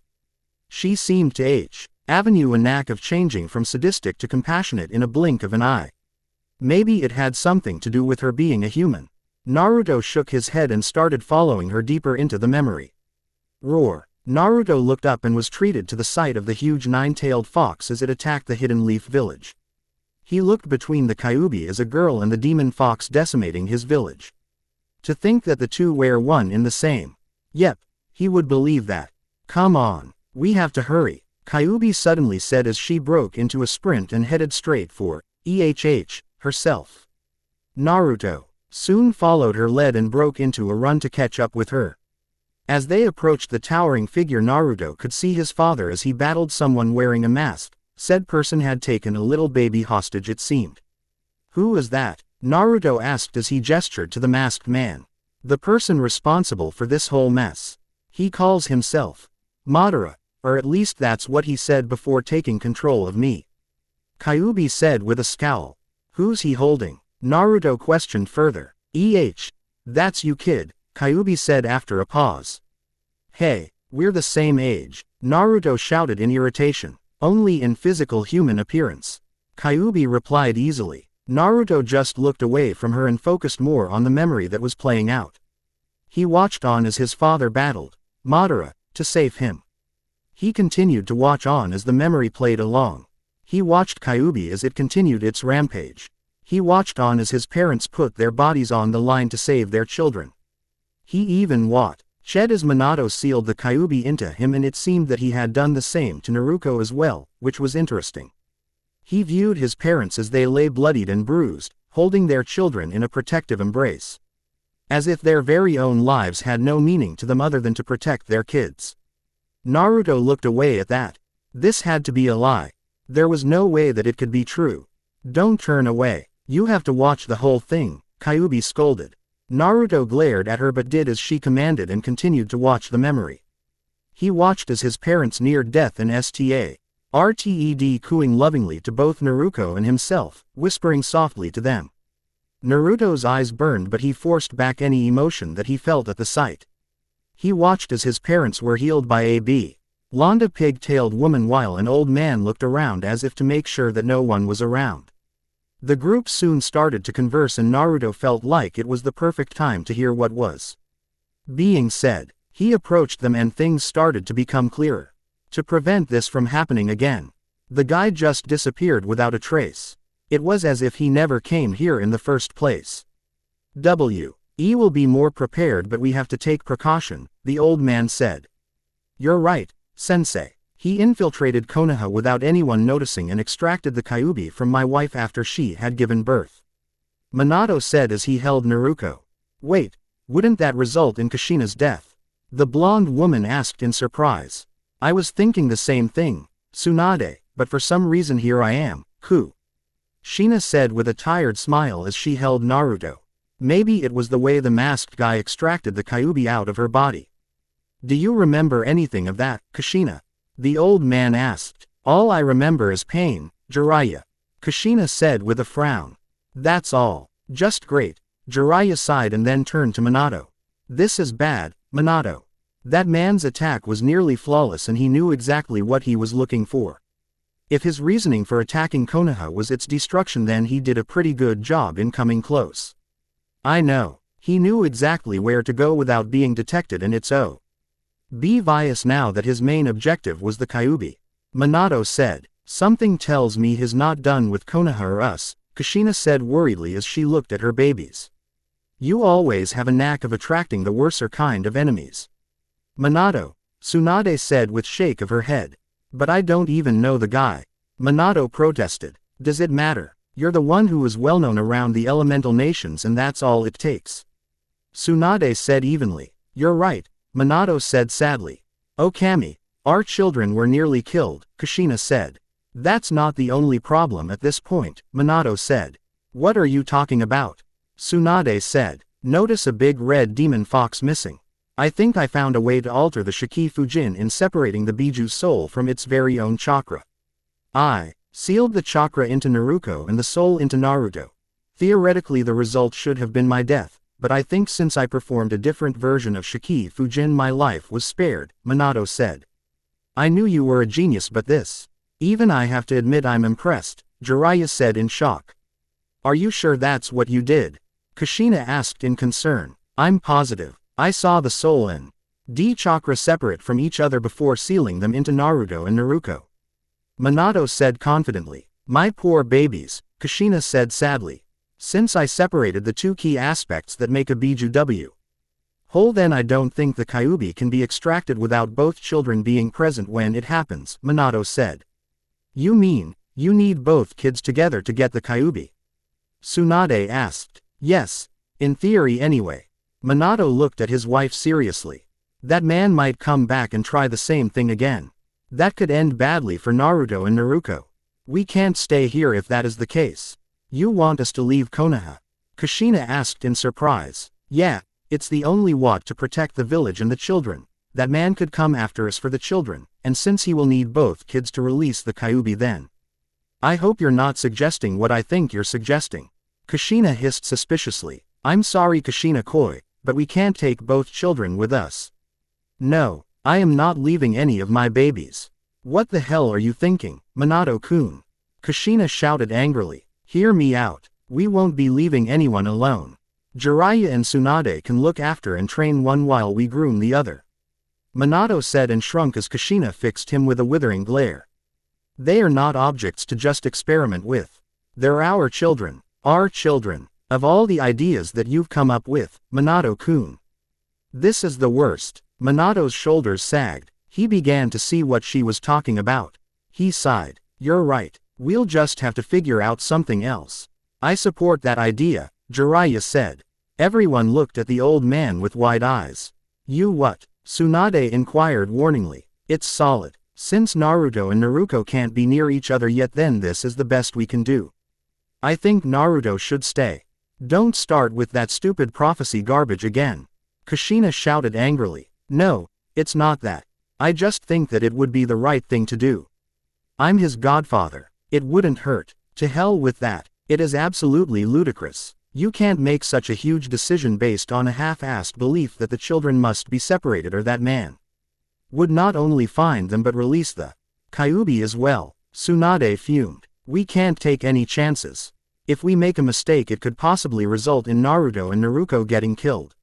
She seemed to Avenue a knack of changing from sadistic to compassionate in a blink of an eye. Maybe it had something to do with her being a human. Naruto shook his head and started following her deeper into the memory. Roar. Naruto looked up and was treated to the sight of the huge nine-tailed fox as it attacked the Hidden Leaf village. He looked between the Kyuubi as a girl and the demon fox decimating his village. To think that the two were one in the same. Yep, he would believe that. Come on, we have to hurry, Kyuubi suddenly said as she broke into a sprint and headed straight for herself. Naruto soon followed her lead and broke into a run to catch up with her. As they approached the towering figure, Naruto could see his father as he battled someone wearing a mask, Said person had taken a little baby hostage it seemed. Who is that? Naruto asked as he gestured to the masked man. The person responsible for this whole mess. He calls himself Madara, or at least that's what he said before taking control of me. Kyuubi said with a scowl. Who's he holding? Naruto questioned further. That's you kid, Kyuubi said after a pause. Hey, we're the same age, Naruto shouted in irritation. Only in physical human appearance. Kyuubi replied easily. Naruto just looked away from her and focused more on the memory that was playing out. He watched on as his father battled Madara to save him. He continued to watch on as the memory played along. He watched Kyuubi as it continued its rampage. He watched on as his parents put their bodies on the line to save their children. He even watched as Manato sealed the Kyuubi into him, and it seemed that he had done the same to Naruko as well, which was interesting. He viewed his parents as they lay bloodied and bruised, holding their children in a protective embrace. As if their very own lives had no meaning to them other than to protect their kids. Naruto looked away at that. This had to be a lie. There was no way that it could be true. Don't turn away. You have to watch the whole thing, Kyuubi scolded. Naruto glared at her but did as she commanded and continued to watch the memory. He watched as his parents neared death and RTED cooing lovingly to both Naruko and himself, whispering softly to them. Naruto's eyes burned but he forced back any emotion that he felt at the sight. He watched as his parents were healed by a blonde pig-tailed woman while an old man looked around as if to make sure that no one was around. The group soon started to converse and Naruto felt like it was the perfect time to hear what was being said. He approached them and things started to become clearer. To prevent this from happening again, the guy just disappeared without a trace. It was as if he never came here in the first place. We will be more prepared but we have to take precaution, the old man said. You're right, sensei. He infiltrated Konoha without anyone noticing and extracted the Kyuubi from my wife after she had given birth. Manato said as he held Naruko. Wait, wouldn't that result in Kushina's death? The blonde woman asked in surprise. I was thinking the same thing, Sunade, but for some reason here I am, Kushina said with a tired smile as she held Naruto. Maybe it was the way the masked guy extracted the Kyuubi out of her body. Do you remember anything of that, Kushina? The old man asked. All I remember is pain, Jiraiya. Kushina said with a frown. That's all. Just great. Jiraiya sighed and then turned to Manato. This is bad, Manato. That man's attack was nearly flawless and he knew exactly what he was looking for. If his reasoning for attacking Konoha was its destruction then he did a pretty good job in coming close. I know. He knew exactly where to go without being detected and it's obvious now that his main objective was the Kyuubi. Manato said. Something tells me he's not done with Konoha or us, Kushina said worriedly as she looked at her babies. You always have a knack of attracting the worser kind of enemies. Manato, Sunade said with shake of her head. But I don't even know the guy. Manato protested. Does it matter? You're the one who is well known around the elemental nations and that's all it takes. Sunade said evenly. You're right, Manato said sadly. Oh Kami, our children were nearly killed, Kushina said. That's not the only problem at this point, Manato said. What are you talking about? Sunade said. Notice a big red demon fox missing. I think I found a way to alter the Shiki Fujin in separating the Biju's soul from its very own chakra. I sealed the chakra into Naruko and the soul into Naruto. Theoretically the result should have been my death, but I think since I performed a different version of Shiki Fujin my life was spared, Manato said. I knew you were a genius but this. Even I have to admit I'm impressed, Jiraiya said in shock. Are you sure that's what you did? Kushina asked in concern. I'm positive. I saw the soul and chakra separate from each other before sealing them into Naruto and Naruko. Manato said confidently. My poor babies, Kushina said sadly. Since I separated the two key aspects that make a Biju whole then I don't think the Kyuubi can be extracted without both children being present when it happens, Manato said. You mean, you need both kids together to get the Kyuubi? Sunade asked. Yes, in theory anyway. Manato looked at his wife seriously. That man might come back and try the same thing again. That could end badly for Naruto and Naruko. We can't stay here if that is the case. You want us to leave Konoha? Kushina asked in surprise. Yeah, it's the only way to protect the village and the children. That man could come after us for the children, and since he will need both kids to release the Kyuubi then. I hope you're not suggesting what I think you're suggesting. Kushina hissed suspiciously. I'm sorry Kushina-koi, but we can't take both children with us. No, I am not leaving any of my babies. What the hell are you thinking, Manato-kun? Kushina shouted angrily. Hear me out. We won't be leaving anyone alone. Jiraiya and Sunade can look after and train one while we groom the other. Manato said and shrunk as Kushina fixed him with a withering glare. They are not objects to just experiment with. They're our children. Our children. Of all the ideas that you've come up with, Manato-kun. This is the worst. Manato's shoulders sagged. He began to see what she was talking about. He sighed. You're right. We'll just have to figure out something else. I support that idea, Jiraiya said. Everyone looked at the old man with wide eyes. You what? Sunade inquired warningly. It's solid. Since Naruto and Naruko can't be near each other yet, then this is the best we can do. I think Naruto should stay. Don't start with that stupid prophecy garbage again. Kushina shouted angrily. No, it's not that. I just think that it would be the right thing to do. I'm his godfather. It wouldn't hurt. To hell with that. It is absolutely ludicrous. You can't make such a huge decision based on a half-assed belief that the children must be separated or that man would not only find them but release the Kyuubi as well. Sunade fumed. We can't take any chances. If we make a mistake it could possibly result in Naruto and Naruko getting killed.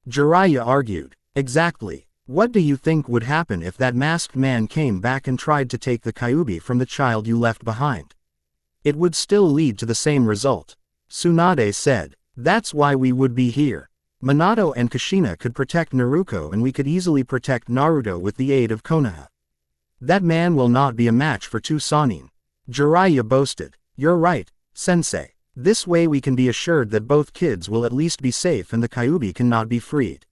Jiraiya argued. Exactly. What do you think would happen if that masked man came back and tried to take the Kyuubi from the child you left behind? It would still lead to the same result. Sunade said. That's why we would be here. Manato and Kushina could protect Naruko and we could easily protect Naruto with the aid of Konoha. That man will not be a match for two Sannin. Jiraiya boasted. You're right, sensei. This way we can be assured that both kids will at least be safe and the Kyuubi cannot be freed.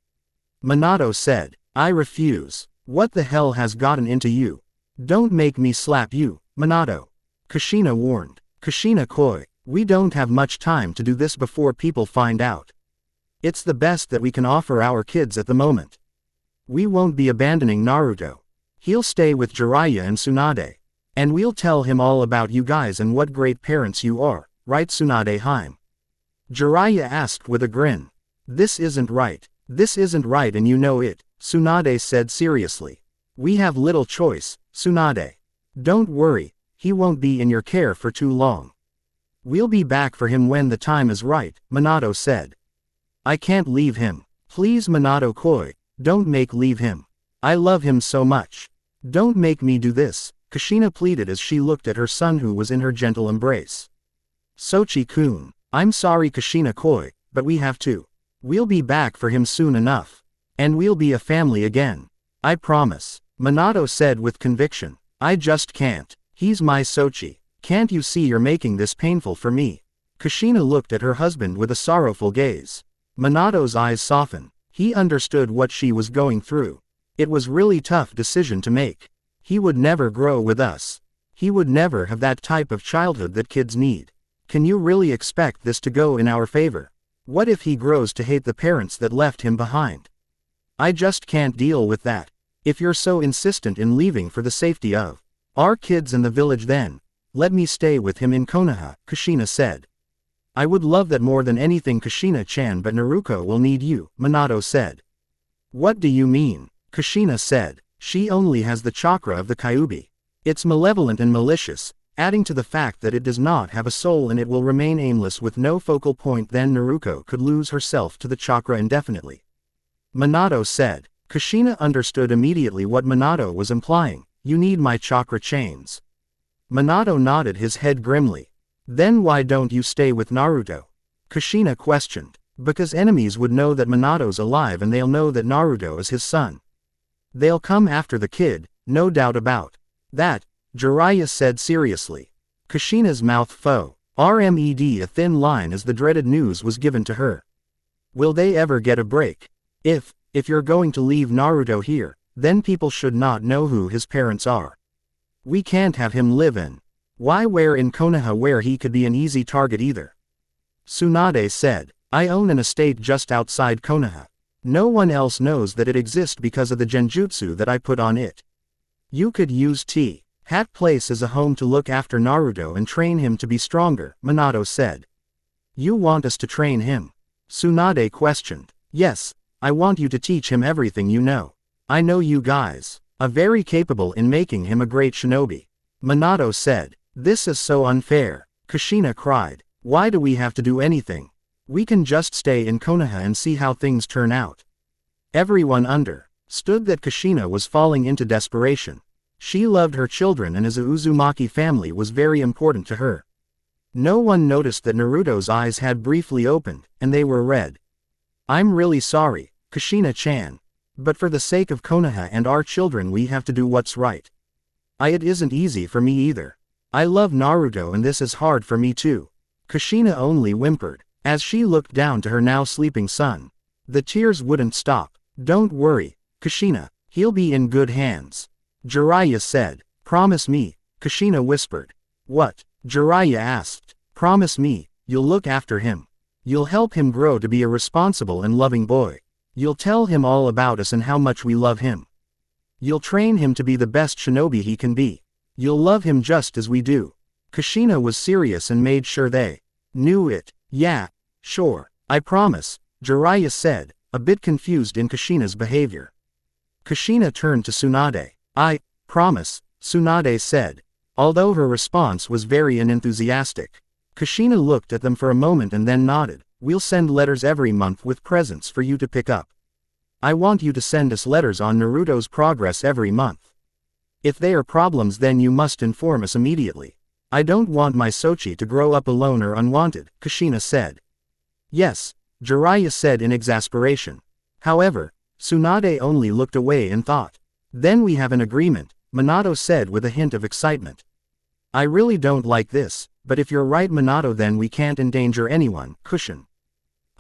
Manato said. I refuse. What the hell has gotten into you? Don't make me slap you, Manato. Kushina warned. Kushina-koi, we don't have much time to do this before people find out. It's the best that we can offer our kids at the moment. We won't be abandoning Naruto. He'll stay with Jiraiya and Sunade. And we'll tell him all about you guys and what great parents you are, right Sunade-hime? Jiraiya asked with a grin. This isn't right. This isn't right and you know it, Sunade said seriously. We have little choice, Sunade. Don't worry, he won't be in your care for too long. We'll be back for him when the time is right, Manato said. I can't leave him. Please Manato-koi, don't make leave him. I love him so much. Don't make me do this, Kushina pleaded as she looked at her son who was in her gentle embrace. Sochi-kun, I'm sorry Kushina-koi, but we have to. We'll be back for him soon enough. And we'll be a family again. I promise, Manato said with conviction. I just can't. He's my Sochi. Can't you see you're making this painful for me? Kushina looked at her husband with a sorrowful gaze. Manato's eyes softened. He understood what she was going through. It was really tough decision to make. He would never grow with us. He would never have that type of childhood that kids need. Can you really expect this to go in our favor? What if he grows to hate the parents that left him behind? I just can't deal with that. If you're so insistent in leaving for the safety of our kids and the village then, let me stay with him in Konoha, Kushina said. I would love that more than anything Kushina-chan, but Naruko will need you, Manato said. What do you mean? Kushina said. She only has the chakra of the Kyuubi. It's malevolent and malicious, adding to the fact that it does not have a soul and it will remain aimless with no focal point. Then Naruko could lose herself to the chakra indefinitely. Manato said. Kushina understood immediately what Manato was implying. You need my chakra chains. Manato nodded his head grimly. Then why don't you stay with Naruto? Kushina questioned. Because enemies would know that Manato's alive and they'll know that Naruto is his son. They'll come after the kid, no doubt about that, Jiraiya said seriously. Kushina's mouth RMED a thin line as the dreaded news was given to her. Will they ever get a break? If you're going to leave Naruto here, then people should not know who his parents are. We can't have him live in Why where in Konoha where he could be an easy target either? Sunade said, I own an estate just outside Konoha. No one else knows that it exists because of the genjutsu that I put on it. You could use Hat Place as a home to look after Naruto and train him to be stronger, Manato said. You want us to train him? Sunade questioned. Yes, I want you to teach him everything you know. I know you guys are very capable in making him a great shinobi. Manato said. This is so unfair, Kushina cried. Why do we have to do anything? We can just stay in Konoha and see how things turn out. Everyone understood that Kushina was falling into desperation. She loved her children and as a Uzumaki family was very important to her. No one noticed that Naruto's eyes had briefly opened, and they were red. I'm really sorry, Kushina-chan. But for the sake of Konoha and our children we have to do what's right. It isn't easy for me either. I love Naruto and this is hard for me too. Kushina only whimpered, as she looked down to her now sleeping son. The tears wouldn't stop. Don't worry, Kushina, he'll be in good hands. Jiraiya said. Promise me, Kushina whispered. What? Jiraiya asked. Promise me, you'll look after him. You'll help him grow to be a responsible and loving boy. You'll tell him all about us and how much we love him. You'll train him to be the best shinobi he can be. You'll love him just as we do. Kushina was serious and made sure they knew it. Yeah, sure, I promise, Jiraiya said, a bit confused in Kushina's behavior. Kushina turned to Sunade. I promise, Sunade said. Although her response was very unenthusiastic. Kushina looked at them for a moment and then nodded. We'll send letters every month with presents for you to pick up. I want you to send us letters on Naruto's progress every month. If they are problems then you must inform us immediately. I don't want my Sochi to grow up alone or unwanted, Kushina said. Yes, Jiraiya said in exasperation. However, Sunade only looked away and thought. Then we have an agreement, Manato said with a hint of excitement. I really don't like this, but if you're right Manato then we can't endanger anyone, Kushina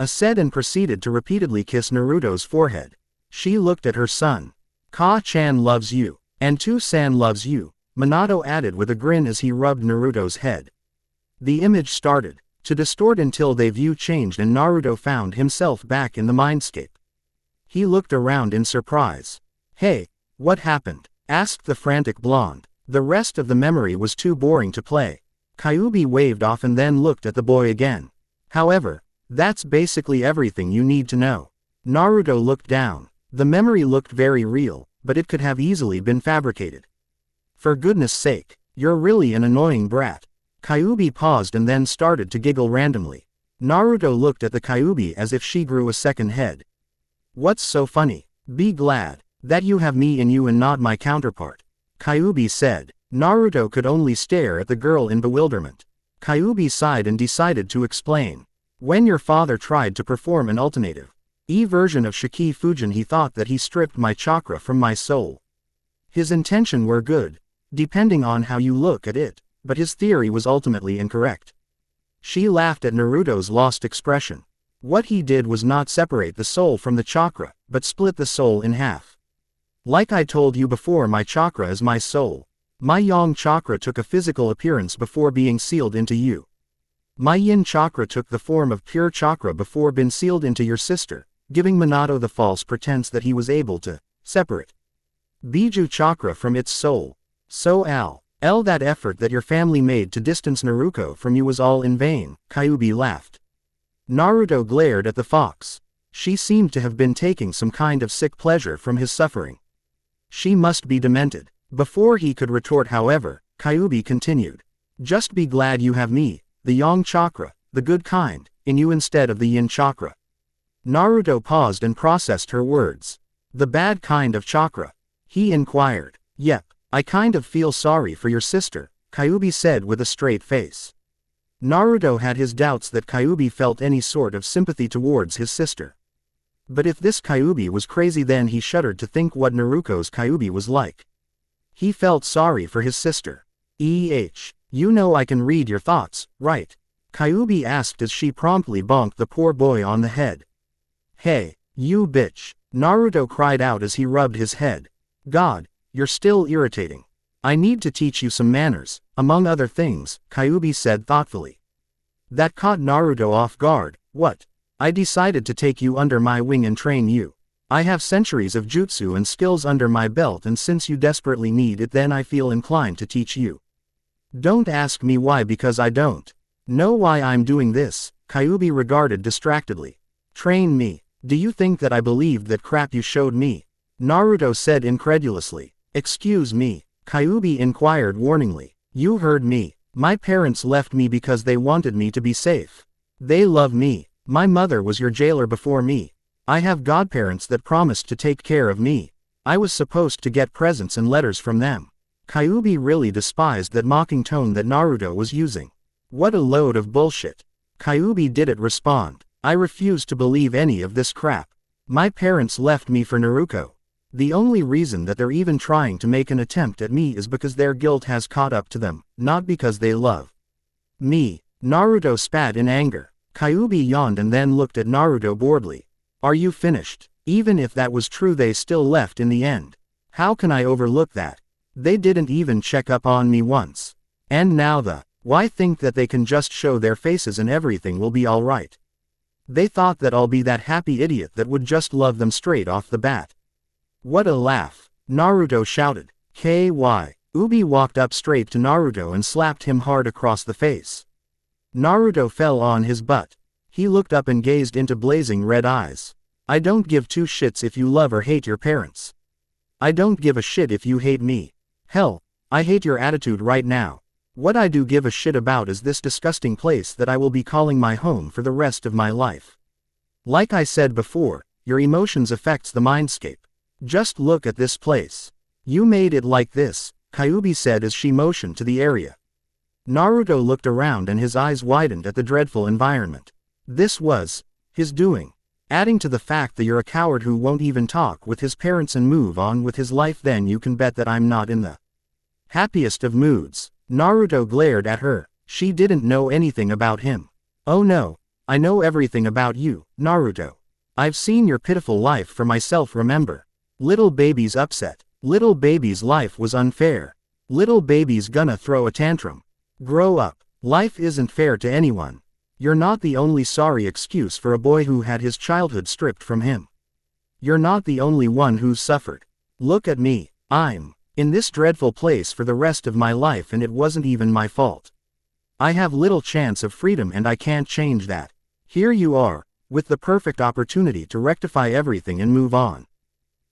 said and proceeded to repeatedly kiss Naruto's forehead. She looked at her son. Ka-chan loves you, and Tu-san loves you, Manato added with a grin as he rubbed Naruto's head. The image started to distort until the view changed and Naruto found himself back in the mindscape. He looked around in surprise. Hey, what happened? Asked the frantic blonde. The rest of the memory was too boring to play. Kyuubi waved off and then looked at the boy again. However, that's basically everything you need to know. Naruto looked down. The memory looked very real, but it could have easily been fabricated. For goodness sake, you're really an annoying brat. Kyuubi paused and then started to giggle randomly. Naruto looked at the Kyuubi as if she grew a second head. What's so funny? Be glad that you have me in you and not my counterpart, Kyuubi said. Naruto could only stare at the girl in bewilderment. Kyuubi sighed and decided to explain. When your father tried to perform an alternative version of Shiki Fujin he thought that he stripped my chakra from my soul. His intention were good, depending on how you look at it, but his theory was ultimately incorrect. She laughed at Naruto's lost expression. What he did was not separate the soul from the chakra, but split the soul in half. Like I told you before, my chakra is my soul. My yang chakra took a physical appearance before being sealed into you. My yin chakra took the form of pure chakra before being sealed into your sister, giving Manato the false pretense that he was able to separate Biju chakra from its soul. So that effort that your family made to distance Naruko from you was all in vain, Kyuubi laughed. Naruto glared at the fox. She seemed to have been taking some kind of sick pleasure from his suffering. She must be demented. Before he could retort however, Kyuubi continued. Just be glad you have me, the yang chakra, the good kind, in you instead of the yin chakra. Naruto paused and processed her words. The bad kind of chakra? He inquired. Yep, I kind of feel sorry for your sister, Kyuubi said with a straight face. Naruto had his doubts that Kyuubi felt any sort of sympathy towards his sister. But if this Kyuubi was crazy then he shuddered to think what Naruko's Kyuubi was like. He felt sorry for his sister. You know I can read your thoughts, right? Kyuubi asked as she promptly bonked the poor boy on the head. Hey, you bitch, Naruto cried out as he rubbed his head. God, you're still irritating. I need to teach you some manners, among other things, Kyuubi said thoughtfully. That caught Naruto off guard. What? I decided to take you under my wing and train you. I have centuries of jutsu and skills under my belt, and since you desperately need it, then I feel inclined to teach you. Don't ask me why, because I don't know why I'm doing this, Kyuubi regarded distractedly. Train me. Do you think that I believed that crap you showed me? Naruto said incredulously. Excuse me, Kyuubi inquired warningly. You heard me. My parents left me because they wanted me to be safe. They love me. My mother was your jailer before me. I have godparents that promised to take care of me. I was supposed to get presents and letters from them. Kyuubi really despised that mocking tone that Naruto was using. What a load of bullshit. Kyuubi didn't respond. I refuse to believe any of this crap. My parents left me for Naruko. The only reason that they're even trying to make an attempt at me is because their guilt has caught up to them, not because they love me. Naruto spat in anger. Kyuubi yawned and then looked at Naruto boredly. Are you finished? Even if that was true, they still left in the end. How can I overlook that? They didn't even check up on me once. And now why think that they can just show their faces and everything will be alright? They thought that I'll be that happy idiot that would just love them straight off the bat. What a laugh. Naruto shouted. KY. Ubi walked up straight to Naruto and slapped him hard across the face. Naruto fell on his butt. He looked up and gazed into blazing red eyes. I don't give two shits if you love or hate your parents. I don't give a shit if you hate me. Hell, I hate your attitude right now. What I do give a shit about is this disgusting place that I will be calling my home for the rest of my life. Like I said before, your emotions affects the mindscape. Just look at this place. You made it like this, Kyuubi said as she motioned to the area. Naruto looked around and his eyes widened at the dreadful environment. This was his doing. Adding to the fact that you're a coward who won't even talk with his parents and move on with his life, then you can bet that I'm not in the happiest of moods. Naruto glared at her. She didn't know anything about him. Oh no, I know everything about you, Naruto. I've seen your pitiful life for myself, remember? Little baby's upset. Little baby's life was unfair. Little baby's gonna throw a tantrum. Grow up. Life isn't fair to anyone. You're not the only sorry excuse for a boy who had his childhood stripped from him. You're not the only one who's suffered. Look at me. I'm in this dreadful place for the rest of my life, and it wasn't even my fault. I have little chance of freedom and I can't change that. Here you are, with the perfect opportunity to rectify everything and move on.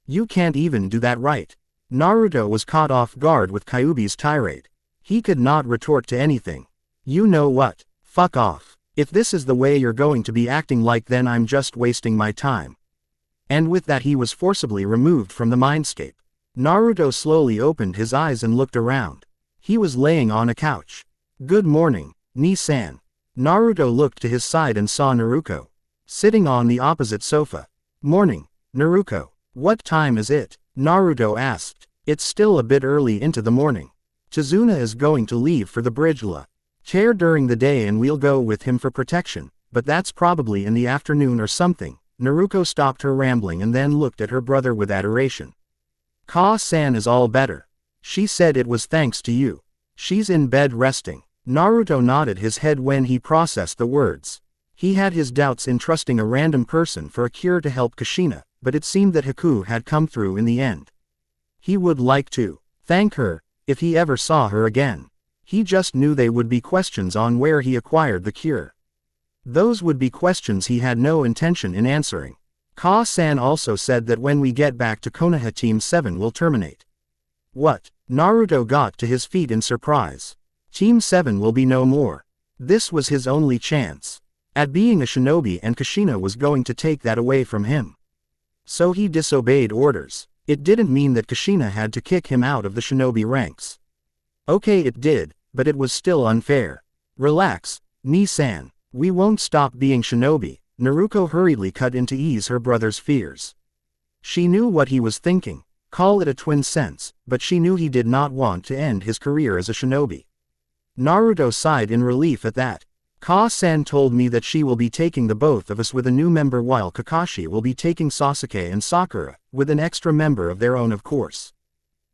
You can't even do that, right? Naruto was caught off guard with Kyuubi's tirade. He could not retort to anything. You know what? Fuck off. If this is the way you're going to be acting like, then I'm just wasting my time. And with that he was forcibly removed from the mindscape. Naruto slowly opened his eyes and looked around. He was laying on a couch. Good morning, Ni-san. Naruto looked to his side and saw Naruko sitting on the opposite sofa. Morning, Naruko. What time is it? Naruto asked. It's still a bit early into the morning. Tazuna is going to leave for the Bridgela chair during the day and we'll go with him for protection, but that's probably in the afternoon or something. Naruko stopped her rambling and then looked at her brother with adoration. Ka-san is all better. She said it was thanks to you. She's in bed resting. Naruto nodded his head when he processed the words. He had his doubts in trusting a random person for a cure to help Kushina, but it seemed that Haku had come through in the end. He would like to thank her, if he ever saw her again. He just knew they would be questions on where he acquired the cure. Those would be questions he had no intention in answering. Ka-san also said that when we get back to Konoha, Team 7 will terminate. What? Naruto got to his feet in surprise. Team 7 will be no more. This was his only chance at being a shinobi, and Kushina was going to take that away from him. So he disobeyed orders. It didn't mean that Kushina had to kick him out of the shinobi ranks. Okay, it did, but it was still unfair. Relax, Ni-san. We won't stop being shinobi. Naruko hurriedly cut in to ease her brother's fears. She knew what he was thinking. Call it a twin sense, but she knew he did not want to end his career as a shinobi. Naruto sighed in relief at that. Ka-san told me that she will be taking the both of us with a new member, while Kakashi will be taking Sasuke and Sakura, with an extra member of their own, of course.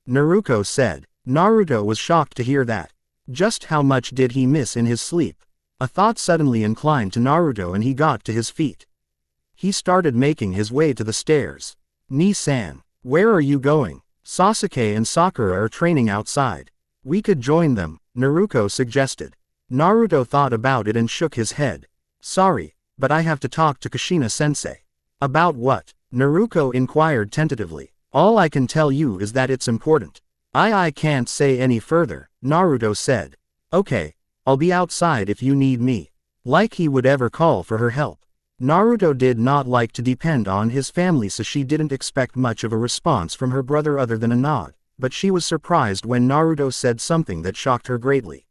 Naruko said. Naruto was shocked to hear that. Just how much did he miss in his sleep? A thought suddenly inclined to Naruto and he got to his feet. He started making his way to the stairs. "Ni-san, where are you going? Sasuke and Sakura are training outside. We could join them," Naruko suggested. Naruto thought about it and shook his head. "Sorry, but I have to talk to Kushina-sensei." "About what?" Naruko inquired tentatively. "All I can tell you is that it's important." I can't say any further," Naruto said. "Okay, I'll be outside if you need me." Like he would ever call for her help. Naruto did not like to depend on his family, so she didn't expect much of a response from her brother other than a nod, but she was surprised when Naruto said something that shocked her greatly.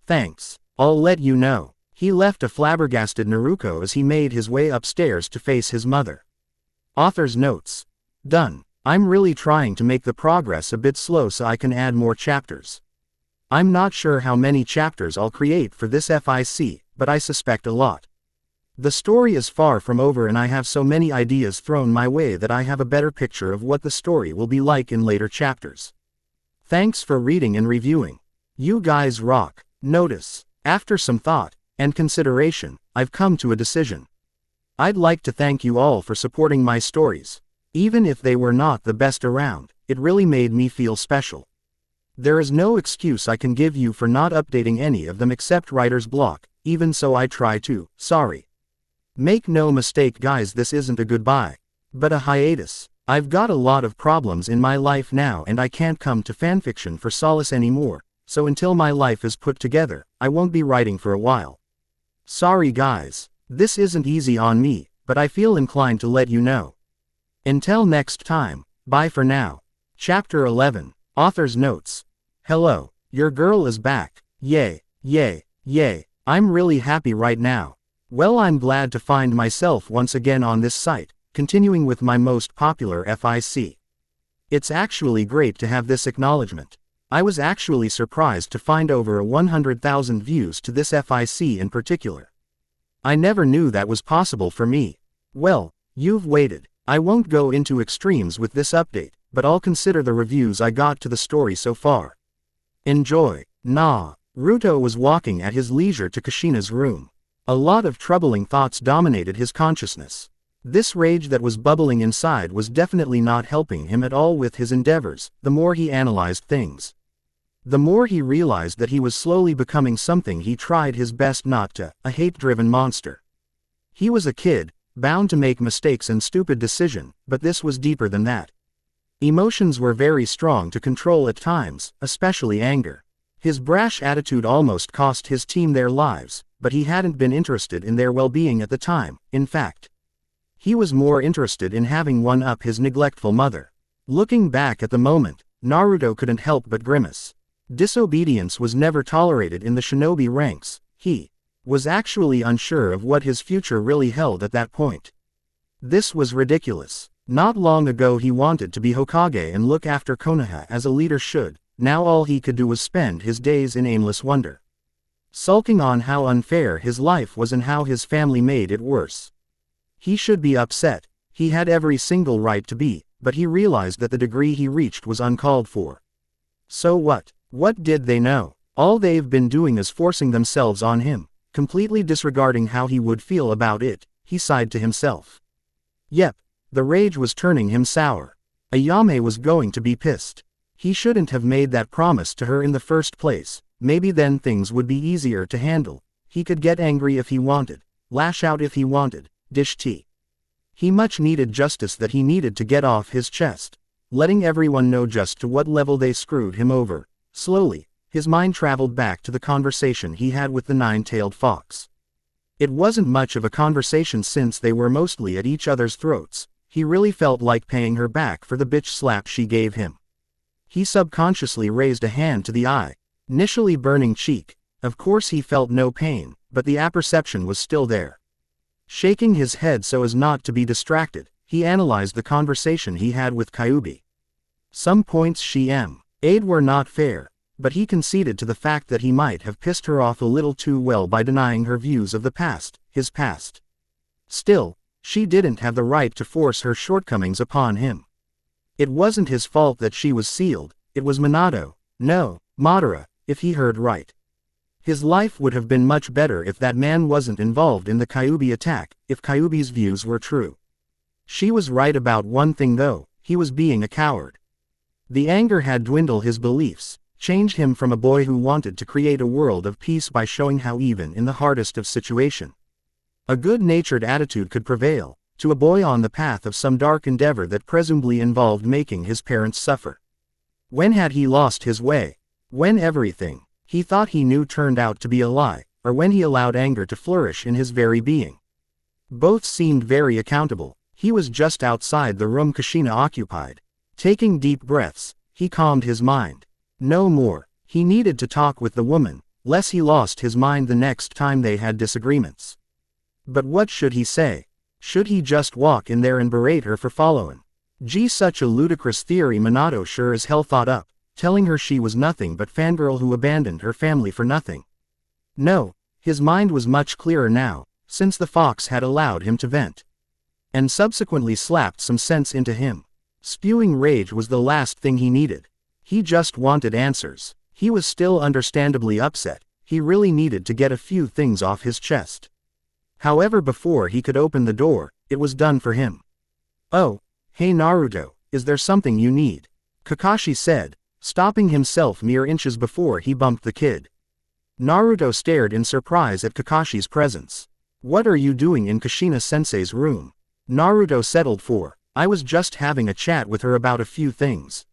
"Thanks, I'll let you know." He left a flabbergasted Naruko as he made his way upstairs to face his mother. Author's notes. Done. I'm really trying to make the progress a bit slow so I can add more chapters. I'm not sure how many chapters I'll create for this FIC, but I suspect a lot. The story is far from over and I have so many ideas thrown my way that I have a better picture of what the story will be like in later chapters. Thanks for reading and reviewing. You guys rock. Notice, after some thought and consideration, I've come to a decision. I'd like to thank you all for supporting my stories. Even if they were not the best around, it really made me feel special. There is no excuse I can give you for not updating any of them except writer's block, even so I try to, sorry. Make no mistake guys, this isn't a goodbye, but a hiatus. I've got a lot of problems in my life now and I can't come to fanfiction for solace anymore, so until my life is put together, I won't be writing for a while. Sorry guys, this isn't easy on me, but I feel inclined to let you know. Until next time, bye for now. Chapter 11, Author's Notes. Hello, your girl is back. Yay, yay, yay, I'm really happy right now. Well, I'm glad to find myself once again on this site, continuing with my most popular FIC. It's actually great to have this acknowledgement. I was actually surprised to find over 100,000 views to this FIC in particular. I never knew that was possible for me. Well, you've waited. I won't go into extremes with this update, but I'll consider the reviews I got to the story so far. Enjoy. Naruto was walking at his leisure to Kushina's room. A lot of troubling thoughts dominated his consciousness. This rage that was bubbling inside was definitely not helping him at all with his endeavors. The more he analyzed things, the more he realized that he was slowly becoming something he tried his best not to, a hate-driven monster. He was a kid, bound to make mistakes and stupid decisions, but this was deeper than that. Emotions were very strong to control at times, especially anger. His brash attitude almost cost his team their lives, but he hadn't been interested in their well-being at the time. In fact, he was more interested in having one-up his neglectful mother. Looking back at the moment, Naruto couldn't help but grimace. Disobedience was never tolerated in the shinobi ranks. He was actually unsure of what his future really held at that point. This was ridiculous. Not long ago he wanted to be Hokage and look after Konoha as a leader should. Now all he could do was spend his days in aimless wonder, sulking on how unfair his life was and how his family made it worse. He should be upset. He had every single right to be, but he realized that the degree he reached was uncalled for. So what? What did they know? All they've been doing is forcing themselves on him, completely disregarding how he would feel about it. He sighed to himself. Yep, the rage was turning him sour. Ayame was going to be pissed. He shouldn't have made that promise to her in the first place. Maybe then things would be easier to handle. He could get angry if he wanted, lash out if he wanted, dish tea. He much needed justice that he needed to get off his chest, letting everyone know just to what level they screwed him over. Slowly, his mind traveled back to the conversation he had with the nine-tailed fox. It wasn't much of a conversation since they were mostly at each other's throats. He really felt like paying her back for the bitch slap she gave him. He subconsciously raised a hand to the eye, initially burning cheek. Of course he felt no pain, but the apperception was still there. Shaking his head so as not to be distracted, he analyzed the conversation he had with Kyubi. Some points she made were not fair, but he conceded to the fact that he might have pissed her off a little too well by denying her views of the past, his past. Still, she didn't have the right to force her shortcomings upon him. It wasn't his fault that she was sealed, it was Manato, No, Madara, if he heard right. His life would have been much better if that man wasn't involved in the Kyuubi attack, if Kyuubi's views were true. She was right about one thing though, he was being a coward. The anger had dwindled his beliefs, changed him from a boy who wanted to create a world of peace by showing how even in the hardest of situation, a good-natured attitude could prevail, to a boy on the path of some dark endeavor that presumably involved making his parents suffer. When had he lost his way? When everything he thought he knew turned out to be a lie, or when he allowed anger to flourish in his very being? Both seemed very accountable. He was just outside the room Kushina occupied. Taking deep breaths, he calmed his mind. No more. He needed to talk with the woman, lest he lost his mind the next time they had disagreements. But what should he say? Should he just walk in there and berate her for following? Gee, such a ludicrous theory. Manato sure as hell thought up, telling her she was nothing but fangirl who abandoned her family for nothing. No, his mind was much clearer now, since the fox had allowed him to vent. And subsequently slapped some sense into him. Spewing rage was the last thing he needed. He just wanted answers. He was still understandably upset. He really needed to get a few things off his chest. However, before he could open the door, it was done for him. Oh, hey Naruto, is there something you need? Kakashi said, stopping himself mere inches before he bumped the kid. Naruto stared in surprise at Kakashi's presence. What are you doing in Kushina-sensei's room? Naruto settled for, I was just having a chat with her about a few things.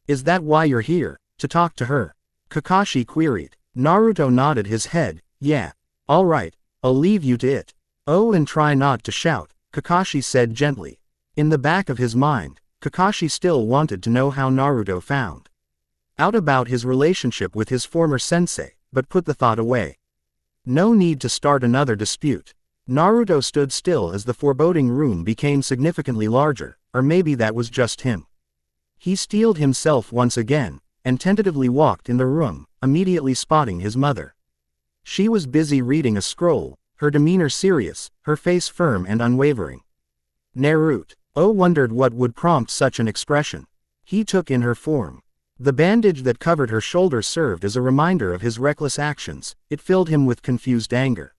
Is that why you're here, to talk to her? Kakashi queried. Naruto nodded his head, yeah. Alright, I'll leave you to it. Oh, and try not to shout, Kakashi said gently. In the back of his mind, Kakashi still wanted to know how Naruto found out about his relationship with his former sensei, but put the thought away. No need to start another dispute. Naruto stood still as the foreboding room became significantly larger, or maybe that was just him. He steeled himself once again, and tentatively walked in the room, immediately spotting his mother. She was busy reading a scroll, her demeanor serious, her face firm and unwavering. Naruto wondered what would prompt such an expression. He took in her form. The bandage that covered her shoulder served as a reminder of his reckless actions. It filled him with confused anger.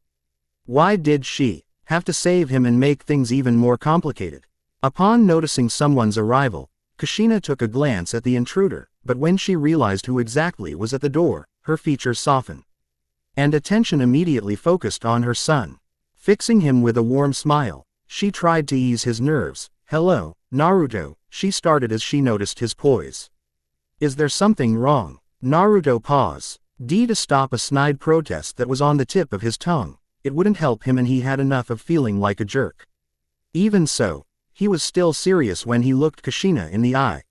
Why did she have to save him and make things even more complicated? Upon noticing someone's arrival, Kushina took a glance at the intruder, but when she realized who exactly was at the door, her features softened. And attention immediately focused on her son. Fixing him with a warm smile, she tried to ease his nerves. Hello, Naruto, she started as she noticed his poise. Is there something wrong? Naruto paused. To stop a snide protest that was on the tip of his tongue. It wouldn't help him and he had enough of feeling like a jerk. Even so, he was still serious when he looked Kushina in the eye.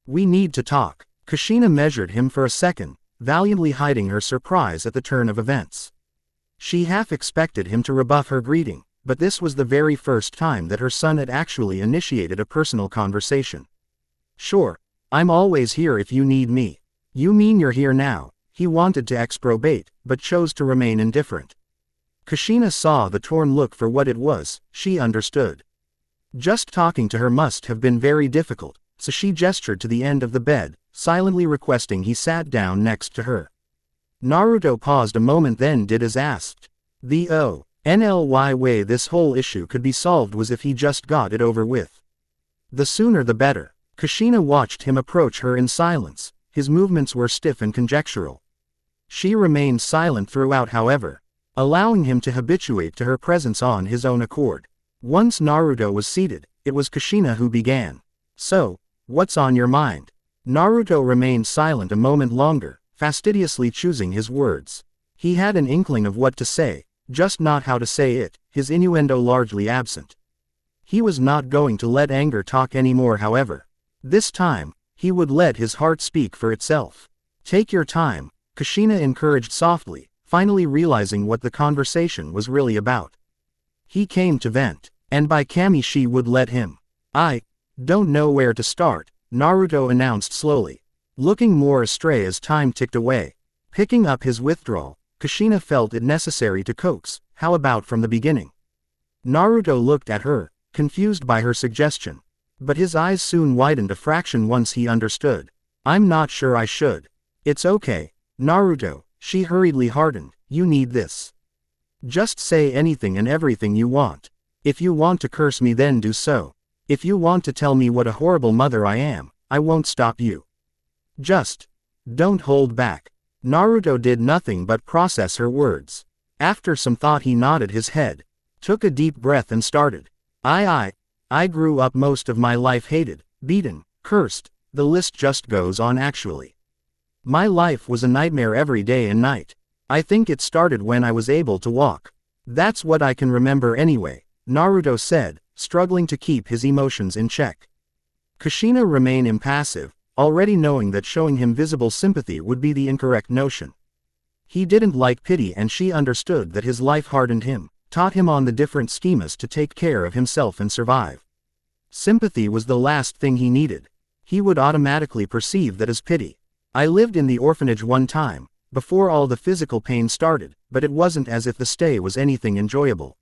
We need to talk. Kushina measured him for a second, valiantly hiding her surprise at the turn of events. She half expected him to rebuff her greeting, but this was the very first time that her son had actually initiated a personal conversation. Sure, I'm always here if you need me. You mean you're here now? He wanted to exprobate, but chose to remain indifferent. Kushina saw the torn look for what it was. She understood. Just talking to her must have been very difficult, so she gestured to the end of the bed, silently requesting he sat down next to her. Naruto paused a moment, then did as asked. The only way this whole issue could be solved was if he just got it over with. The sooner the better. Kushina watched him approach her in silence. His movements were stiff and conjectural. She remained silent throughout, however, allowing him to habituate to her presence on his own accord. Once Naruto was seated, it was Kushina who began. So, what's on your mind? Naruto remained silent a moment longer, fastidiously choosing his words. He had an inkling of what to say, just not how to say it, his innuendo largely absent. He was not going to let anger talk anymore, however. This time, he would let his heart speak for itself. Take your time, Kushina encouraged softly, finally realizing what the conversation was really about. He came to vent, and by Kami she would let him. I don't know where to start, Naruto announced slowly, looking more astray as time ticked away. Picking up his withdrawal, Kushina felt it necessary to coax, how about from the beginning? Naruto looked at her, confused by her suggestion. But his eyes soon widened a fraction once he understood. I'm not sure I should. It's okay, Naruto, she hurriedly hardened, you need this. Just say anything and everything you want. If you want to curse me then do so. If you want to tell me what a horrible mother I am, I won't stop you. Just don't hold back. Naruto did nothing but process her words. After some thought he nodded his head, took a deep breath and started. I grew up most of my life hated, beaten, cursed, the list just goes on actually. My life was a nightmare every day and night. I think it started when I was able to walk. That's what I can remember anyway, Naruto said, struggling to keep his emotions in check. Kushina remained impassive, already knowing that showing him visible sympathy would be the incorrect notion. He didn't like pity and she understood that his life hardened him, taught him on the different schemas to take care of himself and survive. Sympathy was the last thing he needed. He would automatically perceive that as pity. I lived in the orphanage one time, before all the physical pain started, but it wasn't as if the stay was anything enjoyable.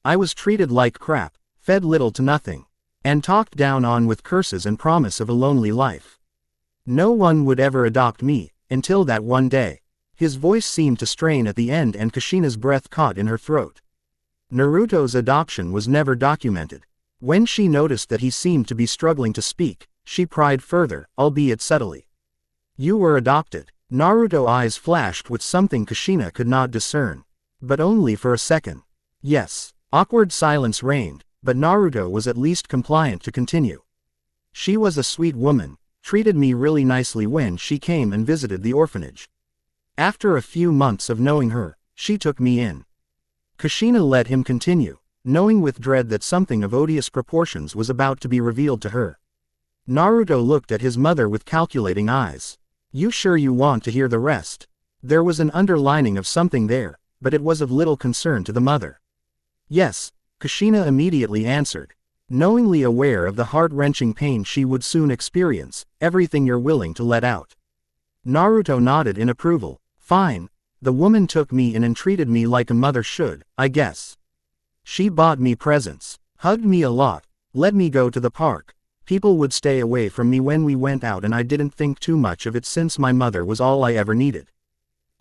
I was treated like crap, fed little to nothing, and talked down on with curses and promise of a lonely life. No one would ever adopt me, until that one day. His voice seemed to strain at the end and Kushina's breath caught in her throat. Naruto's adoption was never documented. When she noticed that he seemed to be struggling to speak, she pried further, albeit subtly. You were adopted. Naruto's eyes flashed with something Kushina could not discern. But only for a second. Yes. Awkward silence reigned, but Naruto was at least compliant to continue. She was a sweet woman, treated me really nicely when she came and visited the orphanage. After a few months of knowing her, she took me in. Kushina let him continue, knowing with dread that something of odious proportions was about to be revealed to her. Naruto looked at his mother with calculating eyes. You sure you want to hear the rest? There was an underlining of something there, but it was of little concern to the mother. Yes, Kushina immediately answered, knowingly aware of the heart-wrenching pain she would soon experience, everything you're willing to let out. Naruto nodded in approval. Fine. The woman took me in and treated me like a mother should, I guess. She bought me presents, hugged me a lot, let me go to the park. People would stay away from me when we went out and I didn't think too much of it since my mother was all I ever needed.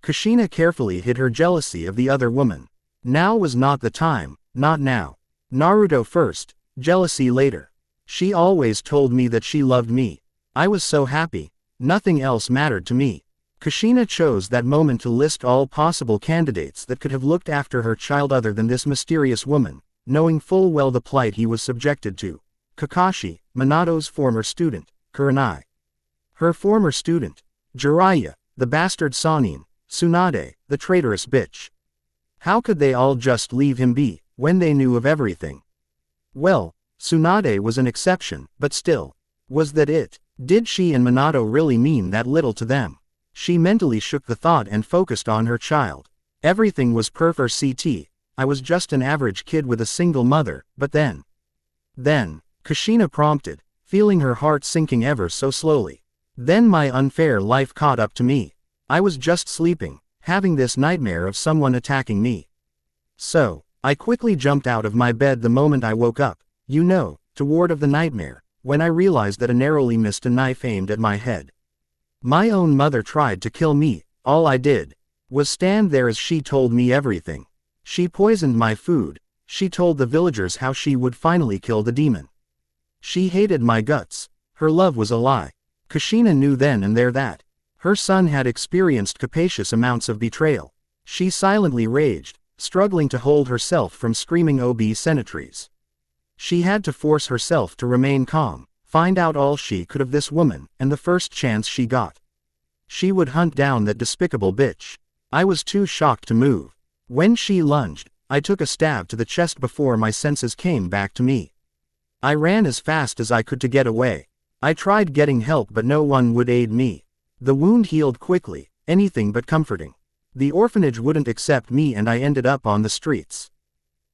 Kushina carefully hid her jealousy of the other woman. Now was not the time, not now. Naruto first, jealousy later. She always told me that she loved me. I was so happy, nothing else mattered to me. Kushina chose that moment to list all possible candidates that could have looked after her child other than this mysterious woman, knowing full well the plight he was subjected to. Kakashi, Manato's former student, Kurenai. Her former student, Jiraiya, the bastard Sannin, Sunade, the traitorous bitch. How could they all just leave him be, when they knew of everything? Well, Sunade was an exception, but still. Was that it? Did she and Manato really mean that little to them? She mentally shook the thought and focused on her child. Everything was perfect. I was just an average kid with a single mother, but then, Kushina prompted, feeling her heart sinking ever so slowly. Then my unfair life caught up to me. I was just sleeping, having this nightmare of someone attacking me. So, I quickly jumped out of my bed the moment I woke up, to ward off the nightmare, when I realized that I narrowly missed a knife aimed at my head. My own mother tried to kill me, all I did was stand there as she told me everything. She poisoned my food, she told the villagers how she would finally kill the demon. She hated my guts, her love was a lie. Kushina knew then and there that her son had experienced capacious amounts of betrayal. She silently raged, struggling to hold herself from screaming obscenities. She had to force herself to remain calm, find out all she could of this woman, and the first chance she got, she would hunt down that despicable bitch. I was too shocked to move. When she lunged, I took a stab to the chest before my senses came back to me. I ran as fast as I could to get away. I tried getting help but no one would aid me. The wound healed quickly, anything but comforting. The orphanage wouldn't accept me and I ended up on the streets.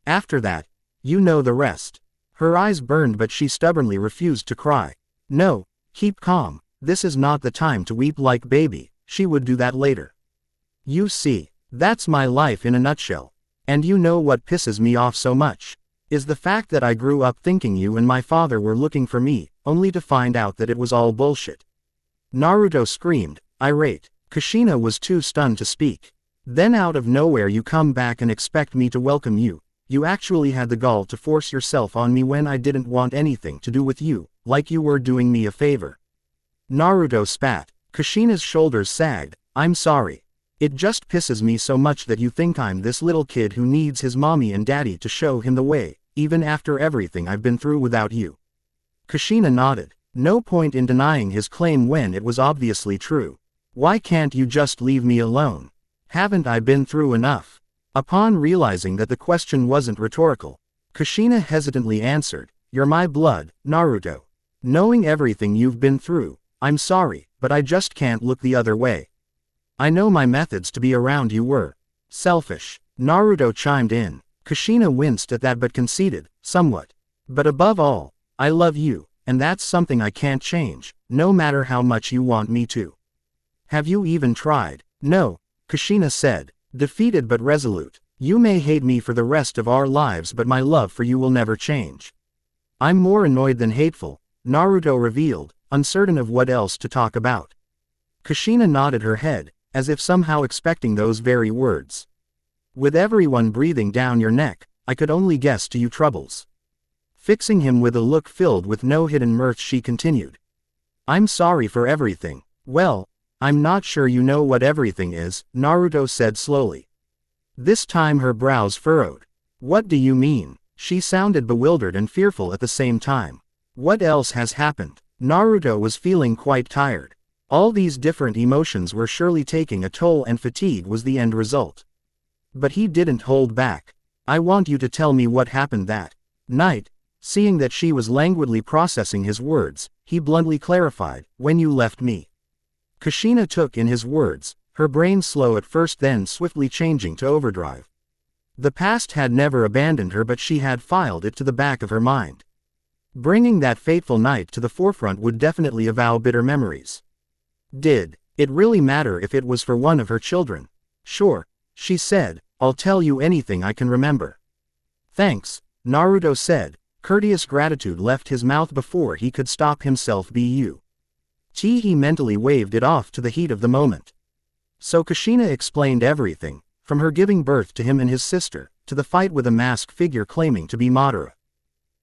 After that, you know the rest. Her eyes burned but she stubbornly refused to cry. No, keep calm, this is not the time to weep like baby, she would do that later. You see, that's my life in a nutshell. And you know what pisses me off so much? Is the fact that I grew up thinking you and my father were looking for me, only to find out that it was all bullshit. Naruto screamed, irate. Kushina was too stunned to speak. Then out of nowhere you come back and expect me to welcome you. You actually had the gall to force yourself on me when I didn't want anything to do with you, like you were doing me a favor. Naruto spat. Kushina's shoulders sagged. I'm sorry. It just pisses me so much that you think I'm this little kid who needs his mommy and daddy to show him the way, even after everything I've been through without you. Kushina nodded. No point in denying his claim when it was obviously true. Why can't you just leave me alone? Haven't I been through enough? Upon realizing that the question wasn't rhetorical, Kushina hesitantly answered, You're my blood, Naruto. Knowing everything you've been through, I'm sorry, but I just can't look the other way. I know my methods to be around you were selfish. Naruto chimed in. Kushina winced at that but conceded, somewhat. But above all, I love you, and that's something I can't change, no matter how much you want me to. Have you even tried? No, Kushina said, defeated but resolute. You may hate me for the rest of our lives, but my love for you will never change. I'm more annoyed than hateful, Naruto revealed, uncertain of what else to talk about. Kushina nodded her head, as if somehow expecting those very words. With everyone breathing down your neck, I could only guess to you troubles. Fixing him with a look filled with no hidden mirth, she continued. I'm sorry for everything. Well, I'm not sure you know what everything is, Naruto said slowly. This time her brows furrowed. What do you mean? She sounded bewildered and fearful at the same time. What else has happened? Naruto was feeling quite tired. All these different emotions were surely taking a toll, and fatigue was the end result. But he didn't hold back. I want you to tell me what happened that night. Seeing that she was languidly processing his words, he bluntly clarified, when you left me. Kushina took in his words, her brain slow at first then swiftly changing to overdrive. The past had never abandoned her, but she had filed it to the back of her mind. Bringing that fateful night to the forefront would definitely evoke bitter memories. Did it really matter if it was for one of her children? Sure, she said, I'll tell you anything I can remember. Thanks, Naruto said. Courteous gratitude left his mouth before he could stop himself. He mentally waved it off to the heat of the moment. So Kushina explained everything, from her giving birth to him and his sister, to the fight with a masked figure claiming to be Madara.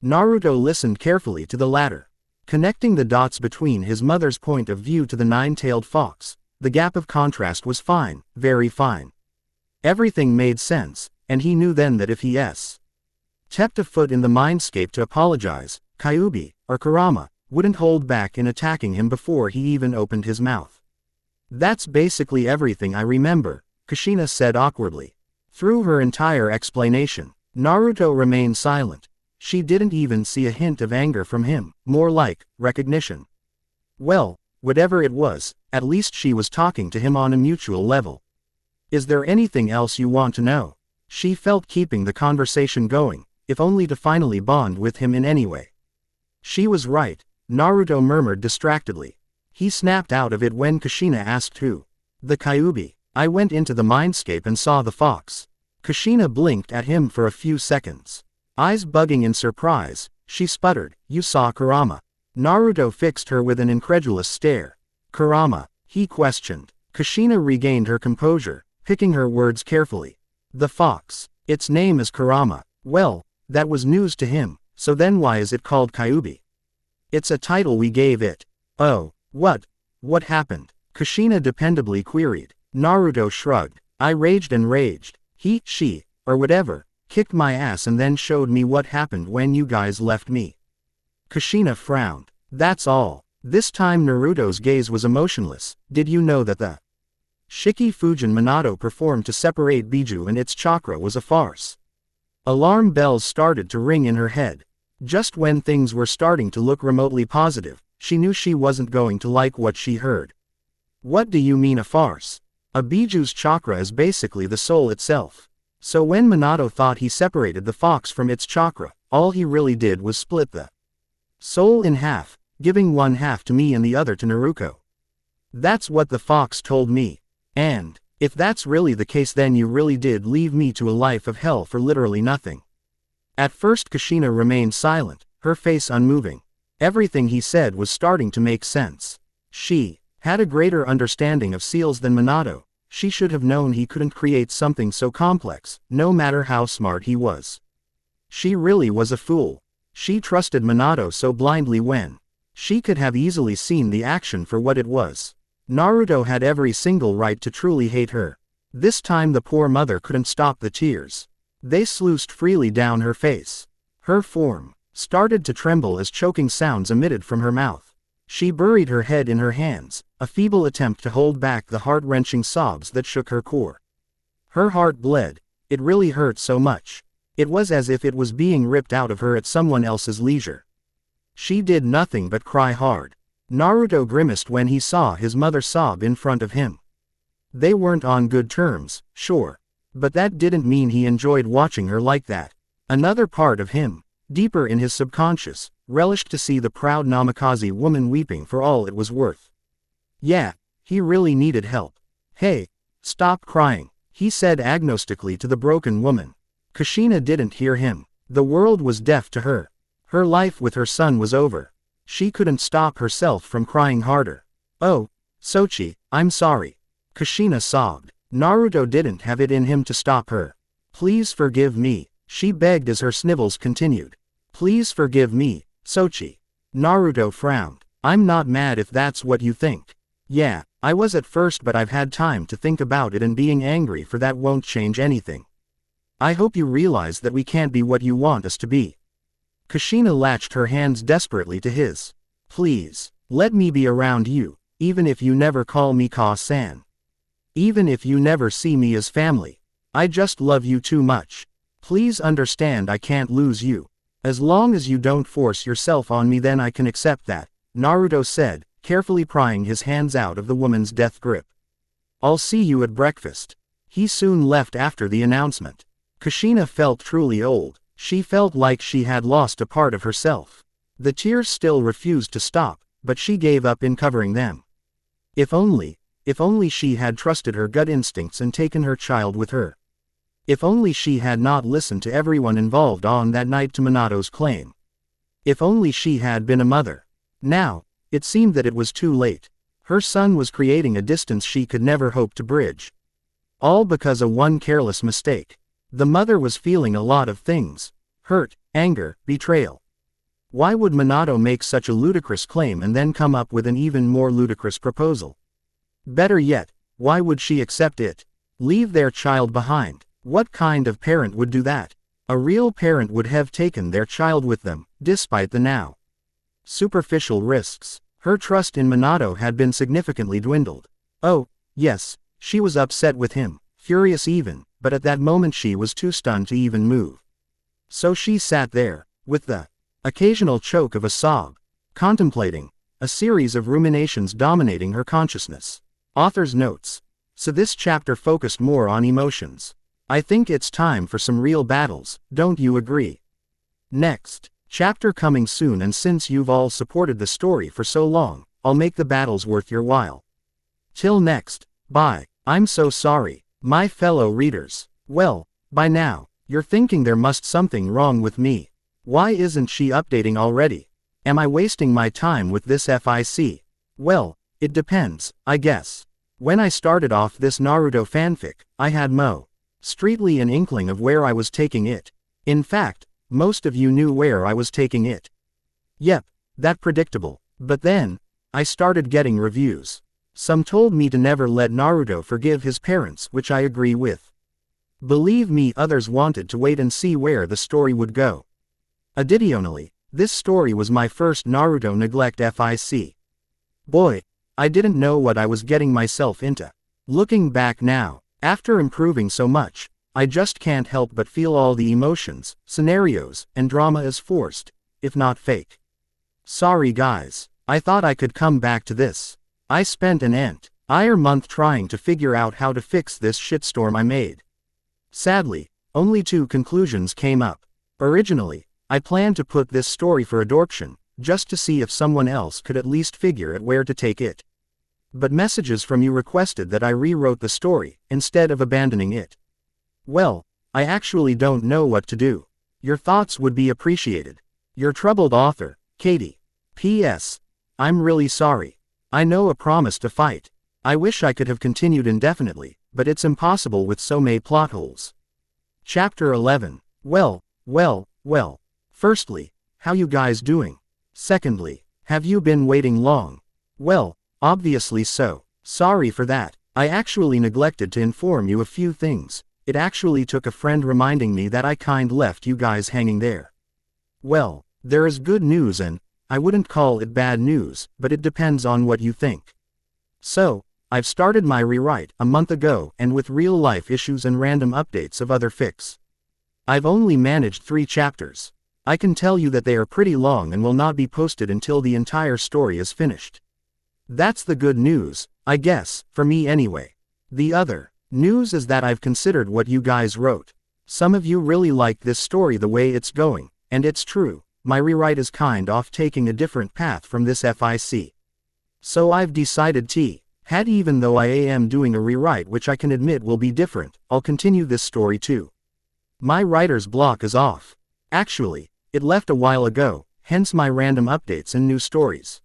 Naruto listened carefully to the latter. Connecting the dots between his mother's point of view to the nine-tailed fox, the gap of contrast was fine, very fine. Everything made sense, and he knew then that if he stepped a foot in the mindscape to apologize, Kyuubi, or Kurama, wouldn't hold back in attacking him before he even opened his mouth. That's basically everything I remember, Kushina said awkwardly. Through her entire explanation, Naruto remained silent. She didn't even see a hint of anger from him, more like recognition. Well, whatever it was, at least she was talking to him on a mutual level. Is there anything else you want to know? She felt keeping the conversation going, if only to finally bond with him in any way. She was right, Naruto murmured distractedly. He snapped out of it when Kushina asked who. The Kyuubi. I went into the mindscape and saw the fox. Kushina blinked at him for a few seconds. Eyes bugging in surprise, she sputtered, You saw Kurama. Naruto fixed her with an incredulous stare. Kurama, he questioned. Kushina regained her composure, picking her words carefully. The fox. Its name is Kurama. Well, that was news to him, so then why is it called Kyuubi? It's a title we gave it. Oh, what happened? Kushina dependably queried. Naruto shrugged. I raged and raged. She, or whatever, kicked my ass and then showed me what happened when you guys left me. Kushina frowned. That's all. This time Naruto's gaze was emotionless. Did you know that the Shiki Fujin Manato performed to separate Biju and its chakra was a farce? Alarm bells started to ring in her head. Just when things were starting to look remotely positive, she knew she wasn't going to like what she heard. What do you mean a farce? A Biju's chakra is basically the soul itself. So when Manato thought he separated the fox from its chakra, all he really did was split the soul in half, giving one half to me and the other to Naruko. That's what the fox told me. And, if that's really the case, then you really did leave me to a life of hell for literally nothing. At first Kushina remained silent, her face unmoving. Everything he said was starting to make sense. She Had a greater understanding of seals than Manato, she should have known he couldn't create something so complex, no matter how smart he was. She really was a fool. She trusted Manato so blindly when she could have easily seen the action for what it was. Naruto had every single right to truly hate her. This time the poor mother couldn't stop the tears. They sluiced freely down her face. Her form started to tremble as choking sounds emitted from her mouth. She buried her head in her hands, a feeble attempt to hold back the heart-wrenching sobs that shook her core. Her heart bled. It really hurt so much. It was as if it was being ripped out of her at someone else's leisure. She did nothing but cry hard. Naruto grimaced when he saw his mother sob in front of him. They weren't on good terms, sure. But that didn't mean he enjoyed watching her like that. Another part of him, deeper in his subconscious, relished to see the proud Namikaze woman weeping for all it was worth. Yeah, he really needed help. Hey, stop crying, he said agnostically to the broken woman. Kushina didn't hear him. The world was deaf to her. Her life with her son was over. She couldn't stop herself from crying harder. Oh, Sochi, I'm sorry. Kushina sobbed. Naruto didn't have it in him to stop her. Please forgive me, she begged as her snivels continued. Please forgive me, Sochi. Naruto frowned. I'm not mad if that's what you think. Yeah, I was at first, but I've had time to think about it, and being angry for that won't change anything. I hope you realize that we can't be what you want us to be. Kushina latched her hands desperately to his. Please, let me be around you, even if you never call me Ka-san. Even if you never see me as family. I just love you too much. Please understand I can't lose you. As long as you don't force yourself on me, then I can accept that, Naruto said, carefully prying his hands out of the woman's death grip. I'll see you at breakfast. He soon left after the announcement. Kushina felt truly old. She felt like she had lost a part of herself. The tears still refused to stop, but she gave up in covering them. If only she had trusted her gut instincts and taken her child with her. If only she had not listened to everyone involved on that night to Manato's claim. If only she had been a mother. Now, it seemed that it was too late. Her son was creating a distance she could never hope to bridge. All because of one careless mistake. The mother was feeling a lot of things. Hurt, anger, betrayal. Why would Manato make such a ludicrous claim and then come up with an even more ludicrous proposal? Better yet, why would she accept it? Leave their child behind. What kind of parent would do that? A real parent would have taken their child with them, despite the now superficial risks. Her trust in Manato had been significantly dwindled. Oh, yes, she was upset with him, furious even, but at that moment she was too stunned to even move. So she sat there, with the occasional choke of a sob, contemplating, a series of ruminations dominating her consciousness. Author's notes. So this chapter focused more on emotions. I think it's time for some real battles, don't you agree? Next chapter coming soon, and since you've all supported the story for so long, I'll make the battles worth your while. Till next, bye. I'm so sorry, my fellow readers. Well, by now, you're thinking there must something wrong with me. Why isn't she updating already? Am I wasting my time with this fic? Well, it depends, I guess. When I started off this Naruto fanfic, I had streetly an inkling of where I was taking it. In fact, most of you knew where I was taking it. Yep, that predictable. But then, I started getting reviews. Some told me to never let Naruto forgive his parents, which I agree with. Believe me, others wanted to wait and see where the story would go. Additionally, this story was my first Naruto neglect fic. Boy, I didn't know what I was getting myself into. Looking back now, after improving so much, I just can't help but feel all the emotions, scenarios, and drama as forced, if not fake. Sorry guys, I thought I could come back to this. I spent an entire month trying to figure out how to fix this shitstorm I made. Sadly, only two conclusions came up. Originally, I planned to put this story for adoption, just to see if someone else could at least figure out where to take it. But messages from you requested that I rewrote the story, instead of abandoning it. Well, I actually don't know what to do. Your thoughts would be appreciated. Your troubled author, Katie. P.S. I'm really sorry. I know a promise to fight. I wish I could have continued indefinitely, but it's impossible with so many plot holes. Chapter 11. Well. Firstly, how you guys doing? Secondly, have you been waiting long? Well, obviously so. Sorry for that. I actually neglected to inform you a few things. It actually took a friend reminding me that I left you guys hanging there. Well, there is good news and, I wouldn't call it bad news, but it depends on what you think. So, I've started my rewrite a month ago and with real-life issues and random updates of other fics. I've only managed 3 chapters. I can tell you that they are pretty long and will not be posted until the entire story is finished. That's the good news, I guess, for me anyway. The other news is that I've considered what you guys wrote. Some of you really like this story the way it's going, and it's true, my rewrite is off taking a different path from this fic. So I've decided even though I am doing a rewrite which I can admit will be different, I'll continue this story too. My writer's block is off. Actually, it left a while ago, hence my random updates and new stories.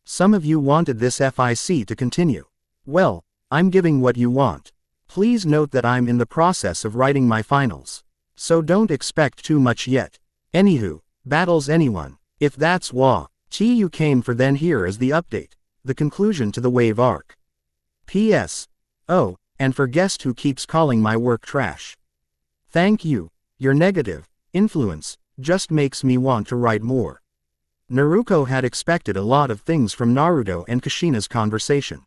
Some of you wanted this fic to continue. Well, I'm giving what you want. Please note that I'm in the process of writing my finals. So don't expect too much yet. Anywho, battles anyone. If that's what you came for, then here is the update. The conclusion to the wave arc. P.S. Oh, and for guest who keeps calling my work trash. Thank you. Your negative influence just makes me want to write more. Naruko had expected a lot of things from Naruto and Kushina's conversation.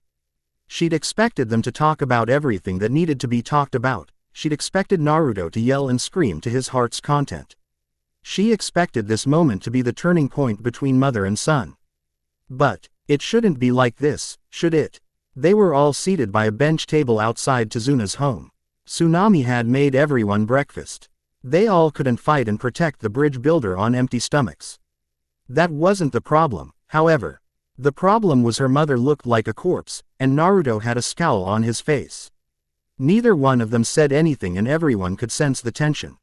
She'd expected them to talk about everything that needed to be talked about. She'd expected Naruto to yell and scream to his heart's content. She expected this moment to be the turning point between mother and son. But it shouldn't be like this, should it? They were all seated by a bench table outside Tezuna's home. Tsunami had made everyone breakfast. They all couldn't fight and protect the bridge builder on empty stomachs. That wasn't the problem, however. The problem was her mother looked like a corpse, and Naruto had a scowl on his face. Neither one of them said anything and everyone could sense the tension.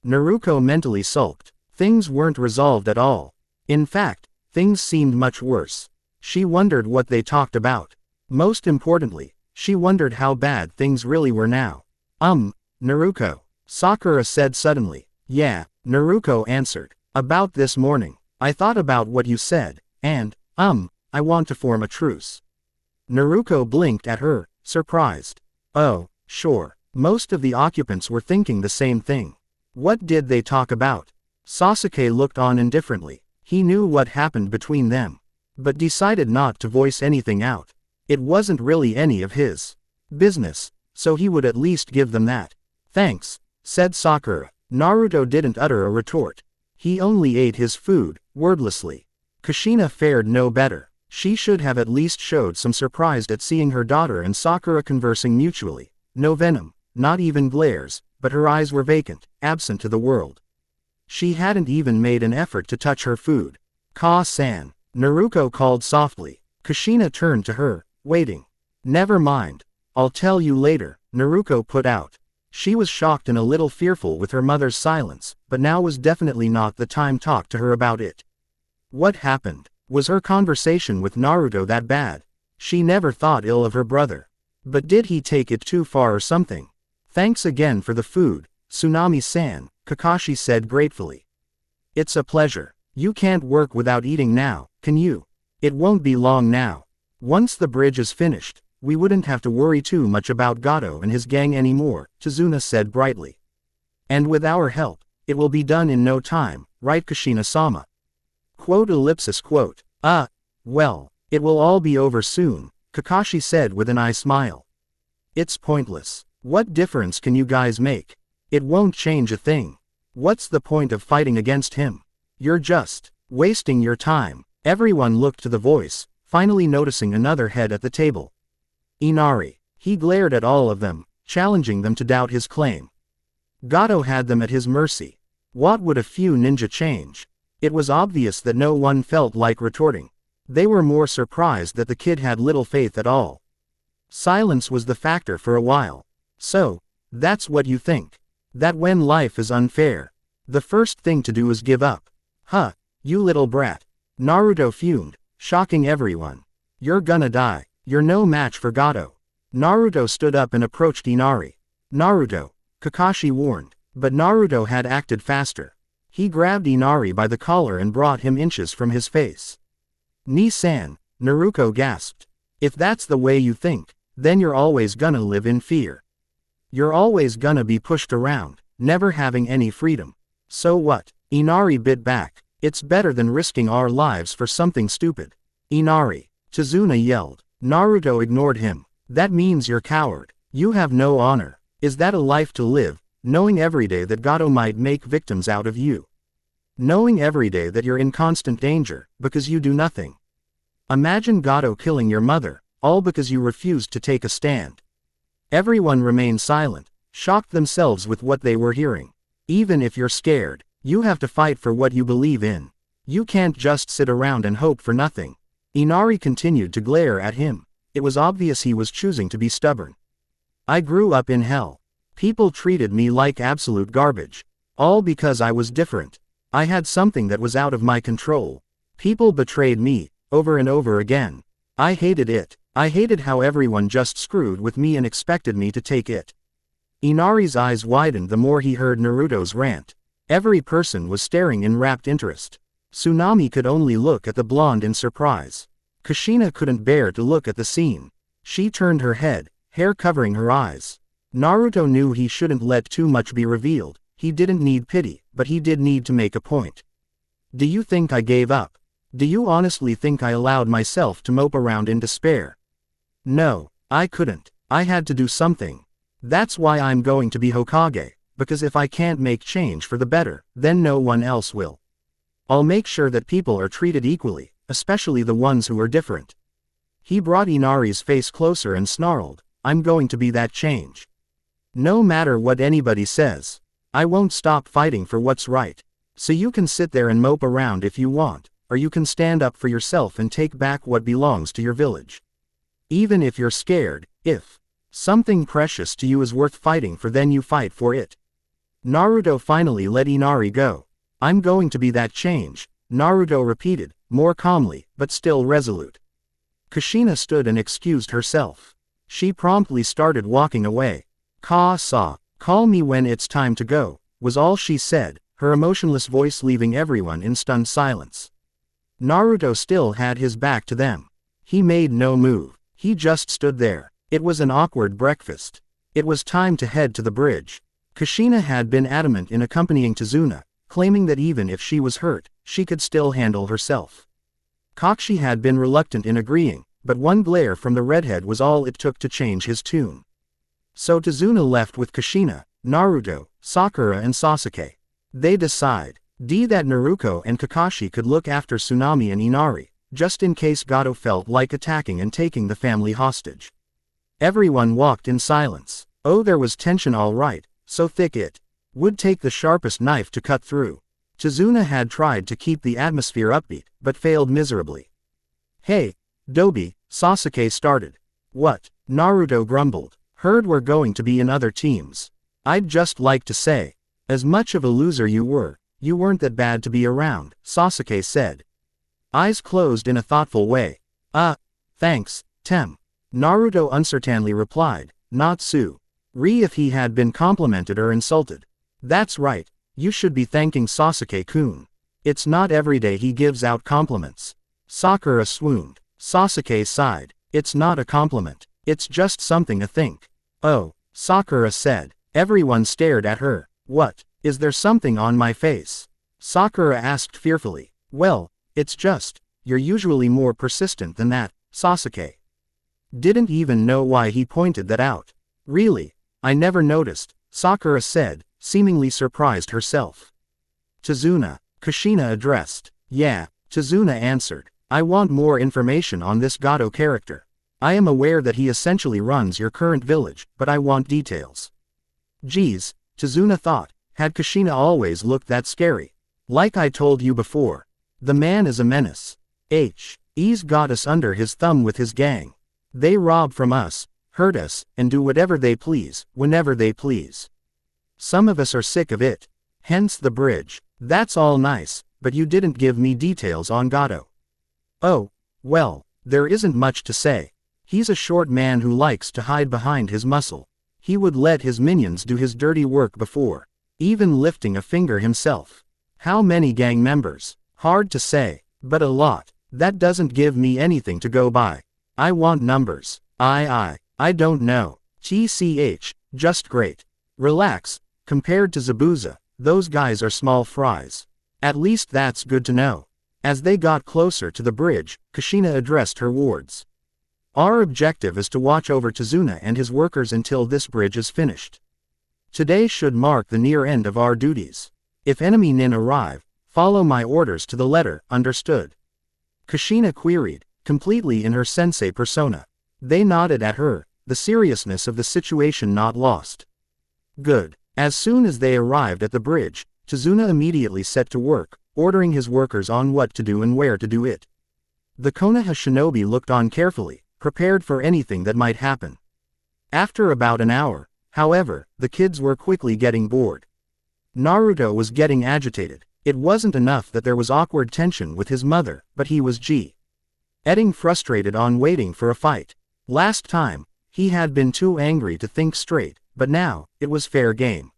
Naruko mentally sulked. Things weren't resolved at all. In fact, things seemed much worse. She wondered what they talked about. Most importantly, she wondered how bad things really were now. Naruko. Sakura said suddenly. Yeah, Naruko answered. About this morning. I thought about what you said, and, I want to form a truce. Naruko blinked at her, surprised. Oh, sure. Most of the occupants were thinking the same thing. What did they talk about? Sasuke looked on indifferently. He knew what happened between them, but decided not to voice anything out. It wasn't really any of his business, so he would at least give them that. Thanks, said Sakura. Naruto didn't utter a retort. He only ate his food, wordlessly. Kushina fared no better. She should have at least showed some surprise at seeing her daughter and Sakura conversing mutually. No venom, not even glares, but her eyes were vacant, absent to the world. She hadn't even made an effort to touch her food. Ka-san, Naruko called softly. Kushina turned to her, waiting. Never mind. I'll tell you later, Naruko put out. She was shocked and a little fearful with her mother's silence, but now was definitely not the time to talk to her about it. What happened? Was her conversation with Naruto that bad? She never thought ill of her brother. But did he take it too far or something? Thanks again for the food, Tsunami-san, Kakashi said gratefully. It's a pleasure. You can't work without eating now, can you? It won't be long now. Once the bridge is finished, we wouldn't have to worry too much about Gato and his gang anymore, Tazuna said brightly. And with our help, it will be done in no time, right Kushina-sama? Quote. Well, it will all be over soon, Kakashi said with an eye smile. It's pointless. What difference can you guys make? It won't change a thing. What's the point of fighting against him? You're just wasting your time. Everyone looked to the voice, finally noticing another head at the table. Inari. He glared at all of them, challenging them to doubt his claim. Gato had them at his mercy. What would a few ninja change? It was obvious that no one felt like retorting. They were more surprised that the kid had little faith at all. Silence was the factor for a while. So, that's what you think? That when life is unfair, the first thing to do is give up? Huh, you little brat. Naruto fumed, shocking everyone. You're gonna die. You're no match for Gato. Naruto stood up and approached Inari. Naruto, Kakashi warned, but Naruto had acted faster. He grabbed Inari by the collar and brought him inches from his face. Ni-san, Naruko gasped. If that's the way you think, then you're always gonna live in fear. You're always gonna be pushed around, never having any freedom. So what? Inari bit back. It's better than risking our lives for something stupid. Inari, Chizuna yelled. Naruto ignored him. That means you're coward. You have no honor. Is that a life to live, knowing every day that Gato might make victims out of you? Knowing every day that you're in constant danger, because you do nothing. Imagine Gato killing your mother, all because you refused to take a stand. Everyone remained silent, shocked themselves with what they were hearing. Even if you're scared, you have to fight for what you believe in. You can't just sit around and hope for nothing. Inari continued to glare at him. It was obvious he was choosing to be stubborn. I grew up in hell. People treated me like absolute garbage. All because I was different. I had something that was out of my control. People betrayed me, over and over again. I hated it. I hated how everyone just screwed with me and expected me to take it. Inari's eyes widened the more he heard Naruto's rant. Every person was staring in rapt interest. Tsunami could only look at the blonde in surprise. Kushina couldn't bear to look at the scene. She turned her head, hair covering her eyes. Naruto knew he shouldn't let too much be revealed. He didn't need pity, but he did need to make a point. Do you think I gave up? Do you honestly think I allowed myself to mope around in despair? No, I couldn't. I had to do something. That's why I'm going to be Hokage, because if I can't make change for the better, then no one else will. I'll make sure that people are treated equally, especially the ones who are different. He brought Inari's face closer and snarled, I'm going to be that change. No matter what anybody says, I won't stop fighting for what's right. So you can sit there and mope around if you want, or you can stand up for yourself and take back what belongs to your village. Even if you're scared, if something precious to you is worth fighting for, then you fight for it. Naruto finally let Inari go. I'm going to be that change, Naruto repeated, more calmly, but still resolute. Kushina stood and excused herself. She promptly started walking away. Call me when it's time to go, was all she said, her emotionless voice leaving everyone in stunned silence. Naruto still had his back to them. He made no move. He just stood there. It was an awkward breakfast. It was time to head to the bridge. Kushina had been adamant in accompanying Chizuna, claiming that even if she was hurt, she could still handle herself. Kakashi had been reluctant in agreeing, but one glare from the redhead was all it took to change his tune. So Chizuna left with Kushina, Naruto, Sakura and Sasuke. They decide that Naruko and Kakashi could look after Tsunami and Inari, just in case Gato felt like attacking and taking the family hostage. Everyone walked in silence. Oh, there was tension all right, so thick it would take the sharpest knife to cut through. Chizuna had tried to keep the atmosphere upbeat, but failed miserably. Hey, Dobi, Sasuke started. What? Naruto grumbled. Heard we're going to be in other teams. I'd just like to say, as much of a loser you weren't that bad to be around, Sasuke said. Eyes closed in a thoughtful way. Thanks, Tem. Naruto uncertainly replied, not Su. If he had been complimented or insulted. That's right, you should be thanking Sasuke-kun. It's not every day he gives out compliments. Sakura swooned. Sasuke sighed. It's not a compliment. It's just something to think. Oh, Sakura said. Everyone stared at her. What? Is there something on my face? Sakura asked fearfully. Well, it's just, you're usually more persistent than that, Sasuke. Didn't even know why he pointed that out. Really? I never noticed, Sakura said, seemingly surprised herself. Chizuna, Kushina addressed. Yeah, Chizuna answered. I want more information on this Gato character. I am aware that he essentially runs your current village, but I want details. Geez, Chizuna thought, had Kushina always looked that scary? Like I told you before, the man is a menace. He's got us under his thumb with his gang. They rob from us, hurt us, and do whatever they please, whenever they please. Some of us are sick of it. Hence the bridge. That's all nice, but you didn't give me details on Gato. Oh, well, There isn't much to say. He's a short man who likes to hide behind his muscle. He would let his minions do his dirty work before even lifting a finger himself. How many gang members? Hard to say, but a lot. That doesn't give me anything to go by. I want numbers. I don't know. TCH, just great. Relax, compared to Zabuza, those guys are small fries. At least that's good to know. As they got closer to the bridge, Kushina addressed her wards. Our objective is to watch over Tazuna and his workers until this bridge is finished. Today should mark the near end of our duties. If enemy nin arrive, follow my orders to the letter, understood? Kushina queried, completely in her sensei persona. They nodded at her, the seriousness of the situation not lost. Good. As soon as they arrived at the bridge, Tazuna immediately set to work, ordering his workers on what to do and where to do it. The Konoha shinobi looked on carefully, prepared for anything that might happen. After about an hour, however, the kids were quickly getting bored. Naruto was getting agitated. It wasn't enough that there was awkward tension with his mother, but he was getting frustrated on waiting for a fight. Last time, he had been too angry to think straight, but now, it was fair game.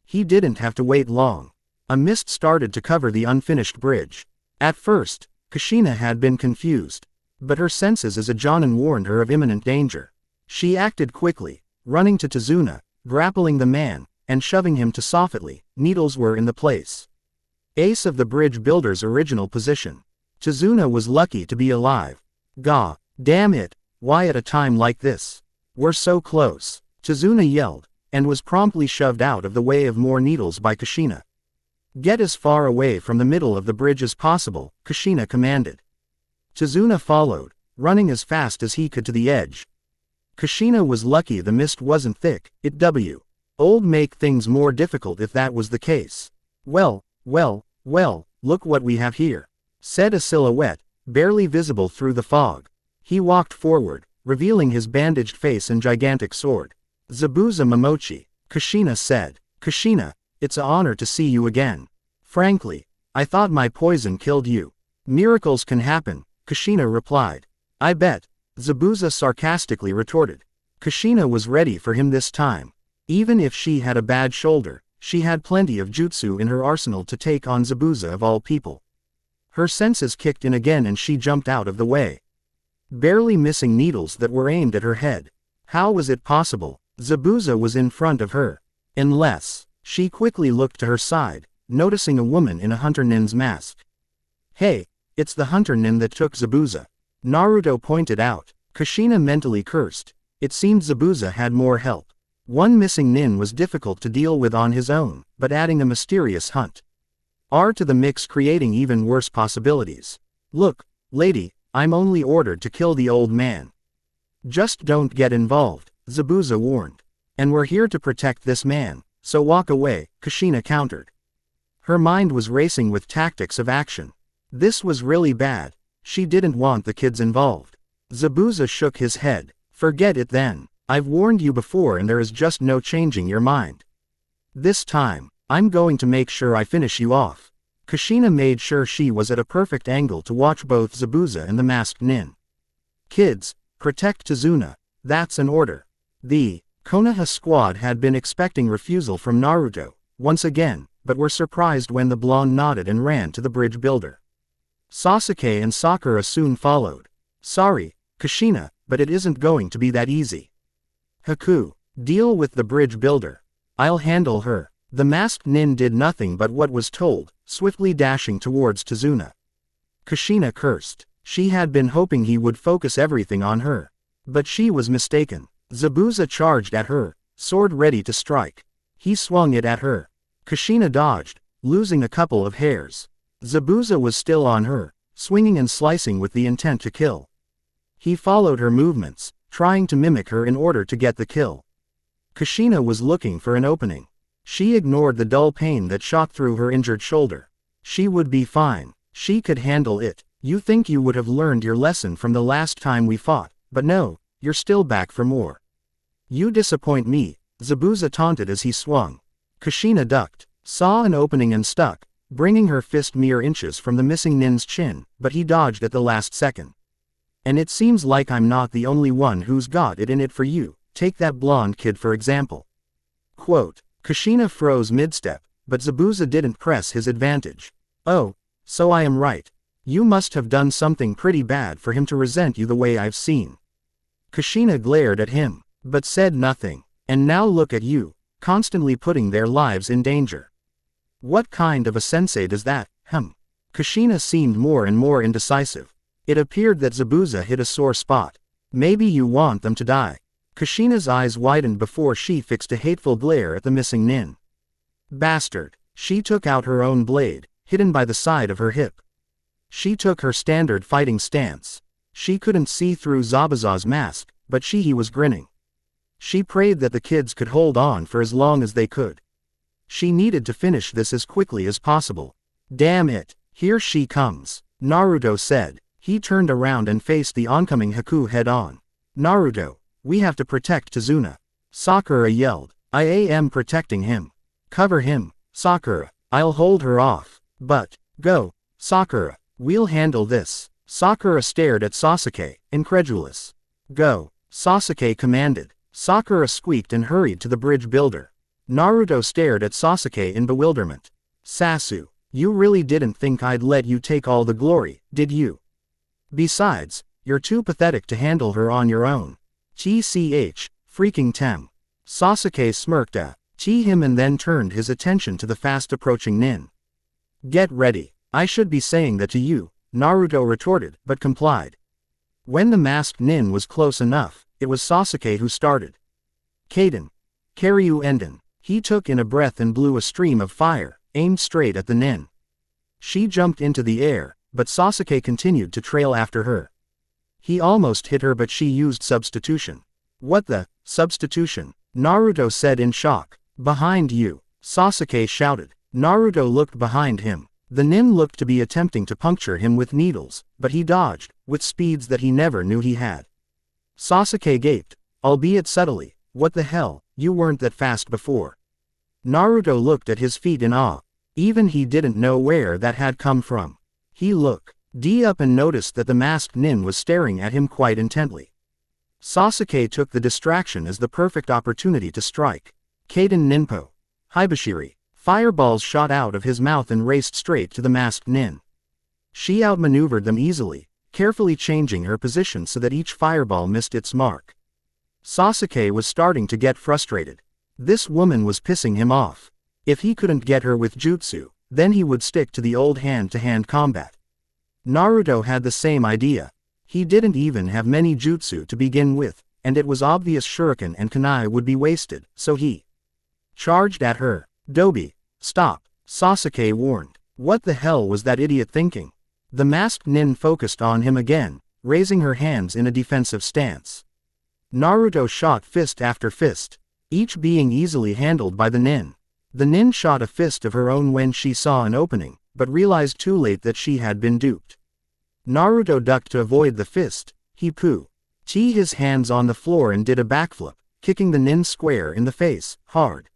He didn't have to wait long. A mist started to cover the unfinished bridge. At first, Kushina had been confused, but her senses as a jonin warned her of imminent danger. She acted quickly, running to Tazuna, grappling the man, and shoving him to softly. Needles were in the place. Ace of the bridge builder's original position. Tazuna was lucky to be alive. Gah, damn it, why at a time like this? We're so close. Tazuna yelled, and was promptly shoved out of the way of more needles by Kushina. Get as far away from the middle of the bridge as possible, Kushina commanded. Tazuna followed, running as fast as he could to the edge. Kushina was lucky the mist wasn't thick. Old make things more difficult if that was the case. Well, look what we have here, said a silhouette, barely visible through the fog. He walked forward, revealing his bandaged face and gigantic sword. Zabuza Momochi, Kushina said. Kushina, it's an honor to see you again. Frankly, I thought my poison killed you. Miracles can happen, Kushina replied. I bet, Zabuza sarcastically retorted. Kushina was ready for him this time. Even if she had a bad shoulder, she had plenty of jutsu in her arsenal to take on Zabuza of all people. Her senses kicked in again and she jumped out of the way, barely missing needles that were aimed at her head. How was it possible? Zabuza was in front of her. Unless, she quickly looked to her side, noticing a woman in a hunter nin's mask. Hey, it's the hunter nin that took Zabuza, Naruto pointed out. Kushina mentally cursed. It seemed Zabuza had more help. One missing nin was difficult to deal with on his own, but adding a mysterious hunt to the mix creating even worse possibilities. Look, lady, I'm only ordered to kill the old man. Just don't get involved, Zabuza warned. And we're here to protect this man, so walk away, Kushina countered. Her mind was racing with tactics of action. This was really bad. She didn't want the kids involved. Zabuza shook his head. Forget it then. I've warned you before and there is just no changing your mind. This time, I'm going to make sure I finish you off. Kushina made sure she was at a perfect angle to watch both Zabuza and the masked nin. Kids, protect Tazuna. That's an order. The Konoha squad had been expecting refusal from Naruto, once again, but were surprised when the blonde nodded and ran to the bridge builder. Sasuke and Sakura soon followed. Sorry, Kushina, but it isn't going to be that easy. Haku, deal with the bridge builder. I'll handle her. The masked nin did nothing but what was told, swiftly dashing towards Tazuna. Kushina cursed. She had been hoping he would focus everything on her. But she was mistaken. Zabuza charged at her, sword ready to strike. He swung it at her. Kushina dodged, losing a couple of hairs. Zabuza was still on her, swinging and slicing with the intent to kill. He followed her movements, trying to mimic her in order to get the kill. Kushina was looking for an opening. She ignored the dull pain that shot through her injured shoulder. She would be fine. She could handle it. You think you would have learned your lesson from the last time we fought, but no, you're still back for more. You disappoint me, Zabuza taunted as he swung. Kushina ducked, saw an opening and stuck, bringing her fist mere inches from the missing nin's chin, but he dodged at the last second. And it seems like I'm not the only one who's got it in it for you, take that blonde kid for example. Quote, Kushina froze mid-step, but Zabuza didn't press his advantage. Oh, so I am right. You must have done something pretty bad for him to resent you the way I've seen. Kushina glared at him, but said nothing. And now look at you, constantly putting their lives in danger. What kind of a sensei does that, Kushina seemed more and more indecisive. It appeared that Zabuza hit a sore spot. Maybe you want them to die. Kushina's eyes widened before she fixed a hateful glare at the missing nin. Bastard. She took out her own blade, hidden by the side of her hip. She took her standard fighting stance. She couldn't see through Zabuza's mask, but he was grinning. She prayed that the kids could hold on for as long as they could. She needed to finish this as quickly as possible. Damn it, here she comes, Naruto said. He turned around and faced the oncoming Haku head-on. Naruto, we have to protect Tazuna. Sakura yelled. I am protecting him. Cover him, Sakura. I'll hold her off. But, go, Sakura, we'll handle this. Sakura stared at Sasuke, incredulous. Go, Sasuke commanded. Sakura squeaked and hurried to the bridge builder. Naruto stared at Sasuke in bewilderment. Sasu, you really didn't think I'd let you take all the glory, did you? Besides, you're too pathetic to handle her on your own. TCH, freaking tem. Sasuke smirked at him and then turned his attention to the fast-approaching nin. Get ready, I should be saying that to you, Naruto retorted, but complied. When the masked nin was close enough, it was Sasuke who started. Kaden. Karyu Enden. He took in a breath and blew a stream of fire, aimed straight at the nin. She jumped into the air, but Sasuke continued to trail after her. He almost hit her but she used substitution. What the, substitution? Naruto said in shock. Behind you, Sasuke shouted. Naruto looked behind him. The nin looked to be attempting to puncture him with needles, but he dodged, with speeds that he never knew he had. Sasuke gaped, albeit subtly, what the hell, you weren't that fast before. Naruto looked at his feet in awe. Even he didn't know where that had come from. He looked up and noticed that the masked nin was staring at him quite intently. Sasuke took the distraction as the perfect opportunity to strike. Kaden Ninpo. Hibashiri. Fireballs shot out of his mouth and raced straight to the masked nin. She outmaneuvered them easily, carefully changing her position so that each fireball missed its mark. Sasuke was starting to get frustrated. This woman was pissing him off. If he couldn't get her with jutsu, then he would stick to the old hand-to-hand combat. Naruto had the same idea. He didn't even have many jutsu to begin with, and it was obvious shuriken and kunai would be wasted, so he charged at her. Dobi, stop, Sasuke warned. What the hell was that idiot thinking? The masked nin focused on him again, raising her hands in a defensive stance. Naruto shot fist after fist, each being easily handled by the nin. The nin shot a fist of her own when she saw an opening, but realized too late that she had been duped. Naruto ducked to avoid the fist. He his hands on the floor and did a backflip, kicking the nin square in the face, hard.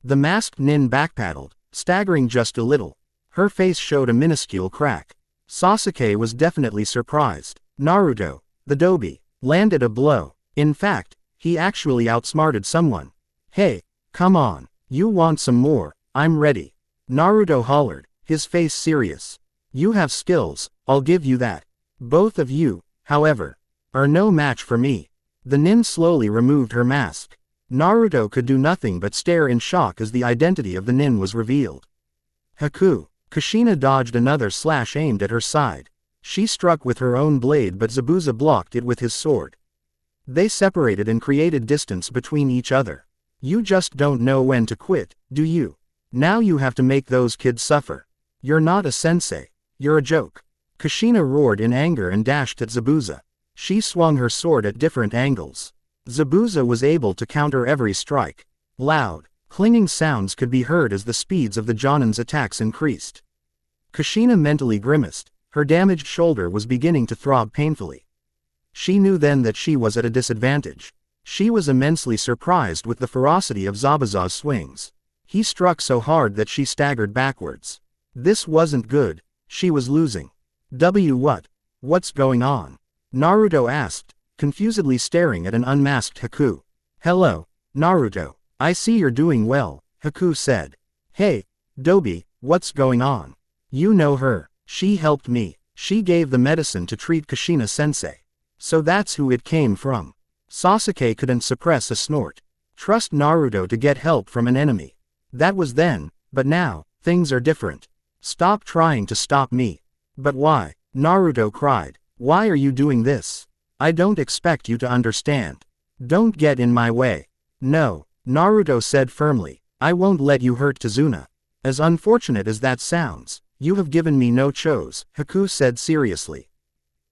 The masked nin backpedaled, staggering just a little. Her face showed a minuscule crack. Sasuke was definitely surprised. Naruto, the dobi, landed a blow. In fact, he actually outsmarted someone. Hey, come on, you want some more? I'm ready. Naruto hollered, his face serious. You have skills, I'll give you that. Both of you, however, are no match for me. The nin slowly removed her mask. Naruto could do nothing but stare in shock as the identity of the nin was revealed. Haku. Kushina dodged another slash aimed at her side. She struck with her own blade but Zabuza blocked it with his sword. They separated and created distance between each other. You just don't know when to quit, do you? Now you have to make those kids suffer. You're not a sensei. You're a joke. Kushina roared in anger and dashed at Zabuza. She swung her sword at different angles. Zabuza was able to counter every strike. Loud, clinging sounds could be heard as the speeds of the Jonin's attacks increased. Kushina mentally grimaced. Her damaged shoulder was beginning to throb painfully. She knew then that she was at a disadvantage. She was immensely surprised with the ferocity of Zabuza's swings. He struck so hard that she staggered backwards. This wasn't good. She was losing. What's going on? Naruto asked, confusedly staring at an unmasked Haku. Hello, Naruto. I see you're doing well, Haku said. Hey, Dobi, what's going on? You know her. She helped me. She gave the medicine to treat Kushina sensei. So that's who it came from. Sasuke couldn't suppress a snort. Trust Naruto to get help from an enemy. That was then, but now, things are different. Stop trying to stop me. But why? Naruto cried. Why are you doing this? I don't expect you to understand. Don't get in my way. No, Naruto said firmly. I won't let you hurt Tazuna. As unfortunate as that sounds, you have given me no choice, Haku said seriously,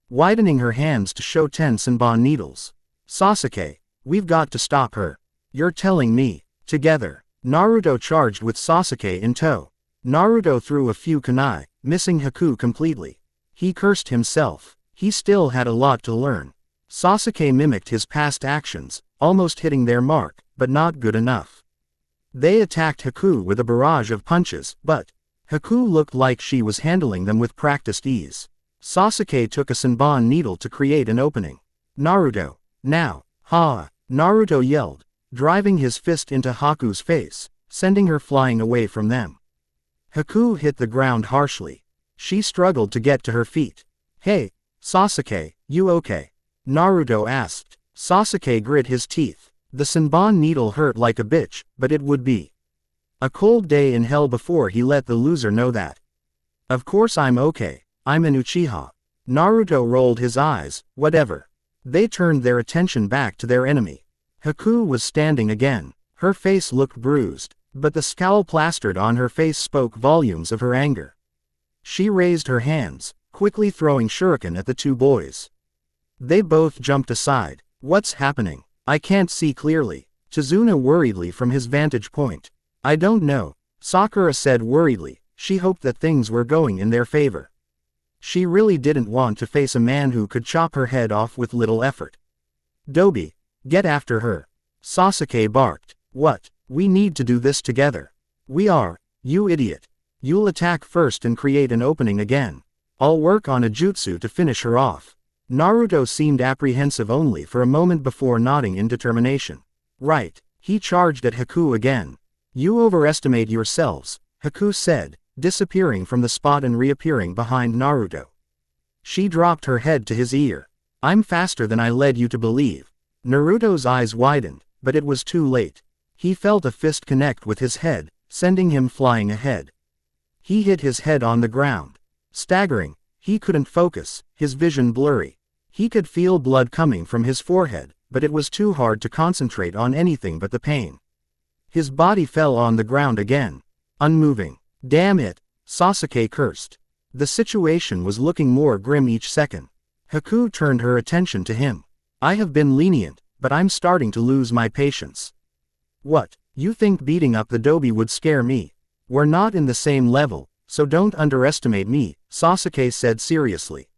widening her hands to show 10 Senbon needles. Sasuke, we've got to stop her. You're telling me. Together, Naruto charged with Sasuke in tow. Naruto threw a few kunai, missing Haku completely. He cursed himself. He still had a lot to learn. Sasuke mimicked his past actions, almost hitting their mark, but not good enough. They attacked Haku with a barrage of punches, but Haku looked like she was handling them with practiced ease. Sasuke took a Senbon needle to create an opening. Naruto, now, ha! Naruto yelled, driving his fist into Haku's face, sending her flying away from them. Haku hit the ground harshly. She struggled to get to her feet. Hey, Sasuke, you okay? Naruto asked. Sasuke grit his teeth. The Senbon needle hurt like a bitch, but it would be a cold day in hell before he let the loser know that. Of course I'm okay, I'm an Uchiha. Naruto rolled his eyes, whatever. They turned their attention back to their enemy. Haku was standing again. Her face looked bruised, but the scowl plastered on her face spoke volumes of her anger. She raised her hands, quickly throwing shuriken at the two boys. They both jumped aside. What's happening? I can't see clearly. Tazuna worriedly from his vantage point. I don't know, Sakura said worriedly. She hoped that things were going in their favor. She really didn't want to face a man who could chop her head off with little effort. Dobi, get after her. Sasuke barked. What? We need to do this together. We are, you idiot. You'll attack first and create an opening again. I'll work on a jutsu to finish her off. Naruto seemed apprehensive only for a moment before nodding in determination. Right, he charged at Haku again. You overestimate yourselves, Haku said, disappearing from the spot and reappearing behind Naruto. She dropped her head to his ear. I'm faster than I led you to believe. Naruto's eyes widened, but it was too late. He felt a fist connect with his head, sending him flying ahead. He hit his head on the ground. Staggering, he couldn't focus, his vision blurry. He could feel blood coming from his forehead, but it was too hard to concentrate on anything but the pain. His body fell on the ground again, unmoving. Damn it, Sasuke cursed. The situation was looking more grim each second. Haku turned her attention to him. I have been lenient, but I'm starting to lose my patience. What, you think beating up the Dobi would scare me? We're not in the same level, so don't underestimate me, Sasuke said seriously.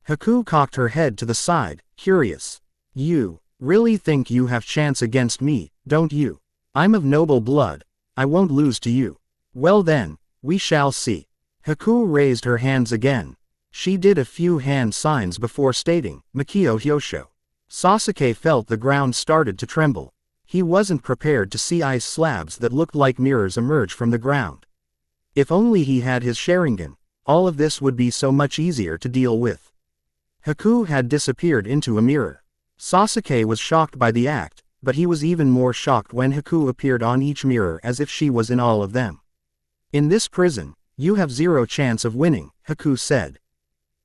Haku cocked her head to the side, curious. You really think you have chance against me, don't you? I'm of noble blood. I won't lose to you. Well then, we shall see. Haku raised her hands again. She did a few hand signs before stating, Makio Hyosho. Sasuke felt the ground started to tremble. He wasn't prepared to see ice slabs that looked like mirrors emerge from the ground. If only he had his Sharingan, all of this would be so much easier to deal with. Haku had disappeared into a mirror. Sasuke was shocked by the act, but he was even more shocked when Haku appeared on each mirror as if she was in all of them. In this prison, you have zero chance of winning, Haku said.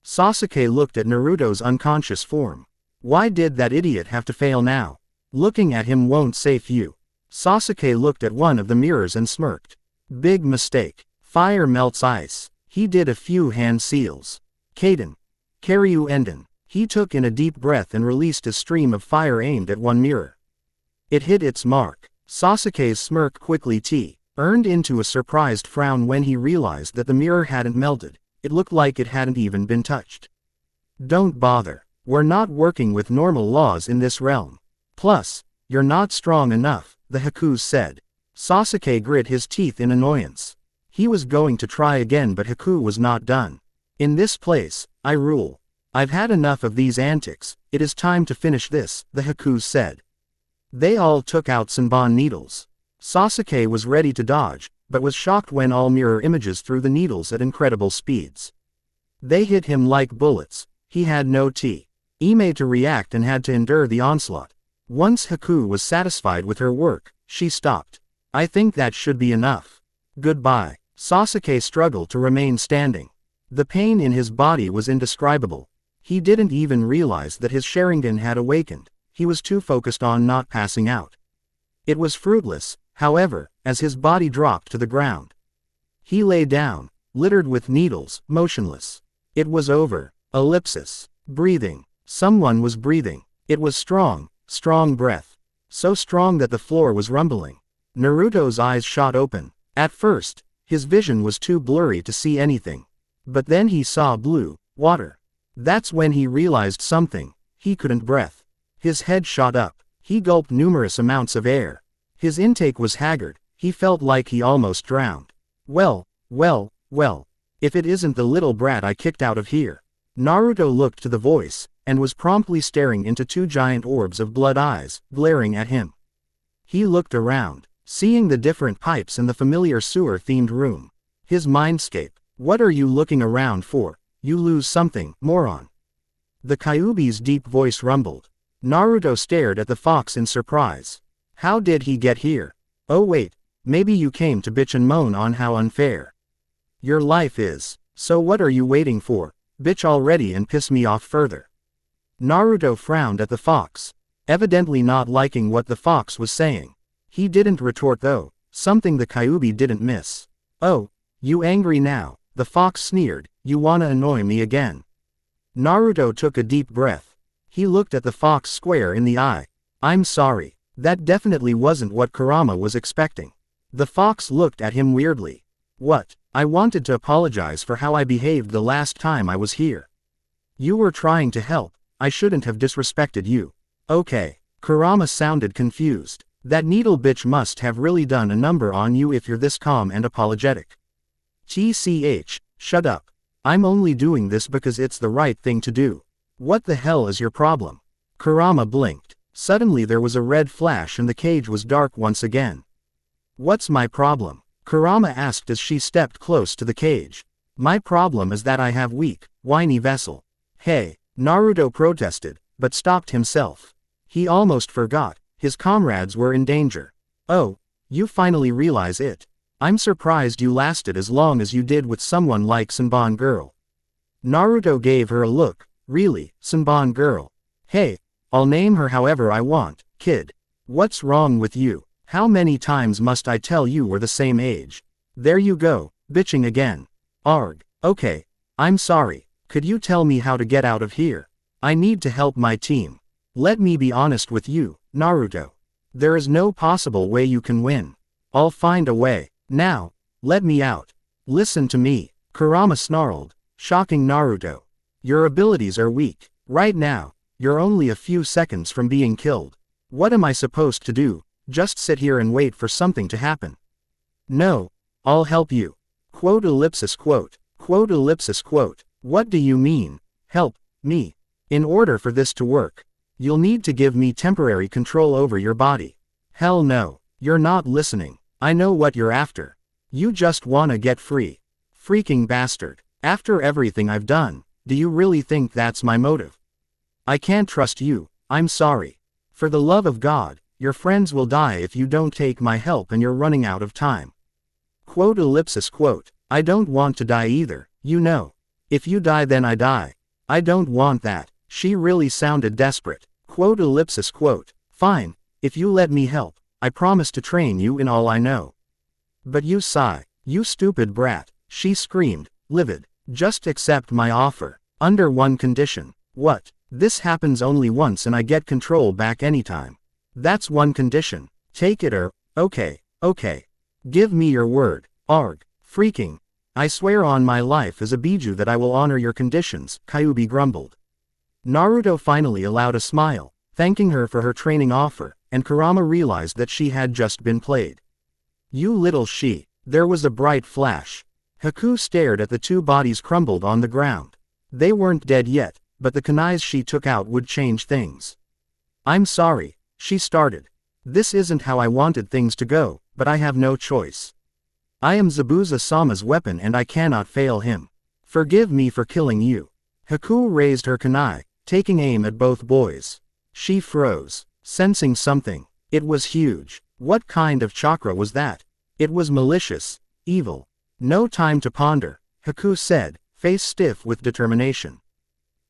Sasuke looked at Naruto's unconscious form. Why did that idiot have to fail now? Looking at him won't save you. Sasuke looked at one of the mirrors and smirked. Big mistake. Fire melts ice. He did a few hand seals. Kaden. Karyu Enden. He took in a deep breath and released a stream of fire aimed at one mirror. It hit its mark. Sasuke's smirk quickly turned into a surprised frown when he realized that the mirror hadn't melted. It looked like it hadn't even been touched. Don't bother. We're not working with normal laws in this realm. Plus, you're not strong enough, the Hakus said. Sasuke grit his teeth in annoyance. He was going to try again but Haku was not done. In this place, I rule. I've had enough of these antics, it is time to finish this, the Hakus said. They all took out Senbon needles. Sasuke was ready to dodge, but was shocked when all mirror images threw the needles at incredible speeds. They hit him like bullets. He had no time to react and had to endure the onslaught. Once Haku was satisfied with her work, she stopped. I think that should be enough. Goodbye. Sasuke struggled to remain standing. The pain in his body was indescribable. He didn't even realize that his Sharingan had awakened. He was too focused on not passing out. It was fruitless, however, as his body dropped to the ground. He lay down, littered with needles, motionless. It was over. Ellipsis. Breathing. Someone was breathing. It was strong breath. So strong that the floor was rumbling. Naruto's eyes shot open. At first, his vision was too blurry to see anything. But then he saw blue water. That's when he realized something. He couldn't breathe. His head shot up. He gulped numerous amounts of air. His intake was haggard. He felt like he almost drowned. Well, if it isn't the little brat I kicked out of here. Naruto looked to the voice, and was promptly staring into two giant orbs of blood eyes, glaring at him. He looked around, seeing the different pipes in the familiar sewer-themed room. His mindscape. What are you looking around for? You lose something, moron. The Kyuubi's deep voice rumbled. Naruto stared at the fox in surprise. How did he get here? Oh wait, maybe you came to bitch and moan on how unfair your life is. So what are you waiting for? Bitch already and piss me off further. Naruto frowned at the fox, evidently not liking what the fox was saying. He didn't retort though, something the Kyuubi didn't miss. Oh, you angry now? The fox sneered, you wanna annoy me again? Naruto took a deep breath. He looked at the fox square in the eye. I'm sorry, that definitely wasn't what Kurama was expecting. The fox looked at him weirdly. What? I wanted to apologize for how I behaved the last time I was here. You were trying to help, I shouldn't have disrespected you. Okay. Kurama sounded confused. That needle bitch must have really done a number on you if you're this calm and apologetic. TCH, shut up. I'm only doing this because it's the right thing to do. What the hell is your problem? Kurama blinked. Suddenly there was a red flash and the cage was dark once again. What's my problem? Kurama asked as she stepped close to the cage. My problem is that I have weak, whiny vessel. Hey, Naruto protested, but stopped himself. He almost forgot, his comrades were in danger. Oh, you finally realize it. I'm surprised you lasted as long as you did with someone like Senbon girl. Naruto gave her a look. Really, Senbon girl? Hey, I'll name her however I want, kid. What's wrong with you? How many times must I tell you we're the same age? There you go, bitching again. Arg. Okay, I'm sorry. Could you tell me how to get out of here? I need to help my team. Let me be honest with you, Naruto. There is no possible way you can win. I'll find a way. Now, let me out. Listen to me, Kurama snarled, shocking Naruto. Your abilities are weak. Right now, you're only a few seconds from being killed. What am I supposed to do? Just sit here and wait for something to happen? No, I'll help you. Quote. What do you mean, help me? In order for this to work, you'll need to give me temporary control over your body. Hell no, you're not listening. I know what you're after. You just wanna get free. Freaking bastard. After everything I've done, do you really think that's my motive? I can't trust you, I'm sorry. For the love of God, your friends will die if you don't take my help and you're running out of time. Quote. I don't want to die either, you know. If you die then I die. I don't want that. She really sounded desperate. Quote. Fine, if you let me help, I promise to train you in all I know. But you sigh, you stupid brat, she screamed, livid. Just accept my offer, under one condition. What? This happens only once and I get control back anytime. That's one condition. Take it or, okay. Give me your word. Arg. Freaking. I swear on my life as a Biju that I will honor your conditions, Kyuubi grumbled. Naruto finally allowed a smile, thanking her for her training offer, and Kurama realized that she had just been played. You little she. There was a bright flash. Haku stared at the two bodies crumbled on the ground. They weren't dead yet, but the kunais she took out would change things. I'm sorry, she started. This isn't how I wanted things to go, but I have no choice. I am Zabuza-sama's weapon and I cannot fail him. Forgive me for killing you. Haku raised her kunai, taking aim at both boys. She froze, sensing something. It was huge. What kind of chakra was that? It was malicious, evil. No time to ponder, Haku said, face stiff with determination.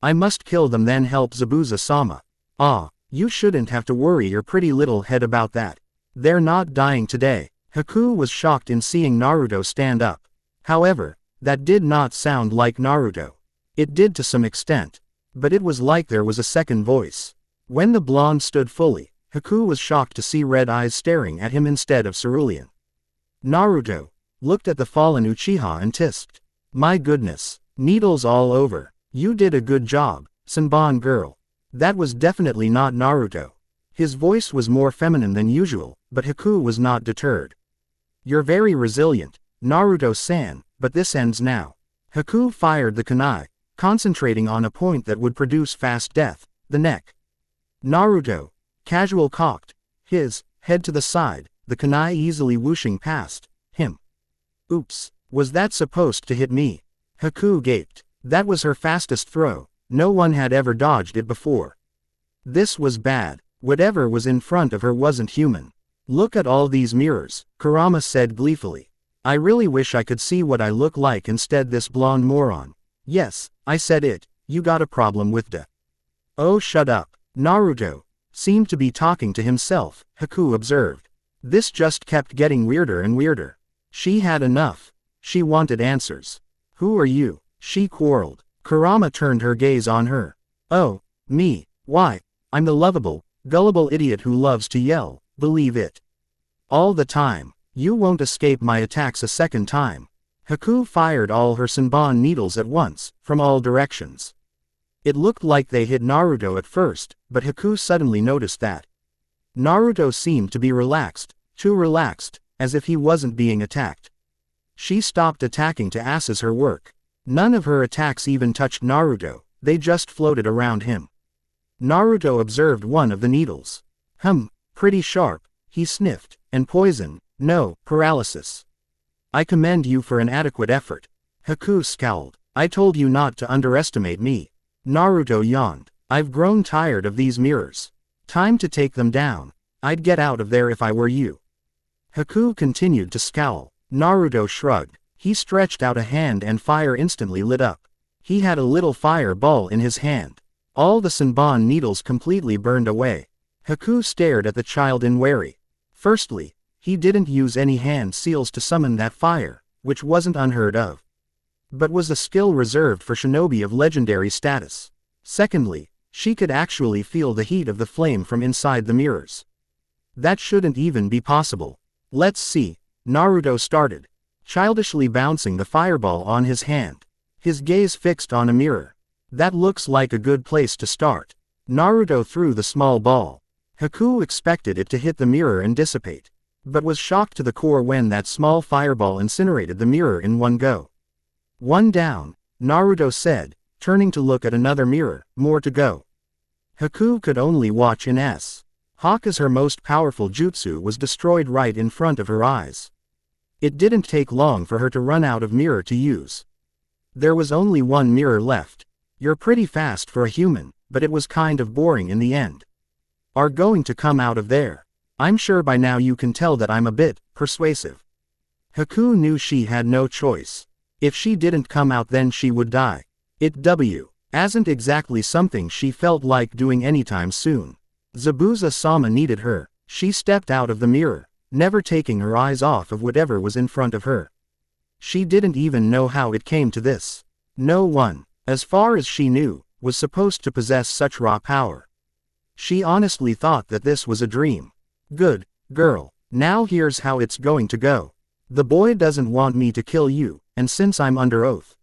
I must kill them then help Zabuza-sama. Ah, you shouldn't have to worry your pretty little head about that. They're not dying today. Haku was shocked in seeing Naruto stand up. However, that did not sound like Naruto. It did to some extent. But it was like there was a second voice. When the blonde stood fully, Haku was shocked to see red eyes staring at him instead of cerulean. Naruto looked at the fallen Uchiha and tisked. My goodness, needles all over. You did a good job, Senbon girl. That was definitely not Naruto. His voice was more feminine than usual, but Haku was not deterred. You're very resilient, Naruto-san, but this ends now. Haku fired the kunai, concentrating on a point that would produce fast death, the neck. Naruto, casual cocked, his head to the side, the kunai easily whooshing past him. Oops, was that supposed to hit me? Haku gaped. That was her fastest throw. No one had ever dodged it before. This was bad. Whatever was in front of her wasn't human. Look at all these mirrors, Kurama said gleefully. I really wish I could see what I look like instead this blonde moron. Yes, I said it, you got a problem with da. Oh shut up. Naruto seemed to be talking to himself, Haku observed. This just kept getting weirder and weirder. She had enough. She wanted answers. Who are you? She quarreled. Kurama turned her gaze on her. Oh, me, why, I'm the lovable, gullible idiot who loves to yell, believe it. All the time. You won't escape my attacks a second time. Haku fired all her Senbon needles at once, from all directions. It looked like they hit Naruto at first, but Haku suddenly noticed that Naruto seemed to be relaxed, too relaxed, as if he wasn't being attacked. She stopped attacking to assess her work. None of her attacks even touched Naruto, they just floated around him. Naruto observed one of the needles. Pretty sharp, he sniffed, and poison, no, paralysis. I commend you for an adequate effort. Haku scowled. I told you not to underestimate me. Naruto yawned. I've grown tired of these mirrors. Time to take them down. I'd get out of there if I were you. Haku continued to scowl. Naruto shrugged. He stretched out a hand and fire instantly lit up. He had a little fire ball in his hand. All the Senbon needles completely burned away. Haku stared at the child in worry. Firstly, he didn't use any hand seals to summon that fire, which wasn't unheard of, but was a skill reserved for shinobi of legendary status. Secondly, she could actually feel the heat of the flame from inside the mirrors. That shouldn't even be possible. Let's see, Naruto started, childishly bouncing the fireball on his hand. His gaze fixed on a mirror. That looks like a good place to start. Naruto threw the small ball. Haku expected it to hit the mirror and dissipate, but was shocked to the core when that small fireball incinerated the mirror in one go. One down, Naruto said, turning to look at another mirror, more to go. Haku could only watch in S. Hawk as her most powerful jutsu was destroyed right in front of her eyes. It didn't take long for her to run out of mirror to use. There was only one mirror left. You're pretty fast for a human, but it was kind of boring in the end. Are going to come out of there. I'm sure by now you can tell that I'm a bit persuasive. Haku knew she had no choice. If she didn't come out then she would die. It wasn't exactly something she felt like doing anytime soon. Zabuza-sama needed her. She stepped out of the mirror, never taking her eyes off of whatever was in front of her. She didn't even know how it came to this. No one, as far as she knew, was supposed to possess such raw power. She honestly thought that this was a dream. Good girl. Now here's how it's going to go. The boy doesn't want me to kill you, and since I'm under oath,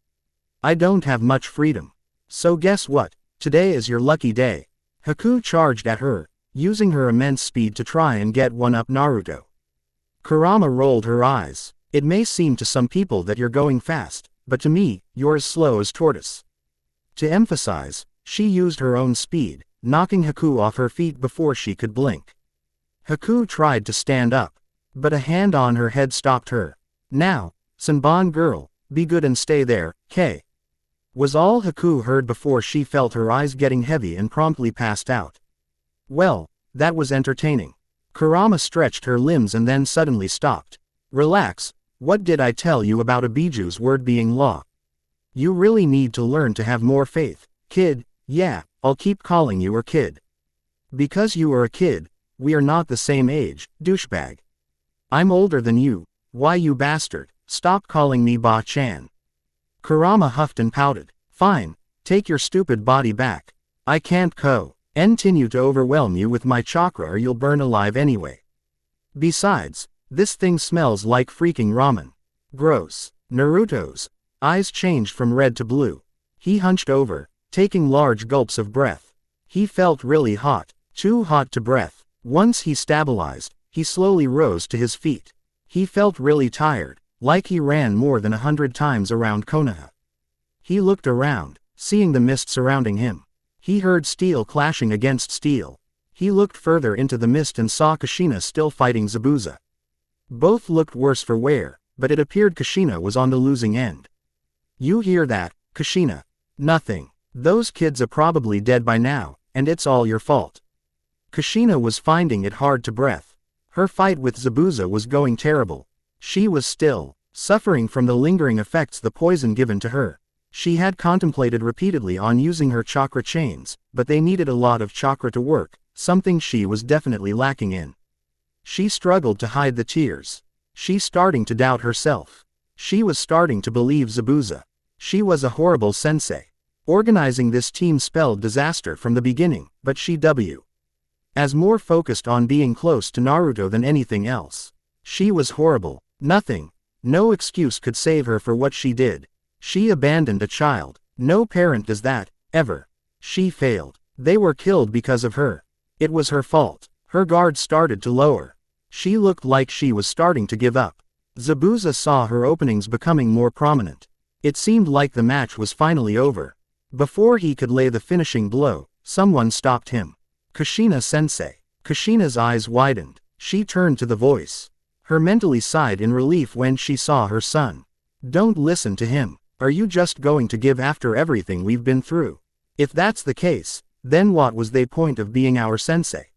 I don't have much freedom. So guess what? Today is your lucky day. Haku charged at her, using her immense speed to try and get one up Naruto. Kurama rolled her eyes. It may seem to some people that you're going fast, but to me, you're as slow as tortoise. To emphasize, She used her own speed, knocking Haku off her feet before she could blink. Haku tried to stand up, but a hand on her head stopped her. Now, Sanban girl, be good and stay there, K. Was all Haku heard before she felt her eyes getting heavy and promptly passed out. Well, that was entertaining. Kurama stretched her limbs and then suddenly stopped. Relax, what did I tell you about Abiju's word being law? You really need to learn to have more faith, kid. Yeah, I'll keep calling you a kid. Because you are a kid, we are not the same age, douchebag. I'm older than you, why you bastard, stop calling me Ba-chan. Kurama huffed and pouted. Fine, take your stupid body back. I can't continue to overwhelm you with my chakra or you'll burn alive anyway. Besides, this thing smells like freaking ramen. Gross. Naruto's eyes changed from red to blue. He hunched over, taking large gulps of breath. He felt really hot, too hot to breath. Once he stabilized, he slowly rose to his feet. He felt really tired, like he ran more than 100 times around Konoha. He looked around, seeing the mist surrounding him. He heard steel clashing against steel. He looked further into the mist and saw Kushina still fighting Zabuza. Both looked worse for wear, but it appeared Kushina was on the losing end. You hear that, Kushina? Nothing. Those kids are probably dead by now, and it's all your fault. Kushina was finding it hard to breath. Her fight with Zabuza was going terrible. She was still suffering from the lingering effects the poison given to her. She had contemplated repeatedly on using her chakra chains, but they needed a lot of chakra to work, something she was definitely lacking in. She struggled to hide the tears. She starting to doubt herself. She was starting to believe Zabuza. She was a horrible sensei. Organizing this team spelled disaster from the beginning, but she was more focused on being close to Naruto than anything else. She was horrible. No excuse could save her for what she did. She abandoned a child. No parent does that, ever. She failed. They were killed because of her. It was her fault. Her guard started to lower. She looked like she was starting to give up. Zabuza saw her openings becoming more prominent. It seemed like the match was finally over. Before he could lay the finishing blow, someone stopped him. Kushina sensei. Kushina's eyes widened. She turned to the voice. Her mentally sighed in relief when she saw her son. Don't listen to him. Are you just going to give after everything we've been through? If that's the case, then what was the point of being our sensei?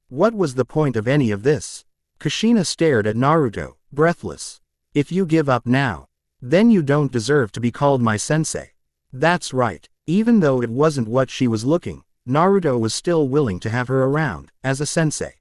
What was the point of any of this? Kushina stared at Naruto, breathless. If you give up now, then you don't deserve to be called my sensei. That's right. Even though it wasn't what she was looking, Naruto was still willing to have her around, as a sensei.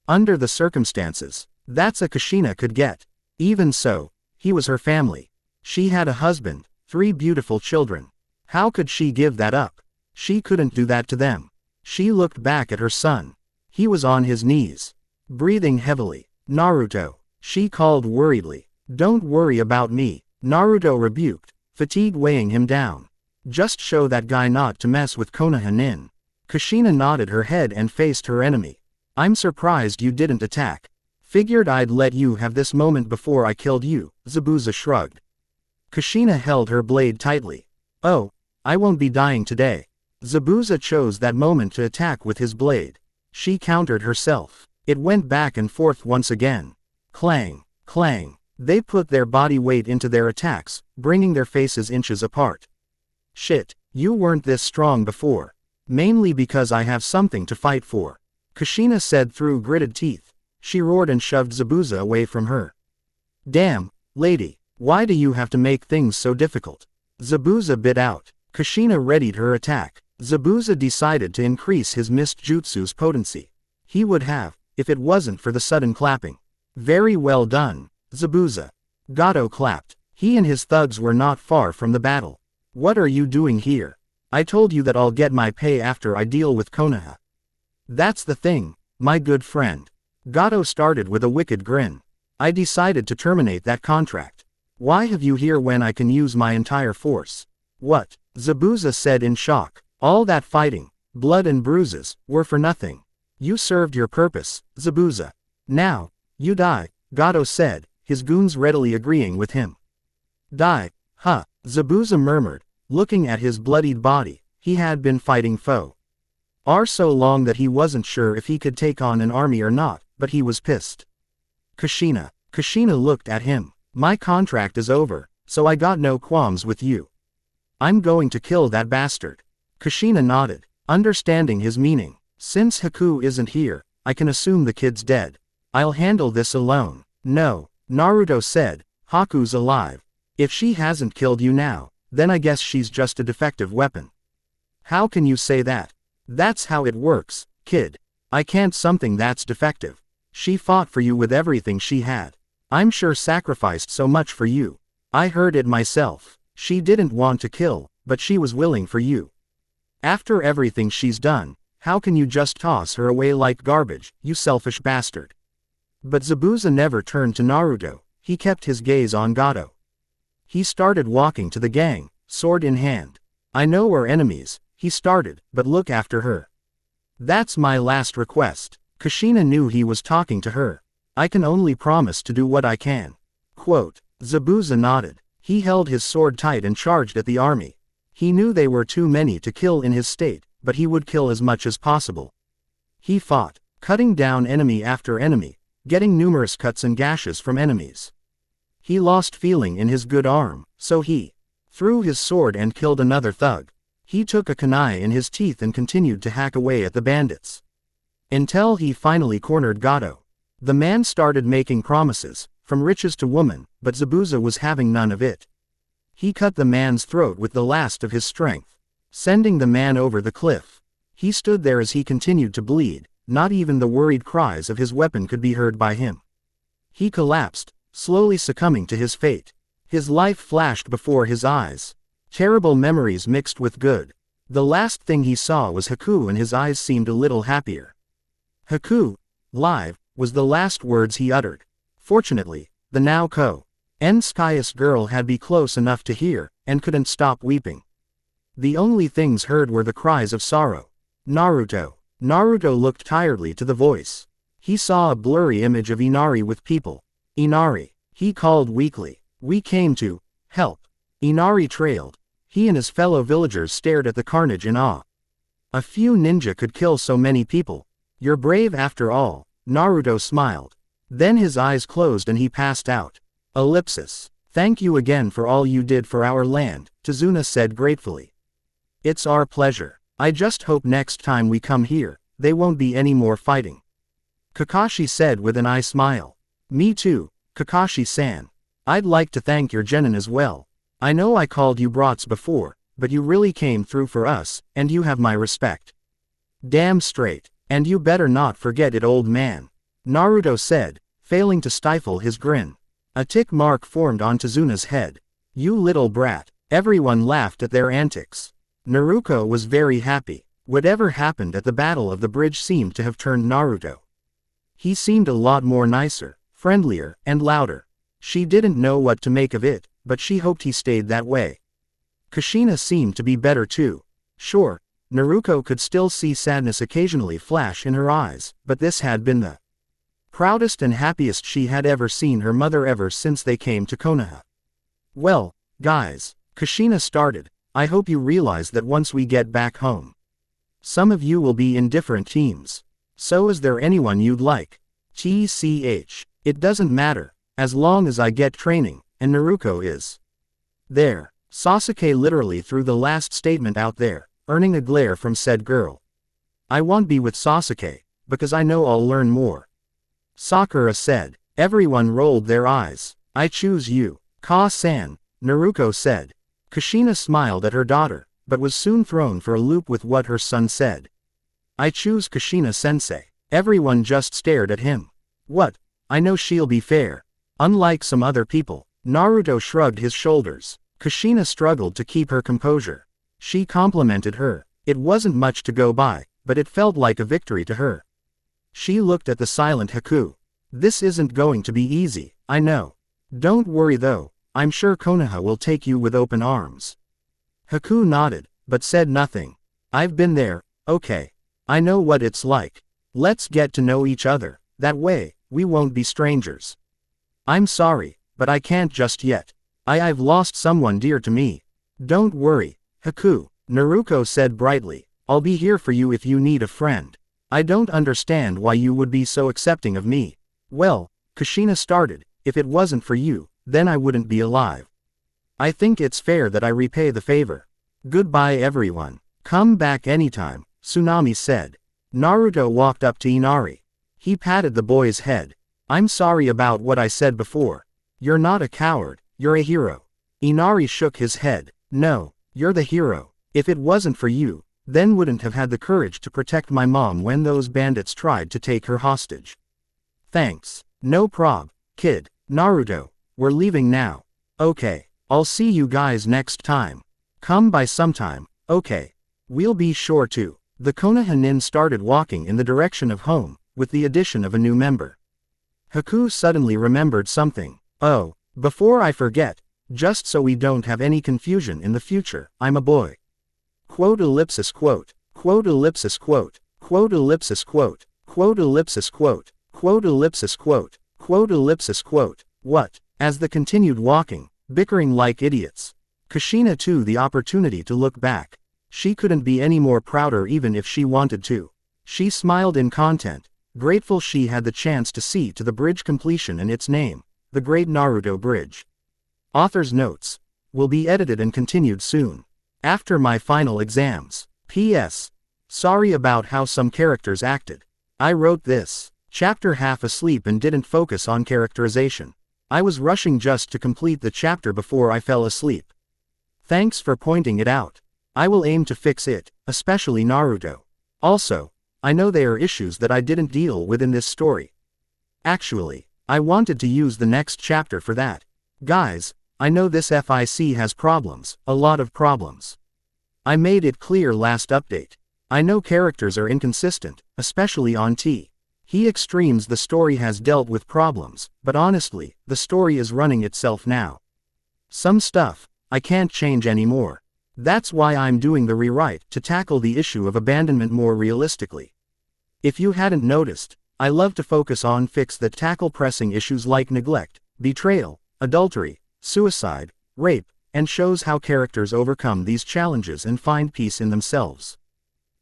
Under the circumstances, that's a Kushina could get. Even so, he was her family. She had a husband, 3 beautiful children. How could she give that up? She couldn't do that to them. She looked back at her son. He was on his knees, breathing heavily. Naruto, she called worriedly. Don't worry about me, Naruto rebuked, fatigue weighing him down. Just show that guy not to mess with Konoha Nin. Kushina nodded her head and faced her enemy. I'm surprised you didn't attack. Figured I'd let you have this moment before I killed you, Zabuza shrugged. Kushina held her blade tightly. Oh, I won't be dying today. Zabuza chose that moment to attack with his blade. She countered herself. It went back and forth once again. Clang, clang. They put their body weight into their attacks, bringing their faces inches apart. Shit, you weren't this strong before. Mainly because I have something to fight for. Kushina said through gritted teeth. She roared and shoved Zabuza away from her. Damn, lady, why do you have to make things so difficult? Zabuza bit out. Kushina readied her attack. Zabuza decided to increase his mist jutsu's potency. He would have, if it wasn't for the sudden clapping. Very well done, Zabuza. Gato clapped. He and his thugs were not far from the battle. What are you doing here? I told you that I'll get my pay after I deal with Konoha. That's the thing, my good friend. Gato started with a wicked grin. I decided to terminate that contract. Why have you here when I can use my entire force? What? Zabuza said in shock. All that fighting, blood and bruises, were for nothing. You served your purpose, Zabuza. Now, you die, Gato said, his goons readily agreeing with him. Die, huh, Zabuza murmured, looking at his bloodied body. He had been fighting foe R so long that he wasn't sure if he could take on an army or not, but he was pissed. Kushina. Kushina looked at him. My contract is over, so I got no qualms with you. I'm going to kill that bastard. Kushina nodded, understanding his meaning. Since Haku isn't here, I can assume the kid's dead. I'll handle this alone. No, Naruto said, Haku's alive. If she hasn't killed you now, then I guess she's just a defective weapon. How can you say that? That's how it works, kid. I can't something that's defective. She fought for you with everything she had. I'm sure sacrificed so much for you. I heard it myself. She didn't want to kill, but she was willing for you. After everything she's done, how can you just toss her away like garbage, you selfish bastard? But Zabuza never turned to Naruto, he kept his gaze on Gato. He started walking to the gang, sword in hand. I know we're enemies, he started, but look after her. That's my last request. Kushina knew he was talking to her. I can only promise to do what I can. Quote. Zabuza nodded. He held his sword tight and charged at the army. He knew they were too many to kill in his state, but he would kill as much as possible. He fought, cutting down enemy after enemy, getting numerous cuts and gashes from enemies. He lost feeling in his good arm, so he threw his sword and killed another thug. He took a kunai in his teeth and continued to hack away at the bandits. Until he finally cornered Gato. The man started making promises, from riches to woman, but Zabuza was having none of it. He cut the man's throat with the last of his strength, sending the man over the cliff. He stood there as he continued to bleed, not even the worried cries of his weapon could be heard by him. He collapsed, slowly succumbing to his fate. His life flashed before his eyes. Terrible memories mixed with good. The last thing he saw was Haku and his eyes seemed a little happier. Haku, live, was the last words he uttered. Fortunately, the now co-Enskias girl had been close enough to hear, and couldn't stop weeping. The only things heard were the cries of sorrow. Naruto. Naruto looked tiredly to the voice. He saw a blurry image of Inari with people. Inari. He called weakly. We came to help. Inari trailed. He and his fellow villagers stared at the carnage in awe. A few ninja could kill so many people. You're brave after all, Naruto smiled. Then his eyes closed and he passed out. Ellipsis. Thank you again for all you did for our land, Tazuna said gratefully. It's our pleasure. I just hope next time we come here, they won't be any more fighting. Kakashi said with an eye smile. Me too, Kakashi-san. I'd like to thank your genin as well. I know I called you brats before, but you really came through for us, and you have my respect. Damn straight. And you better not forget it, old man. Naruto said, failing to stifle his grin. A tick mark formed on Tazuna's head. You little brat. Everyone laughed at their antics. Naruko was very happy. Whatever happened at the Battle of the Bridge seemed to have turned Naruto. He seemed a lot more nicer, friendlier, and louder. She didn't know what to make of it, but she hoped he stayed that way. Kushina seemed to be better too. Sure, Naruko could still see sadness occasionally flash in her eyes, but this had been the proudest and happiest she had ever seen her mother ever since they came to Konoha. Well, guys, Kushina started, I hope you realize that once we get back home, some of you will be in different teams. So is there anyone you'd like? TCH. It doesn't matter, as long as I get training, and Naruko is there. Sasuke literally threw the last statement out there, earning a glare from said girl. I won't be with Sasuke, because I know I'll learn more. Sakura said. Everyone rolled their eyes. I choose you. Ka-san, Naruko said. Kushina smiled at her daughter, but was soon thrown for a loop with what her son said. I choose Kushina-sensei. Everyone just stared at him. What? I know she'll be fair. Unlike some other people. Naruto shrugged his shoulders. Kushina struggled to keep her composure. She complimented her. It wasn't much to go by, but it felt like a victory to her. She looked at the silent Haku. This isn't going to be easy, I know. Don't worry though, I'm sure Konoha will take you with open arms. Haku nodded, but said nothing. I've been there, okay. I know what it's like. Let's get to know each other, that way, we won't be strangers. I'm sorry, but I can't just yet. I've lost someone dear to me. Don't worry, Haku, Naruko said brightly. I'll be here for you if you need a friend. I don't understand why you would be so accepting of me. Well, Kushina started, if it wasn't for you, then I wouldn't be alive. I think it's fair that I repay the favor. Goodbye everyone. Come back anytime, Tsunami said. Naruto walked up to Inari. He patted the boy's head. I'm sorry about what I said before. You're not a coward, you're a hero. Inari shook his head. No, you're the hero. If it wasn't for you, then wouldn't have had the courage to protect my mom when those bandits tried to take her hostage. Thanks. No prob, kid. Naruto, we're leaving now. Okay, I'll see you guys next time. Come by sometime, okay. We'll be sure to. The Konoha nin started walking in the direction of home, with the addition of a new member. Haku suddenly remembered something. Oh, before I forget, just so we don't have any confusion in the future, I'm a boy. Quote ellipsis quote, quote ellipsis quote, quote ellipsis quote, quote ellipsis quote, quote ellipsis quote, quote ellipsis quote, what? As they continued walking, bickering like idiots. Kushina too the opportunity to look back. She couldn't be any more prouder even if she wanted to. She smiled in content, grateful she had the chance to see to the bridge completion and its name, the Great Naruto Bridge. Author's notes. Will be edited and continued soon. After my final exams. P.S. Sorry about how some characters acted. I wrote this chapter half asleep and didn't focus on characterization. I was rushing just to complete the chapter before I fell asleep. Thanks for pointing it out. I will aim to fix it, especially Naruto. Also, I know there are issues that I didn't deal with in this story. Actually, I wanted to use the next chapter for that. Guys, I know this FIC has problems, a lot of problems. I made it clear last update. I know characters are inconsistent, especially on T. He extremes the story has dealt with problems, but honestly, the story is running itself now. Some stuff, I can't change anymore. That's why I'm doing the rewrite to tackle the issue of abandonment more realistically. If you hadn't noticed, I love to focus on fics that tackle pressing issues like neglect, betrayal, adultery, suicide, rape, and shows how characters overcome these challenges and find peace in themselves.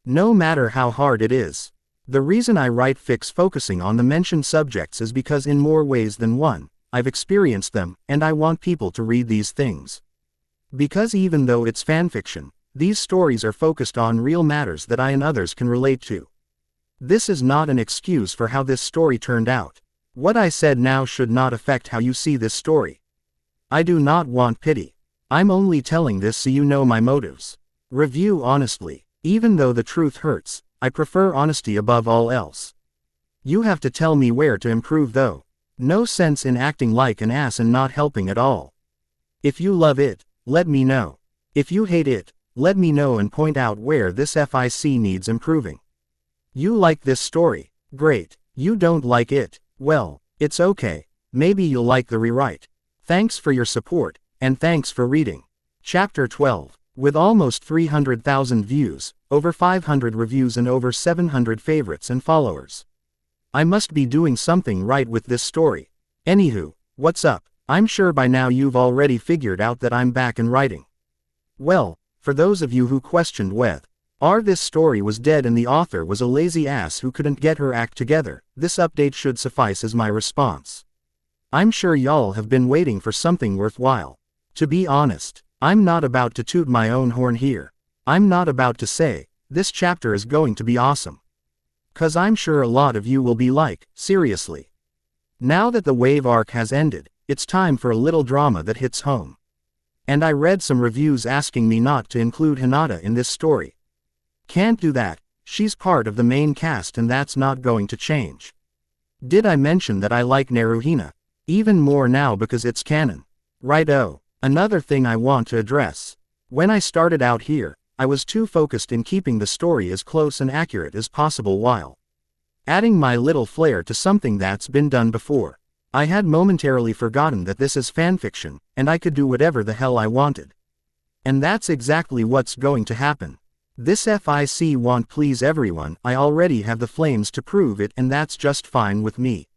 No matter how hard it is. The reason I write fics focusing on the mentioned subjects is because in more ways than one, I've experienced them, and I want people to read these things. Because even though it's fanfiction, these stories are focused on real matters that I and others can relate to. This is not an excuse for how this story turned out. What I said now should not affect how you see this story. I do not want pity. I'm only telling this so you know my motives. Review honestly. Even though the truth hurts, I prefer honesty above all else. You have to tell me where to improve though. No sense in acting like an ass and not helping at all. If you love it, let me know. If you hate it, let me know and point out where this FIC needs improving. You like this story? Great. You don't like it? Well, it's okay. Maybe you'll like the rewrite. Thanks for your support, and thanks for reading. Chapter 12. With almost 300,000 views, over 500 reviews and over 700 favorites and followers. I must be doing something right with this story. Anywho, what's up? I'm sure by now you've already figured out that I'm back in writing. Well, for those of you who questioned whether this story was dead and the author was a lazy ass who couldn't get her act together, this update should suffice as my response. I'm sure y'all have been waiting for something worthwhile. To be honest, I'm not about to toot my own horn here. I'm not about to say, this chapter is going to be awesome. 'Cause I'm sure a lot of you will be like, seriously. Now that the wave arc has ended, it's time for a little drama that hits home. And I read some reviews asking me not to include Hinata in this story. Can't do that, she's part of the main cast and that's not going to change. Did I mention that I like Naruhina? Even more now because it's canon. Righto. Another thing I want to address. When I started out here, I was too focused in keeping the story as close and accurate as possible while adding my little flair to something that's been done before. I had momentarily forgotten that this is fanfiction, and I could do whatever the hell I wanted. And that's exactly what's going to happen. This FIC won't please everyone, I already have the flames to prove it and that's just fine with me.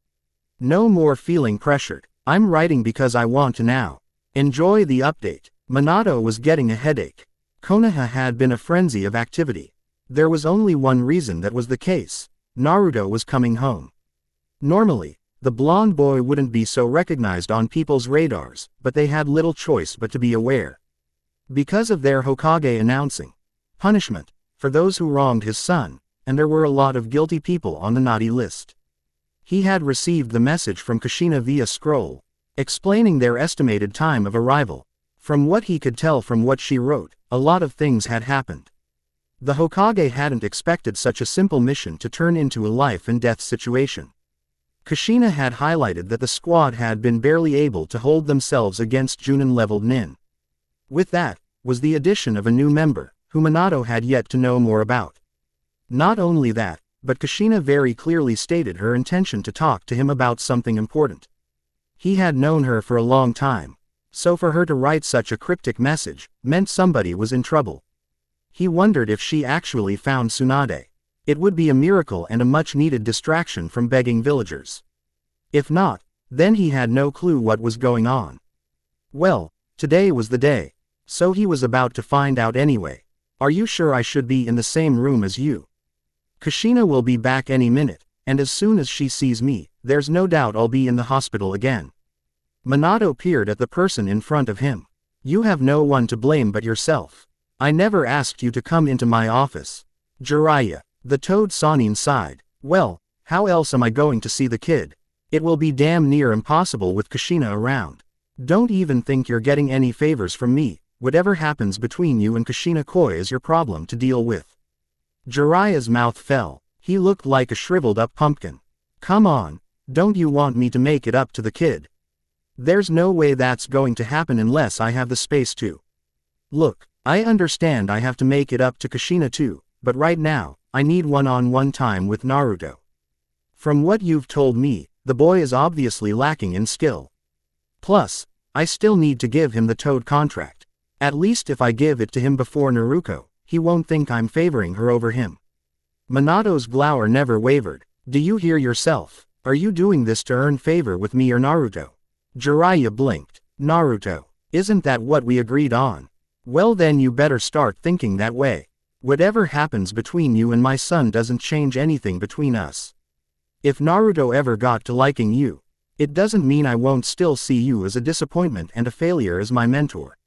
No more feeling pressured. I'm writing because I want to now. Enjoy the update. Manato was getting a headache. Konoha had been a frenzy of activity. There was only one reason that was the case. Naruto was coming home. Normally, the blonde boy wouldn't be so recognized on people's radars, but they had little choice but to be aware. Because of their Hokage announcing punishment for those who wronged his son, and there were a lot of guilty people on the naughty list. He had received the message from Kushina via scroll, explaining their estimated time of arrival. From what he could tell from what she wrote, a lot of things had happened. The Hokage hadn't expected such a simple mission to turn into a life-and-death situation. Kushina had highlighted that the squad had been barely able to hold themselves against Junin-leveled nin. With that, was the addition of a new member, who Manato had yet to know more about. Not only that, but Kushina very clearly stated her intention to talk to him about something important. He had known her for a long time, so for her to write such a cryptic message, meant somebody was in trouble. He wondered if she actually found Sunade. It would be a miracle and a much-needed distraction from begging villagers. If not, then he had no clue what was going on. Well, today was the day. So he was about to find out anyway. Are you sure I should be in the same room as you? Kushina will be back any minute, and as soon as she sees me, there's no doubt I'll be in the hospital again. Manato peered at the person in front of him. You have no one to blame but yourself. I never asked you to come into my office. Jiraiya. The Toad Sanin sighed. Well, how else am I going to see the kid? It will be damn near impossible with Kushina around. Don't even think you're getting any favors from me. Whatever happens between you and Kushina Koi is your problem to deal with. Jiraiya's mouth fell. He looked like a shriveled-up pumpkin. Come on, don't you want me to make it up to the kid? There's no way that's going to happen unless I have the space to. Look, I understand I have to make it up to Kushina too, but right now, I need one-on-one time with Naruto. From what you've told me, the boy is obviously lacking in skill. Plus, I still need to give him the Toad contract. At least if I give it to him before Naruko, he won't think I'm favoring her over him. Manato's glower never wavered. Do you hear yourself? Are you doing this to earn favor with me or Naruto? Jiraiya blinked. Naruto. Isn't that what we agreed on? Well then you better start thinking that way. Whatever happens between you and my son doesn't change anything between us. If Naruto ever got to liking you, it doesn't mean I won't still see you as a disappointment and a failure as my mentor.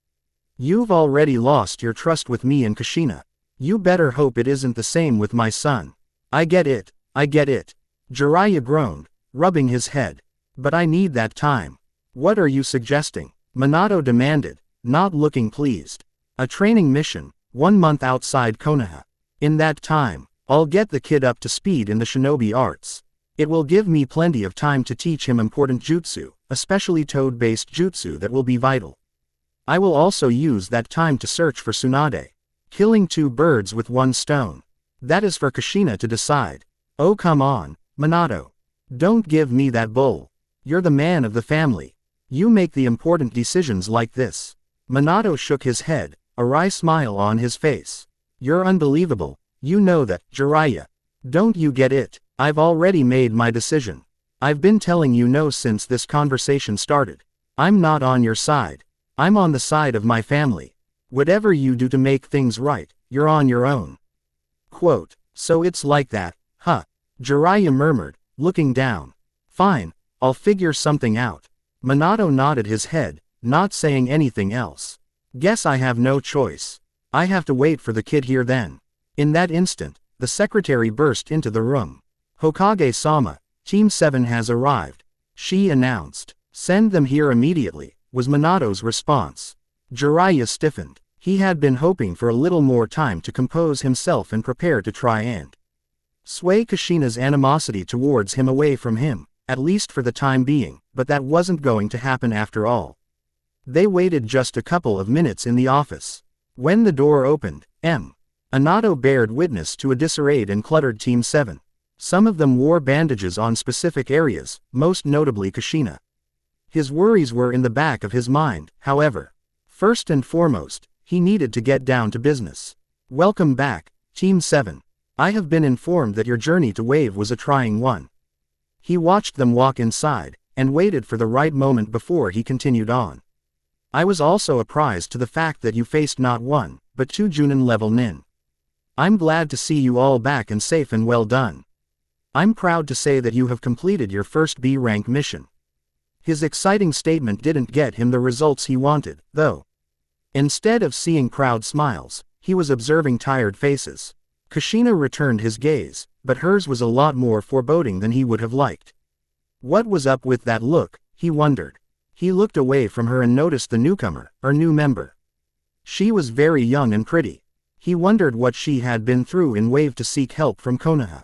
You've already lost your trust with me and Kushina. You better hope it isn't the same with my son. I get it, I get it. Jiraiya groaned, rubbing his head. But I need that time. What are you suggesting? Manato demanded, not looking pleased. A training mission, 1 month outside Konoha. In that time, I'll get the kid up to speed in the shinobi arts. It will give me plenty of time to teach him important jutsu, especially toad-based jutsu that will be vital. I will also use that time to search for Sunade. Killing 2 birds with 1 stone. That is for Kushina to decide. Oh come on, Manato. Don't give me that bull. You're the man of the family. You make the important decisions like this. Manato shook his head, a wry smile on his face. You're unbelievable, you know that, Jiraiya. Don't you get it? I've already made my decision. I've been telling you no since this conversation started. I'm not on your side. I'm on the side of my family. Whatever you do to make things right, you're on your own. Quote, so it's like that, huh? Jiraiya murmured, looking down. Fine, I'll figure something out. Manato nodded his head, not saying anything else. Guess I have no choice. I have to wait for the kid here then. In that instant, the secretary burst into the room. Hokage-sama, Team 7 has arrived. She announced. Send them here immediately, was Manato's response. Jiraiya stiffened. He had been hoping for a little more time to compose himself and prepare to try and sway Kushina's animosity towards him away from him, at least for the time being, but that wasn't going to happen after all. They waited just a couple of minutes in the office. When the door opened, Minato bared witness to a disarrayed and cluttered Team 7. Some of them wore bandages on specific areas, most notably Kushina. His worries were in the back of his mind, however. First and foremost, he needed to get down to business. Welcome back, Team 7. I have been informed that your journey to Wave was a trying one. He watched them walk inside, and waited for the right moment before he continued on. I was also apprised to the fact that you faced not 1, but 2 genin level nin. I'm glad to see you all back and safe and well done. I'm proud to say that you have completed your first B rank mission. His exciting statement didn't get him the results he wanted, though. Instead of seeing proud smiles, he was observing tired faces. Kushina returned his gaze, but hers was a lot more foreboding than he would have liked. What was up with that look, he wondered. He looked away from her and noticed the newcomer, or new member. She was very young and pretty. He wondered what she had been through in Wave to seek help from Konoha.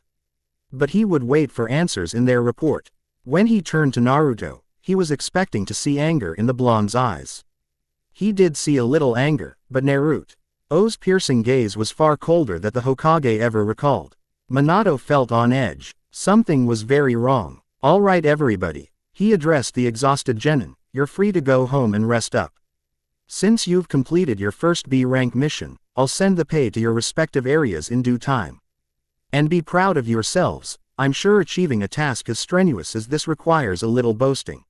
But he would wait for answers in their report. When he turned to Naruto, he was expecting to see anger in the blonde's eyes. He did see a little anger, but Naruto's piercing gaze was far colder than the Hokage ever recalled. Manato felt on edge. Something was very wrong. All right everybody, he addressed the exhausted genin, you're free to go home and rest up. Since you've completed your first B rank mission, I'll send the pay to your respective areas in due time. And be proud of yourselves, I'm sure achieving a task as strenuous as this requires a little boasting.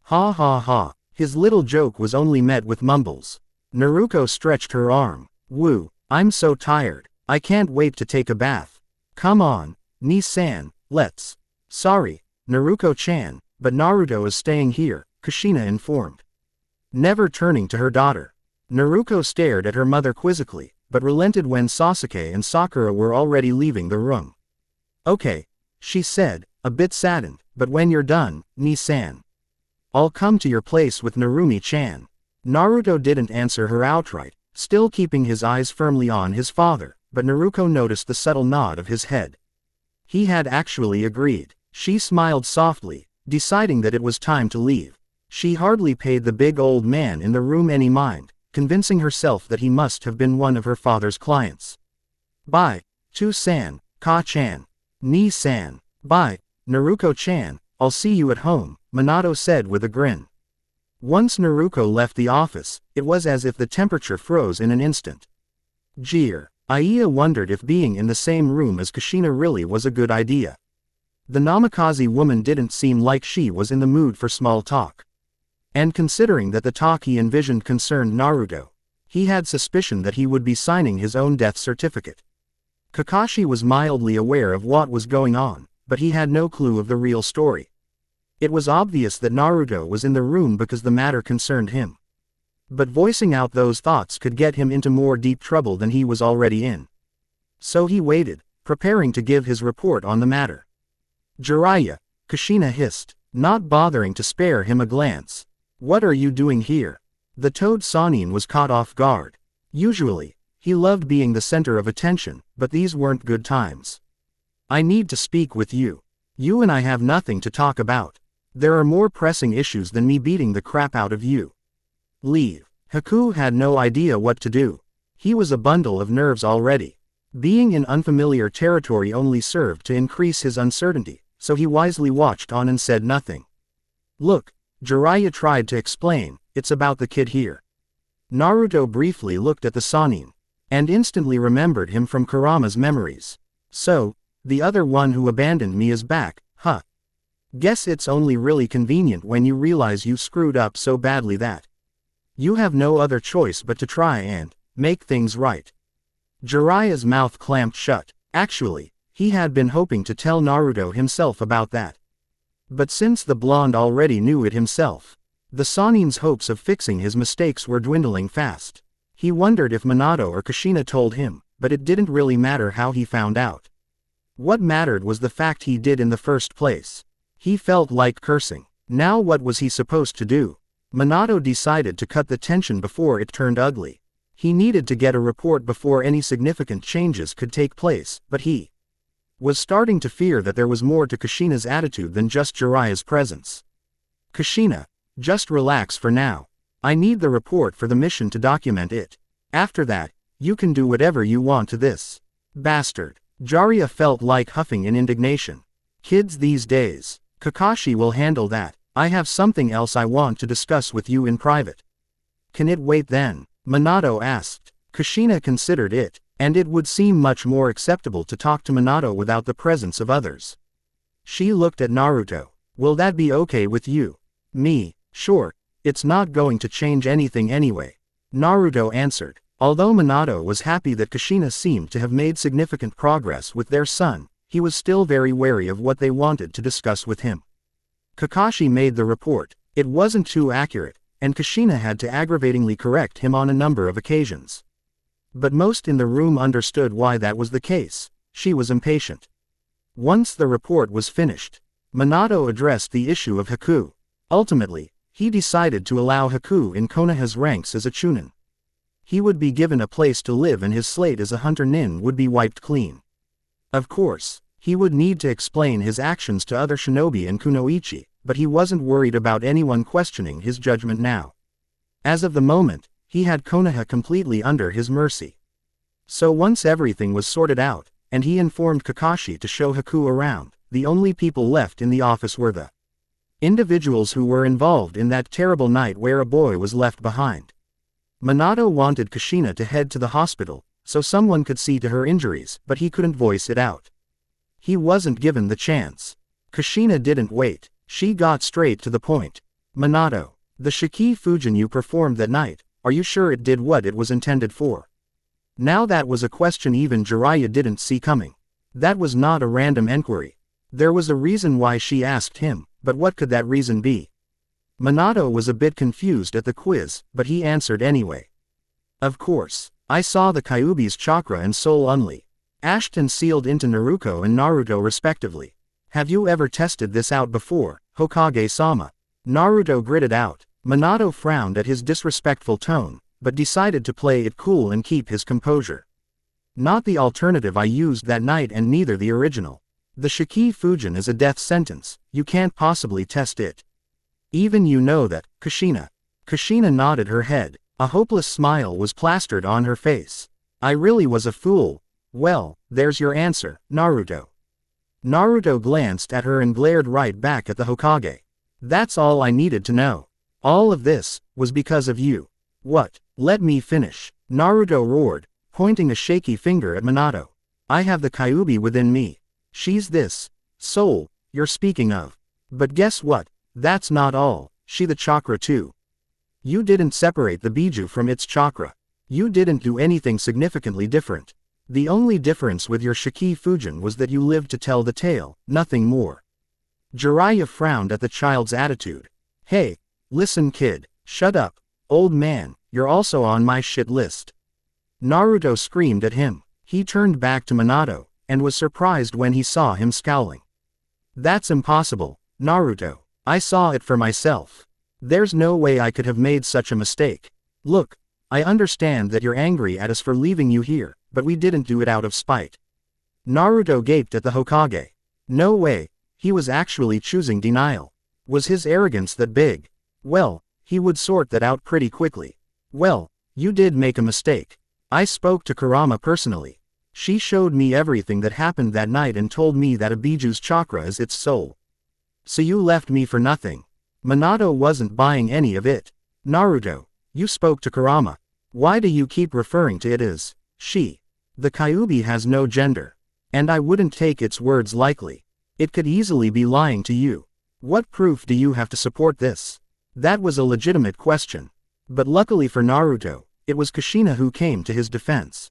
Ha ha ha, his little joke was only met with mumbles. Naruko stretched her arm. Woo, I'm so tired, I can't wait to take a bath. Come on, Ni-san, let's. Sorry, Naruko-chan, but Naruto is staying here, Kushina informed. Never turning to her daughter. Naruko stared at her mother quizzically, but relented when Sasuke and Sakura were already leaving the room. Okay, she said, a bit saddened, but when you're done, Ni-san, I'll come to your place with Narumi-chan. Naruto didn't answer her outright, still keeping his eyes firmly on his father, but Naruko noticed the subtle nod of his head. He had actually agreed. She smiled softly, deciding that it was time to leave. She hardly paid the big old man in the room any mind, convincing herself that he must have been one of her father's clients. Bye, Tu-san, Ka-chan. Ni-san. Bye, Naruko-chan, I'll see you at home, Manato said with a grin. Once Naruko left the office, it was as if the temperature froze in an instant. Jeer. Aiya wondered if being in the same room as Kushina really was a good idea. The Namikaze woman didn't seem like she was in the mood for small talk. And considering that the talk he envisioned concerned Naruto, he had suspicion that he would be signing his own death certificate. Kakashi was mildly aware of what was going on, but he had no clue of the real story. It was obvious that Naruto was in the room because the matter concerned him. But voicing out those thoughts could get him into more deep trouble than he was already in. So he waited, preparing to give his report on the matter. Jiraiya, Kushina hissed, not bothering to spare him a glance. What are you doing here? The Toad Sannin was caught off guard. Usually, he loved being the center of attention, but these weren't good times. I need to speak with you. You and I have nothing to talk about. There are more pressing issues than me beating the crap out of you. Leave. Haku had no idea what to do. He was a bundle of nerves already. Being in unfamiliar territory only served to increase his uncertainty, so he wisely watched on and said nothing. Look, Jiraiya tried to explain, it's about the kid here. Naruto briefly looked at the Sannin, and instantly remembered him from Kurama's memories. So, the other one who abandoned me is back, huh? Guess it's only really convenient when you realize you screwed up so badly that you have no other choice but to try and make things right. Jiraiya's mouth clamped shut. Actually, he had been hoping to tell Naruto himself about that. But since the blonde already knew it himself, the Sannin's hopes of fixing his mistakes were dwindling fast. He wondered if Manato or Kushina told him, but it didn't really matter how he found out. What mattered was the fact he did in the first place. He felt like cursing. Now what was he supposed to do? Manato decided to cut the tension before it turned ugly. He needed to get a report before any significant changes could take place, but he was starting to fear that there was more to Kushina's attitude than just Jiraiya's presence. Kushina, just relax for now. I need the report for the mission to document it. After that, you can do whatever you want to this bastard. Jariah felt like huffing in indignation. Kids these days. Kakashi will handle that. I have something else I want to discuss with you in private. Can it wait then? Manato asked. Kushina considered it, and it would seem much more acceptable to talk to Manato without the presence of others. She looked at Naruto. Will that be okay with you? Me, sure, it's not going to change anything anyway. Naruto answered. Although Manato was happy that Kushina seemed to have made significant progress with their son, he was still very wary of what they wanted to discuss with him. Kakashi made the report. It wasn't too accurate, and Kushina had to aggravatingly correct him on a number of occasions. But most in the room understood why that was the case. She was impatient. Once the report was finished, Manato addressed the issue of Haku. Ultimately, he decided to allow Haku in Konoha's ranks as a chunin. He would be given a place to live and his slate as a hunter nin would be wiped clean. Of course, he would need to explain his actions to other shinobi and kunoichi, but he wasn't worried about anyone questioning his judgment now. As of the moment, he had Konoha completely under his mercy. So once everything was sorted out, and he informed Kakashi to show Haku around, the only people left in the office were the individuals who were involved in that terrible night where a boy was left behind. Manato wanted Kushina to head to the hospital, so someone could see to her injuries, but he couldn't voice it out. He wasn't given the chance. Kushina didn't wait, she got straight to the point. Manato, the Shiki Fujin you performed that night, are you sure it did what it was intended for? Now that was a question even Jiraiya didn't see coming. That was not a random enquiry. There was a reason why she asked him, but what could that reason be? Manato was a bit confused at the quiz, but he answered anyway. Of course, I saw the Kyuubi's chakra and soul only. Ashton sealed into Naruko and Naruto respectively. Have you ever tested this out before, Hokage-sama? Naruto gritted out. Manato frowned at his disrespectful tone, but decided to play it cool and keep his composure. Not the alternative I used that night and neither the original. The Shiki Fujin is a death sentence, you can't possibly test it. Even you know that, Kushina. Kushina nodded her head. A hopeless smile was plastered on her face. I really was a fool. Well, there's your answer, Naruto. Naruto glanced at her and glared right back at the Hokage. That's all I needed to know. All of this was because of you. What? Let me finish. Naruto roared, pointing a shaky finger at Manato. I have the Kyuubi within me. She's this soul you're speaking of. But guess what? That's not all. She the chakra too. You didn't separate the Biju from its chakra. You didn't do anything significantly different. The only difference with your Shiki Fujin was that you lived to tell the tale, nothing more. Jiraiya frowned at the child's attitude. Hey, listen kid, shut up. Old man, you're also on my shit list. Naruto screamed at him. He turned back to Manato, and was surprised when he saw him scowling. That's impossible, Naruto. I saw it for myself. There's no way I could have made such a mistake. Look, I understand that you're angry at us for leaving you here, but we didn't do it out of spite. Naruto gaped at the Hokage. No way, he was actually choosing denial. Was his arrogance that big? Well, he would sort that out pretty quickly. Well, you did make a mistake. I spoke to Kurama personally. She showed me everything that happened that night and told me that a Biju's chakra is its soul. So you left me for nothing. Manato wasn't buying any of it. Naruto, you spoke to Kurama. Why do you keep referring to it as she? The Kyuubi has no gender. And I wouldn't take its words lightly. It could easily be lying to you. What proof do you have to support this? That was a legitimate question. But luckily for Naruto, it was Kushina who came to his defense.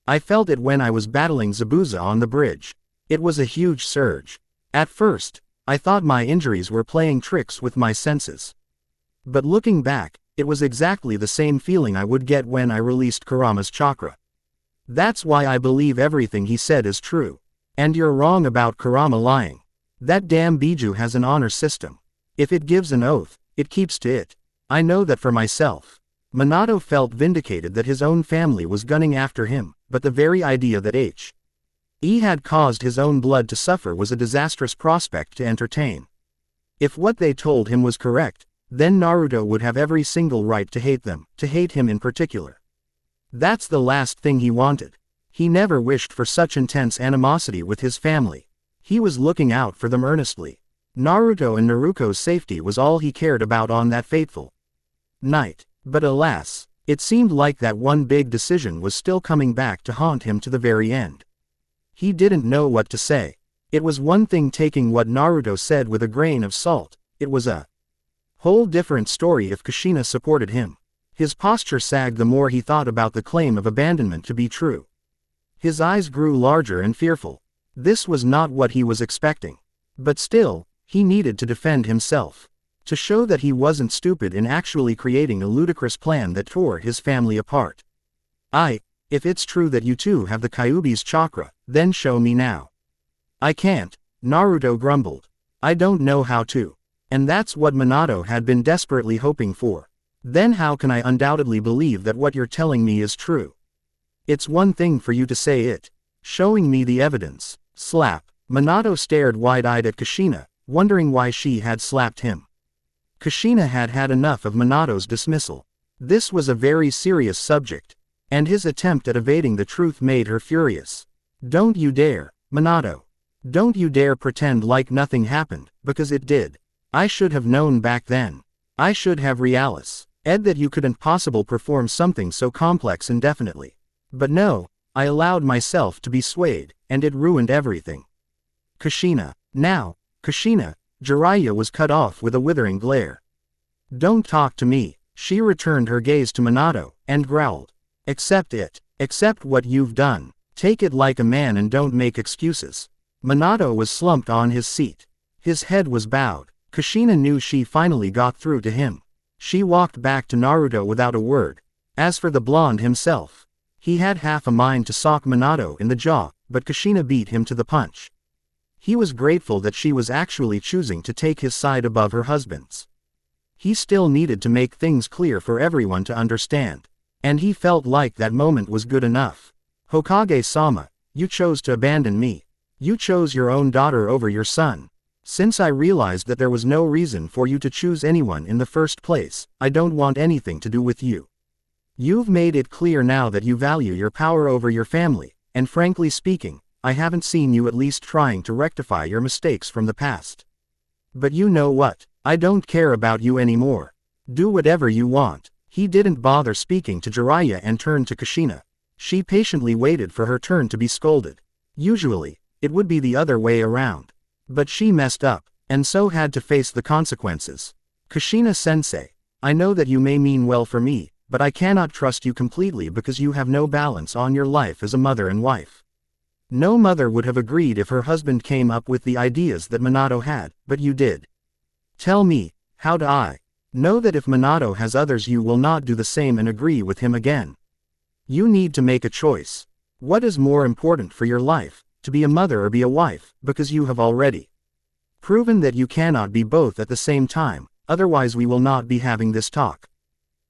I felt it when I was battling Zabuza on the bridge. It was a huge surge. At first, I thought my injuries were playing tricks with my senses. But looking back, it was exactly the same feeling I would get when I released Kurama's chakra. That's why I believe everything he said is true. And you're wrong about Kurama lying. That damn Biju has an honor system. If it gives an oath, it keeps to it. I know that for myself. Manato felt vindicated that his own family was gunning after him, but the very idea that He had caused his own blood to suffer was a disastrous prospect to entertain. If what they told him was correct, then Naruto would have every single right to hate them, to hate him in particular. That's the last thing he wanted. He never wished for such intense animosity with his family. He was looking out for them earnestly. Naruto and Naruko's safety was all he cared about on that fateful night. But alas, it seemed like that one big decision was still coming back to haunt him to the very end. He didn't know what to say. It was one thing taking what Naruto said with a grain of salt, it was a whole different story if Kushina supported him. His posture sagged the more he thought about the claim of abandonment to be true. His eyes grew larger and fearful. This was not what he was expecting. But still, he needed to defend himself. To show that he wasn't stupid in actually creating a ludicrous plan that tore his family apart. If it's true that you two have the Kyuubi's chakra, then show me now. I can't, Naruto grumbled. I don't know how to. And that's what Manato had been desperately hoping for. Then how can I undoubtedly believe that what you're telling me is true? It's one thing for you to say it. Showing me the evidence. Slap. Manato stared wide-eyed at Kushina, wondering why she had slapped him. Kushina had had enough of Manato's dismissal. This was a very serious subject, and his attempt at evading the truth made her furious. Don't you dare, Manato. Don't you dare pretend like nothing happened, because it did. I should have known back then. I should have realized that you couldn't possibly perform something so complex indefinitely. But no, I allowed myself to be swayed, and it ruined everything. Kushina. Now, Kushina, Jariah was cut off with a withering glare. Don't talk to me. She returned her gaze to Manato, and growled. Accept it. Accept what you've done. Take it like a man and don't make excuses. Manato was slumped on his seat. His head was bowed. Kushina knew she finally got through to him. She walked back to Naruto without a word. As for the blonde himself, he had half a mind to sock Manato in the jaw, but Kushina beat him to the punch. He was grateful that she was actually choosing to take his side above her husband's. He still needed to make things clear for everyone to understand. And he felt like that moment was good enough. Hokage-sama, you chose to abandon me. You chose your own daughter over your son. Since I realized that there was no reason for you to choose anyone in the first place, I don't want anything to do with you. You've made it clear now that you value your power over your family, and frankly speaking, I haven't seen you at least trying to rectify your mistakes from the past. But you know what? I don't care about you anymore. Do whatever you want. He didn't bother speaking to Jariah and turned to Kushina. She patiently waited for her turn to be scolded. Usually, it would be the other way around. But she messed up, and so had to face the consequences. Kushina-sensei, I know that you may mean well for me, but I cannot trust you completely because you have no balance on your life as a mother and wife. No mother would have agreed if her husband came up with the ideas that Manato had, but you did. Tell me, how do I know that if Manato has others you will not do the same and agree with him again? You need to make a choice. What is more important for your life, to be a mother or be a wife, because you have already proven that you cannot be both at the same time, otherwise we will not be having this talk.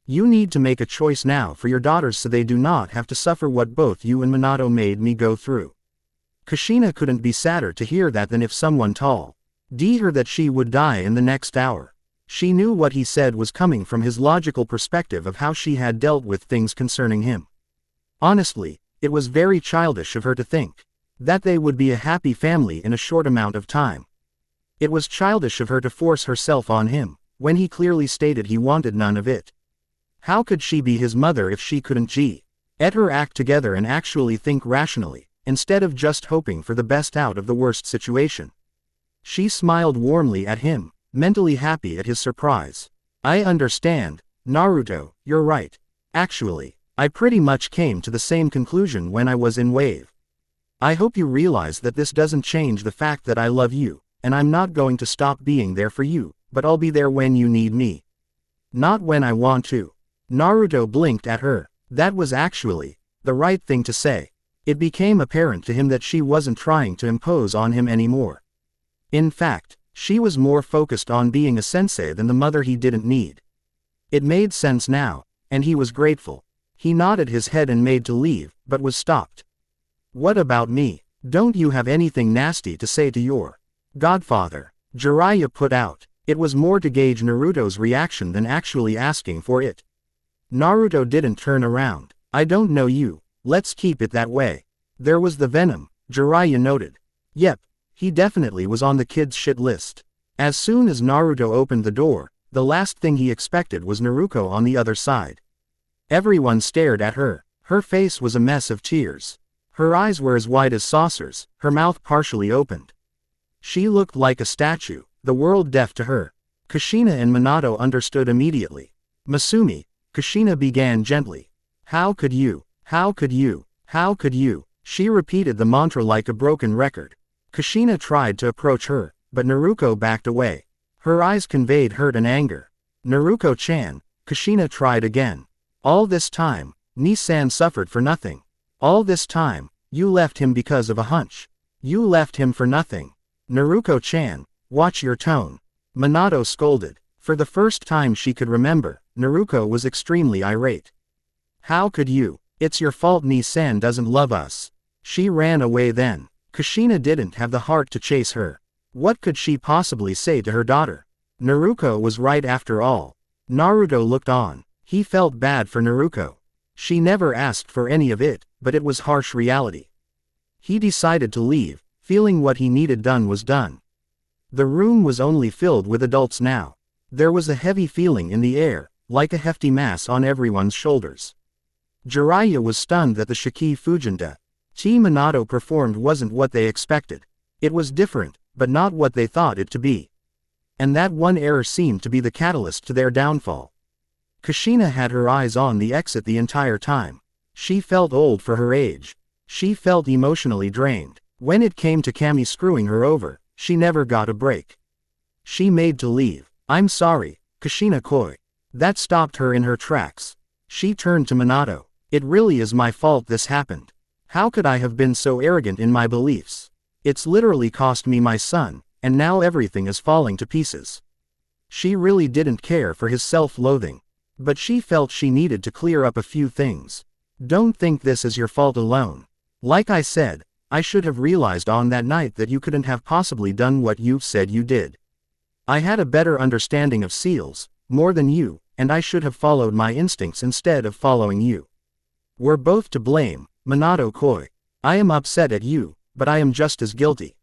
You need to make a choice now for your daughters so they do not have to suffer what both you and Manato made me go through. Kushina couldn't be sadder to hear that than if someone told her that she would die in the next hour. She knew what he said was coming from his logical perspective of how she had dealt with things concerning him. Honestly, it was very childish of her to think that they would be a happy family in a short amount of time. It was childish of her to force herself on him, when he clearly stated he wanted none of it. How could she be his mother if she couldn't get her act together and actually think rationally, instead of just hoping for the best out of the worst situation? She smiled warmly at him, mentally happy at his surprise. I understand, Naruto, you're right. Actually, I pretty much came to the same conclusion when I was in Wave. I hope you realize that this doesn't change the fact that I love you, and I'm not going to stop being there for you, but I'll be there when you need me. Not when I want to. Naruto blinked at her. That was actually the right thing to say. It became apparent to him that she wasn't trying to impose on him anymore. In fact, she was more focused on being a sensei than the mother he didn't need. It made sense now, and he was grateful. He nodded his head and made to leave, but was stopped. What about me? Don't you have anything nasty to say to your godfather? Jariah put out. It was more to gauge Naruto's reaction than actually asking for it. Naruto didn't turn around. I don't know you. Let's keep it that way. There was the venom, Jariah noted. Yep, he definitely was on the kid's shit list. As soon as Naruto opened the door, the last thing he expected was Naruko on the other side. Everyone stared at her. Her face was a mess of tears. Her eyes were as wide as saucers, her mouth partially opened. She looked like a statue, the world deaf to her. Kushina and Manato understood immediately. Masumi, Kushina began gently. How could you? How could you? How could you? She repeated the mantra like a broken record. Kushina tried to approach her, but Naruko backed away. Her eyes conveyed hurt and anger. Naruko-chan, Kushina tried again. All this time, Ni-san suffered for nothing. All this time, you left him because of a hunch. You left him for nothing. Naruko-chan, watch your tone. Manato scolded. For the first time she could remember, Naruko was extremely irate. How could you? It's your fault Ni-san doesn't love us. She ran away then. Kushina didn't have the heart to chase her. What could she possibly say to her daughter? Naruko was right after all. Naruto looked on. He felt bad for Naruko. She never asked for any of it, but it was harsh reality. He decided to leave, feeling what he needed done was done. The room was only filled with adults now. There was a heavy feeling in the air, like a hefty mass on everyone's shoulders. Jiraiya was stunned that the Shiki Fujinda Manato performed wasn't what they expected. It was different, but not what they thought it to be. And that one error seemed to be the catalyst to their downfall. Kushina had her eyes on the exit the entire time. She felt old for her age. She felt emotionally drained. When it came to Kami screwing her over, she never got a break. She made to leave. I'm sorry, Kushina-koi. That stopped her in her tracks. She turned to Manato. It really is my fault this happened. How could I have been so arrogant in my beliefs? It's literally cost me my son, and now everything is falling to pieces. She really didn't care for his self-loathing. But she felt she needed to clear up a few things. Don't think this is your fault alone. Like I said, I should have realized on that night that you couldn't have possibly done what you've said you did. I had a better understanding of seals, more than you, and I should have followed my instincts instead of following you. We're both to blame, Manato-koi. I am upset at you, but I am just as guilty.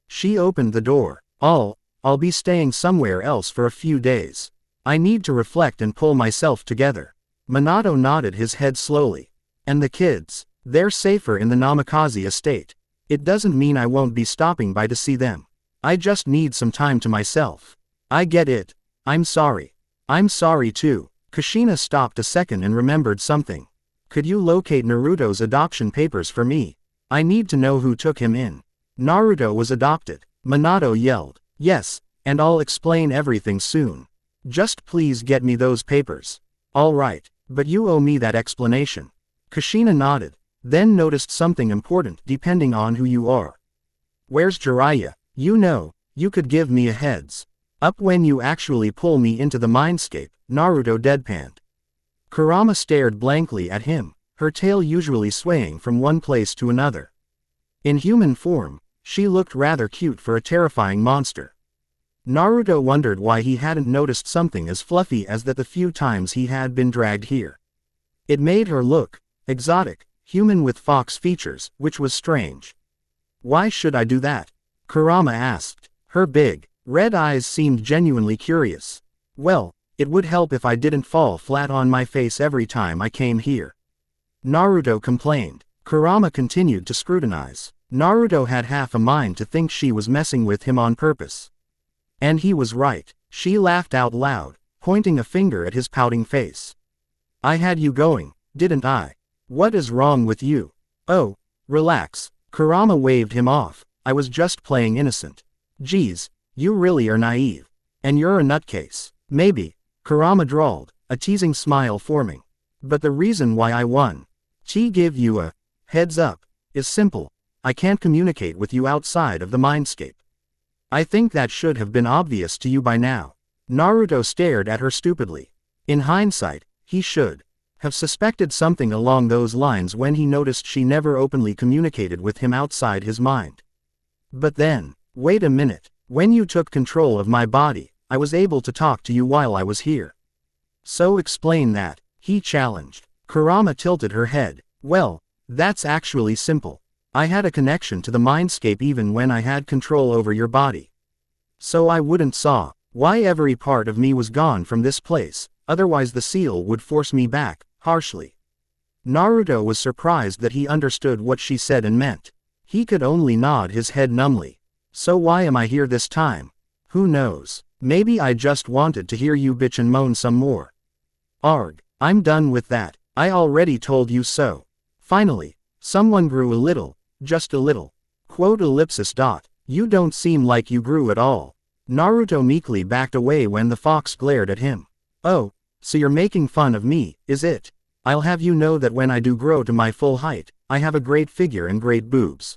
She opened the door. I'll be staying somewhere else for a few days. I need to reflect and pull myself together. Manato nodded his head slowly. And the kids? They're safer in the Namikaze estate. It doesn't mean I won't be stopping by to see them. I just need some time to myself. I get it. I'm sorry. I'm sorry too. Kushina stopped a second and remembered something. Could you locate Naruto's adoption papers for me? I need to know who took him in. Naruto was adopted. Manato yelled. Yes, and I'll explain everything soon. Just please get me those papers. All right, but you owe me that explanation. Kushina nodded, then noticed something important depending on who you are. Where's Jiraiya? You know, you could give me a heads up when you actually pull me into the mindscape, Naruto deadpanned. Kurama stared blankly at him, her tail usually swaying from one place to another. In human form, she looked rather cute for a terrifying monster. Naruto wondered why he hadn't noticed something as fluffy as that the few times he had been dragged here. It made her look exotic, human with fox features, which was strange. Why should I do that? Kurama asked. Her big, red eyes seemed genuinely curious. Well, it would help if I didn't fall flat on my face every time I came here. Naruto complained. Kurama continued to scrutinize. Naruto had half a mind to think she was messing with him on purpose. And he was right. She laughed out loud, pointing a finger at his pouting face. I had you going, didn't I? What is wrong with you? Oh, relax. Kurama waved him off. I was just playing innocent. Geez, you really are naive. And you're a nutcase. Maybe, Kurama drawled, a teasing smile forming. But the reason why I won, give you a heads up, is simple. I can't communicate with you outside of the mindscape. I think that should have been obvious to you by now. Naruto stared at her stupidly. In hindsight, he should have suspected something along those lines when he noticed she never openly communicated with him outside his mind. But then, wait a minute, when you took control of my body, I was able to talk to you while I was here. So explain that, he challenged. Kurama tilted her head. Well, that's actually simple. I had a connection to the mindscape even when I had control over your body. So I wouldn't saw why every part of me was gone from this place, otherwise the seal would force me back, harshly. Naruto was surprised that he understood what she said and meant. He could only nod his head numbly. So why am I here this time? Who knows? Maybe I just wanted to hear you bitch and moan some more. Arg. I'm done with that. I already told you so. Finally, someone grew a little, just a little. Quote ellipsis dot. You don't seem like you grew at all. Naruto meekly backed away when the fox glared at him. Oh, so you're making fun of me, is it? I'll have you know that when I do grow to my full height, I have a great figure and great boobs.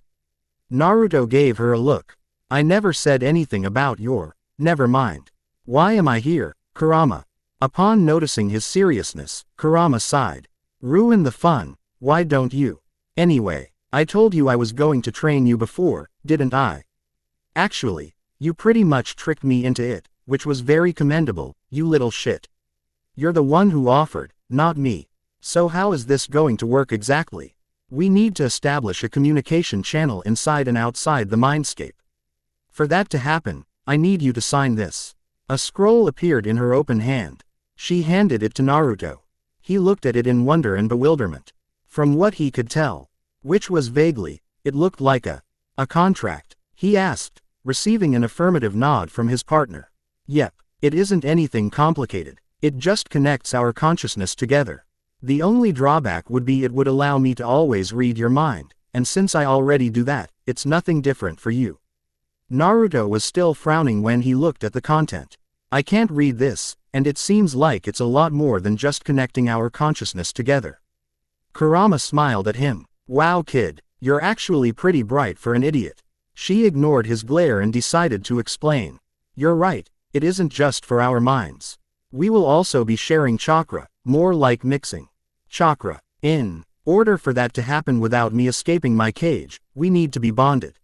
Naruto gave her a look. I never said anything about your. Never mind. Why am I here, Kurama? Upon noticing his seriousness, Kurama sighed. Ruin the fun, why don't you? Anyway, I told you I was going to train you before, didn't I? Actually, you pretty much tricked me into it, which was very commendable, you little shit. You're the one who offered, not me. So how is this going to work exactly? We need to establish a communication channel inside and outside the mindscape. For that to happen, I need you to sign this. A scroll appeared in her open hand. She handed it to Naruto. He looked at it in wonder and bewilderment. From what he could tell, which was vaguely, it looked like a contract, he asked, receiving an affirmative nod from his partner. Yep, it isn't anything complicated, it just connects our consciousness together. The only drawback would be it would allow me to always read your mind, and since I already do that, it's nothing different for you. Naruto was still frowning when he looked at the content. I can't read this, and it seems like it's a lot more than just connecting our consciousness together. Kurama smiled at him. Wow kid, you're actually pretty bright for an idiot. She ignored his glare and decided to explain. You're right, it isn't just for our minds. We will also be sharing chakra, more like mixing chakra. In order for that to happen without me escaping my cage, we need to be bonded.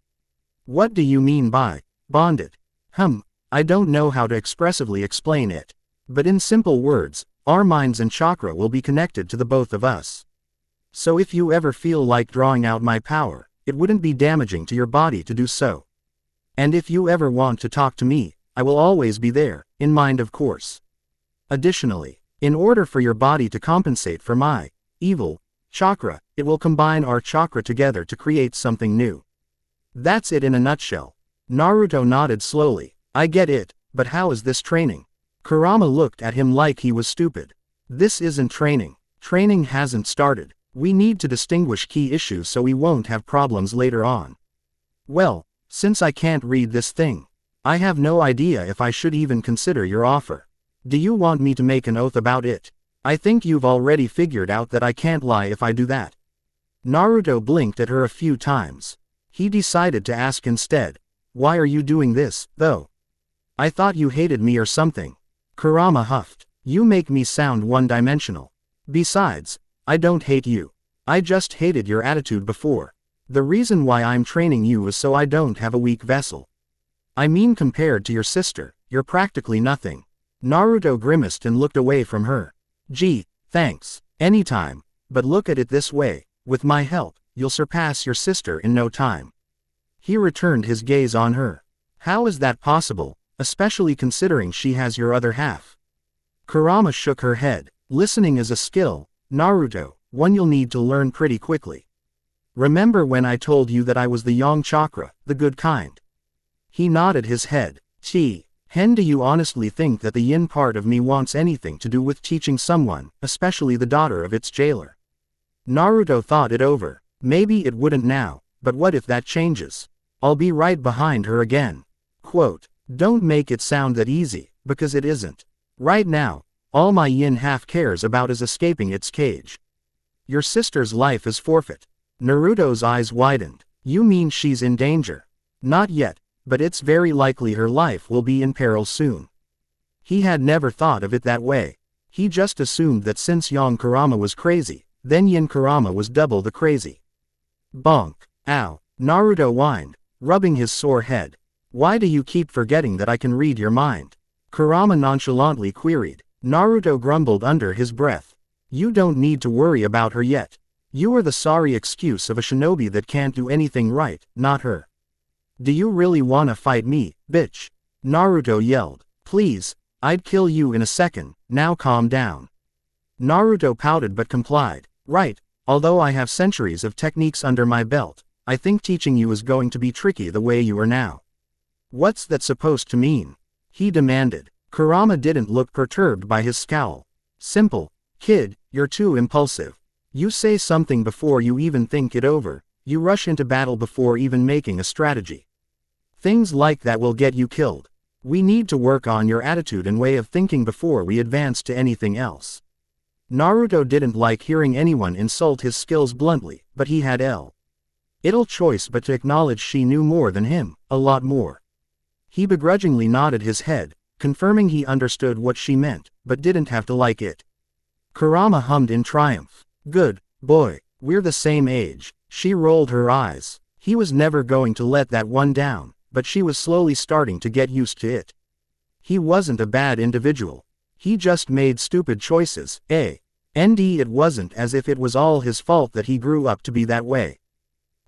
What do you mean by bonded? I don't know how to expressively explain it. But in simple words, our minds and chakra will be connected to the both of us. So if you ever feel like drawing out my power, it wouldn't be damaging to your body to do so. And if you ever want to talk to me, I will always be there, in mind of course. Additionally, in order for your body to compensate for my evil chakra, it will combine our chakra together to create something new. That's it in a nutshell. Naruto nodded slowly. I get it, but how is this training? Kurama looked at him like he was stupid. This isn't training. Training hasn't started. We need to distinguish key issues so we won't have problems later on. Well, since I can't read this thing, I have no idea if I should even consider your offer. Do you want me to make an oath about it? I think you've already figured out that I can't lie if I do that. Naruto blinked at her a few times. He decided to ask instead, why are you doing this, though? I thought you hated me or something. Kurama huffed. You make me sound one-dimensional. Besides, I don't hate you. I just hated your attitude before. The reason why I'm training you is so I don't have a weak vessel. I mean compared to your sister, you're practically nothing. Naruto grimaced and looked away from her. Gee, thanks. Anytime, but look at it this way, with my help, you'll surpass your sister in no time. He returned his gaze on her. How is that possible, especially considering she has your other half? Kurama shook her head. Listening is a skill, Naruto, one you'll need to learn pretty quickly. Remember when I told you that I was the yang chakra, the good kind? He nodded his head. Hen, do you honestly think that the yin part of me wants anything to do with teaching someone, especially the daughter of its jailer? Naruto thought it over. Maybe it wouldn't now, but what if that changes? I'll be right behind her again. Quote, don't make it sound that easy, because it isn't. Right now, all my yin half cares about is escaping its cage. Your sister's life is forfeit. Naruto's eyes widened. You mean she's in danger? Not yet, but it's very likely her life will be in peril soon. He had never thought of it that way. He just assumed that since Yang Kurama was crazy, then Yin Kurama was double the crazy. Bonk. Ow. Naruto whined, rubbing his sore head. Why do you keep forgetting that I can read your mind? Kurama nonchalantly queried. Naruto grumbled under his breath. You don't need to worry about her yet. You are the sorry excuse of a shinobi that can't do anything right, not her. Do you really wanna fight me, bitch? Naruto yelled. Please, I'd kill you in a second, now calm down. Naruto pouted but complied. Right, although I have centuries of techniques under my belt, I think teaching you is going to be tricky the way you are now. What's that supposed to mean? He demanded. Kurama didn't look perturbed by his scowl. Simple, Kid, you're too impulsive. You say something before you even think it over, you rush into battle before even making a strategy. Things like that will get you killed. We need to work on your attitude and way of thinking before we advance to anything else. Naruto didn't like hearing anyone insult his skills bluntly, but he had little choice but to acknowledge she knew more than him, a lot more. He begrudgingly nodded his head, confirming he understood what she meant, but didn't have to like it. Kurama hummed in triumph. Good boy, we're the same age. She rolled her eyes. He was never going to let that one down, but she was slowly starting to get used to it. He wasn't a bad individual. He just made stupid choices, and it wasn't as if it was all his fault that he grew up to be that way.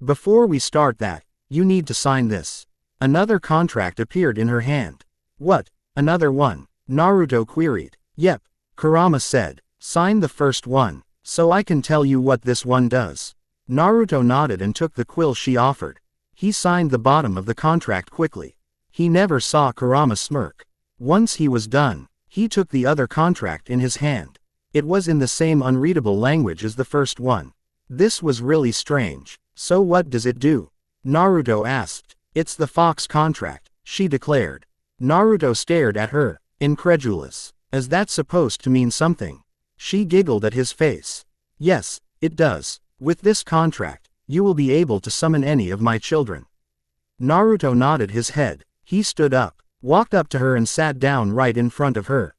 Before we start that, you need to sign this. Another contract appeared in her hand. What, another one? Naruto queried. Yep, Kurama said. Sign the first one, so I can tell you what this one does. Naruto nodded and took the quill she offered. He signed the bottom of the contract quickly. He never saw Kurama smirk. Once he was done, he took the other contract in his hand. It was in the same unreadable language as the first one. This was really strange. So what does it do? Naruto asked. It's the Fox contract, she declared. Naruto stared at her, incredulous. Is that supposed to mean something? She giggled at his face. Yes, it does. With this contract, you will be able to summon any of my children. Naruto nodded his head. He stood up, walked up to her and sat down right in front of her.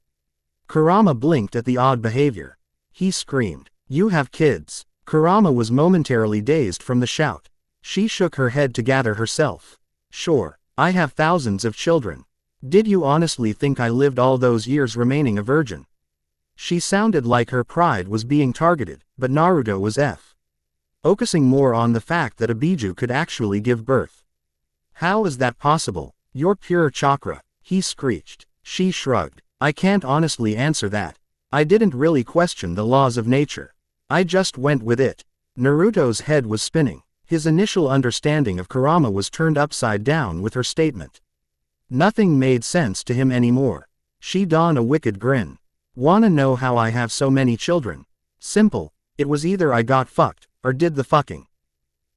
Kurama blinked at the odd behavior. He screamed, "You have kids." Kurama was momentarily dazed from the shout. She shook her head to gather herself. Sure, I have thousands of children. Did you honestly think I lived all those years remaining a virgin? She sounded like her pride was being targeted, but Naruto was focusing more on the fact that a Biju could actually give birth. How is that possible? You're pure chakra, he screeched. She shrugged. I can't honestly answer that. I didn't really question the laws of nature. I just went with it. Naruto's head was spinning. His initial understanding of Kurama was turned upside down with her statement. Nothing made sense to him anymore. She donned a wicked grin. Wanna know how I have so many children? Simple. It was either I got fucked, or did the fucking.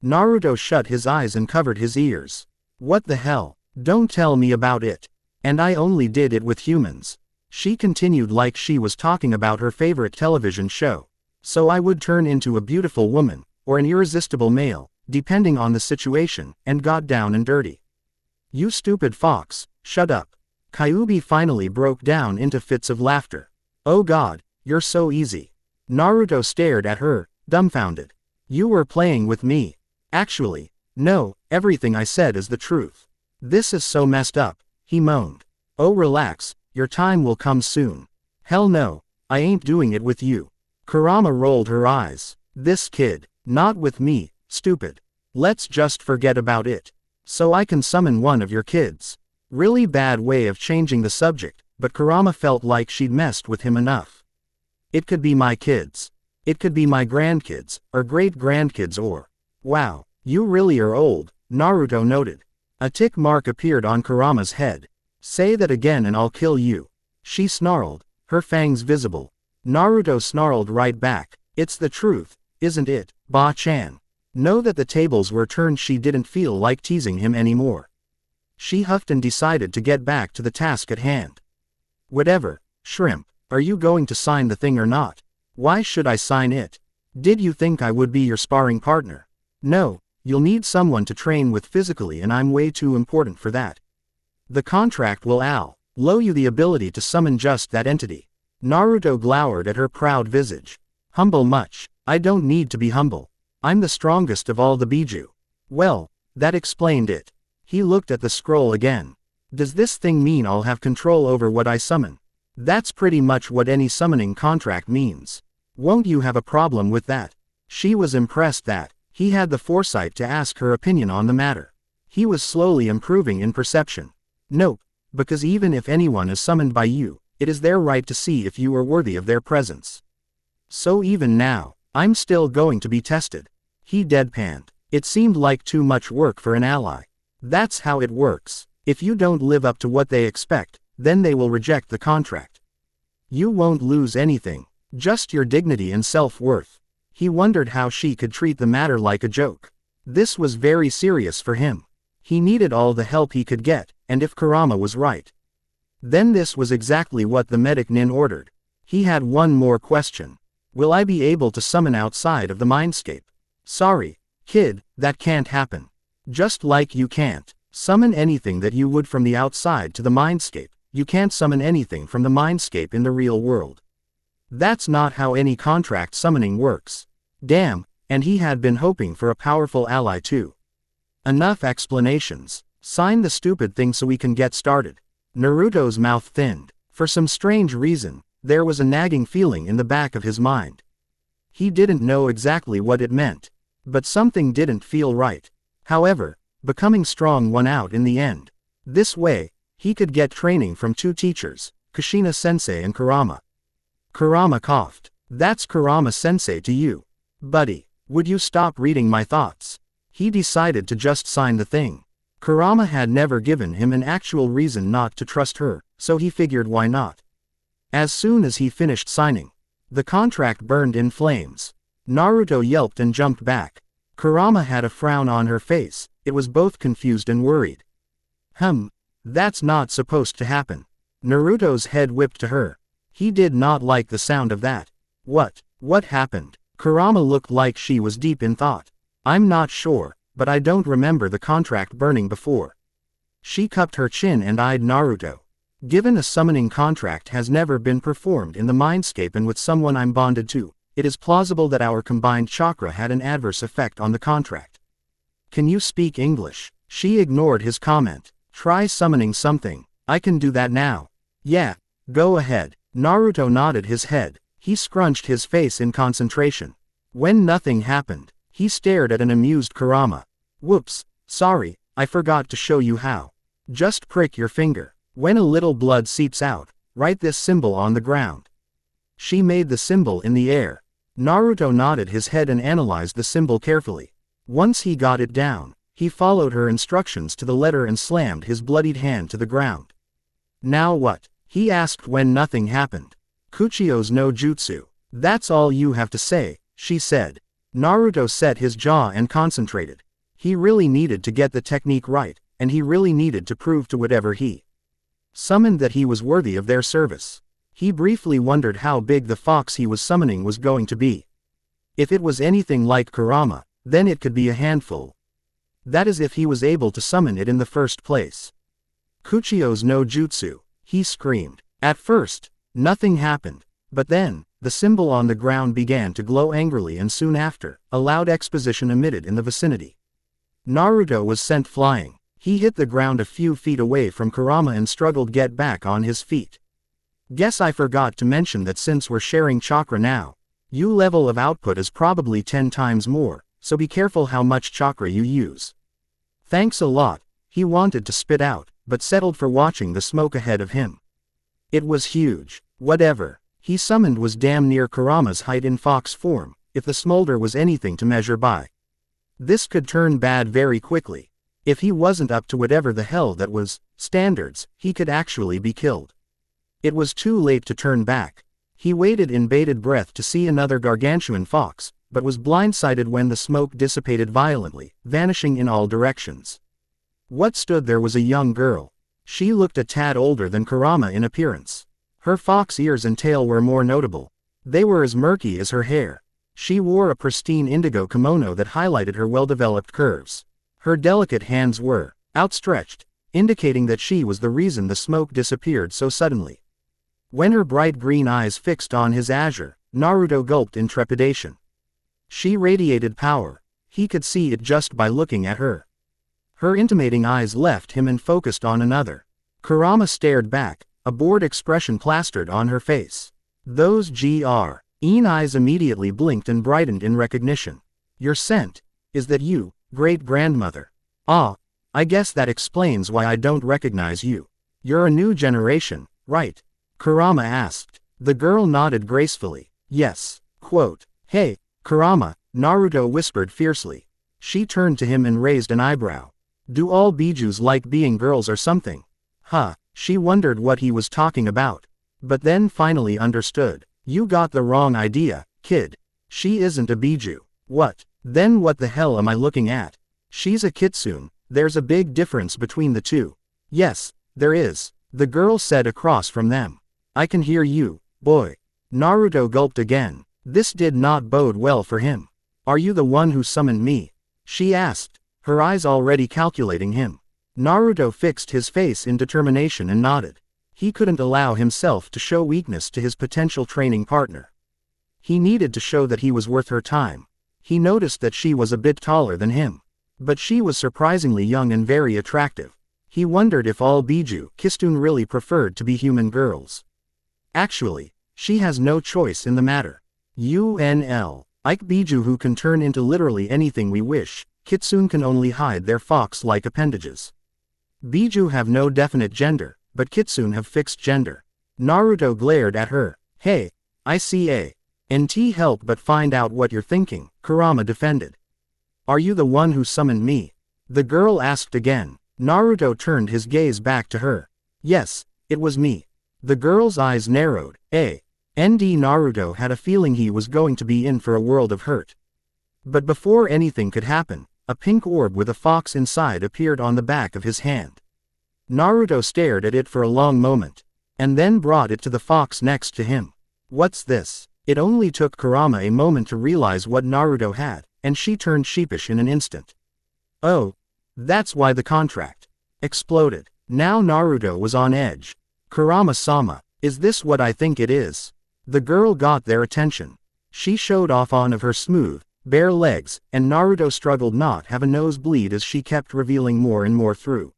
Naruto shut his eyes and covered his ears. What the hell? Don't tell me about it. And I only did it with humans. She continued like she was talking about her favorite television show. So I would turn into a beautiful woman, or an irresistible male, depending on the situation, and got down and dirty. You stupid fox, shut up. Kyuubi finally broke down into fits of laughter. Oh god, you're so easy. Naruto stared at her, dumbfounded. You were playing with me. Actually, no, everything I said is the truth. This is so messed up, he moaned. Oh relax, your time will come soon. Hell no, I ain't doing it with you. Kurama rolled her eyes. This kid, not with me, stupid. Let's just forget about it. So I can summon one of your kids. Really bad way of changing the subject, but Kurama felt like she'd messed with him enough. It could be my kids. It could be my grandkids, or great-grandkids or... Wow, you really are old, Naruto noted. A tick mark appeared on Kurama's head. Say that again and I'll kill you. She snarled, her fangs visible. Naruto snarled right back. It's the truth, isn't it, Ba-chan? Know that the tables were turned. She didn't feel like teasing him anymore. She huffed and decided to get back to the task at hand. Whatever, Shrimp, are you going to sign the thing or not? Why should I sign it? Did you think I would be your sparring partner? No, you'll need someone to train with physically and I'm way too important for that. The contract will allow you the ability to summon just that entity. Naruto glowered at her proud visage. Humble much? I don't need to be humble. I'm the strongest of all the Biju. Well, that explained it. He looked at the scroll again. Does this thing mean I'll have control over what I summon? That's pretty much what any summoning contract means. Won't you have a problem with that? She was impressed that he had the foresight to ask her opinion on the matter. He was slowly improving in perception. Nope, because even if anyone is summoned by you, it is their right to see if you are worthy of their presence. So even now, I'm still going to be tested. He deadpanned. It seemed like too much work for an ally. That's how it works. If you don't live up to what they expect, then they will reject the contract. You won't lose anything. Just your dignity and self-worth. He wondered how she could treat the matter like a joke. This was very serious for him. He needed all the help he could get, and if Kurama was right, then this was exactly what the medic nin ordered. He had one more question. Will I be able to summon outside of the mindscape? Sorry, kid, that can't happen. Just like you can't summon anything that you would from the outside to the mindscape, you can't summon anything from the mindscape in the real world. That's not how any contract summoning works. Damn, and he had been hoping for a powerful ally too. Enough explanations. Sign the stupid thing so we can get started. Naruto's mouth thinned. For some strange reason, there was a nagging feeling in the back of his mind. He didn't know exactly what it meant, but something didn't feel right. However, becoming strong won out in the end. This way, he could get training from two teachers, Kushina sensei and Kurama. Kurama coughed. That's Kurama sensei to you. Buddy, would you stop reading my thoughts? He decided to just sign the thing. Kurama had never given him an actual reason not to trust her, so he figured why not. As soon as he finished signing, the contract burned in flames. Naruto yelped and jumped back. Kurama had a frown on her face. It was both confused and worried. That's not supposed to happen. Naruto's head whipped to her. He did not like the sound of that. What happened? Kurama looked like she was deep in thought. I'm not sure, but I don't remember the contract burning before. She cupped her chin and eyed Naruto. Given a summoning contract has never been performed in the mindscape and with someone I'm bonded to, it is plausible that our combined chakra had an adverse effect on the contract. Can you speak English? She ignored his comment. Try summoning something. I can do that now. Yeah, go ahead. Naruto nodded his head. He scrunched his face in concentration. When nothing happened, he stared at an amused Kurama. Whoops, sorry, I forgot to show you how. Just prick your finger. When a little blood seeps out, write this symbol on the ground. She made the symbol in the air. Naruto nodded his head and analyzed the symbol carefully. Once he got it down, he followed her instructions to the letter and slammed his bloodied hand to the ground. Now what? He asked when nothing happened. Kuchio's no jutsu. That's all you have to say, she said. Naruto set his jaw and concentrated. He really needed to get the technique right, and he really needed to prove to whatever he summoned that he was worthy of their service. He briefly wondered how big the fox he was summoning was going to be. If it was anything like Kurama, then it could be a handful. That is if he was able to summon it in the first place. Kuchio's no jutsu, he screamed. At first, nothing happened, but then, the symbol on the ground began to glow angrily and soon after, a loud exposition emitted in the vicinity. Naruto was sent flying. He hit the ground a few feet away from Kurama and struggled to get back on his feet. Guess I forgot to mention that since we're sharing chakra now, your level of output is probably 10 times more, so be careful how much chakra you use. Thanks a lot. He wanted to spit out, but settled for watching the smoke ahead of him. It was huge. Whatever he summoned was damn near Kurama's height in fox form, if the smolder was anything to measure by. This could turn bad very quickly. If he wasn't up to whatever the hell that was standards, he could actually be killed. It was too late to turn back. He waited in bated breath to see another gargantuan fox, but was blindsided when the smoke dissipated violently, vanishing in all directions. What stood there was a young girl. She looked a tad older than Kurama in appearance. Her fox ears and tail were more notable. They were as murky as her hair. She wore a pristine indigo kimono that highlighted her well-developed curves. Her delicate hands were outstretched, indicating that she was the reason the smoke disappeared so suddenly. When her bright green eyes fixed on his azure, Naruto gulped in trepidation. She radiated power. He could see it just by looking at her. Her intimating eyes left him and focused on another. Kurama stared back, a bored expression plastered on her face. Those green eyes immediately blinked and brightened in recognition. Your scent? Is that you, great-grandmother? Ah, I guess that explains why I don't recognize you. You're a new generation, right? Kurama asked. The girl nodded gracefully. Yes. Quote, hey, Kurama, Naruto whispered fiercely. She turned to him and raised an eyebrow. Do all bijus like being girls or something? She wondered what he was talking about. But then finally understood. You got the wrong idea, kid. She isn't a biju. What? Then what the hell am I looking at? She's a kitsune. There's a big difference between the two. Yes, there is, the girl said across from them. I can hear you, boy. Naruto gulped again. This did not bode well for him. Are you the one who summoned me? She asked, her eyes already calculating him. Naruto fixed his face in determination and nodded. He couldn't allow himself to show weakness to his potential training partner. He needed to show that he was worth her time. He noticed that she was a bit taller than him. But she was surprisingly young and very attractive. He wondered if all biju kitsune really preferred to be human girls. Actually, she has no choice in the matter. Ike biju who can turn into literally anything we wish, kitsune can only hide their fox-like appendages. Biju have no definite gender, but kitsune have fixed gender. Naruto glared at her. Hey, I see a. Nt help but find out what you're thinking, Kurama defended. Are you the one who summoned me? The girl asked again. Naruto turned his gaze back to her. Yes, it was me. The girl's eyes narrowed. Naruto had a feeling he was going to be in for a world of hurt. But before anything could happen, a pink orb with a fox inside appeared on the back of his hand. Naruto stared at it for a long moment, and then brought it to the fox next to him. What's this? It only took Kurama a moment to realize what Naruto had, and she turned sheepish in an instant. Oh, that's why the contract exploded. Now Naruto was on edge. Kurama-sama, is this what I think it is? The girl got their attention. She showed off one of her smooth, bare legs, and Naruto struggled not have a nosebleed as she kept revealing more and more through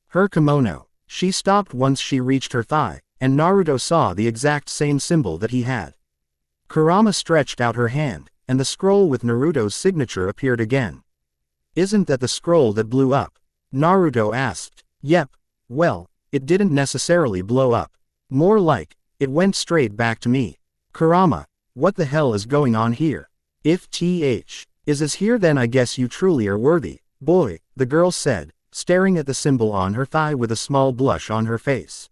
her kimono. She stopped once she reached her thigh, and Naruto saw the exact same symbol that he had. Kurama stretched out her hand, and the scroll with Naruto's signature appeared again. Isn't that the scroll that blew up? Naruto asked. Yep. Well, it didn't necessarily blow up. More like, it went straight back to me. Kurama, what the hell is going on here? If th is here then I guess you truly are worthy, boy, the girl said, staring at the symbol on her thigh with a small blush on her face.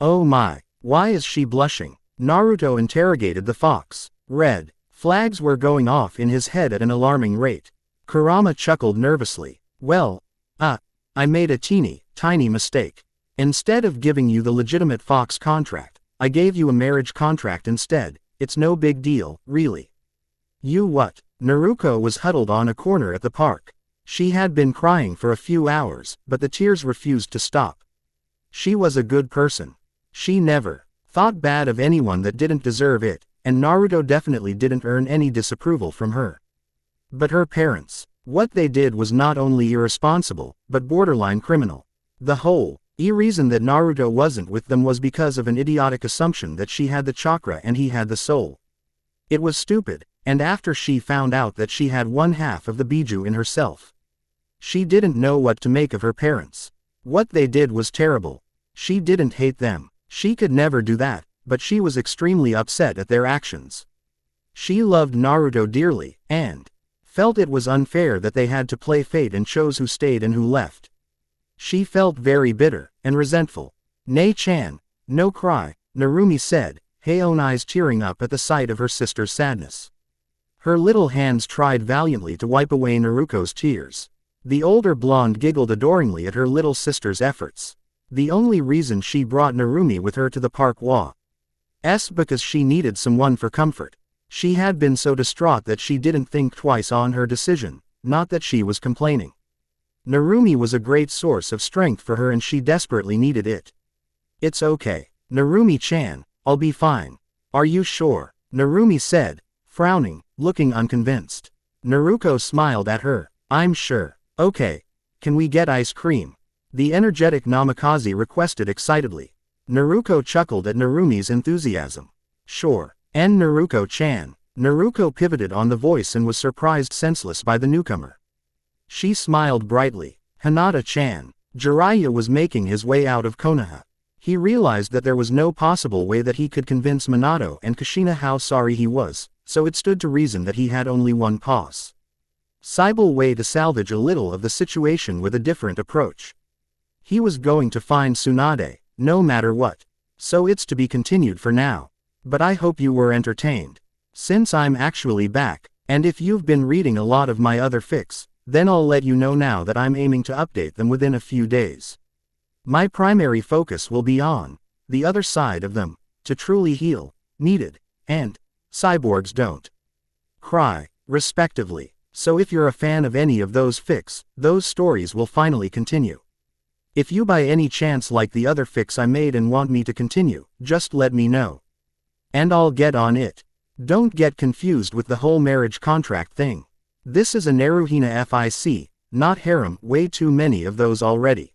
Oh my, why is she blushing? Naruto interrogated the fox. Red flags were going off in his head at an alarming rate. Kurama chuckled nervously. Well, I made a tiny mistake. Instead of giving you the legitimate fox contract, I gave you a marriage contract instead. It's no big deal, really. You what? Naruko was huddled on a corner at the park. She had been crying for a few hours, but the tears refused to stop. She was a good person. She never thought bad of anyone that didn't deserve it, and Naruto definitely didn't earn any disapproval from her. But her parents, what they did was not only irresponsible, but borderline criminal. The whole reason that Naruto wasn't with them was because of an idiotic assumption that she had the chakra and he had the soul. It was stupid, and after she found out that she had one half of the biju in herself, she didn't know what to make of her parents. What they did was terrible. She didn't hate them. She could never do that, but she was extremely upset at their actions. She loved Naruto dearly, and felt it was unfair that they had to play fate and chose who stayed and who left. She felt very bitter and resentful. Nei-chan, no cry, Narumi said, her own eyes tearing up at the sight of her sister's sadness. Her little hands tried valiantly to wipe away Naruko's tears. The older blonde giggled adoringly at her little sister's efforts. The only reason she brought Narumi with her to the park was because she needed someone for comfort. She had been so distraught that she didn't think twice on her decision, not that she was complaining. Narumi was a great source of strength for her and she desperately needed it. It's okay. Narumi-chan, I'll be fine. Are you sure? Narumi said, frowning, looking unconvinced. Naruko smiled at her. I'm sure. Okay. Can we get ice cream? The energetic Namikaze requested excitedly. Naruko chuckled at Narumi's enthusiasm. Sure. And Naruko-chan. Naruko pivoted on the voice and was surprised senseless by the newcomer. She smiled brightly. Hinata-chan. Jiraiya was making his way out of Konoha. He realized that there was no possible way that he could convince Manato and Kushina how sorry he was, so it stood to reason that he had only one possible way to salvage a little of the situation with a different approach. He was going to find Sunade, no matter what. So it's to be continued for now. But I hope you were entertained. Since I'm actually back, and if you've been reading a lot of my other fics, then I'll let you know now that I'm aiming to update them within a few days. My primary focus will be on the other side of them, to truly heal, needed, and cyborgs don't cry, respectively. So if you're a fan of any of those fics, those stories will finally continue. If you by any chance like the other fics I made and want me to continue, just let me know. And I'll get on it. Don't get confused with the whole marriage contract thing. This is a Naruto fic, not harem, way too many of those already.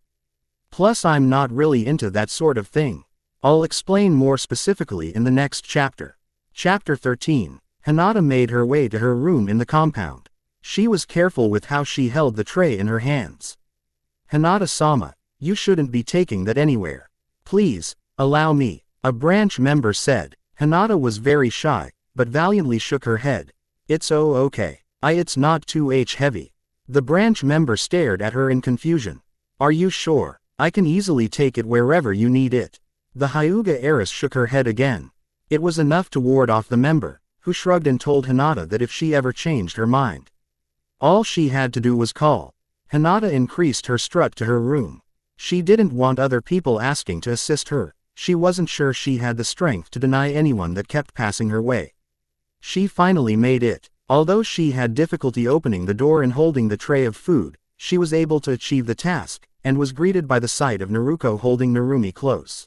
Plus I'm not really into that sort of thing. I'll explain more specifically in the next chapter. Chapter 13. Hinata made her way to her room in the compound. She was careful with how she held the tray in her hands. Hinata-sama, you shouldn't be taking that anywhere. Please, allow me, a branch member said. Hinata was very shy, but valiantly shook her head. It's okay. It's not too heavy. The branch member stared at her in confusion. Are you sure? I can easily take it wherever you need it. The Hyuga heiress shook her head again. It was enough to ward off the member, who shrugged and told Hinata that if she ever changed her mind, all she had to do was call. Hinata increased her strut to her room. She didn't want other people asking to assist her. She wasn't sure she had the strength to deny anyone that kept passing her way. She finally made it. Although she had difficulty opening the door and holding the tray of food, she was able to achieve the task, and was greeted by the sight of Naruko holding Narumi close.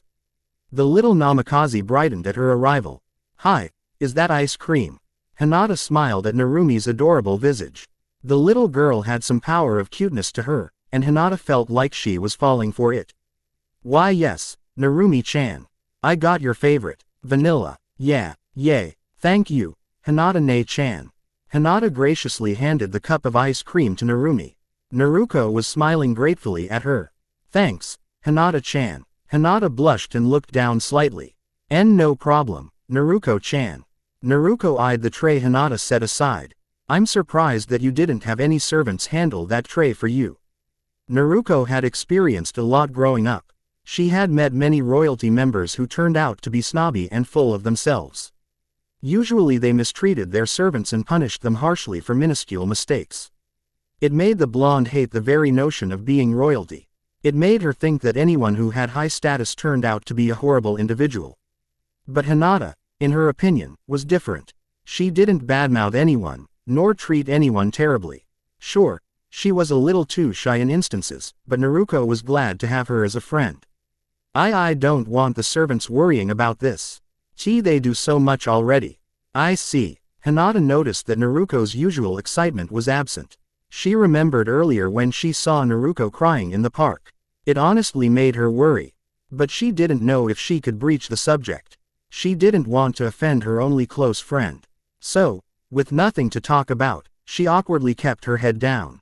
The little Namikaze brightened at her arrival. Hi, is that ice cream? Hinata smiled at Narumi's adorable visage. The little girl had some power of cuteness to her, and Hinata felt like she was falling for it. Why yes, Narumi-chan. I got your favorite, vanilla. Yeah, yay, thank you, Hinata-ne-chan. Hinata graciously handed the cup of ice cream to Narumi. Naruko was smiling gratefully at her. Thanks, Hinata-chan. Hinata blushed and looked down slightly. No problem, Naruko-chan. Naruko eyed the tray Hinata set aside. I'm surprised that you didn't have any servants handle that tray for you. Naruko had experienced a lot growing up. She had met many royalty members who turned out to be snobby and full of themselves. Usually they mistreated their servants and punished them harshly for minuscule mistakes. It made the blonde hate the very notion of being royalty. It made her think that anyone who had high status turned out to be a horrible individual. But Hinata, in her opinion, was different. She didn't badmouth anyone, nor treat anyone terribly. Sure, she was a little too shy in instances, but Naruko was glad to have her as a friend. I don't want the servants worrying about this. They do so much already. I see. Hinata noticed that Naruko's usual excitement was absent. She remembered earlier when she saw Naruko crying in the park. It honestly made her worry. But she didn't know if she could breach the subject. She didn't want to offend her only close friend. So, with nothing to talk about, she awkwardly kept her head down.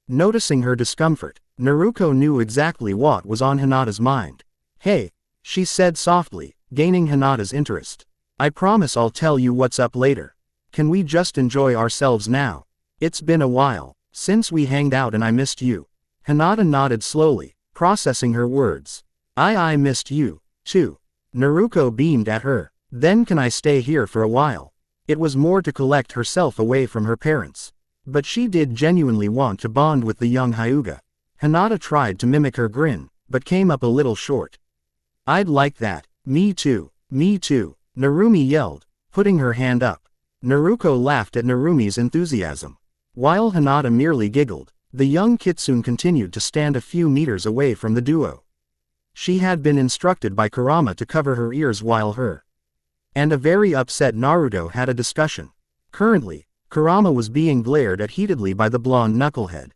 Noticing her discomfort, Naruko knew exactly what was on Hinata's mind. Hey, she said softly, gaining Hinata's interest. I promise I'll tell you what's up later. Can we just enjoy ourselves now? It's been a while since we hanged out and I missed you. Hinata nodded slowly, processing her words. I missed you, too. Naruko beamed at her. Then can I stay here for a while? It was more to collect herself away from her parents. But she did genuinely want to bond with the young Hyuga. Hinata tried to mimic her grin, but came up a little short. I'd like that. Me too. Me too. Narumi yelled, putting her hand up. Naruko laughed at Narumi's enthusiasm. While Hinata merely giggled, the young kitsune continued to stand a few meters away from the duo. She had been instructed by Kurama to cover her ears while her and a very upset Naruto had a discussion. Currently, Kurama was being glared at heatedly by the blonde knucklehead.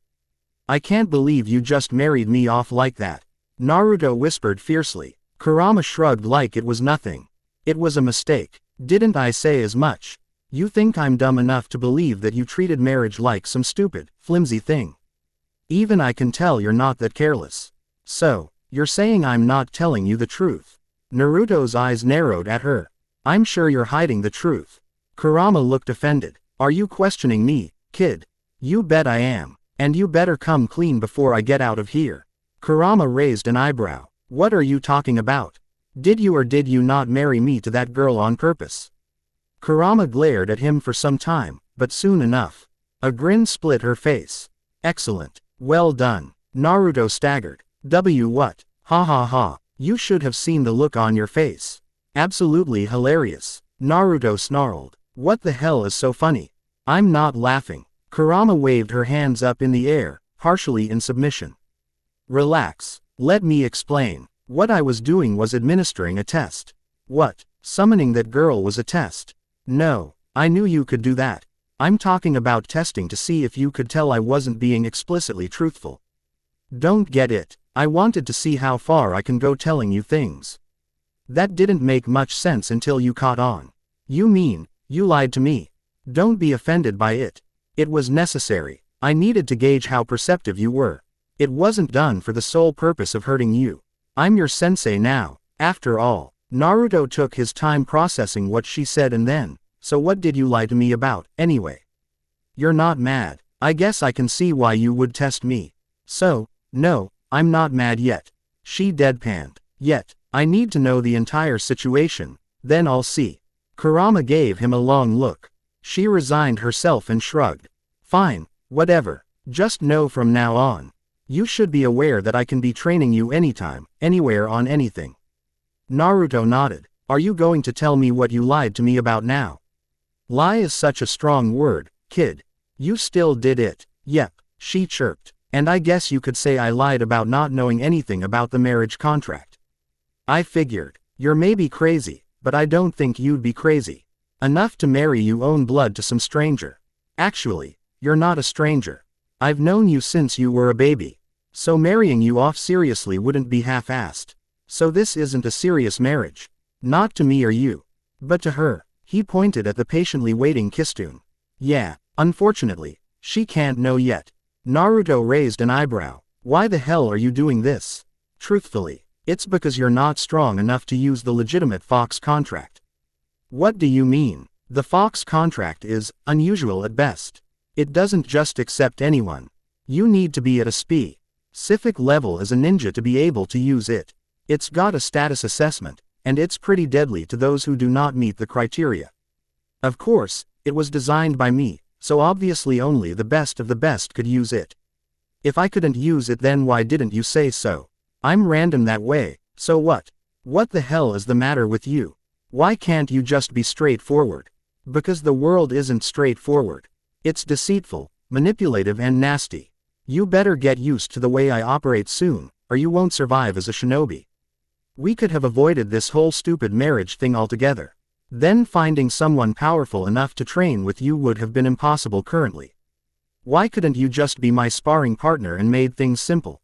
I can't believe you just married me off like that. Naruto whispered fiercely. Kurama shrugged like it was nothing. It was a mistake. Didn't I say as much? You think I'm dumb enough to believe that you treated marriage like some stupid, flimsy thing. Even I can tell you're not that careless. So, you're saying I'm not telling you the truth. Naruto's eyes narrowed at her. I'm sure you're hiding the truth. Kurama looked offended. Are you questioning me, kid? You bet I am. And you better come clean before I get out of here. Kurama raised an eyebrow. What are you talking about? Did you or did you not marry me to that girl on purpose? Kurama glared at him for some time, but soon enough. A grin split her face. Excellent. Well done. Naruto staggered. What? Ha ha ha. You should have seen the look on your face. Absolutely hilarious. Naruto snarled. What the hell is so funny? I'm not laughing. Kurama waved her hands up in the air, partially in submission. Relax. Let me explain. What I was doing was administering a test. What? Summoning that girl was a test? No, I knew you could do that. I'm talking about testing to see if you could tell I wasn't being explicitly truthful. Don't get it. I wanted to see how far I can go telling you things. That didn't make much sense until you caught on. You mean, you lied to me? Don't be offended by it. It was necessary. I needed to gauge how perceptive you were. It wasn't done for the sole purpose of hurting you. I'm your sensei now, after all. Naruto took his time processing what she said and then, so what did you lie to me about, anyway? You're not mad. I guess I can see why you would test me. So, no, I'm not mad yet. She deadpanned. Yet, I need to know the entire situation, then I'll see. Kurama gave him a long look. She resigned herself and shrugged. Fine, whatever. Just know from now on. You should be aware that I can be training you anytime, anywhere on anything. Naruto nodded. Are you going to tell me what you lied to me about now? Lie is such a strong word, kid. You still did it. Yep, she chirped. And I guess you could say I lied about not knowing anything about the marriage contract. I figured. You're maybe crazy, but I don't think you'd be crazy enough to marry you own blood to some stranger. Actually, you're not a stranger. I've known you since you were a baby. So marrying you off seriously wouldn't be half-assed. So this isn't a serious marriage. Not to me or you. But to her. He pointed at the patiently waiting Kistune. Yeah, unfortunately, she can't know yet. Naruto raised an eyebrow. Why the hell are you doing this? Truthfully, it's because you're not strong enough to use the legitimate Fox contract. What do you mean? The Fox contract is unusual at best. It doesn't just accept anyone. You need to be at a specific level as a ninja to be able to use it. It's got a status assessment, and it's pretty deadly to those who do not meet the criteria. Of course, it was designed by me, so obviously only the best of the best could use it. If I couldn't use it, then why didn't you say so? I'm random that way, so what? What the hell is the matter with you? Why can't you just be straightforward? Because the world isn't straightforward. It's deceitful, manipulative and nasty. You better get used to the way I operate soon, or you won't survive as a shinobi. We could have avoided this whole stupid marriage thing altogether. Then finding someone powerful enough to train with you would have been impossible currently. Why couldn't you just be my sparring partner and made things simple?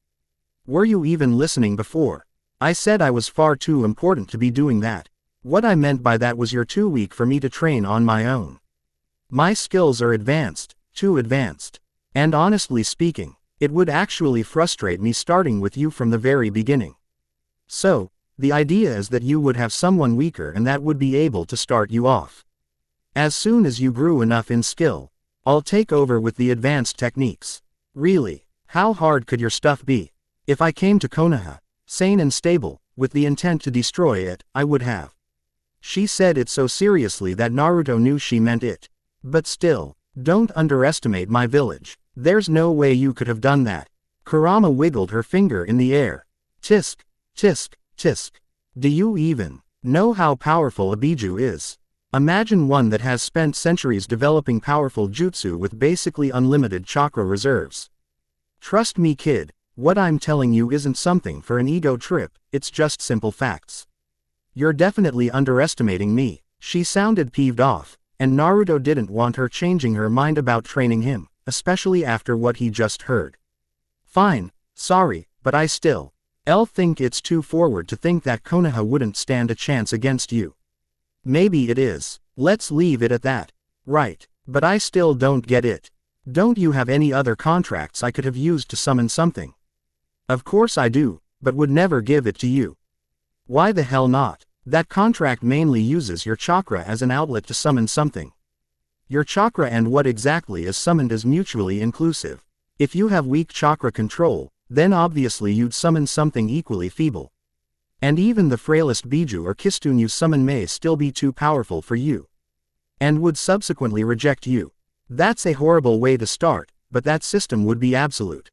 Were you even listening before? I said I was far too important to be doing that. What I meant by that was you're too weak for me to train on my own. My skills are advanced, too advanced. And honestly speaking, it would actually frustrate me starting with you from the very beginning. So, the idea is that you would have someone weaker and that would be able to start you off. As soon as you grew enough in skill, I'll take over with the advanced techniques. Really, how hard could your stuff be? If I came to Konoha, sane and stable, with the intent to destroy it, I would have. She said it so seriously that Naruto knew she meant it. But still, don't underestimate my village. There's no way you could have done that. Kurama wiggled her finger in the air. Tisk, tisk, tisk. Do you even know how powerful a Biju is? Imagine one that has spent centuries developing powerful jutsu with basically unlimited chakra reserves. Trust me, kid, what I'm telling you isn't something for an ego trip, it's just simple facts. You're definitely underestimating me. She sounded peeved off, and Naruto didn't want her changing her mind about training him, especially after what he just heard. Fine, sorry, but I still think it's too forward to think that Konoha wouldn't stand a chance against you. Maybe it is. Let's leave it at that. Right, but I still don't get it. Don't you have any other contracts I could have used to summon something? Of course I do, but would never give it to you. Why the hell not? That contract mainly uses your chakra as an outlet to summon something. Your chakra and what exactly is summoned is mutually inclusive. If you have weak chakra control, then obviously you'd summon something equally feeble. And even the frailest Biju or Kistun you summon may still be too powerful for you. And would subsequently reject you. That's a horrible way to start, but that system would be absolute.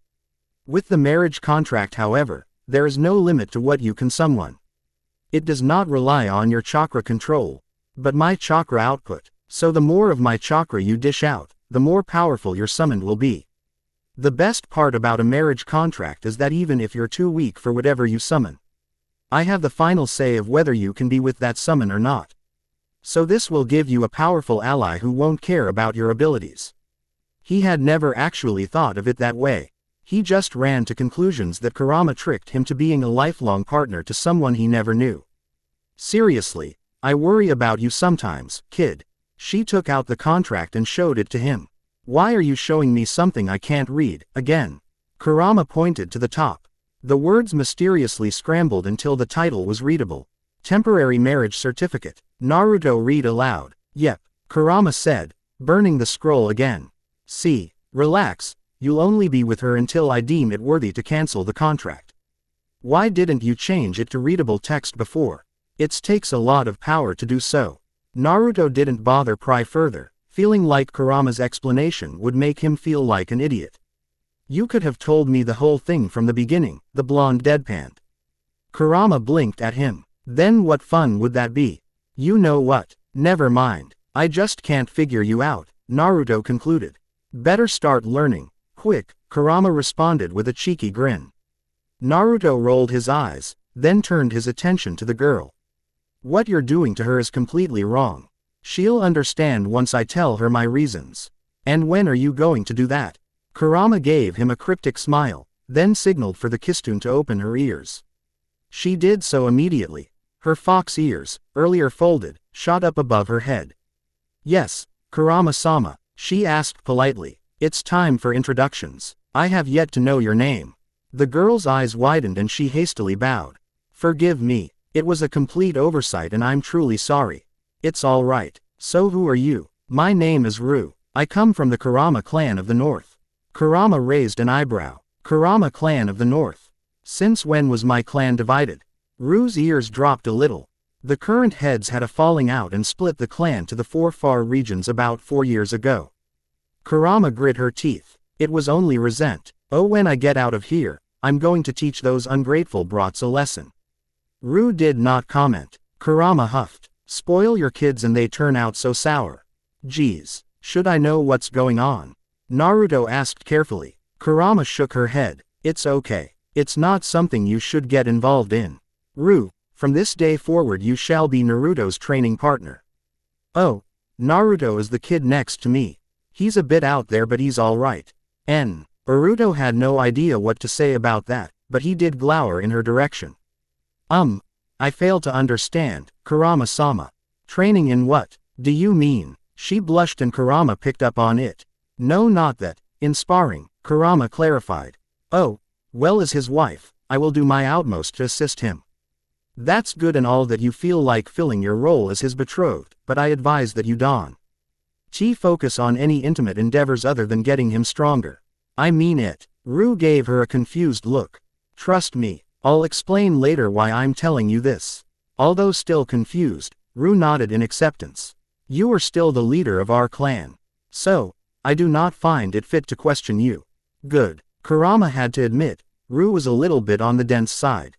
With the marriage contract, however, there is no limit to what you can summon. It does not rely on your chakra control, but my chakra output. So the more of my chakra you dish out, the more powerful your summon will be. The best part about a marriage contract is that even if you're too weak for whatever you summon, I have the final say of whether you can be with that summon or not. So this will give you a powerful ally who won't care about your abilities. He had never actually thought of it that way. He just ran to conclusions that Kurama tricked him to being a lifelong partner to someone he never knew. Seriously, I worry about you sometimes, kid. She took out the contract and showed it to him. Why are you showing me something I can't read, again? Kurama pointed to the top. The words mysteriously scrambled until the title was readable. Temporary marriage certificate. Naruto read aloud. Yep, Kurama said, burning the scroll again. See, relax, you'll only be with her until I deem it worthy to cancel the contract. Why didn't you change it to readable text before? It takes a lot of power to do so. Naruto didn't bother pry further, feeling like Kurama's explanation would make him feel like an idiot. You could have told me the whole thing from the beginning, the blonde deadpanned. Kurama blinked at him. Then what fun would that be? You know what? Never mind. I just can't figure you out, Naruto concluded. Better start learning, quick, Kurama responded with a cheeky grin. Naruto rolled his eyes, then turned his attention to the girl. What you're doing to her is completely wrong. She'll understand once I tell her my reasons. And when are you going to do that? Kurama gave him a cryptic smile, then signaled for the Kistun to open her ears. She did so immediately. Her fox ears, earlier folded, shot up above her head. Yes, Kurama-sama, she asked politely. It's time for introductions. I have yet to know your name. The girl's eyes widened and she hastily bowed. Forgive me. It was a complete oversight and I'm truly sorry. It's all right. So who are you? My name is Ru. I come from the Kurama clan of the North. Kurama raised an eyebrow. Kurama clan of the North. Since when was my clan divided? Ru's ears dropped a little. The current heads had a falling out and split the clan to the 4 far regions about 4 years ago. Kurama grit her teeth. It was only resent. Oh, when I get out of here, I'm going to teach those ungrateful brats a lesson. Ru did not comment. Kurama huffed. Spoil your kids and they turn out so sour. Geez, should I know what's going on? Naruto asked carefully. Kurama shook her head. It's okay. It's not something you should get involved in. Ru, from this day forward you shall be Naruto's training partner. Oh, Naruto is the kid next to me. He's a bit out there but he's alright. Naruto had no idea what to say about that, but he did glower in her direction. I fail to understand, Kurama-sama. Training in what do you mean? She blushed and Kurama picked up on it. No, not that. In sparring, Kurama clarified. Oh, well, as his wife, I will do my utmost to assist him. That's good and all that you feel like filling your role as his betrothed, but I advise that you don't focus on any intimate endeavors other than getting him stronger. I mean it. Ru gave her a confused look. Trust me. I'll explain later why I'm telling you this. Although still confused, Ru nodded in acceptance. You are still the leader of our clan. So, I do not find it fit to question you. Good. Kurama had to admit, Ru was a little bit on the dense side.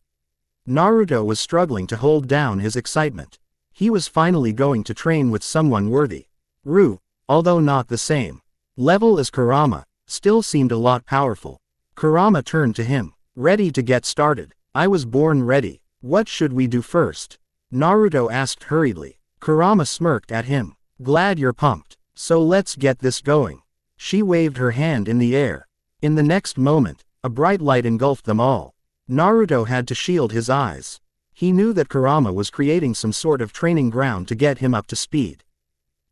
Naruto was struggling to hold down his excitement. He was finally going to train with someone worthy. Ru, although not the same level as Kurama, still seemed a lot powerful. Kurama turned to him. Ready to get started. I was born ready. What should we do first? Naruto asked hurriedly. Kurama smirked at him. Glad you're pumped. So let's get this going. She waved her hand in the air. In the next moment, a bright light engulfed them all. Naruto had to shield his eyes. He knew that Kurama was creating some sort of training ground to get him up to speed.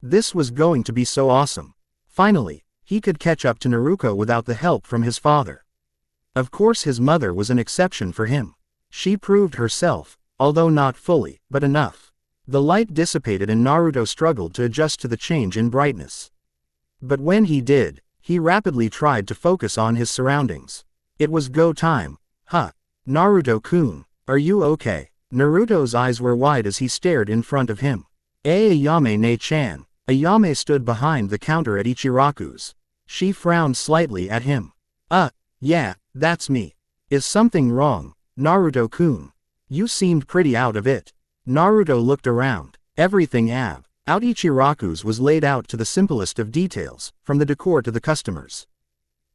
This was going to be so awesome. Finally, he could catch up to Naruko without the help from his father. Of course his mother was an exception for him. She proved herself, although not fully, but enough. The light dissipated and Naruto struggled to adjust to the change in brightness. But when he did, he rapidly tried to focus on his surroundings. It was go time. Huh. Naruto-kun, are you okay? Naruto's eyes were wide as he stared in front of him. Ayame ne-chan. Ayame stood behind the counter at Ichiraku's. She frowned slightly at him. Yeah, that's me. Is something wrong, Naruto-kun? You seemed pretty out of it. Naruto looked around. Everything out Ichiraku's was laid out to the simplest of details, from the decor to the customers.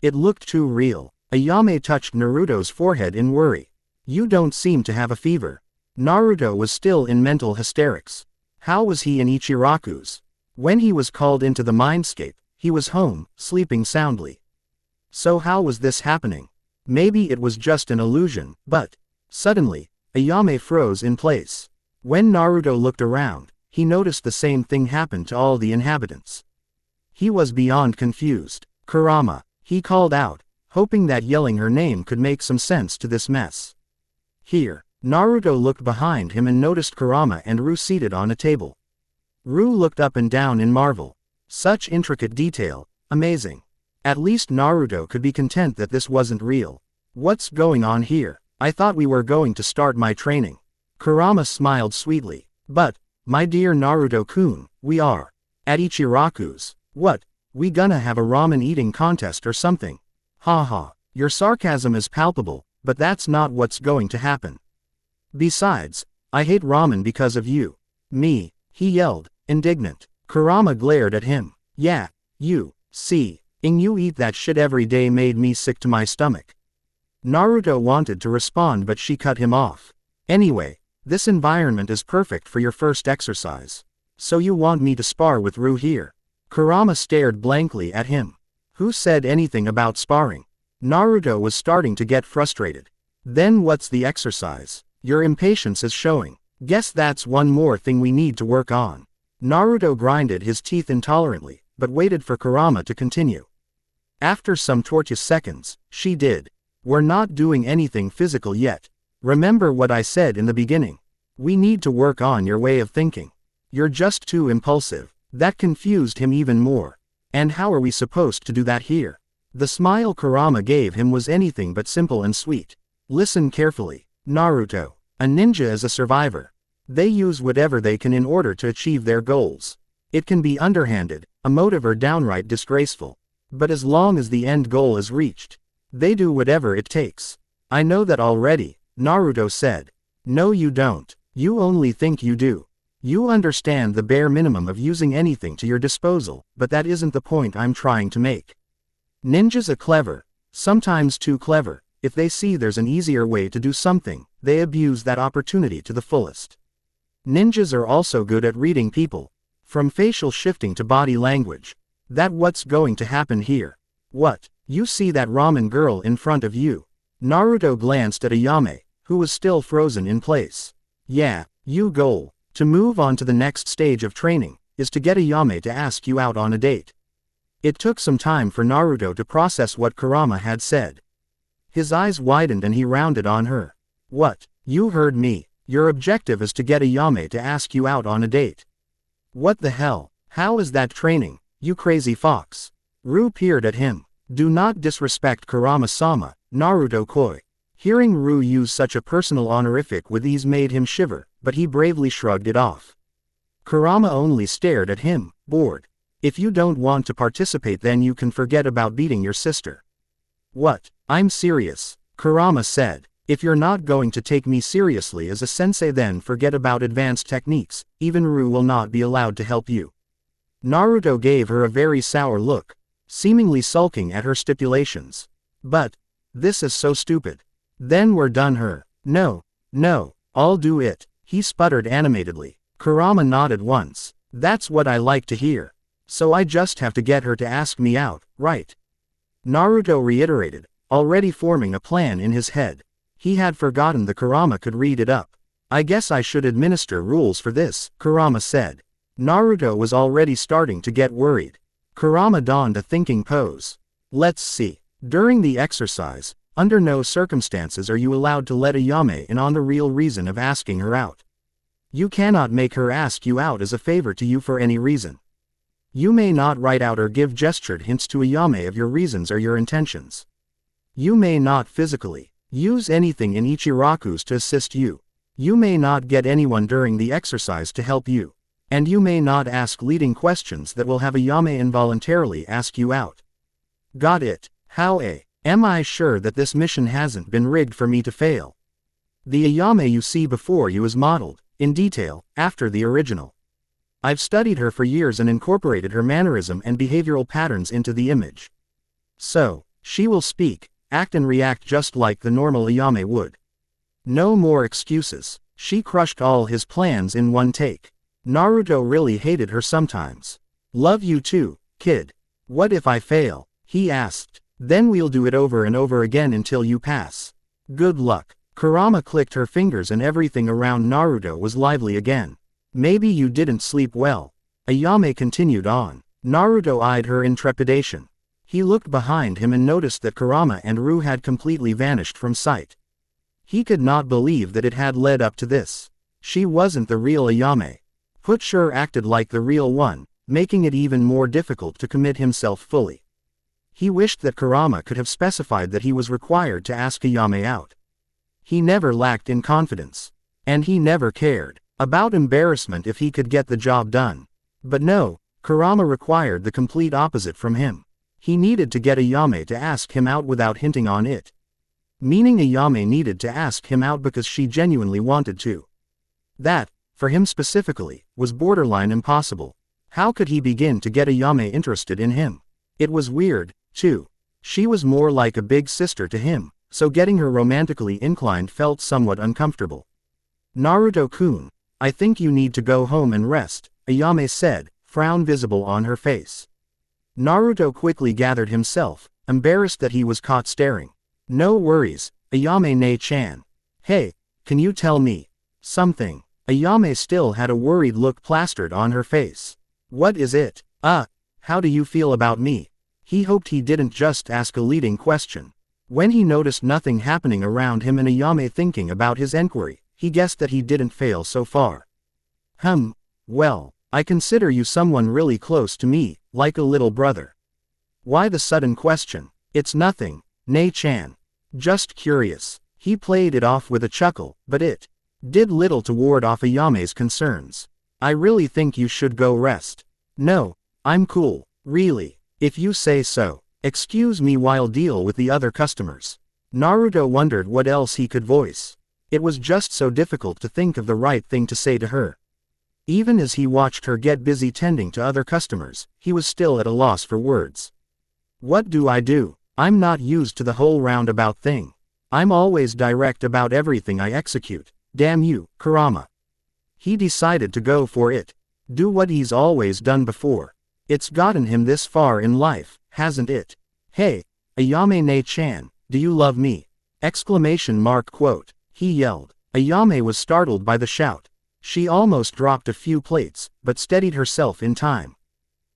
It looked too real. Ayame touched Naruto's forehead in worry. You don't seem to have a fever. Naruto was still in mental hysterics. How was he in Ichiraku's? When he was called into the mindscape, he was home, sleeping soundly. So how was this happening? Maybe it was just an illusion, but suddenly, Ayame froze in place. When Naruto looked around, he noticed the same thing happened to all the inhabitants. He was beyond confused. Kurama, he called out, hoping that yelling her name could make some sense to this mess. Here, Naruto looked behind him and noticed Kurama and Ru seated on a table. Ru looked up and down in marvel. Such intricate detail, amazing. At least Naruto could be content that this wasn't real. What's going on here? I thought we were going to start my training. Kurama smiled sweetly. But, my dear Naruto-kun, we are. At Ichiraku's. What? We gonna have a ramen eating contest or something? Haha, your sarcasm is palpable, but that's not what's going to happen. Besides, I hate ramen because of you. Me, he yelled, indignant. Kurama glared at him. Yeah, you eat that shit every day made me sick to my stomach. Naruto wanted to respond but she cut him off. Anyway, this environment is perfect for your first exercise. So you want me to spar with Ru here? Kurama stared blankly at him. Who said anything about sparring? Naruto was starting to get frustrated. Then what's the exercise? Your impatience is showing. Guess that's one more thing we need to work on. Naruto grinded his teeth intolerantly, but waited for Kurama to continue. After some tortuous seconds, she did. We're not doing anything physical yet. Remember what I said in the beginning. We need to work on your way of thinking. You're just too impulsive. That confused him even more. And how are we supposed to do that here? The smile Kurama gave him was anything but simple and sweet. Listen carefully. Naruto, a ninja is a survivor. They use whatever they can in order to achieve their goals. It can be underhanded, emotive or downright disgraceful. But as long as the end goal is reached, they do whatever it takes. I know that already, Naruto said. No you don't. You only think you do. You understand the bare minimum of using anything to your disposal, but that isn't the point I'm trying to make. Ninjas are clever, sometimes too clever. If they see there's an easier way to do something, they abuse that opportunity to the fullest. Ninjas are also good at reading people. From facial shifting to body language. That's what's going to happen here. What? You see that ramen girl in front of you? Naruto glanced at Ayame, who was still frozen in place. Yeah, your goal, to move on to the next stage of training, is to get Ayame to ask you out on a date. It took some time for Naruto to process what Kurama had said. His eyes widened and he rounded on her. What? You heard me. Your objective is to get Ayame to ask you out on a date. What the hell? How is that training, you crazy fox? Ru peered at him. Do not disrespect Kurama-sama, Naruto-koi. Hearing Ru use such a personal honorific with ease made him shiver, but he bravely shrugged it off. Kurama only stared at him, bored. If you don't want to participate then you can forget about beating your sister. What? I'm serious, Kurama said. If you're not going to take me seriously as a sensei then forget about advanced techniques, even Ru will not be allowed to help you. Naruto gave her a very sour look, seemingly sulking at her stipulations. But, this is so stupid. Then we're done her. No, I'll do it, he sputtered animatedly. Kurama nodded once. That's what I like to hear. So I just have to get her to ask me out, right? Naruto reiterated, already forming a plan in his head. He had forgotten the Kurama could read it up. I guess I should administer rules for this, Kurama said. Naruto was already starting to get worried. Kurama donned a thinking pose. Let's see. During the exercise, under no circumstances are you allowed to let Ayame in on the real reason of asking her out. You cannot make her ask you out as a favor to you for any reason. You may not write out or give gestured hints to Ayame of your reasons or your intentions. You may not physically use anything in Ichiraku's to assist you. You may not get anyone during the exercise to help you. And you may not ask leading questions that will have Ayame involuntarily ask you out. Got it. Am I sure that this mission hasn't been rigged for me to fail? The Ayame you see before you is modeled, in detail, after the original. I've studied her for years and incorporated her mannerism and behavioral patterns into the image. So, she will speak, act and react just like the normal Ayame would. No more excuses. She crushed all his plans in one take. Naruto really hated her sometimes. Love you too, kid. What if I fail? He asked. Then we'll do it over and over again until you pass. Good luck. Kurama clicked her fingers and everything around Naruto was lively again. Maybe you didn't sleep well. Ayame continued on. Naruto eyed her in trepidation. He looked behind him and noticed that Kurama and Ru had completely vanished from sight. He could not believe that it had led up to this. She wasn't the real Ayame. Put sure acted like the real one, making it even more difficult to commit himself fully. He wished that Kurama could have specified that he was required to ask Ayame out. He never lacked in confidence. And he never cared about embarrassment if he could get the job done. But no, Kurama required the complete opposite from him. He needed to get Ayame to ask him out without hinting on it. Meaning Ayame needed to ask him out because she genuinely wanted to. That, for him specifically, was borderline impossible. How could he begin to get Ayame interested in him? It was weird, too. She was more like a big sister to him, so getting her romantically inclined felt somewhat uncomfortable. Naruto-kun, I think you need to go home and rest, Ayame said, frown visible on her face. Naruto quickly gathered himself, embarrassed that he was caught staring. No worries, Ayame-ne-chan. Hey, can you tell me something? Ayame still had a worried look plastered on her face. What is it? How do you feel about me? He hoped he didn't just ask a leading question. When he noticed nothing happening around him and Ayame thinking about his enquiry, he guessed that he didn't fail so far. Well, I consider you someone really close to me, like a little brother. Why the sudden question? It's nothing, Ne-chan. Just curious. He played it off with a chuckle, but it did little to ward off Ayame's concerns. I really think you should go rest. No, I'm cool, really, if you say so. Excuse me while deal with the other customers. Naruto wondered what else he could voice. It was just so difficult to think of the right thing to say to her. Even as he watched her get busy tending to other customers, he was still at a loss for words. What do I do? I'm not used to the whole roundabout thing. I'm always direct about everything I execute. Damn you, Kurama. He decided to go for it. Do what he's always done before. It's gotten him this far in life, hasn't it? Hey, Ayame-ne-chan, do you love me? Quote. He yelled. Ayame was startled by the shout. She almost dropped a few plates, but steadied herself in time.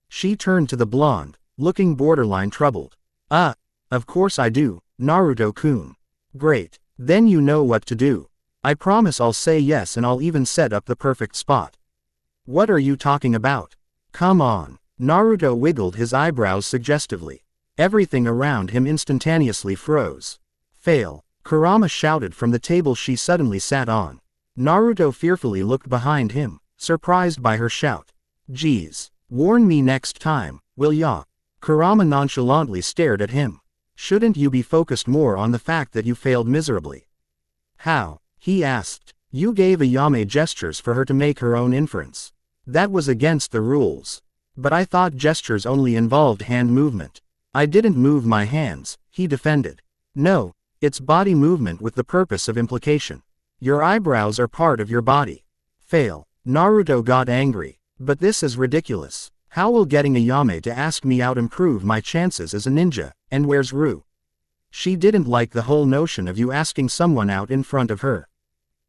She turned to the blonde, looking borderline troubled. Of course I do, Naruto-kun. Great. Then you know what to do. I promise I'll say yes and I'll even set up the perfect spot. What are you talking about? Come on. Naruto wiggled his eyebrows suggestively. Everything around him instantaneously froze. Fail. Kurama shouted from the table she suddenly sat on. Naruto fearfully looked behind him, surprised by her shout. Geez. Warn me next time, will ya? Kurama nonchalantly stared at him. Shouldn't you be focused more on the fact that you failed miserably? How? He asked. You gave Ayame gestures for her to make her own inference. That was against the rules. But I thought gestures only involved hand movement. I didn't move my hands, he defended. No, it's body movement with the purpose of implication. Your eyebrows are part of your body. Fail. Naruto got angry. But this is ridiculous. How will getting Ayame to ask me out improve my chances as a ninja, and where's Ru? She didn't like the whole notion of you asking someone out in front of her.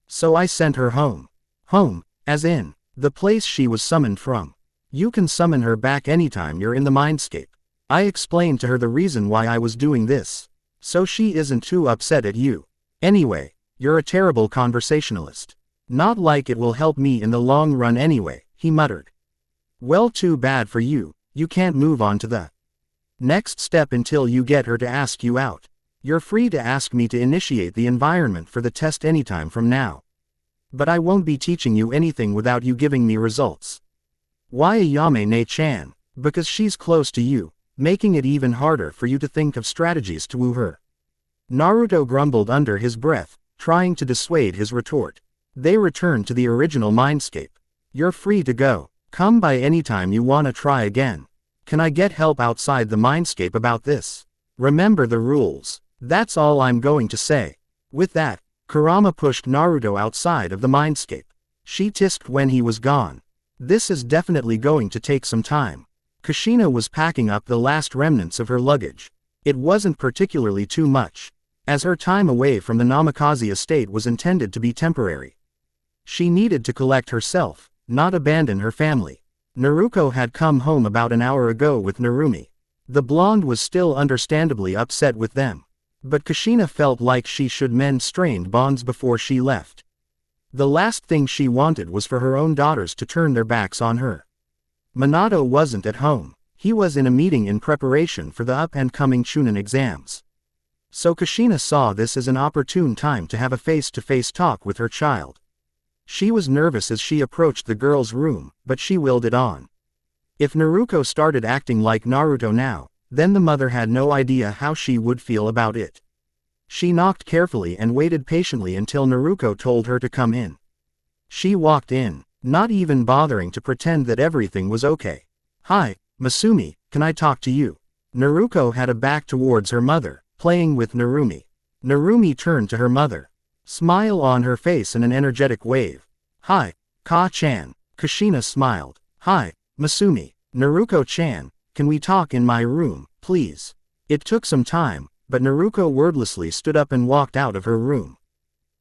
So I sent her home. Home, as in, the place she was summoned from. You can summon her back anytime you're in the mindscape. I explained to her the reason why I was doing this. So she isn't too upset at you. Anyway, you're a terrible conversationalist. Not like it will help me in the long run anyway, he muttered. Well, too bad for you, you can't move on to the next step until you get her to ask you out. You're free to ask me to initiate the environment for the test anytime from now. But I won't be teaching you anything without you giving me results. Why Ayame-ne-chan? Because she's close to you, making it even harder for you to think of strategies to woo her. Naruto grumbled under his breath, trying to dissuade his retort. They returned to the original mindscape. You're free to go. Come by anytime you wanna try again. Can I get help outside the mindscape about this? Remember the rules. That's all I'm going to say. With that, Kurama pushed Naruto outside of the mindscape. She tisked when he was gone. This is definitely going to take some time. Kushina was packing up the last remnants of her luggage. It wasn't particularly too much, as her time away from the Namikaze estate was intended to be temporary. She needed to collect herself, not abandon her family. Naruko had come home about an hour ago with Narumi. The blonde was still understandably upset with them. But Kushina felt like she should mend strained bonds before she left. The last thing she wanted was for her own daughters to turn their backs on her. Manato wasn't at home. He was in a meeting in preparation for the up-and-coming Chunin exams. So Kushina saw this as an opportune time to have a face-to-face talk with her child. She was nervous as she approached the girl's room, but she willed it on. If Naruko started acting like Naruto now, then the mother had no idea how she would feel about it. She knocked carefully and waited patiently until Naruko told her to come in. She walked in, not even bothering to pretend that everything was okay. Hi, Masumi, can I talk to you? Naruko had a back towards her mother, playing with Narumi. Narumi turned to her mother. Smile on her face and an energetic wave. Hi, Ka-chan. Kushina smiled. Hi, Masumi. Naruko-chan, can we talk in my room, please? It took some time, but Naruko wordlessly stood up and walked out of her room.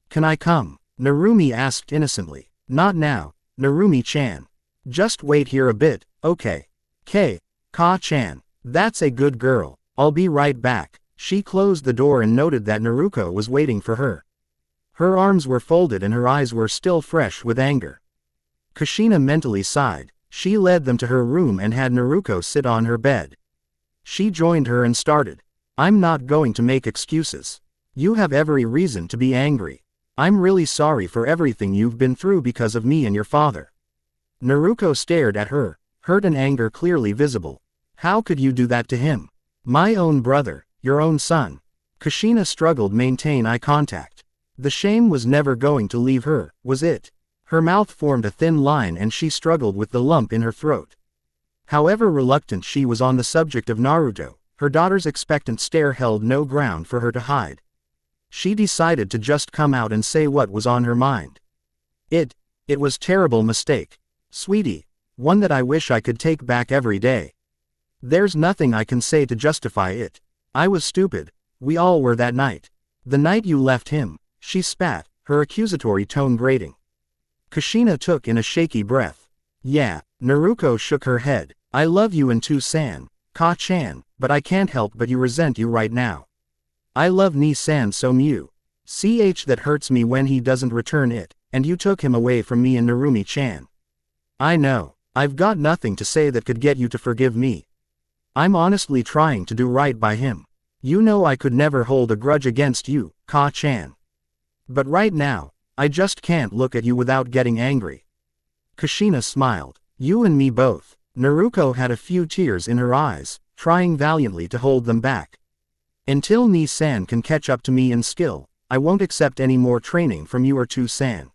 Can I come? Narumi asked innocently. Not now, Narumi-chan. Just wait here a bit, okay? Ka-chan. That's a good girl. I'll be right back. She closed the door and noted that Naruko was waiting for her. Her arms were folded and her eyes were still fresh with anger. Kushina mentally sighed. She led them to her room and had Naruko sit on her bed. She joined her and started. I'm not going to make excuses. You have every reason to be angry. I'm really sorry for everything you've been through because of me and your father. Naruko stared at her, hurt and anger clearly visible. How could you do that to him? My own brother, your own son. Kushina struggled to maintain eye contact. The shame was never going to leave her, was it? Her mouth formed a thin line and she struggled with the lump in her throat. However reluctant she was on the subject of Naruto, her daughter's expectant stare held no ground for her to hide. She decided to just come out and say what was on her mind. It was terrible mistake. Sweetie, one that I wish I could take back every day. There's nothing I can say to justify it. I was stupid. We all were that night. The night you left him, she spat, her accusatory tone grating. Kushina took in a shaky breath. Yeah, Naruko shook her head. I love you and San, Ka-chan, but I can't help but resent you right now. I love Ni-san so that hurts me when he doesn't return it, and you took him away from me and Narumi-chan. I know, I've got nothing to say that could get you to forgive me. I'm honestly trying to do right by him. You know I could never hold a grudge against you, Ka-chan. But right now, I just can't look at you without getting angry. Kushina smiled. You and me both. Naruko had a few tears in her eyes, trying valiantly to hold them back. Until Ni-san can catch up to me in skill, I won't accept any more training from you or San.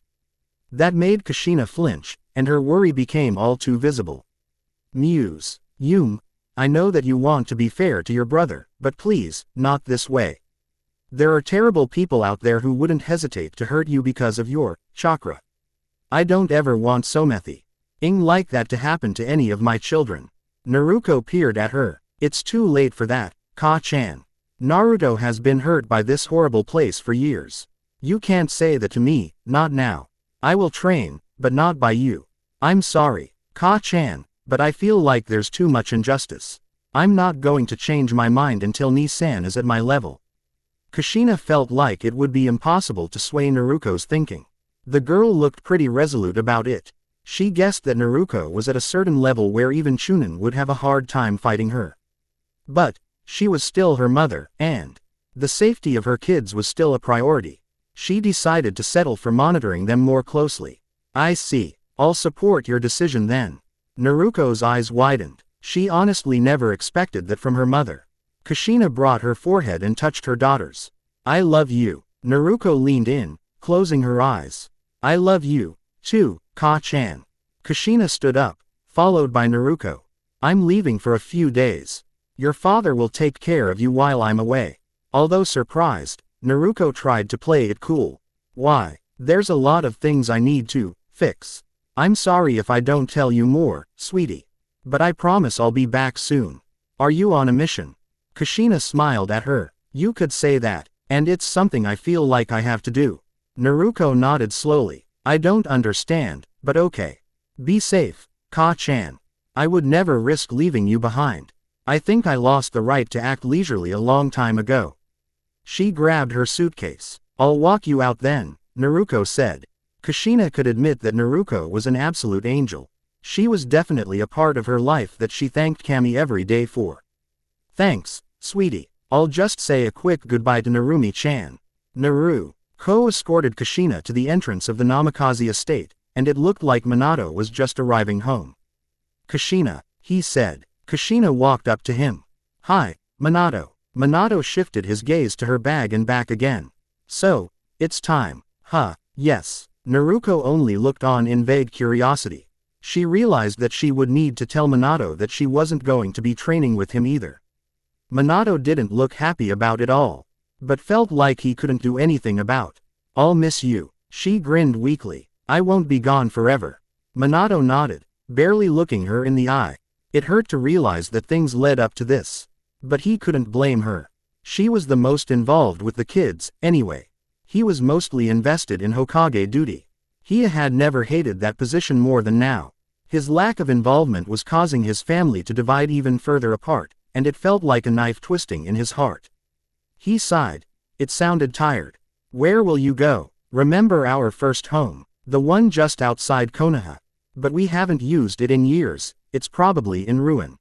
That made Kushina flinch, and her worry became all too visible. Muse. I know that you want to be fair to your brother, but please, not this way. There are terrible people out there who wouldn't hesitate to hurt you because of your chakra. I don't ever want something like that to happen to any of my children. Naruko peered at her. It's too late for that, Ka-chan. Naruto has been hurt by this horrible place for years. You can't say that to me, not now. I will train, but not by you. I'm sorry, Ka-chan, but I feel like there's too much injustice. I'm not going to change my mind until Ni-san is at my level. Kushina felt like it would be impossible to sway Naruko's thinking. The girl looked pretty resolute about it. She guessed that Naruko was at a certain level where even Chunin would have a hard time fighting her. But she was still her mother, and the safety of her kids was still a priority. She decided to settle for monitoring them more closely. I see. I'll support your decision then. Naruko's eyes widened. She honestly never expected that from her mother. Kushina brought her forehead and touched her daughter's. I love you. Naruko leaned in, closing her eyes. I love you, too, Ka-chan. Kushina stood up, followed by Naruko. I'm leaving for a few days. Your father will take care of you while I'm away. Although surprised, Naruko tried to play it cool. Why? There's a lot of things I need to fix. I'm sorry if I don't tell you more, sweetie. But I promise I'll be back soon. Are you on a mission? Kushina smiled at her. You could say that, and it's something I feel like I have to do. Naruko nodded slowly. I don't understand, but okay. Be safe, Ka-chan. I would never risk leaving you behind. I think I lost the right to act leisurely a long time ago. She grabbed her suitcase. I'll walk you out then, Naruko said. Kushina could admit that Naruko was an absolute angel. She was definitely a part of her life that she thanked Kami every day for. Thanks, sweetie. I'll just say a quick goodbye to Narumi-chan. Naruko escorted Kushina to the entrance of the Namikaze estate, and it looked like Manato was just arriving home. Kushina, he said. Kushina walked up to him. Hi, Manato. Manato shifted his gaze to her bag and back again. So, it's time, huh? Yes. Naruko only looked on in vague curiosity. She realized that she would need to tell Manato that she wasn't going to be training with him either. Manato didn't look happy about it all, but felt like he couldn't do anything about. I'll miss you. She grinned weakly. I won't be gone forever. Manato nodded, barely looking her in the eye. It hurt to realize that things led up to this. But he couldn't blame her. She was the most involved with the kids, anyway. He was mostly invested in Hokage duty. He had never hated that position more than now. His lack of involvement was causing his family to divide even further apart, and it felt like a knife twisting in his heart. He sighed. It sounded tired. Where will you go? Remember our first home, the one just outside Konoha. But we haven't used it in years, it's probably in ruin.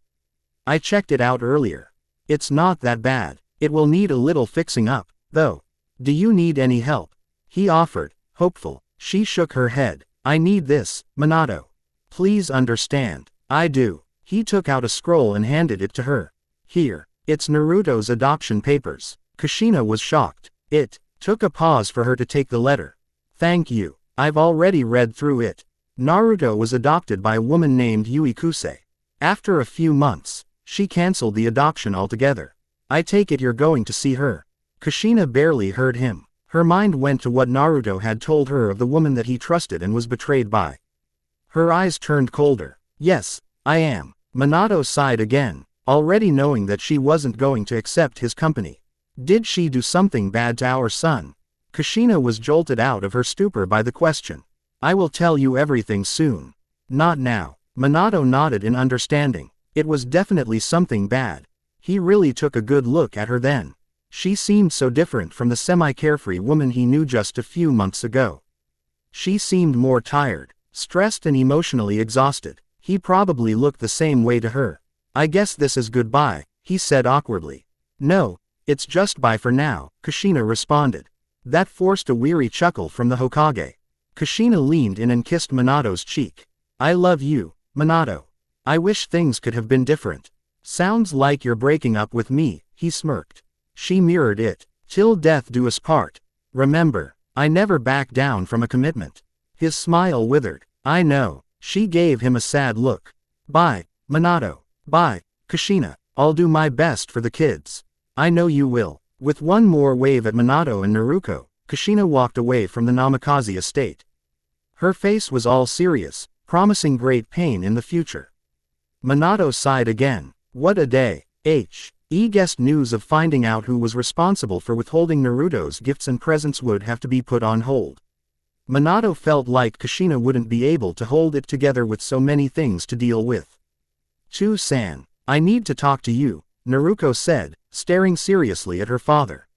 I checked it out earlier. It's not that bad. It will need a little fixing up, though. Do you need any help? He offered, hopeful. She shook her head. I need this, Manato. Please understand. I do. He took out a scroll and handed it to her. Here. It's Naruto's adoption papers. Kushina was shocked. It took a pause for her to take the letter. Thank you. I've already read through it. Naruto was adopted by a woman named Yui Kusei. After a few months, she canceled the adoption altogether. I take it you're going to see her. Kushina barely heard him. Her mind went to what Naruto had told her of the woman that he trusted and was betrayed by. Her eyes turned colder. Yes, I am. Manato sighed again, already knowing that she wasn't going to accept his company. Did she do something bad to our son? Kushina was jolted out of her stupor by the question. I will tell you everything soon. Not now. Manato nodded in understanding. It was definitely something bad. He really took a good look at her then. She seemed so different from the semi-carefree woman he knew just a few months ago. She seemed more tired, stressed and emotionally exhausted. He probably looked the same way to her. I guess this is goodbye, he said awkwardly. No, it's just bye for now, Kushina responded. That forced a weary chuckle from the Hokage. Kushina leaned in and kissed Manato's cheek. I love you, Manato. I wish things could have been different. Sounds like you're breaking up with me, he smirked. She mirrored it. Till death do us part. Remember, I never back down from a commitment. His smile withered. I know. She gave him a sad look. Bye, Manato. Bye, Kushina. I'll do my best for the kids. I know you will. With one more wave at Manato and Naruko, Kushina walked away from the Namikaze estate. Her face was all serious, promising great pain in the future. Manato sighed again. What a day. He guessed news of finding out who was responsible for withholding Naruto's gifts and presents would have to be put on hold. Manato felt like Kushina wouldn't be able to hold it together with so many things to deal with. Chu-san, I need to talk to you, Naruko said, staring seriously at her father.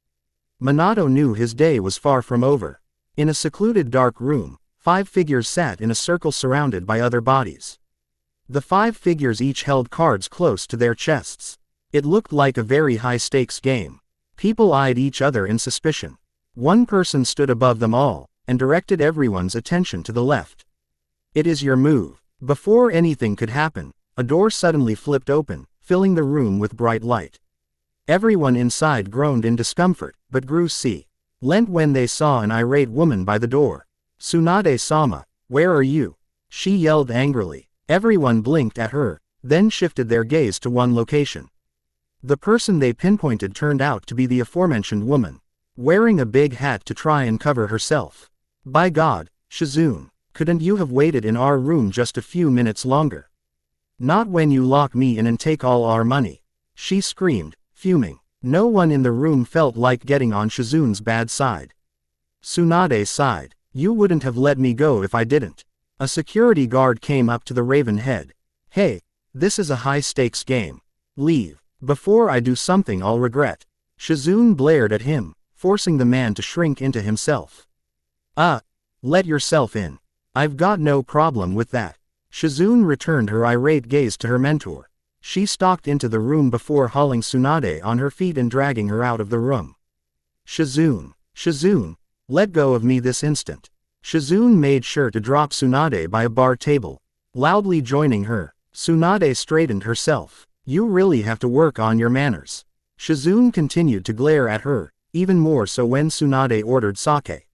Manato knew his day was far from over. In a secluded dark room, 5 figures sat in a circle surrounded by other bodies. The 5 figures each held cards close to their chests. It looked like a very high-stakes game. People eyed each other in suspicion. One person stood above them all, and directed everyone's attention to the left. It is your move. Before anything could happen, a door suddenly flipped open, filling the room with bright light. Everyone inside groaned in discomfort, but grew silent when they saw an irate woman by the door. Sunade-sama, where are you? She yelled angrily. Everyone blinked at her, then shifted their gaze to one location. The person they pinpointed turned out to be the aforementioned woman, wearing a big hat to try and cover herself. By God, Shizune, couldn't you have waited in our room just a few minutes longer? Not when you lock me in and take all our money. She screamed, fuming. No one in the room felt like getting on Shizune's bad side. Sunade sighed. You wouldn't have let me go if I didn't. A security guard came up to the Raven head. Hey, this is a high-stakes game. Leave, before I do something I'll regret. Shizune blared at him, forcing the man to shrink into himself. Let yourself in. I've got no problem with that. Shizune returned her irate gaze to her mentor. She stalked into the room before hauling Sunade on her feet and dragging her out of the room. Shizune, let go of me this instant. Shizune made sure to drop Sunade by a bar table, loudly joining her. Sunade straightened herself. You really have to work on your manners. Shizune continued to glare at her, even more so when Sunade ordered sake.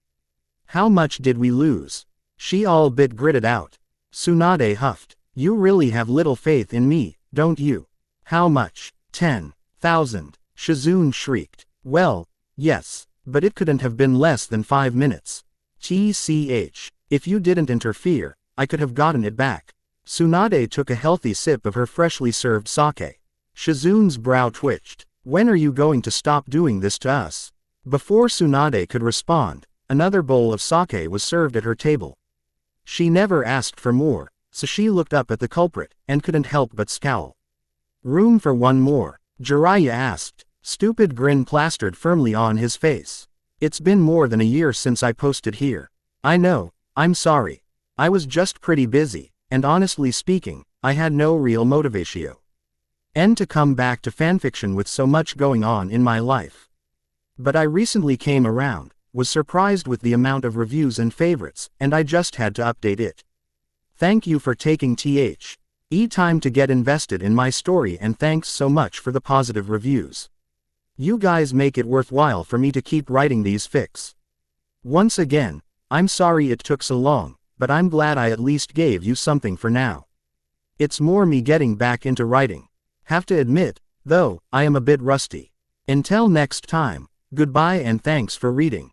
How much did we lose? She all but gritted out. Sunade huffed. You really have little faith in me, don't you? How much? 10,000. Shizune shrieked. Well, yes, but it couldn't have been less than 5 minutes. TCH. If you didn't interfere, I could have gotten it back. Sunade took a healthy sip of her freshly served sake. Shizune's brow twitched. When are you going to stop doing this to us? Before Sunade could respond, another bowl of sake was served at her table. She never asked for more, so she looked up at the culprit, and couldn't help but scowl. Room for one more? Jariah asked, stupid grin plastered firmly on his face. It's been more than a year since I posted here. I know, I'm sorry. I was just pretty busy, and honestly speaking, I had no real motivatio. And to come back to fanfiction with so much going on in my life. But I recently came around, was surprised with the amount of reviews and favorites, and I just had to update it. Thank you for taking time to get invested in my story, and thanks so much for the positive reviews. You guys make it worthwhile for me to keep writing these fics. Once again, I'm sorry it took so long, but I'm glad I at least gave you something for now. It's more me getting back into writing. Have to admit, though, I am a bit rusty. Until next time, goodbye and thanks for reading.